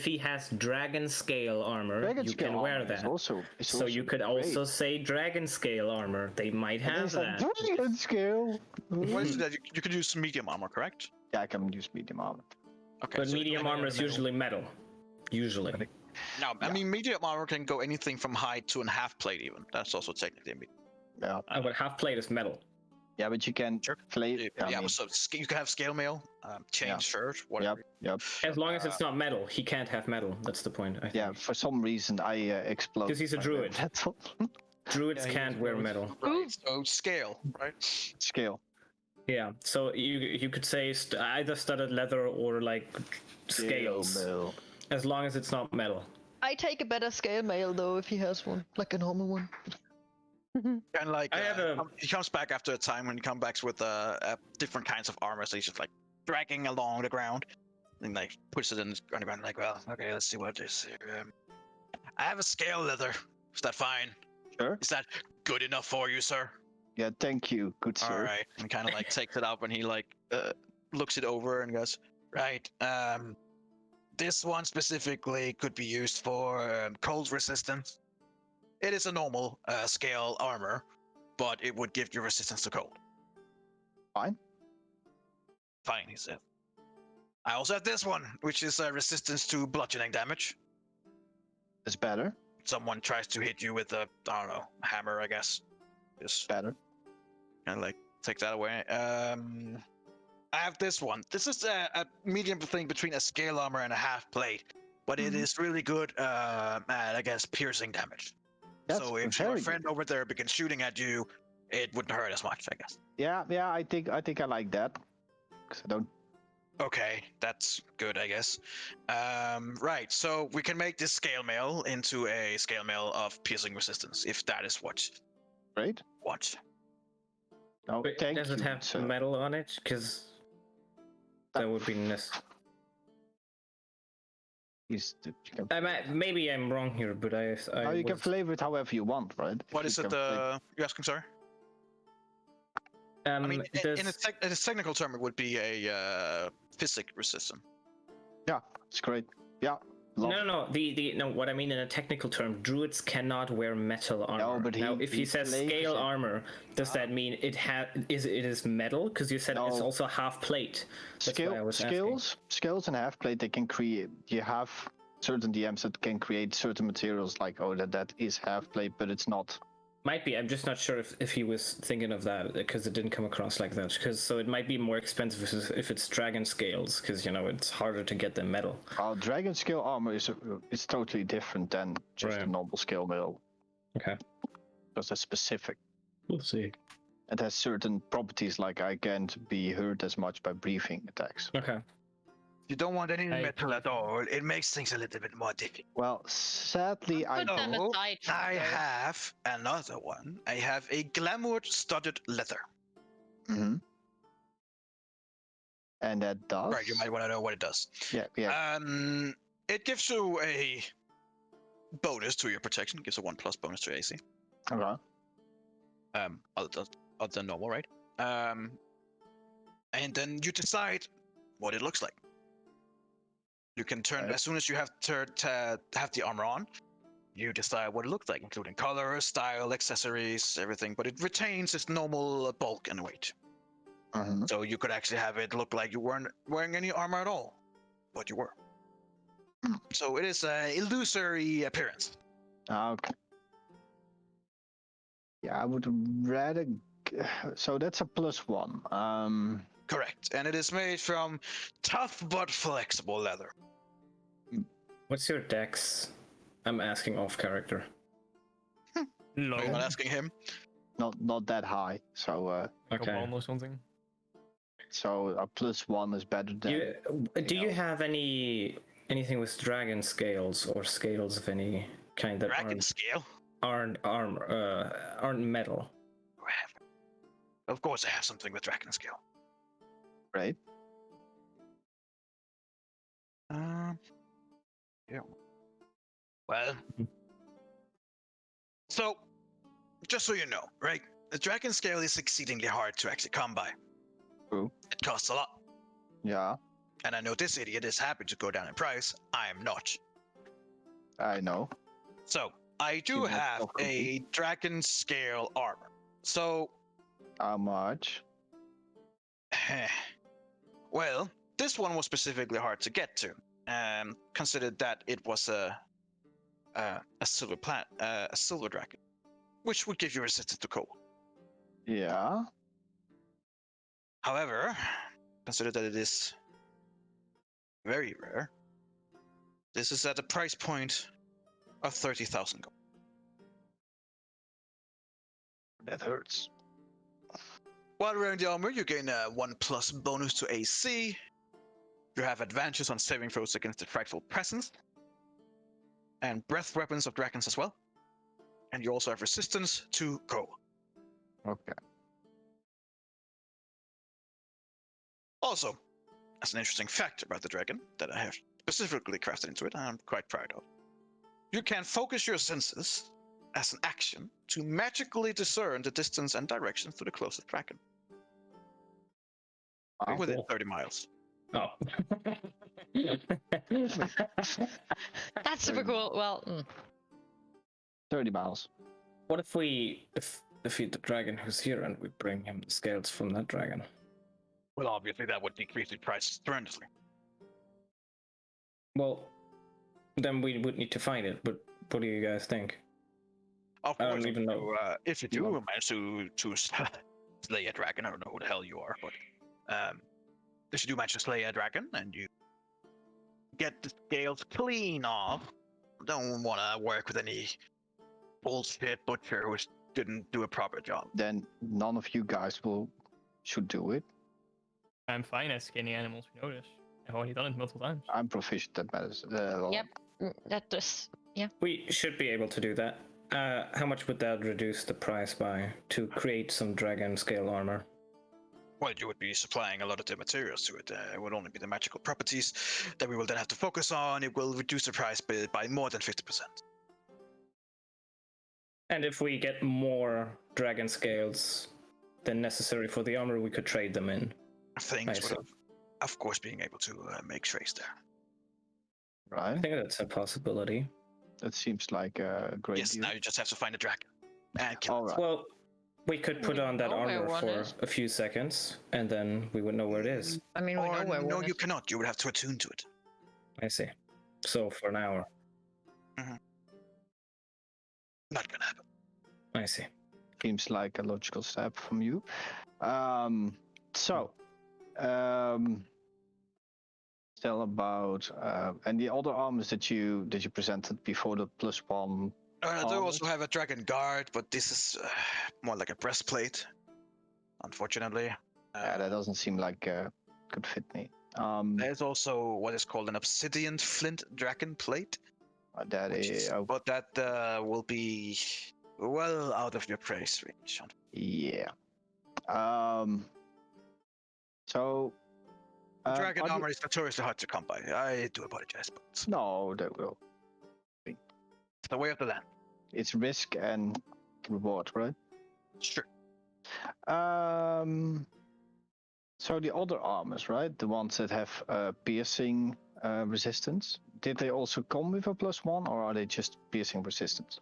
he has dragon scale armor, Dragon you scale can wear armor is that. also. So you could great. also say dragon scale armor. They might And then have it's like, that. dragon scale. What is it that you could use medium armor, correct? Yeah, I can use medium armor. Okay. But so medium armor is usually metal. Usually. No, I mean medium armor can go anything from hide to a half plate even. That's also technically medium. Yeah. But half plate is metal. Yeah, but you can Sure. play. Yeah, so you can have scale mail, chain Yeah. shirt, whatever. Yep. As long as it's not metal, he can't have metal. That's the point, I think. Yeah, for some reason I explode. 'Cause he's a my druid. metal. Druids Yeah, can't he's wear druid. metal. Right. So scale, right? Scale. Yeah, so you could say either studded leather or like scales, Mill. as long as it's not metal. I take a better scale mail though if he has one, like a normal one. And like I have a- he comes back after a time when he comes back with different kinds of armor. So he's just like dragging along the ground, and like puts it on the ground. Like, well, okay, let's see what this. I have a scale leather. Is that fine? Sure. Is that good enough for you, sir? Yeah, thank you, good sir. All right. And kind of like takes it up and he like looks it over and goes, right. This one specifically could be used for cold resistance. It is a normal scale armor, but it would give you resistance to cold. Fine. Fine, he said. I also have this one, which is resistance to bludgeoning damage. It's better. Someone tries to hit you with a, I don't know, hammer, I guess. Just Better. kind of like take that away. I have this one. This is a medium thing between a scale armor and a half plate, but it is really good at, I guess, piercing damage. That's So if very your friend over there begins shooting at you, it wouldn't hurt as much, I guess. Yeah, I think I like that. Cause I don't. Okay, that's good, I guess. Right, so we can make this scale mail into a scale mail of piercing resistance, if that is what Great. what. No, Wait, thank does you. it have sir. metal on it? Because that would be nice. You can, Maybe I'm wrong here, but I you can was- flavor it however you want, right? What is it? You asking, sorry? I mean, in a technical term, it would be a physic resistant. Yeah, it's great. Yeah. Love it. No. What I mean in a technical term, druids cannot wear metal armor. but now, he- if he he says flavors scale it. armor, does that mean it is metal? Because you said it's No. also half plate. That's why I was asking. Skills and half plate they can create. You have certain DMs that can create certain materials like that is half plate, but it's not. Might be. I'm just not sure if he was thinking of that because it didn't come across like that. So it might be more expensive if it's dragon scales because it's harder to get the metal. Dragon scale armor is totally different than just a Right. normal scale mail. Okay. Because it's specific. We'll see. It has certain properties like I can't be hurt as much by breathing attacks. Okay. You don't want any metal at all. It makes things a little bit more difficult. Well, sadly, I Put them know. aside. I though. have another one. I have a glamour studded leather. hmm And that does. Right, you might want to know what it does. Yeah. It gives you a bonus to your protection. It gives a 1+ bonus to AC. Okay. Other than normal, right? And then you decide what it looks like. You can turn Right. as soon as you have have the armor on. You decide what it looks like, including color, style, accessories, everything. But it retains its normal bulk and weight. hmm So you could actually have it look like you weren't wearing any armor at all, but you were. So it is a illusory appearance. Okay. Yeah, I would rather. So that's a +1. Correct. And it is made from tough but flexible leather. What's your dex? I'm asking off character. Low. Are you not asking him? Not that high. So Okay. One or something. so a +1 is better than. Do you have anything with dragon scales or scales of any kind that Dragon scale? aren't metal? Of course I have something with dragon scale. Right. Yeah. Well. So, just so you know, right? The dragon scale is exceedingly hard to actually come by. True. It costs a lot. Yeah, And I know this idiot is happy to go down in price. I am not. I know. So, I do You have have no a dragon scale armor. So, How much? well, this one was specifically hard to get to. Considered that it was a silver dragon, which would give you resistance to cold. Yeah. However, consider that it is very rare. This is at a price point of 30,000 gold. That hurts. While wearing the armor, you gain a 1+ bonus to AC. You have advantages on saving throws against the frightful presence, and breath weapons of dragons as well. And you also have resistance to cold. Okay. Also, as an interesting fact about the dragon that I have specifically crafted into it, and I'm quite proud of, you can focus your senses as an action to magically discern the distance and direction to the closest dragon Wow. within 30 miles. Oh. That's super cool. Well, 30 miles. What if we defeat the dragon who's here and we bring him the scales from that dragon? Well, obviously that would decrease the price tremendously. Well, then we would need to find it. But what do you guys think? Of I course, don't even know. if you You do want- manage to slay a dragon, I don't know who the hell you are, but if you do manage to slay a dragon and you get the scales clean off, don't want to work with any bullshit butcher who didn't do a proper job. Then none of you guys should do it. I'm fine at skinning animals, we know this. I've already done it multiple times. I'm proficient at medicine. Yep. That does. Yeah. We should be able to do that. How much would that reduce the price by to create some dragon scale armor? Well, you would be supplying a lot of the materials to it. It would only be the magical properties that we will then have to focus on. It will reduce the price by more than 50%. And if we get more dragon scales than necessary for the armor, we could trade them in. Things I would, see. of course, being able to make trades there. I Right? think that's a possibility. That seems like a great Yes, deal. now you just have to find a dragon and kill All it. right. Well, we could put We on that know where armor one for is. a few seconds, and then we would know where it is. I mean, we Or know where no, one you is. cannot. You would have to attune to it. I see. So for an hour. Not gonna happen. I see. Seems like a logical step from you. So, still about and the other armors that you presented before the +1. I do also Armors? have a dragon guard, but this is more like a breastplate. Unfortunately. Yeah, that doesn't seem like could fit me. There's also what is called an obsidian flint dragon plate, That is. but that will be well out of your price range. Yeah. So. Dragon are the- armor is notoriously hard to come by. I do apologize, but it's No, that will. the way of the land. It's risk and reward, right? Sure. So the other armors, right? The ones that have piercing resistance. Did they also come with a +1, or are they just piercing resistance?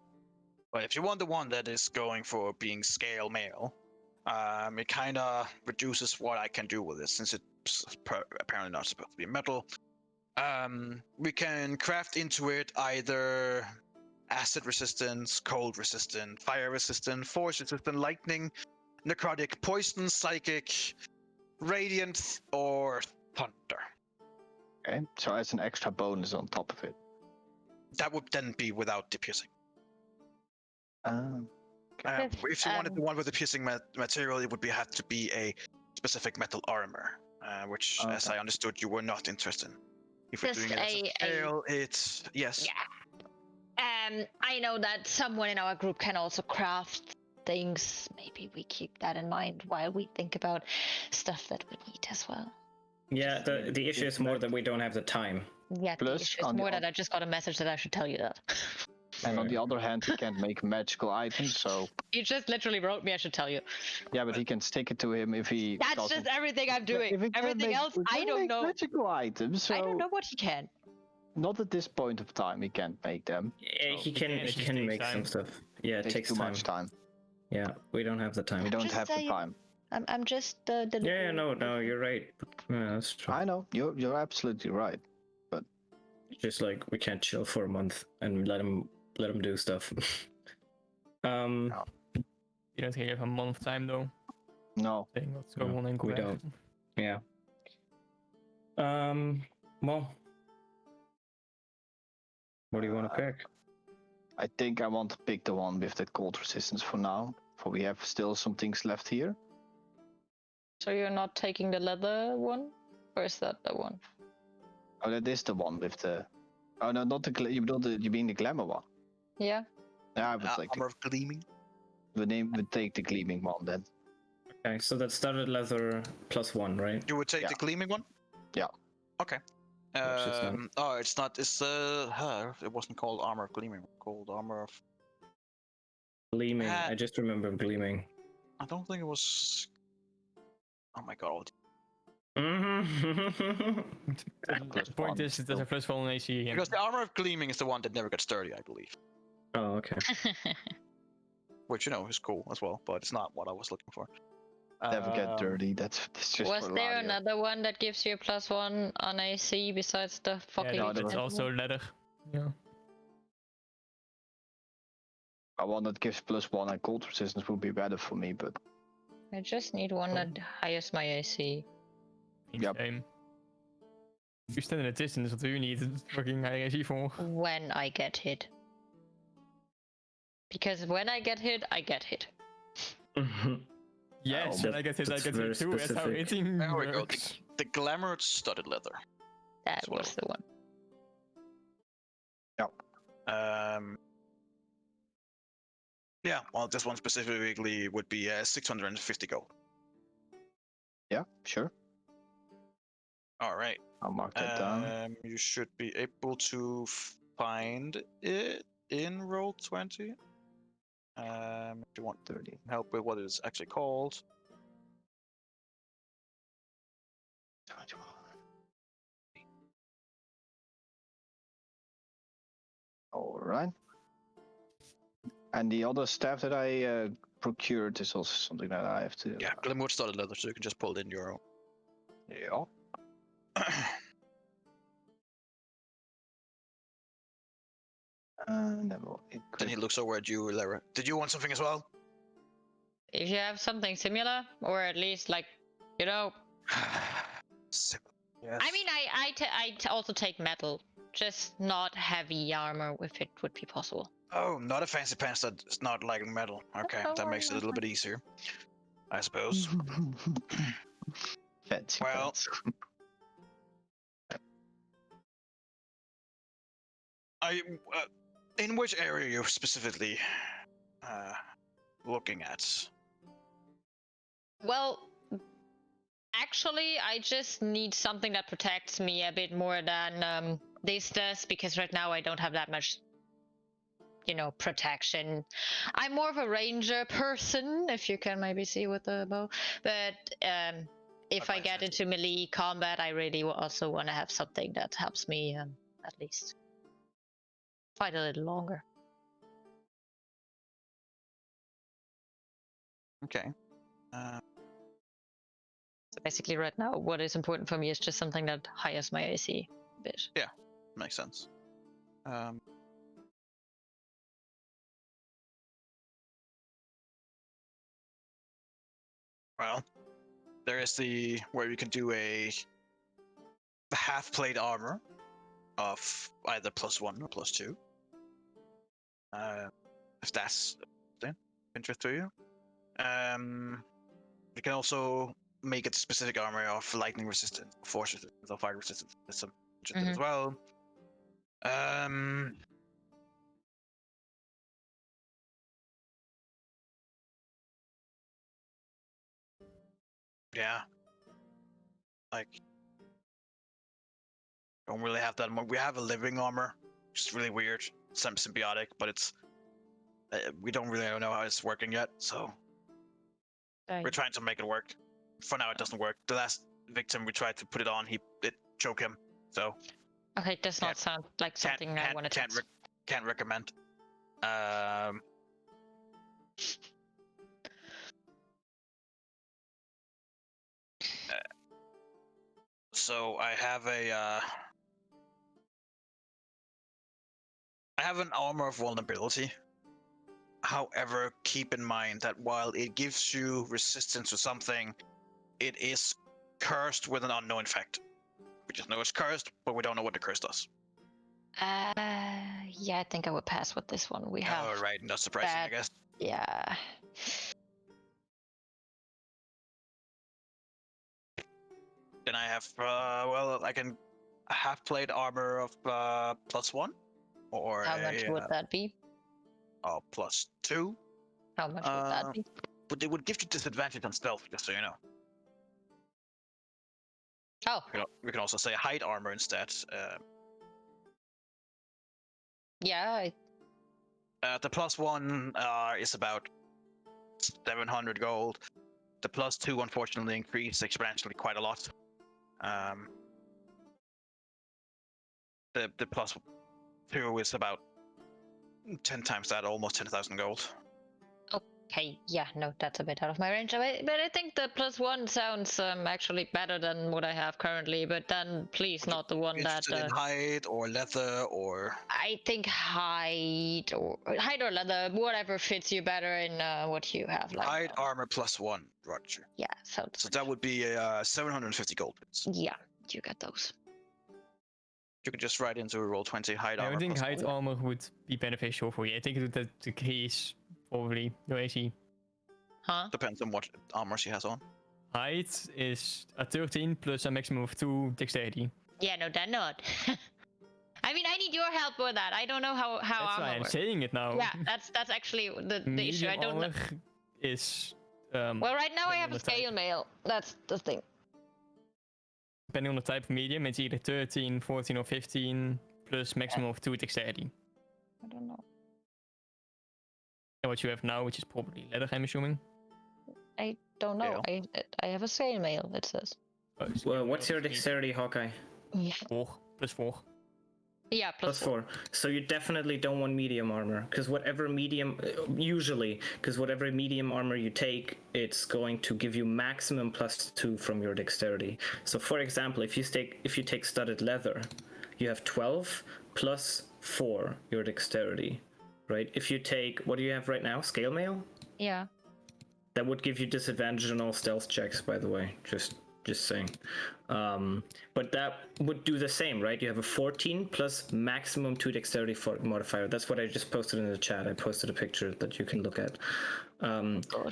But if you want the one that is going for being scale mail, it kind of reduces what I can do with it, since it's apparently not supposed to be metal. We can craft into it either acid resistance, cold resistant, fire resistant, force resistant, lightning, necrotic, poison, psychic, radiant, or thunder. Okay, so as an extra bonus on top of it. That would then be without the piercing. Yes, If you wanted the one with the piercing material, it would have to be a specific metal armor, which, as I understood, you were not interested in. If we're Just doing it as a scale, it's yes. Yeah. I know that someone in our group can also craft things. Maybe we keep that in mind while we think about stuff that we need as well. Yeah, the issue is more that we don't have the time. Yeah, the Plus, issue is on the more that I just got a message that I should tell you that. And on the other hand, he can't make magical items, so You just literally wrote me I should tell you. yeah, but he can stick it to him if he. That's doesn't. just everything I'm If doing. he can't Everything make- else, he I can don't make know. Magical items, so I don't know what he can. not at this point of time. He can't make them. Yeah, he Yeah, it can just takes make some time. stuff. Yeah, it takes too time. much time. Yeah, we don't have the time. We don't Just have the saying. time. I'm just the. Yeah, no, you're right. Yeah, that's true. I know you're absolutely right. Just like we can't chill for a month and let him do stuff. You don't give a month time though. No, Saying what's going No, on in we Quebec. don't. Yeah. Well, what do you want to pick? I think I want to pick the one with the cold resistance for now. For we have still some things left here. So you're not taking the leather one, or is that the one? Oh, that is the one with the. Oh no, not the. You mean the glamour one? Yeah. Yeah, I would take. Armor of gleaming. Would take the gleaming one then. Okay, so that's studded leather +1, right? You would take Yeah. the gleaming one. Yeah. Okay. Which is not- Oh, it's not. It's it wasn't called armor of gleaming. It was called armor of. Gleaming. I just remember gleaming. I don't think it was. Oh my god. Mm-hmm. The point is, it does a +1 AC again. Because the armor of gleaming is the one that never gets dirty, I believe. Oh, okay. Which is cool as well, but it's not what I was looking for. Never get dirty. That's just. Was for there Ladia. another one that gives you a +1 on AC besides the fucking? Yeah, no, there it's was- also leather. Yeah. A one that gives +1 and cold resistance would be better for me, but I just need one that highest my AC. Yep. Same. You stand in a distance, what do you need fucking high AC for? When I get hit. Because when I get hit, I get hit. Yes, Oh, and I get hit that's too. very That's how specific. hitting There we go. works. The glamour studded leather. That That's what was the one. Yeah, well, this one specifically would be 650 gold. yeah, sure. All right. I'll mark that down. You should be able to find it in Roll20. If you want 30. help with what it is actually called. 21. All right. And the other staff that I procured is also something that I have to. Yeah, glamour studded leather, so you can just pull it in your own. Yeah. And then we'll Then equip. he looks over at you, Lara. Did you want something as well? If you have something similar, or at least like, Yes. I mean, I also take metal, just not heavy armor if it would be possible. Oh, not a fancy pants that's not like metal. Okay, don't that worry, makes it a that's little bit easier, I suppose. Fancy Well, pants. In which area you're specifically looking at? Well, actually, I just need something that protects me a bit more than this does, because right now I don't have that much, protection. I'm more of a ranger person, if you can maybe see with the bow. But if I get into melee combat, I really also want to have something that helps me at least fight a little longer. Okay. So basically, right now, what is important for me is just something that hires my AC a bit. Yeah, makes sense. Well, there is where you can do a half plate armor of either +1 or +2. If that's of interest to you. You can also make it specific armor of lightning resistance, force resistance, or fire resistance. That's some interested as well. Yeah. Like, don't really have that much. We have a living armor, which is really weird. Some symbiotic, but it's we don't really know how it's working yet. So we're trying to make it work. For now, it doesn't work. The last victim we tried to put it on, it choked him. So okay, it does not sound like something I want to test. Can't recommend. So I have an armor of vulnerability. However, keep in mind that while it gives you resistance to something, it is cursed with an unknown effect. We just know it's cursed, but we don't know what the curse does. Yeah, I think I would pass with this one. We have. Oh, right, not surprising, I guess. Yeah. Then I have, I can half plate armor of +1, or how much would that be? +2. How much would that be? But it would give you disadvantage on stealth, just so you know. Oh. We can also say height armor instead. Yeah. The +1 is about 700 gold. The +2 unfortunately increased exponentially quite a lot. The +2 is about 10 times that, almost 10,000 gold. Okay, yeah, no, that's a bit out of my range. But I think the +1 sounds actually better than what I have currently. But then, please, not the one that. In hide or leather or. I think hide or leather, whatever fits you better in what you have. Like hide armor +1, Roger. Yeah, so that would be 750 gold bits. Yeah, you get those. You could just write into a roll 20 hide armor. I don't think hide armor would be beneficial for you. I think that the case probably your AC. Huh? Depends on what armor she has on. Hide is a 13 plus a maximum of 2 dexterity. Yeah, no, then not. I mean, I need your help with that. I don't know how That's why I'm saying it now. Yeah, that's actually the issue. I don't know. Is well, right now I have a scale mail. That's the thing. Depending on the type of medium, it's either 13, 14, or 15 plus maximum of 2 dexterity. I don't know. And what you have now, which is probably leather, I'm assuming. I don't know. I have a scale mail. It says. Well, what's your dexterity, Hawkeye? Yeah. 4 plus 4. Yeah, plus 4. So you definitely don't want medium armor, because whatever medium armor you take, it's going to give you maximum +2 from your dexterity. So for example, if you take studded leather, you have 12 plus 4 your dexterity, right? If you take, what do you have right now? Scale mail? Yeah. That would give you disadvantage on all stealth checks, by the way. Just saying. But that would do the same, right? You have a 14 plus maximum 2 dexterity modifier. That's what I just posted in the chat. I posted a picture that you can look at.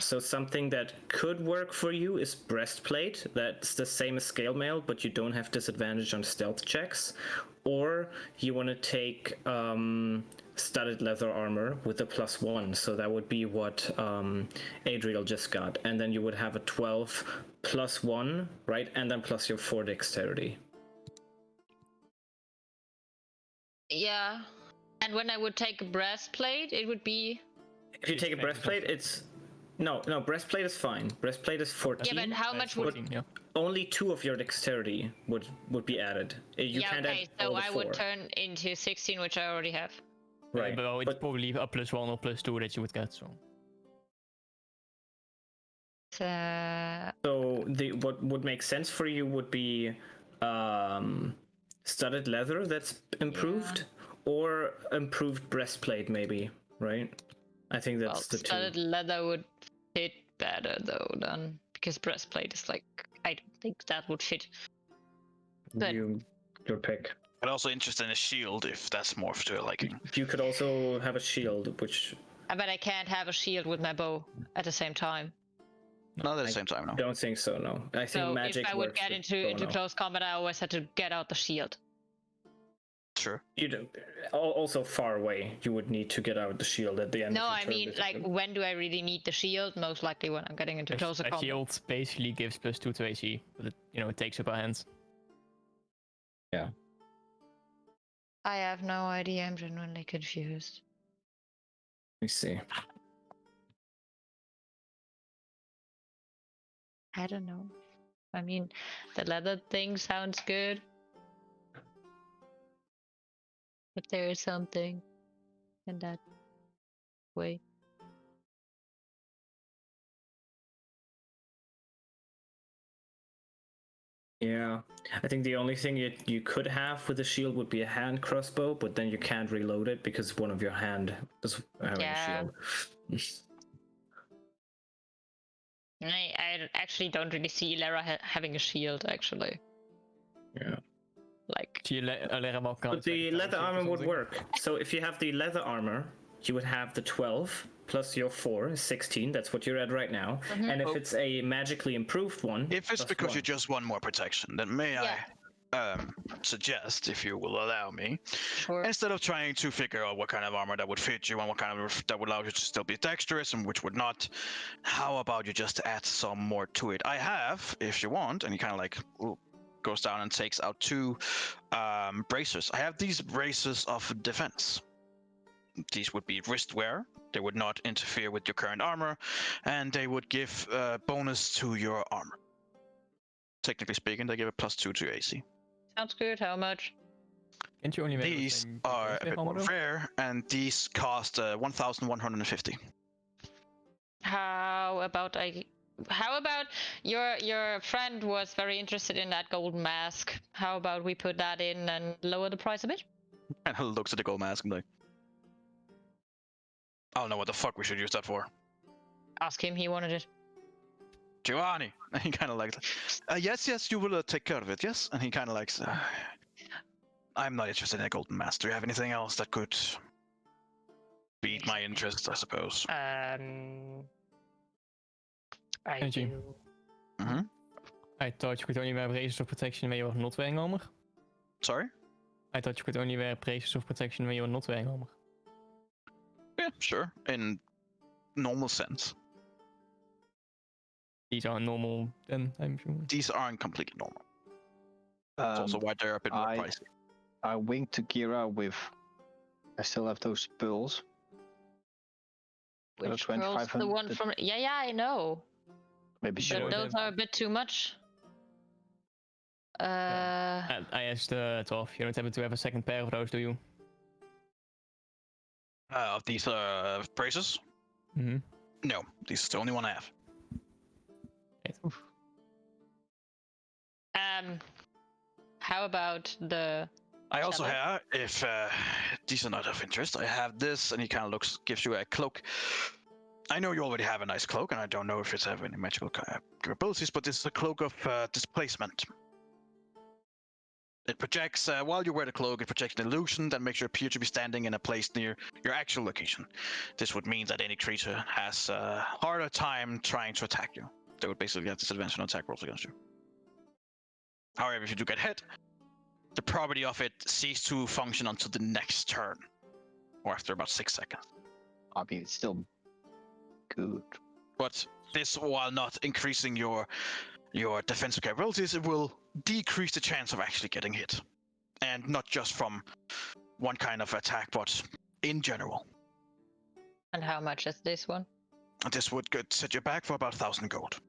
So something that could work for you is breastplate. That's the same as scale mail, but you don't have disadvantage on stealth checks. or you want to take studded leather armor with a +1, so that would be what Adriel just got, and then you would have a 12 +1, right, and then plus your 4 dexterity. Yeah. And when I would take a breastplate, it would be. If you take a breastplate, it's no, breastplate is fine. Breastplate is 14. Yeah, but how much would? 14, yeah. Only 2 of your dexterity would be added. You Yeah, can't okay. add So all the I would 4. turn into 16, which I already have. Right, But it's probably a +1 or +2 that you would get. So So what would make sense for you would be studded leather that's improved, or improved breastplate maybe, right? I think that's the studded two. leather would fit better though, then, because breastplate is like, I don't think that would fit. But Your pick. But also interested in a shield if that's more to your liking. You could also have a shield, which But I can't have a shield with my bow at the same time. Not at the same time, no. I don't think so. No, I think So magic. if I would works get with into bow now. close combat, I always had to get out the shield. Sure. You don't. Also far away, you would need to get out the shield at the end. No, of your I turn, mean, like, basically. when do I really need the shield? Most likely when I'm getting into closer a combat. shield basically gives +2 to AC, but it takes up our hands. Yeah. I have no idea. I'm genuinely confused. Let me see. I don't know. I mean, the leather thing sounds good. But there is something in that way. Yeah, I think the only thing you could have with the shield would be a hand crossbow, but then you can't reload it because one of your hand is having Yeah. a shield. I actually don't really see Lara having a shield, actually. Yeah. Like, But the leather armor would work. So if you have the leather armor, you would have the 12 plus your 4 is 16. That's what you're at right now. And if it's a magically improved one, If it's plus because 1. you just want more protection, then may Yeah. I suggest, if you will allow me, sure. instead of trying to figure out what kind of armor that would fit you and what kind of that would allow you to still be dexterous and which would not, how about you just add some more to it? I have, if you want, and he kind of like goes down and takes out 2 bracers. I have these bracers of defense. These would be wrist wear. They would not interfere with your current armor, and they would give bonus to your armor. Technically speaking, they give a +2 to your AC. Sounds good. How much? Can't you only wear These are a bit more rare, and these cost 1,150. How about your friend was very interested in that golden mask? How about we put that in and lower the price a bit? And he looks at the gold mask and like, I don't know what the fuck we should use that for. Ask him. He wanted it. Giovanni! And he kind of like, yes, you will take care of it, yes? And he kind of likes, I'm not interested in a golden mask. Do you have anything else that could beat my interest, I suppose? I Thank you. do. Mm-hmm. I thought you could only wear braces of protection when you were not wearing armor. Sorry? I thought you could only wear braces of protection when you were not wearing armor. Yeah, sure. In normal sense. These are normal then, I'm sure. These aren't completely normal. That's also why they're a bit more pricey. I winked to Kira with. I still have those pearls. Which girl's the one from? Yeah, I know. Maybe she. But those are a bit too much. I asked 12. You don't happen to have a second pair of those, do you? Of these braces? Mm-hmm. No, this is the only one I have. How about the? I also have, if these are not of interest, I have this, and he kind of gives you a cloak. I know you already have a nice cloak, and I don't know if it's have any magical capabilities, but this is a cloak of displacement. It projects, while you wear the cloak, it projects an illusion that makes you appear to be standing in a place near your actual location. This would mean that any creature has a harder time trying to attack you. They would basically have disadvantage on attack rolls against you. However, if you do get hit, the property of it cease to function until the next turn, or after about 6 seconds. I mean, it's still good. But this, while not increasing your defensive capabilities, it will decrease the chance of actually getting hit, and not just from one kind of attack, but in general. And how much is this one? This would set you back for about 1,000 gold.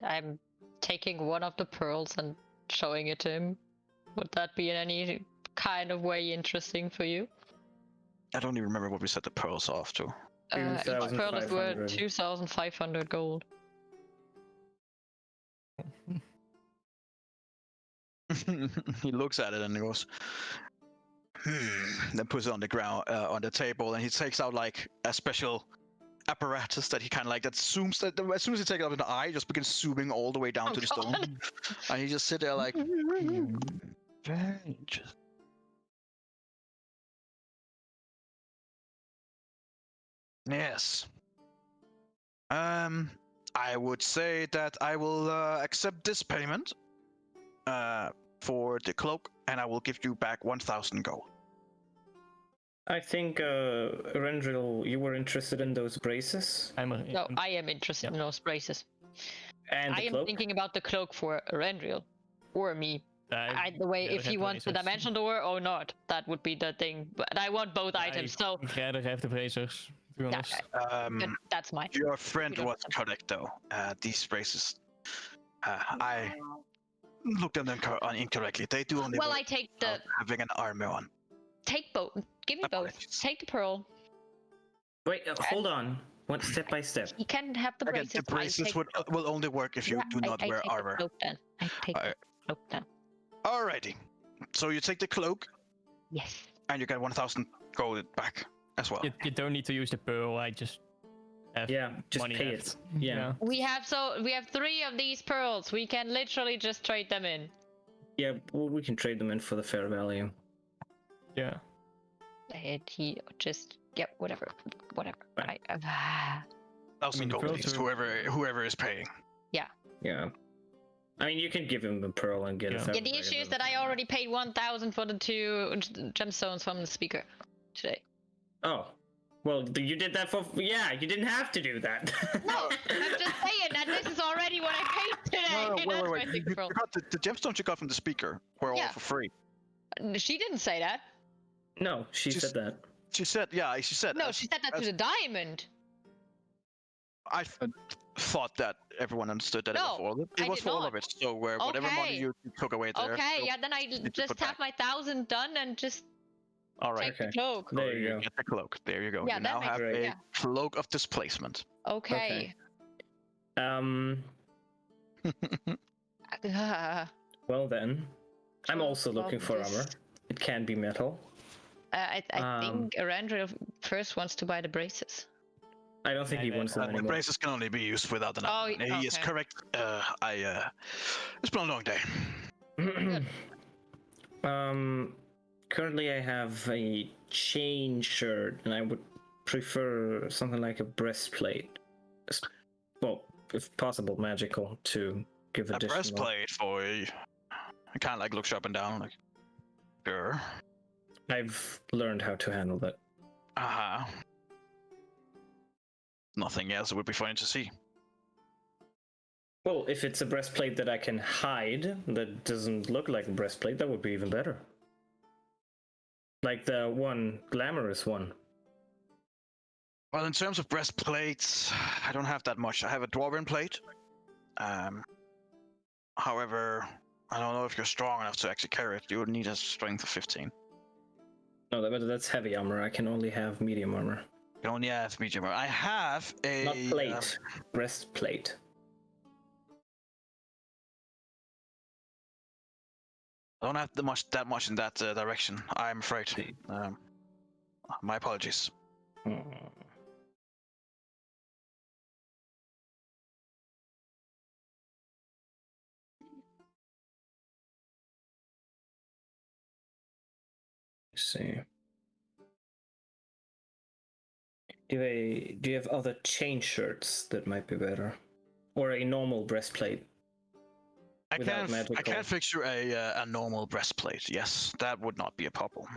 I'm taking one of the pearls and showing it to him. Would that be in any kind of way interesting for you? I don't even remember what we set the pearls off to. Each pearl is worth 2,500. 2,500 gold. He looks at it and he goes, then puts it on the ground, on the table, and he takes out like a special apparatus that he kind of like that zooms. That as soon as he takes it up in the eye, just begins zooming all the way down Oh, to the God. stone, and he just sit there like, very interesting. Yes. I would say that I will accept this payment for the cloak, and I will give you back 1,000 gold. I think, Rendril, you were interested in those braces No, I am interested in those braces. and I the am cloak. thinking about the cloak for Rendril. Or me. Either way, if he wants the dimension door or not, that would be the thing. But I want both items, so Ik rather have the bracers, to be honest. that's mine. Your friend don't was have them. correct, though. These braces, I looked at them incorrectly. They do only Well, work I take the without having an armor on. take both. Give me both. Apologies. Take the pearl. Wait, hold on. One step by step. He can have the Again, braces. the braces I take will only work if you do not I wear take armor. The cloak then. I take the Alright. cloak then. Alrighty. So you take the cloak, Yes. and you get 1,000 gold back as well. You don't need to use the pearl, I just have Yeah, just money pay left. it. Yeah. We have 3 of these pearls. We can literally just trade them in. Yeah, well, we can trade them in for the fair value. Yeah. And he just whatever. Right. 1,000 the gold pearls each, are- whoever is paying. Yeah. I mean, you can give him a pearl and get Yeah. a Yeah, fair the value issue is of that I it. already paid 1,000 for the 2 gemstones from the speaker today. Oh. Well, you did that for... Yeah, you didn't have to do that. No, I'm just saying that this is already what I paid today. No, That's wait. why I You take the pearl. got the gemstones you got from the speaker were Yeah. all for free. She didn't say that. No, she Just- said that. She said, she said. No, she said that to as- the diamond. I thought that everyone understood that it was No, for all of it. It I was did for all not. of it. So whatever money Okay. you took away there. Okay, you'll yeah, then I need to just put have my 1,000 done and just All right. take the Okay. cloak. There you go. Get the cloak. There you go. Yeah, you that now makes have sense. a Yeah. cloak of displacement. Okay. Well then, I'm also looking for this- armor. It can be metal. I think Arandra first wants to buy the braces. I don't think he wants them The anymore. braces can only be used without an Oh, armor. He is okay. correct. It's been a long day. Currently I have a chain shirt, and I would prefer something like a breastplate. Well, if possible, magical to give A additional. breastplate for you. I kind of like looks up and down like, sure. I've learned how to handle that. Uh-huh. Nothing else would be funny to see. Well, if it's a breastplate that I can hide, that doesn't look like a breastplate, that would be even better. Like the one glamorous one. Well, in terms of breastplates, I don't have that much. I have a dwarven plate. However, I don't know if you're strong enough to actually carry it. You would need a strength of 15. No, that's heavy armor. I can only have medium armor. You can only have medium. I have a Not plate, breastplate. I don't have that much in that direction. I'm afraid. My apologies. Let's see. Do you have other chain shirts that might be better? Or a normal breastplate? I Without can magical. I can fix you a normal breastplate. Yes, that would not be a problem.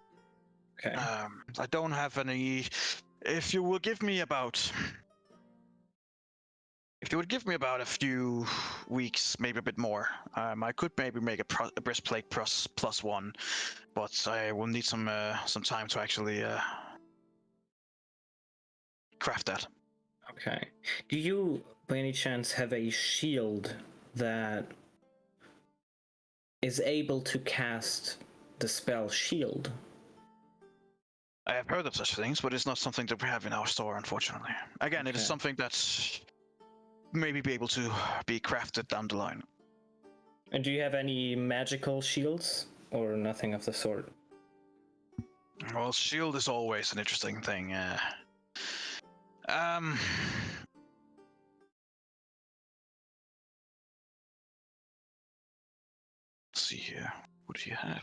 Okay. I don't have any. If you will give me about. If you would give me about a few weeks, maybe a bit more, I could maybe make a breastplate plus one, but I will need some time to actually craft that. Okay. Do you, by any chance, have a shield that is able to cast the spell shield? I have heard of such things, but it's not something that we have in our store, unfortunately. Again, it is Okay. something that's maybe be able to be crafted down the line. And do you have any magical shields or nothing of the sort? Well, shield is always an interesting thing. Let's see here. What do you have?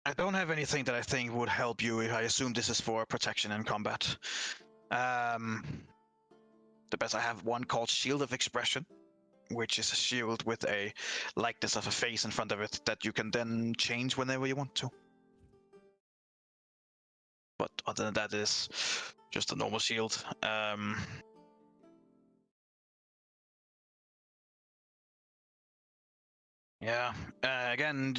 I don't have anything that I think would help you. I assume this is for protection and combat. The best I have one called Shield of Expression, which is a shield with a likeness of a face in front of it that you can then change whenever you want to. But other than that, is just a normal shield. Yeah. Again,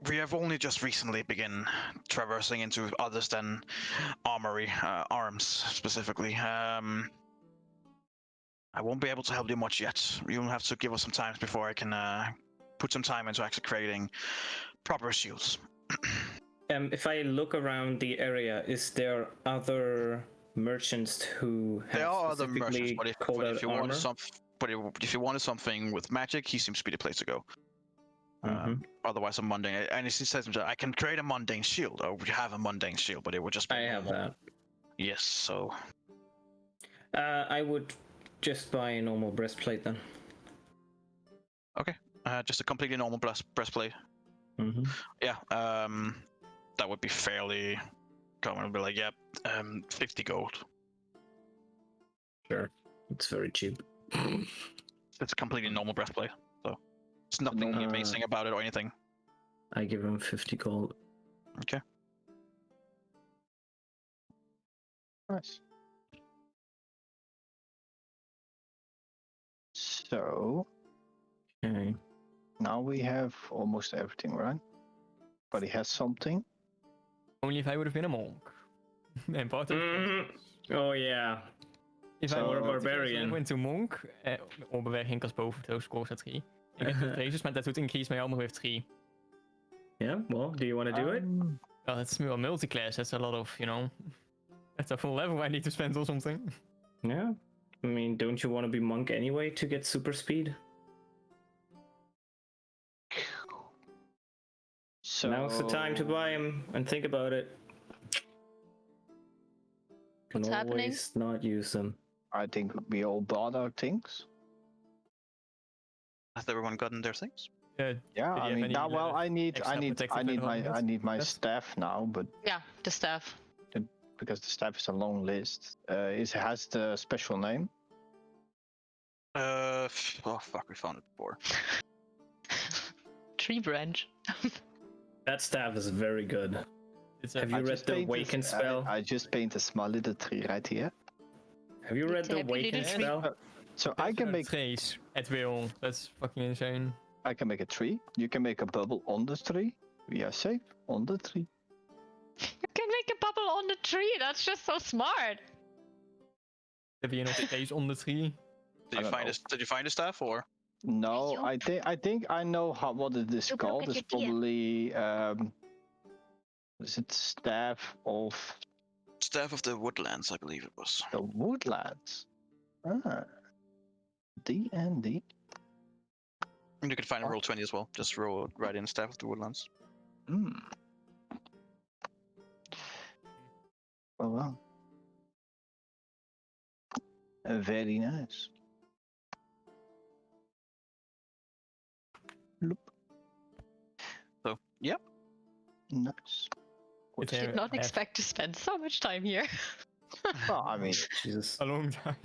we have only just recently begun traversing into others than armory, arms specifically. I won't be able to help you much yet. You'll have to give us some time before I can put some time into actually creating proper shields. If I look around the area, is there other merchants who have There are other specifically merchants, called but out if you armor? wanted if you wanted something with magic, he seems to be the place to go. Mhm. Otherwise, a mundane. And he says, "I can create a mundane shield, or we have a mundane shield, but it would just be I have normal." that. Yes, so I would just buy a normal breastplate then. just a completely normal breastplate. Mm-hmm. Yeah, that would be fairly common. It'd be like, yeah, 50 gold. Sure. It's very cheap. It's a completely normal breastplate, so it's nothing amazing about it or anything. I give him 50 gold. Okay. Nice. So Okay. now we have almost everything, right? But he has something. Only if I would have been a monk. And part of Oh yeah. if So- I Or a were barbarian. went to monk, or beweging als boven het hoogste score 3. Ik heb 2 traces, maar dat doet increase my armor with 3. Yeah, well, do you want to do it? Well, it's more multi-class. That's a lot of, that's a full level I need to spend or something. Yeah. I mean, don't you want to be monk anyway to get super speed? So Now's the time to buy him and think about it. Can What's happening? always not use them. I think we all bought our things. Has everyone gotten their things? Yeah, Did you I have mean, any, now, well, I need protective my Yes. staff now, but Yeah, the staff. because the staff is a long list, has the special name. Oh fuck, we found it before. Tree branch. That staff is very good. It's Have a, you read the Awaken spell? I just paint a small little tree right here. Have you read the Happy little Awaken tree. spell? So I can make trace at will. That's fucking insane. a tree. You can make a bubble on the tree. We are safe on the tree. You can make a bubble on the tree. That's just so smart. Heb je nog trace on the tree? Did you don't find know. Did you find a staff or? No, Yup. I think I know what it is Look called. at It's your deer. probably is it staff of Staff of the Woodlands, I believe it was. the woodlands? Ah, D&D. You can find a roll 20 as well. Just roll right in Staff of the Woodlands. Hmm. Well. Very nice. Loop. So, yep. Nice. I did not expect to spend so much time here. Well, I mean, Jesus. a long time.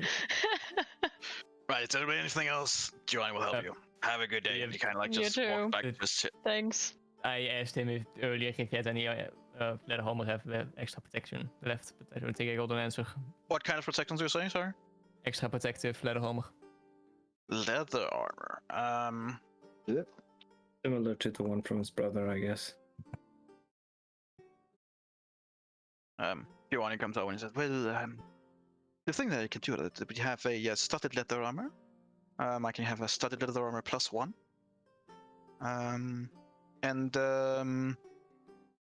Right, is there anything else? Joanne will help Yep. you. Have a good day. Yeah, You kind of like you just too. walk back, just sit. Thanks. I asked him if earlier if he had any leather armor have extra protection left, but I don't think I got an answer. What kind of protections are you saying, sorry? Extra protective leather armor. Leather armor. Similar to the one from his brother, I guess. Giovanni comes over and says, well, the thing that I can do is we have a studded leather armor. I can have a studded leather armor +1.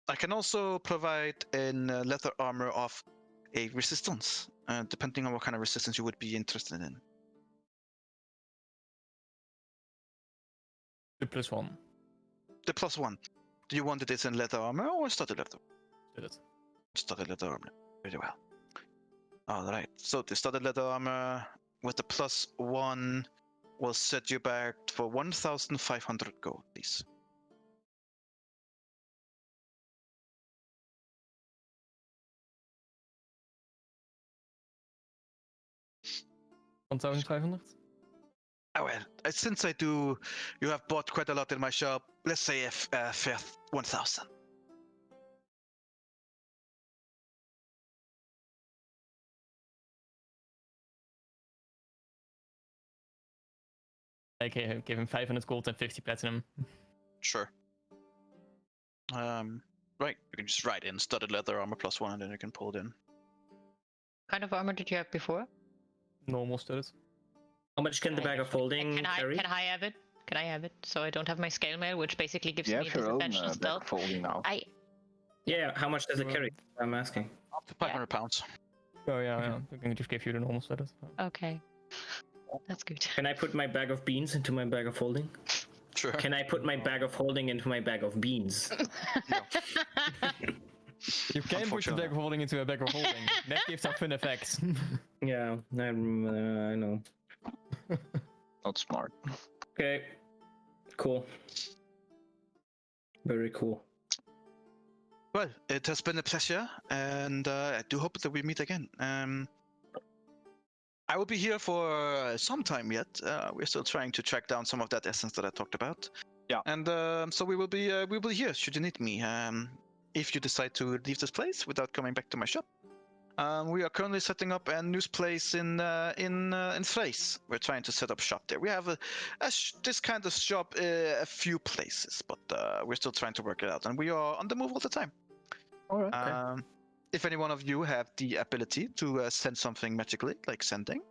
I can also provide a leather armor of a resistance, depending on what kind of resistance you would be interested in. The +1. The +1. Do you want it in leather armor or studded leather? Did it. Studded leather armor. Very well. Alright, so the studded leather armor with the +1 will set you back for 1,500 gold, please. $1,500? Oh well, since you have bought quite a lot in my shop, let's say a fair 1,000. I give him 500 gold and 50 platinum. Sure. Right, you can just write in studded leather armor +1 and then you can pull it in. What kind of armor did you have before? Normal studded. How much can the bag of holding carry? Can I have it? Can I have it? So I don't have my scale mail, which basically gives you me have your own disadvantage bag stealth. of holding now. Yeah, how much does it carry? I'm asking. Up to 500 pounds. Oh yeah, I can just give you the normal studded. Okay. That's good. Can I put my bag of beans into my bag of holding? Sure. Can I put my bag of holding into my bag of beans? You can put your bag of holding into a bag of holding. That gives some fun effects. Yeah, I know. Not smart. Okay. Cool. Very cool. Well, it has been a pleasure, and I do hope that we meet again. I will be here for some time yet. We're still trying to track down some of that essence that I talked about. Yeah. And so we will be here should you need me. If you decide to leave this place without coming back to my shop. We are currently setting up a new place in Thrace. We're trying to set up shop there. We have this kind of shop a few places, but we're still trying to work it out. And we are on the move all the time. All right. Okay. If any one of you have the ability to send something magically, like sending,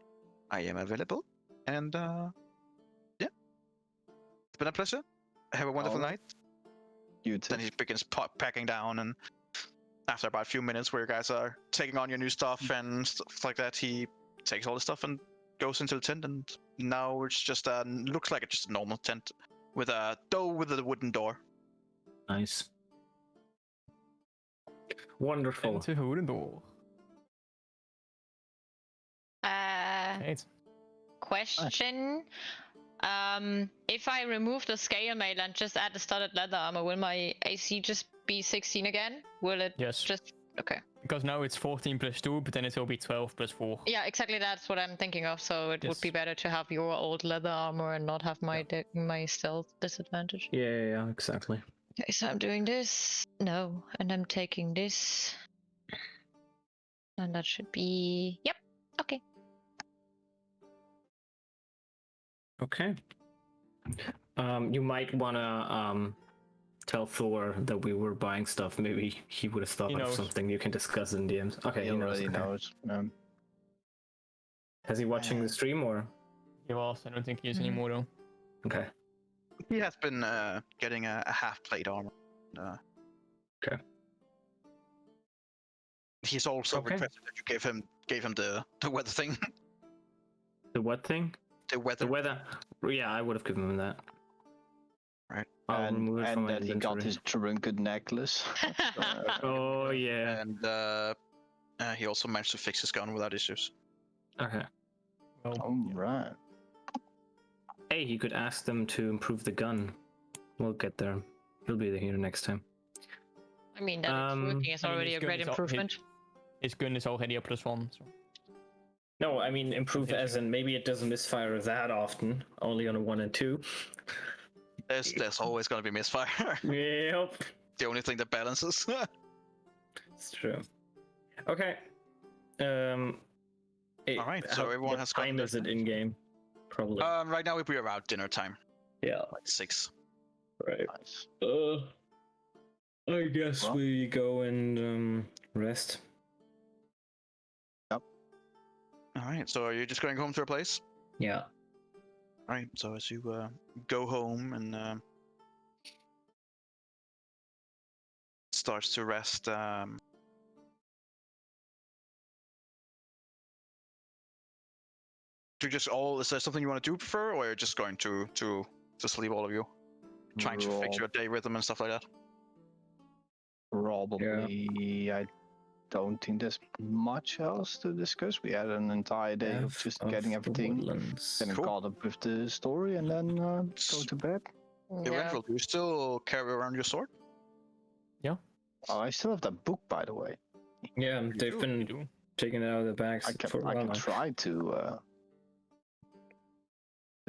I am available. And yeah, it's been a pleasure. Have a wonderful night. You too. Then he begins packing down, and after about a few minutes where you guys are taking on your new stuff and stuff like that, he takes all the stuff and goes into the tent. And now it's just looks like it's just a normal tent with a wooden door. Nice. Wonderful. Into a wooden door. Right. Question. If I remove the scale mail and just add the studded leather armor, will my AC just be 16 again? Will it Yes. just... Okay. Because now it's 14 plus 2, but then it will be 12 plus 4. Yeah, exactly, that's what I'm thinking of. So it would be Yes. better to have your old leather armor and not have my my stealth disadvantage. Yeah, exactly. Okay, so I'm doing this. No, and I'm taking this. And that should be... Yep, okay. Okay. You might wanna tell Thor that we were buying stuff. Maybe he would have thought He of knows. something you can discuss in DMs. Okay, He already okay. knows. Is he watching the stream or? He was. I don't think he is anymore though. Okay. He has been getting a half plate armor. Okay. He's also Okay. requested that you gave him the weather thing. The what thing? The weather. The weather. Yeah, I would have given him that. Right. I'll remove it from And my that he got inventory. his trinket necklace. Oh yeah. And he also managed to fix his gun without issues. Okay. Well, All right. Hey, he could ask them to improve the gun. We'll get there. He'll be here next time. I mean, that it's working is already a great improvement. His gun is already a +1. So. No, I mean improve as in maybe it doesn't misfire that often, only on a 1 and 2. There's always gonna be misfire. Yep. The only thing that balances. It's true. Okay. All right, so everyone has gotten time their is it things? in game? Probably. Right now we're around dinner time, Yeah. like 6. Right. Nice. I guess Well. we go and rest. All right, so are you just going home to your place? Yeah. All right, so as you go home and starts to rest, do you just all? Is there something you want to do prefer, or you're just going to sleep, all of you, trying to fix your day rhythm and stuff like that? Probably. I don't think there's much else to discuss. We had an entire day of just getting everything, getting Cool. caught up with the story, and then go to bed. Eventually, do you still carry around your sword? Oh, I still have that book, by the way. Yeah, they've You been do. taking it out of the bags I can, for a I while can now. try to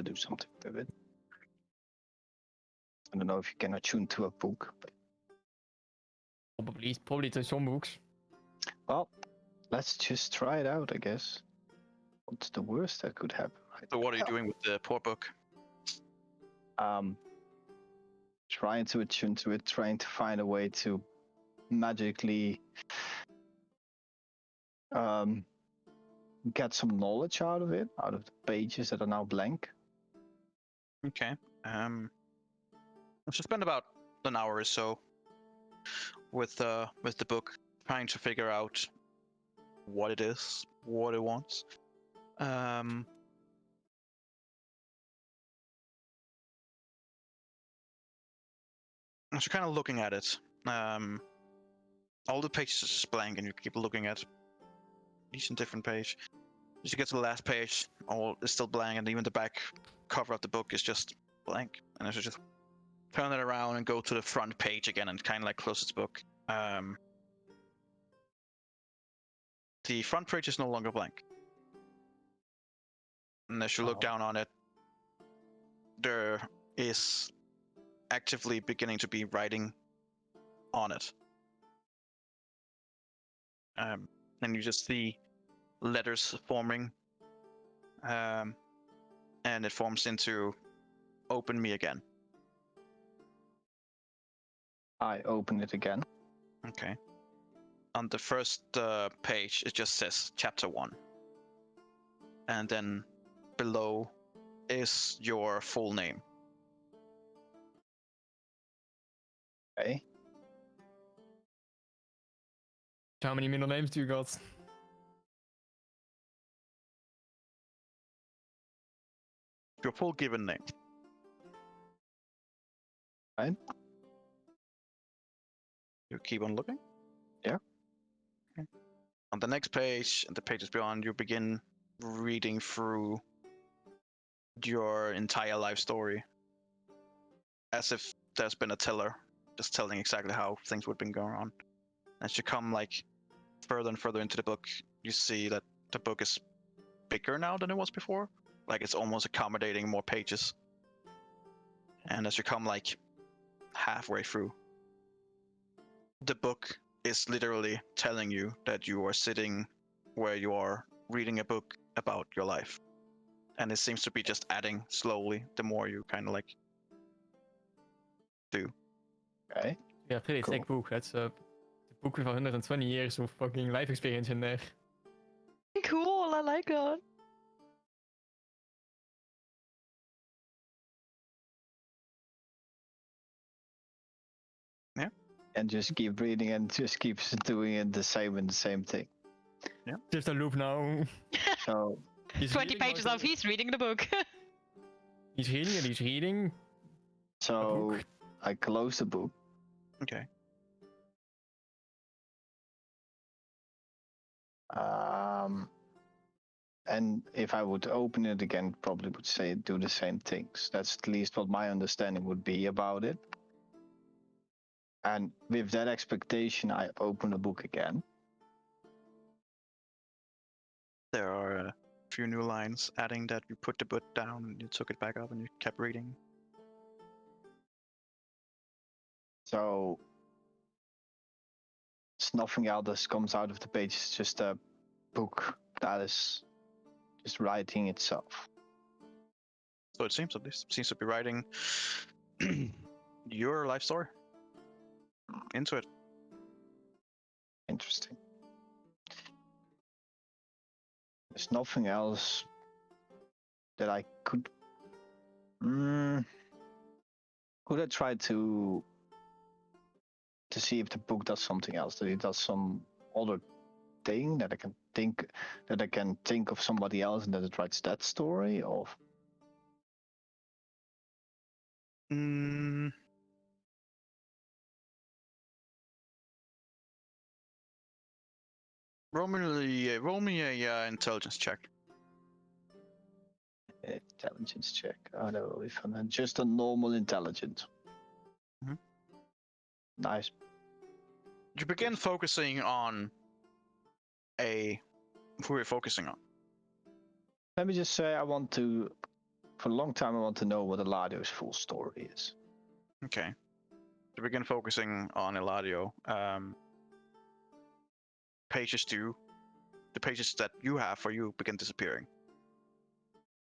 do something with it. I don't know if you can attune to a book. But, Probably to some books. well, let's just try it out, I guess. What's the worst that could happen? So what are you doing with the poor book? Trying to attune to it, trying to find a way to magically get some knowledge out of it, out of the pages that are now blank. Okay. So spend about an hour or so with the book, trying to figure out what it is, what it wants. As you're kind of looking at it, all the pages are just blank, and you keep looking at each and different page. As you get to the last page, all is still blank, and even the back cover of the book is just blank. And as you just turn it around and go to the front page again, and kind of like close its book, the front page is no longer blank. And as you look down on it, there is actively beginning to be writing on it. And you just see letters forming, and it forms into "Open me again." I open it again. Okay. On the first page, it just says Chapter 1, and then below is your full name. Okay. How many middle names do you got? Your full given name. Right. You keep on looking. Yeah. Okay. On the next page, and the pages beyond, you begin reading through your entire life story, as if there's been a teller just telling exactly how things would have been going on. As you come like further and further into the book, you see that the book is bigger now than it was before. Like it's almost accommodating more pages. And as you come like halfway through, the book is literally telling you that you are sitting where you are reading a book about your life. And it seems to be just adding slowly the more you kind of like do. Okay. Yeah, pretty Cool. thick book. That's a book with 120 years of fucking life experience in there. Cool, I like that. And just keep reading and just keeps doing it the same and the same thing. Just a loop now. So He's 20 reading pages most of he's reading the book. He's reading and he's reading. so book. I close the book. Okay. And if I would open it again, probably would say do the same things. That's at least what my understanding would be about it. And with that expectation, I open the book again. There are a few new lines adding that you put the book down and you took it back up and you kept reading. So it's nothing else that comes out of the page. It's just a book that is just writing itself. So it seems, at least, seems to be writing your life story into it. Interesting. There's nothing else that I could. Could I try to see if the book does something else? That it does some other thing that I can think of somebody else and that it writes that story? Or Roll me a intelligence check. intelligence check. Oh, that will be fun. And just a normal intelligence. Mhm. Nice. You begin focusing on who you're focusing on. Let me just say, for a long time, I want to know what Eladio's full story is. Okay. You begin focusing on Eladio. The pages that you have for you begin disappearing.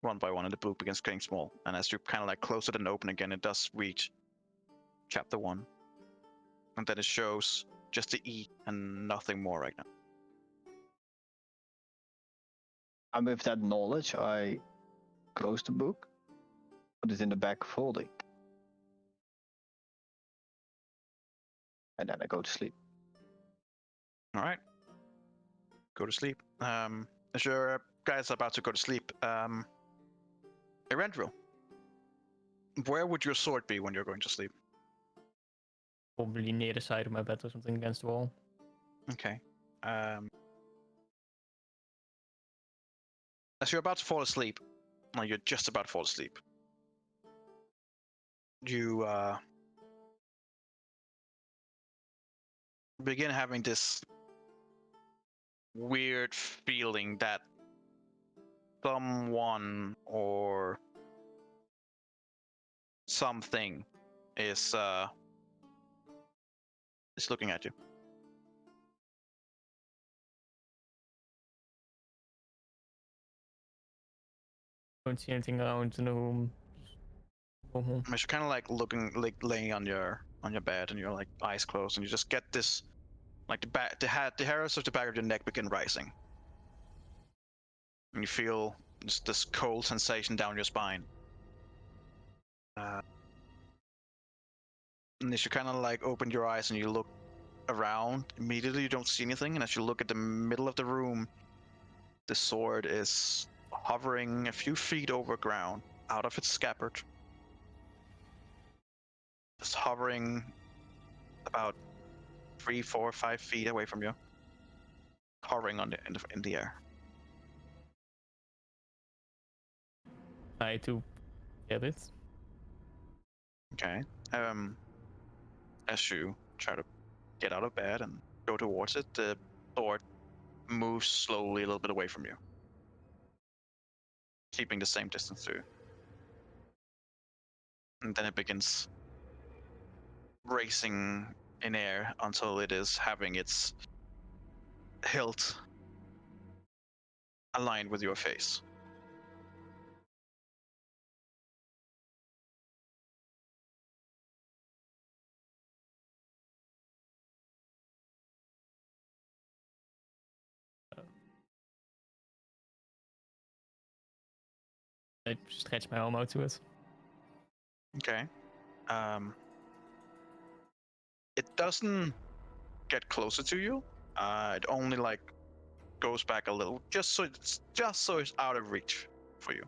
One by one, and the book begins getting small. And as you kind of like close it and open again, it does reach chapter 1. And then it shows just the E and nothing more right now. And with that knowledge, I close the book, put it in the back folding, and then I go to sleep. All right. Go to sleep. As your guys are about to go to sleep, Erendril, where would your sword be when you're going to sleep? Probably near the side of my bed or something against the wall. Okay. As you're about to fall asleep, or you're just about to fall asleep, you begin having this weird feeling that someone or something is looking at you. Don't see anything around in the room. You're kind of like laying on your bed, and you're like eyes closed, and you just get this, like the hairs of the back of your neck begin rising, and you feel just this cold sensation down your spine. And as you kind of like open your eyes and you look around, immediately you don't see anything, and as you look at the middle of the room, the sword is hovering a few feet over ground, out of its scabbard. Just hovering about 3, 4, 5 feet away from you, hovering in the air. Try to get it. Okay. As you try to get out of bed and go towards it, the sword moves slowly a little bit away from you, keeping the same distance to you. And then it begins racing in air until it is having its hilt aligned with your face. I stretch my arm out to it. Okay. It doesn't get closer to you. It only like goes back a little, just so it's out of reach for you.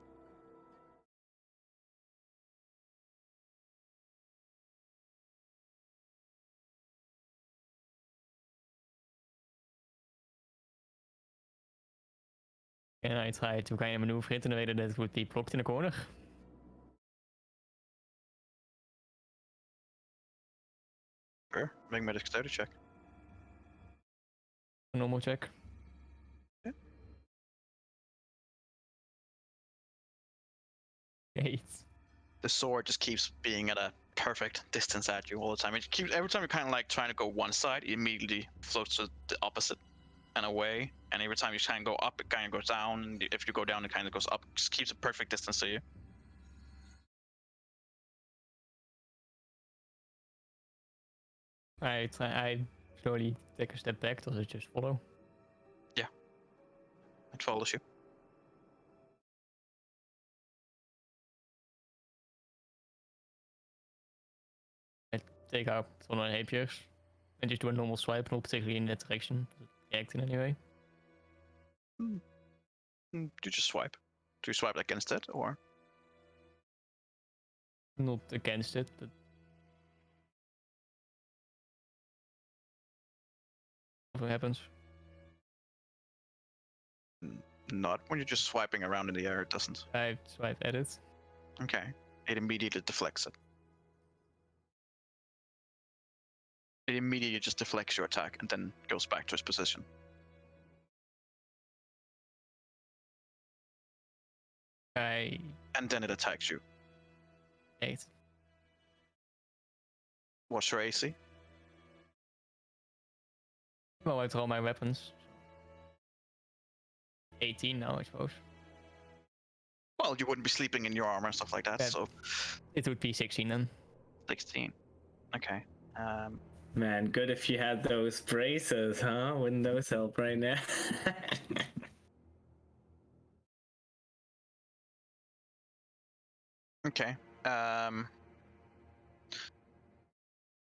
And I try to kind of maneuver it in a way that it would be blocked in a corner. Sure. Make me a dexterity check. A normal check. Yeah. 8. The sword just keeps being at a perfect distance at you all the time. It keeps every time you're kind of like trying to go one side, it immediately floats to the opposite and away. And every time you try and go up, it kind of goes down. And if you go down, it kind of goes up. It just keeps a perfect distance to you. I slowly take a step back. Does it just follow? It follows you. I take out one of my rapiers and just do a normal swipe, not particularly in that direction. Does it react in any way? You just swipe. Do you swipe against it, or? Not against it, but what happens? Not when you're just swiping around in the air, it doesn't. I swipe at it. Okay. It immediately deflects it. It immediately just deflects your attack and then goes back to its position. I And then it attacks you. 8. What's your AC? Well, I draw my weapons. 18 now, I suppose. Well, you wouldn't be sleeping in your armor and stuff like that, Yeah. so It would be 16 then. 16. Okay. Man, good if you had those braces, huh? Wouldn't those help right now? Okay.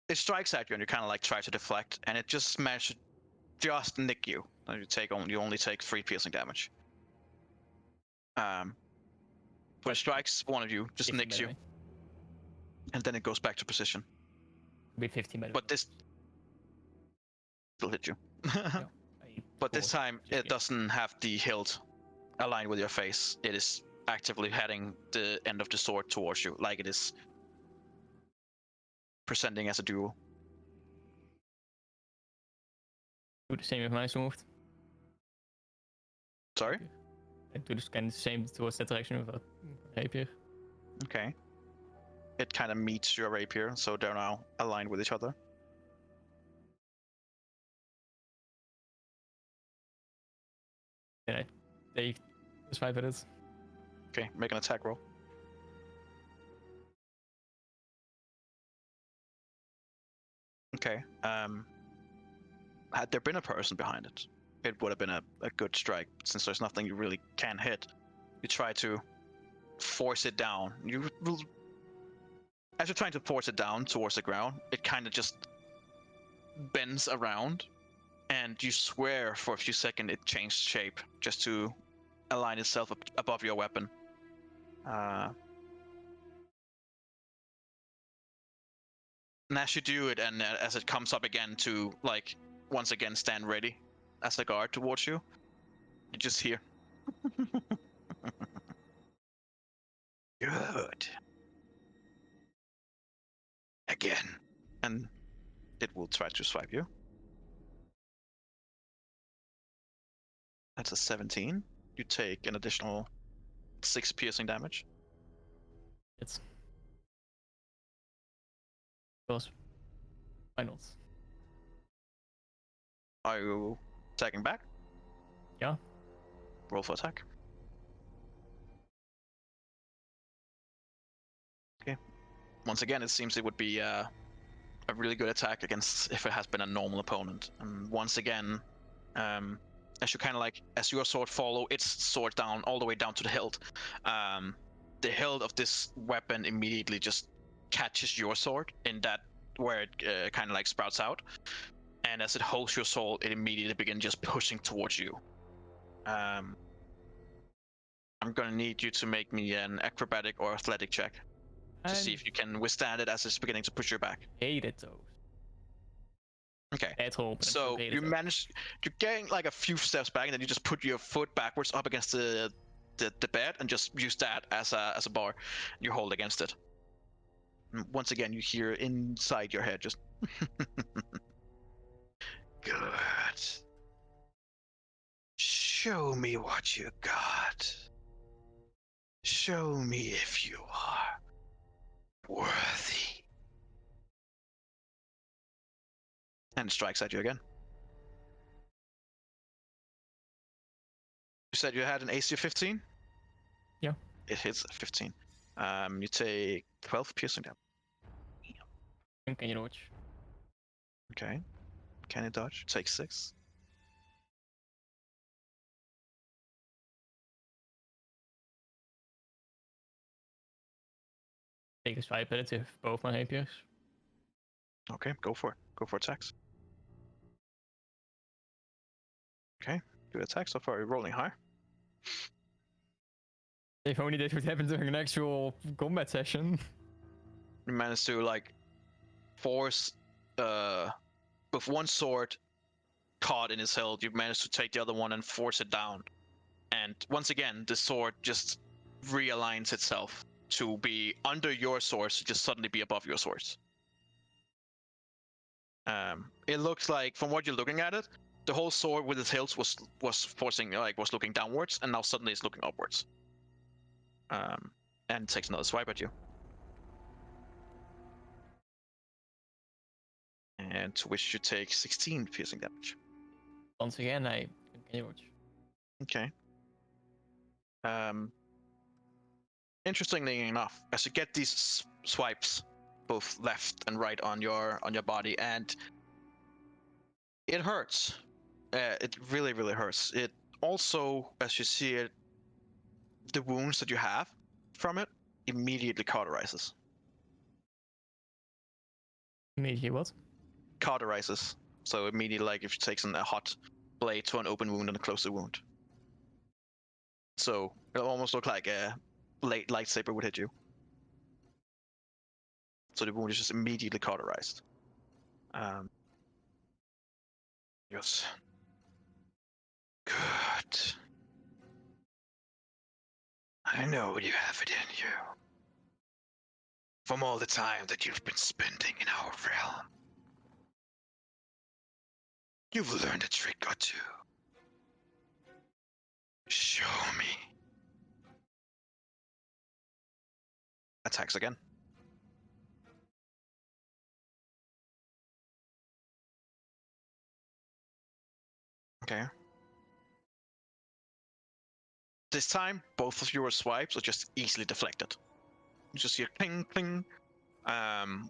It strikes at you and you kind of like try to deflect, and it just managed to just nick you. And you only take 3 piercing damage. But it strikes one of you, just 15 nicks by the you, way. and then it goes back to position. Be 15 by the But this still hit you. way. But this time just it get- doesn't have the hilt aligned with your face. It is actively heading the end of the sword towards you, like it is presenting as a duel. Do the same with my sword. Sorry? I do the kind of the same towards that direction with a rapier. Okay. It kind of meets your rapier, so they're now aligned with each other. Then I take the swipe at it. Okay, make an attack roll. Okay. Had there been a person behind it, it would have been a good strike. Since there's nothing you really can hit, you try to force it down. As you're trying to force it down towards the ground, it kind of just bends around, and you swear for a few seconds it changed shape just to align itself above your weapon. And as you do it, and as it comes up again to, like, once again stand ready as a guard towards you, you just hear. Good. Again. And it will try to swipe you. That's a 17. You take an additional 6 piercing damage. It's. Because why not? Are you attacking back? Yeah. Roll for attack. Okay. Once again, it seems it would be a really good attack against if it has been a normal opponent. And once again, as you kind of like, as your sword follow its sword down all the way down to the hilt, the hilt of this weapon immediately just catches your sword in that where it kind of like sprouts out, and as it holds your sword, it immediately begins just pushing towards you. I'm gonna need you to make me an acrobatic or athletic check to see if you can withstand it as it's beginning to push you back. Hated those. Okay. At home. So you manage, you're getting like a few steps back, and then you just put your foot backwards up against the bed and just use that as a bar. You hold against it. Once again, you hear inside your head just. Good. Show me what you got. Show me if you are worthy. And it strikes at you again. You said you had an AC of 15? Yeah. It hits 15. You take 12 piercing damage. And can you dodge? Okay. Can it dodge? Take 6. Take a swipe at it with both my rapiers. Okay, go for it. Go for attacks. Okay, good attack so far. You're rolling high. If only this would happen during an actual combat session. You managed to like force with one sword caught in his hilt, you managed to take the other one and force it down. And once again, the sword just realigns itself to be under your swords, to just suddenly be above your swords. It looks like, from what you're looking at it, the whole sword with its hilts was forcing, like, was looking downwards, and now suddenly it's looking upwards. And takes another swipe at you. And to which you take 16 piercing damage. Once again, I continue dodge. Okay. Interestingly enough, as you get these swipes, both left and right on your body, and it hurts. It really, really hurts. It also, as you see it, the wounds that you have from it immediately cauterizes. Immediately what? Cauterizes. So immediately, like if you take a hot blade to an open wound and close the wound. So it'll almost look like a lightsaber would hit you. So the wound is just immediately cauterized. Yes. Good. I know you have it in you. From all the time that you've been spending in our realm. You've learned a trick or two. Show me. Attacks again. Okay. This time, both of your swipes are just easily deflected. You just hear cling, cling.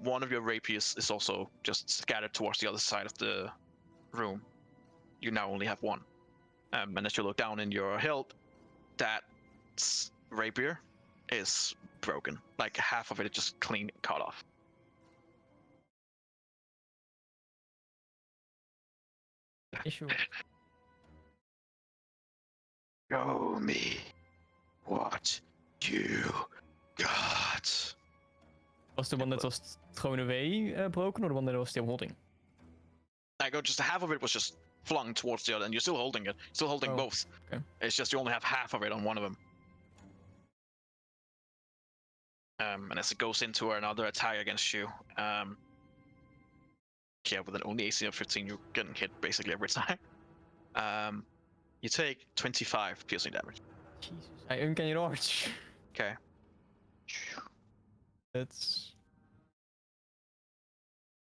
One of your rapiers is also just scattered towards the other side of the room. You now only have one. And as you look down in your hilt, that rapier is broken. Like half of it is just clean cut off. Issue. Show me what you got. Was the one that was thrown away broken, or the one that was still holding? Just half of it was just flung towards the other, and you're still holding it. Still holding both. Okay. It's just you only have half of it on one of them. And as it goes into another attack against you, with an only AC of 15, you're getting hit basically every time. You take 25 piercing damage. Jesus. I uncanny dodge. Okay. That's...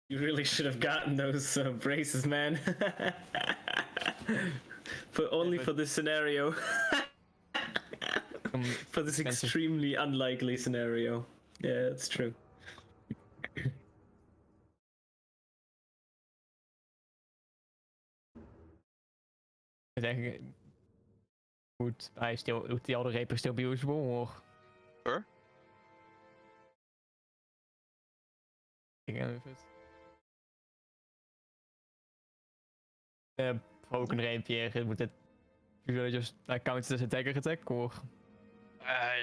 You really should have gotten those braces, man. But only for this scenario. For this extremely unlikely scenario. Yeah, it's true. Would the other rapier still be usable, or? Sure. Broken rapier, would it usually just count as a dagger attack, or?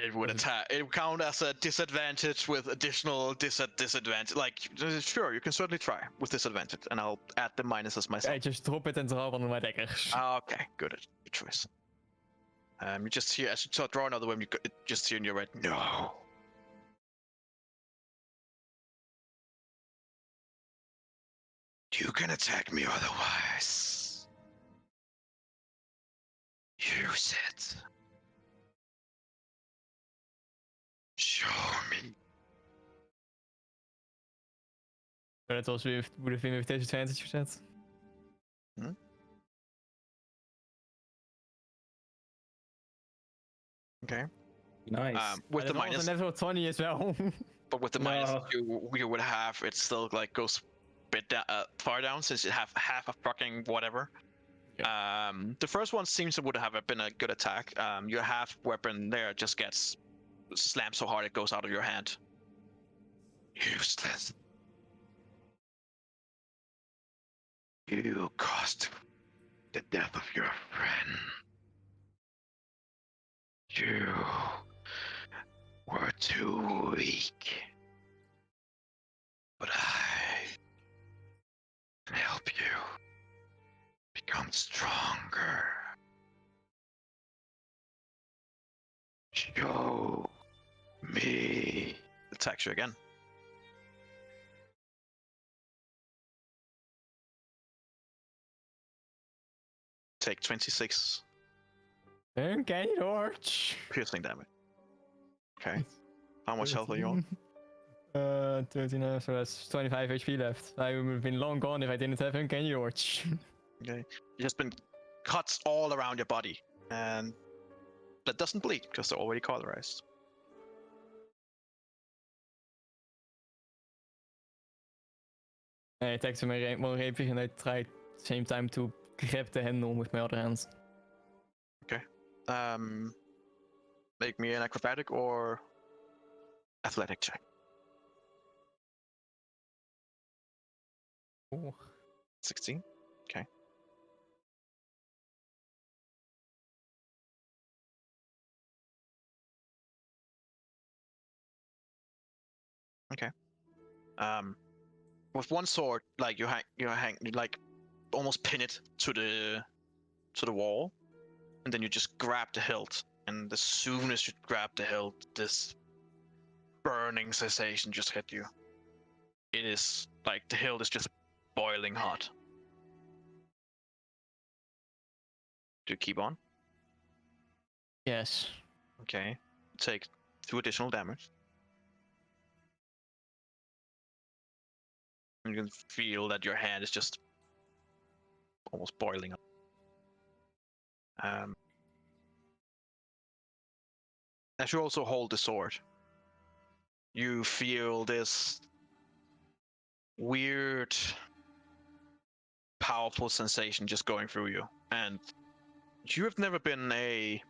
It would attack. It would count as a disadvantage with additional disadvantage. Like, sure, you can certainly try with disadvantage, and I'll add the minuses myself. I just drop it and draw one of my daggers. Okay, good choice. You just hear, as you draw another one, you just hear in your head, no. You can attack me otherwise. Use it. Show me. Maar dat was weer would have been with disadvantage gezet. Okay. Nice. With the dat was minus, net wat 20 is wel. but with the No. minus you would have, it still like goes a bit far down since you have half of fucking whatever. The first one seems to would have been a good attack. Your half weapon there just gets slammed so hard it goes out of your hand. Useless. You caused the death of your friend. You were too weak. But I can help you become stronger. Show me. Attacks you again. Take 26 Uncanny Torch. piercing damage. Okay. How much health are you on? 13, so that's 25 HP left. I would have been long gone if I didn't have Uncanny Torch. Okay. You've just been cuts all around your body, and that doesn't bleed because they're already cauterized. I attacked him with one rapier and I tried at the same time to grab the handle with my other hand. Make me an acrobatic or athletic check. Oh. 16. Okay. Okay. With one sword, like you like almost pin it to the wall, and then you just grab the hilt. And as soon as you grab the hilt, this burning sensation just hit you. It is like the hilt is just boiling hot. Do you keep on? Yes. Okay. Take 2 additional damage. And you can feel that your hand is just almost boiling up. As you also hold the sword, you feel this weird, powerful sensation just going through you. And you have never been a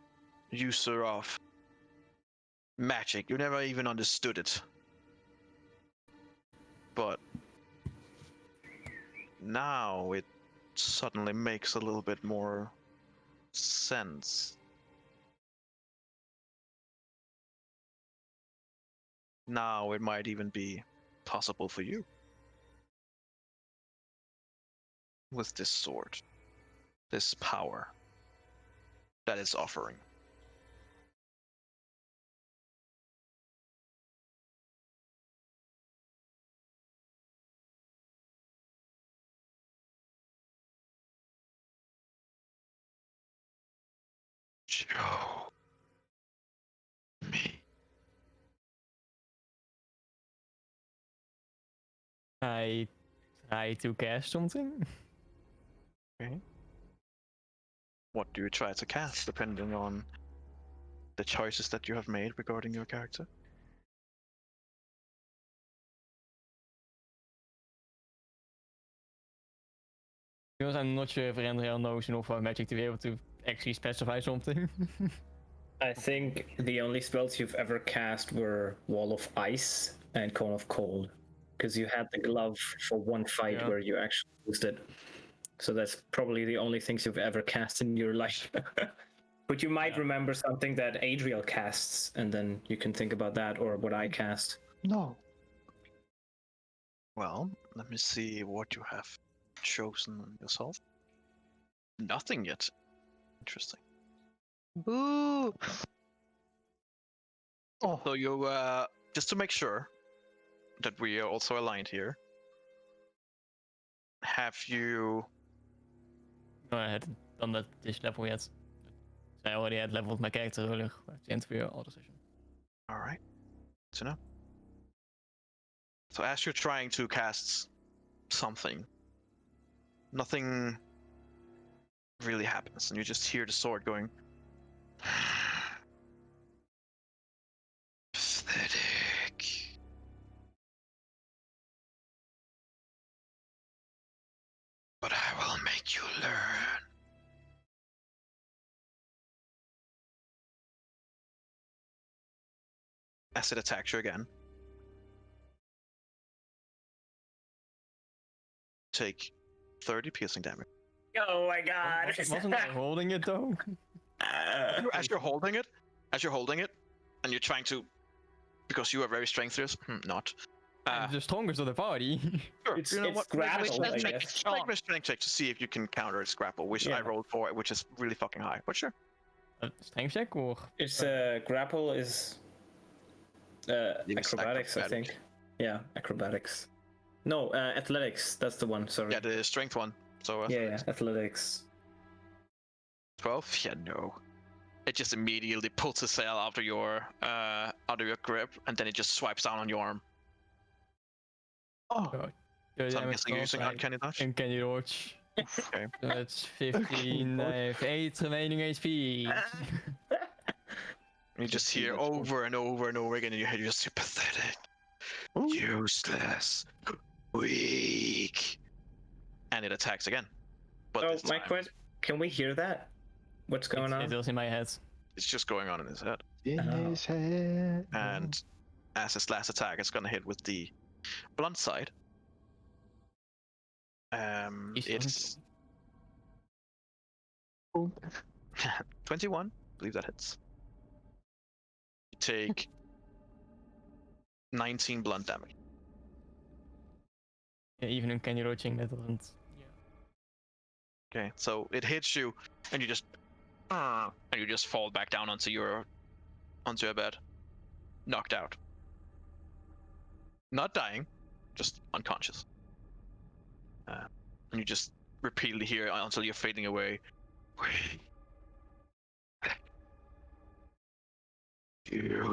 user of magic. You never even understood it. But now it suddenly makes a little bit more sense. Now it might even be possible for you with this sword, this power that it's offering. Show me. I try to cast something. Okay. What do you try to cast, depending on the choices that you have made regarding your character? Because I'm not sure if Rendrell knows enough about magic to be able to actually specify something. I think the only spells you've ever cast were Wall of Ice and Cone of Cold, because you had the glove for one fight Yeah. where you actually used it. So that's probably the only things you've ever cast in your life. But you might remember something that Adriel casts, and then you can think about that, or what I cast. No. Well, let me see what you have chosen yourself. Nothing yet. Interesting. Boo! Oh. So you, just to make sure that we are also aligned here, have you? No, I hadn't done that this level yet. So I already had leveled my character earlier at the end of your other session. All right. So now. So as you're trying to cast something, nothing really happens, and you just hear the sword going. Pathetic. But I will make you learn. As it attacks you again. Take 30 piercing damage. Oh my god! Wasn't I holding it though? As you're holding it, and you're trying to, because you are very strengthless, not. I'm the strongest of the party. Sure. It's- You know it's what? grapple, I Make guess. a strength check to see if you can counter its grapple, which I Yeah. rolled for, which is really fucking high. But sure. Strength check or? It's grapple is It's acrobatics, I acrobatic. think. Yeah, acrobatics. No, athletics. That's the one. Sorry. Yeah, the strength one. So yeah, athletics. 12. Yeah, no. It just immediately pulls the sail out of your grip, and then it just swipes down on your arm. Oh, God. So I'm guessing you're using uncanny dodge. Uncanny dodge. Okay. So that's 15. I have 8 remaining HP. You just see hear that's one. over and over and over again in your head, you're just pathetic, useless, weak, and it attacks again. But Oh, this my time, question. Can we hear that? What's going It on? was in my head. it's just going on in his head. in his head. And as his last attack, it's gonna hit with the blunt side. It's 21. I believe that hits. You take 19 blunt damage. Yeah, even uncanny dodging that doesn't. Okay, so it hits you, and you just fall back down onto your bed, knocked out. Not dying, just unconscious. And you just repeatedly hear until you're fading away.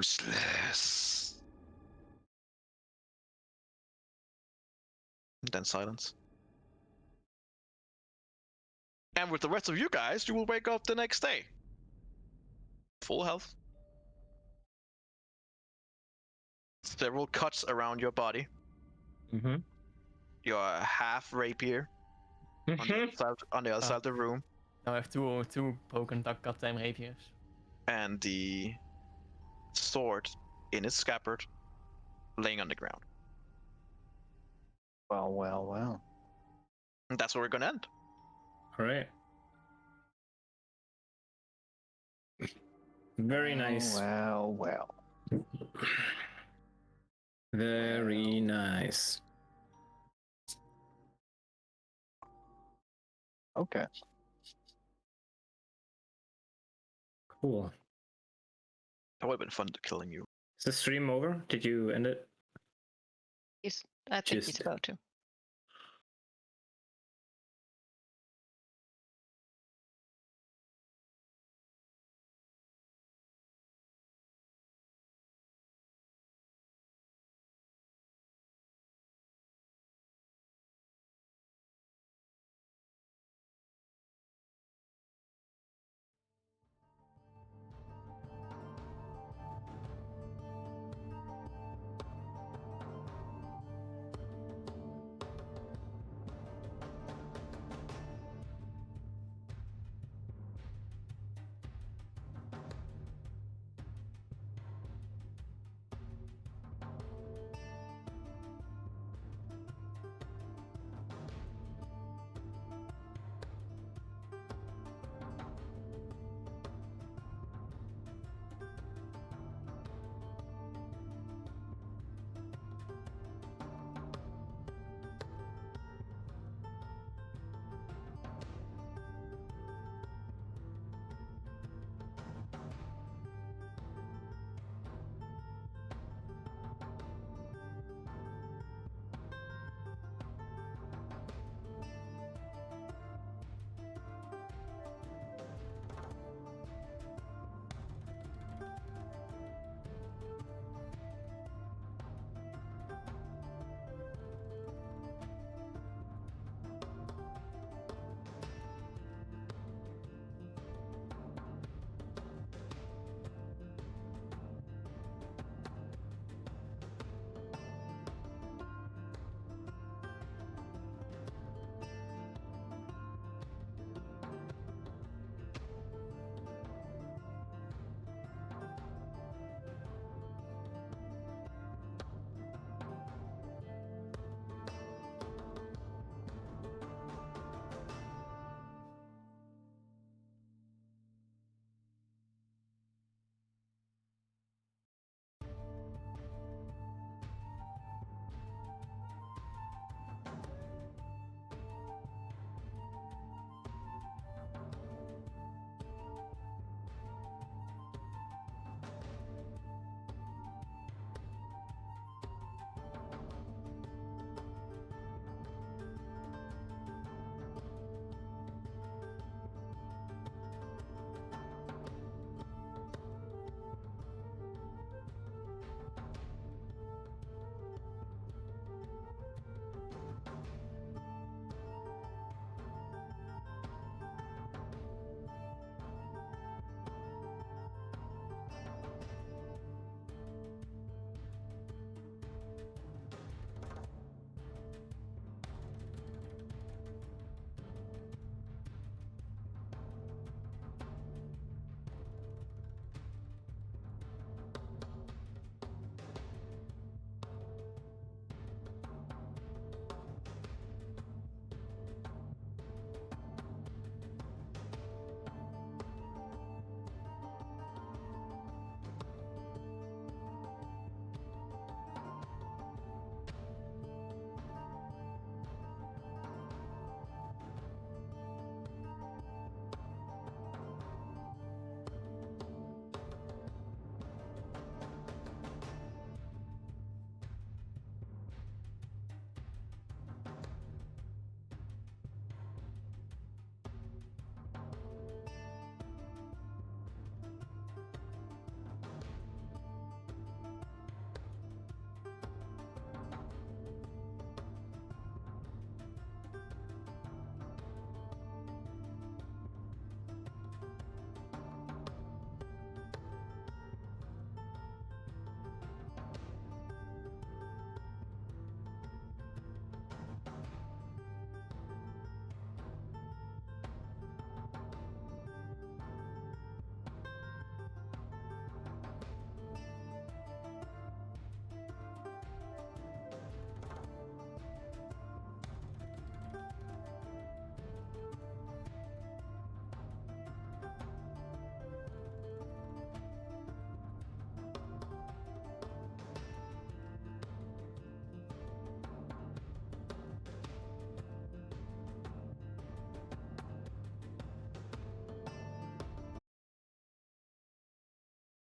Useless. And then silence. And with the rest of you guys, you will wake up the next day. Full health. Several cuts around your body. Mm-hmm. Your half rapier on the other side of the room. Now I have two broken goddamn rapiers. And the sword in its scabbard laying on the ground. Well. And that's where we're gonna end. All right. Very nice. Well. Very nice. Okay. Cool. That would have been fun killing you. Is the stream over? Did you end it? I think he's Just- about to.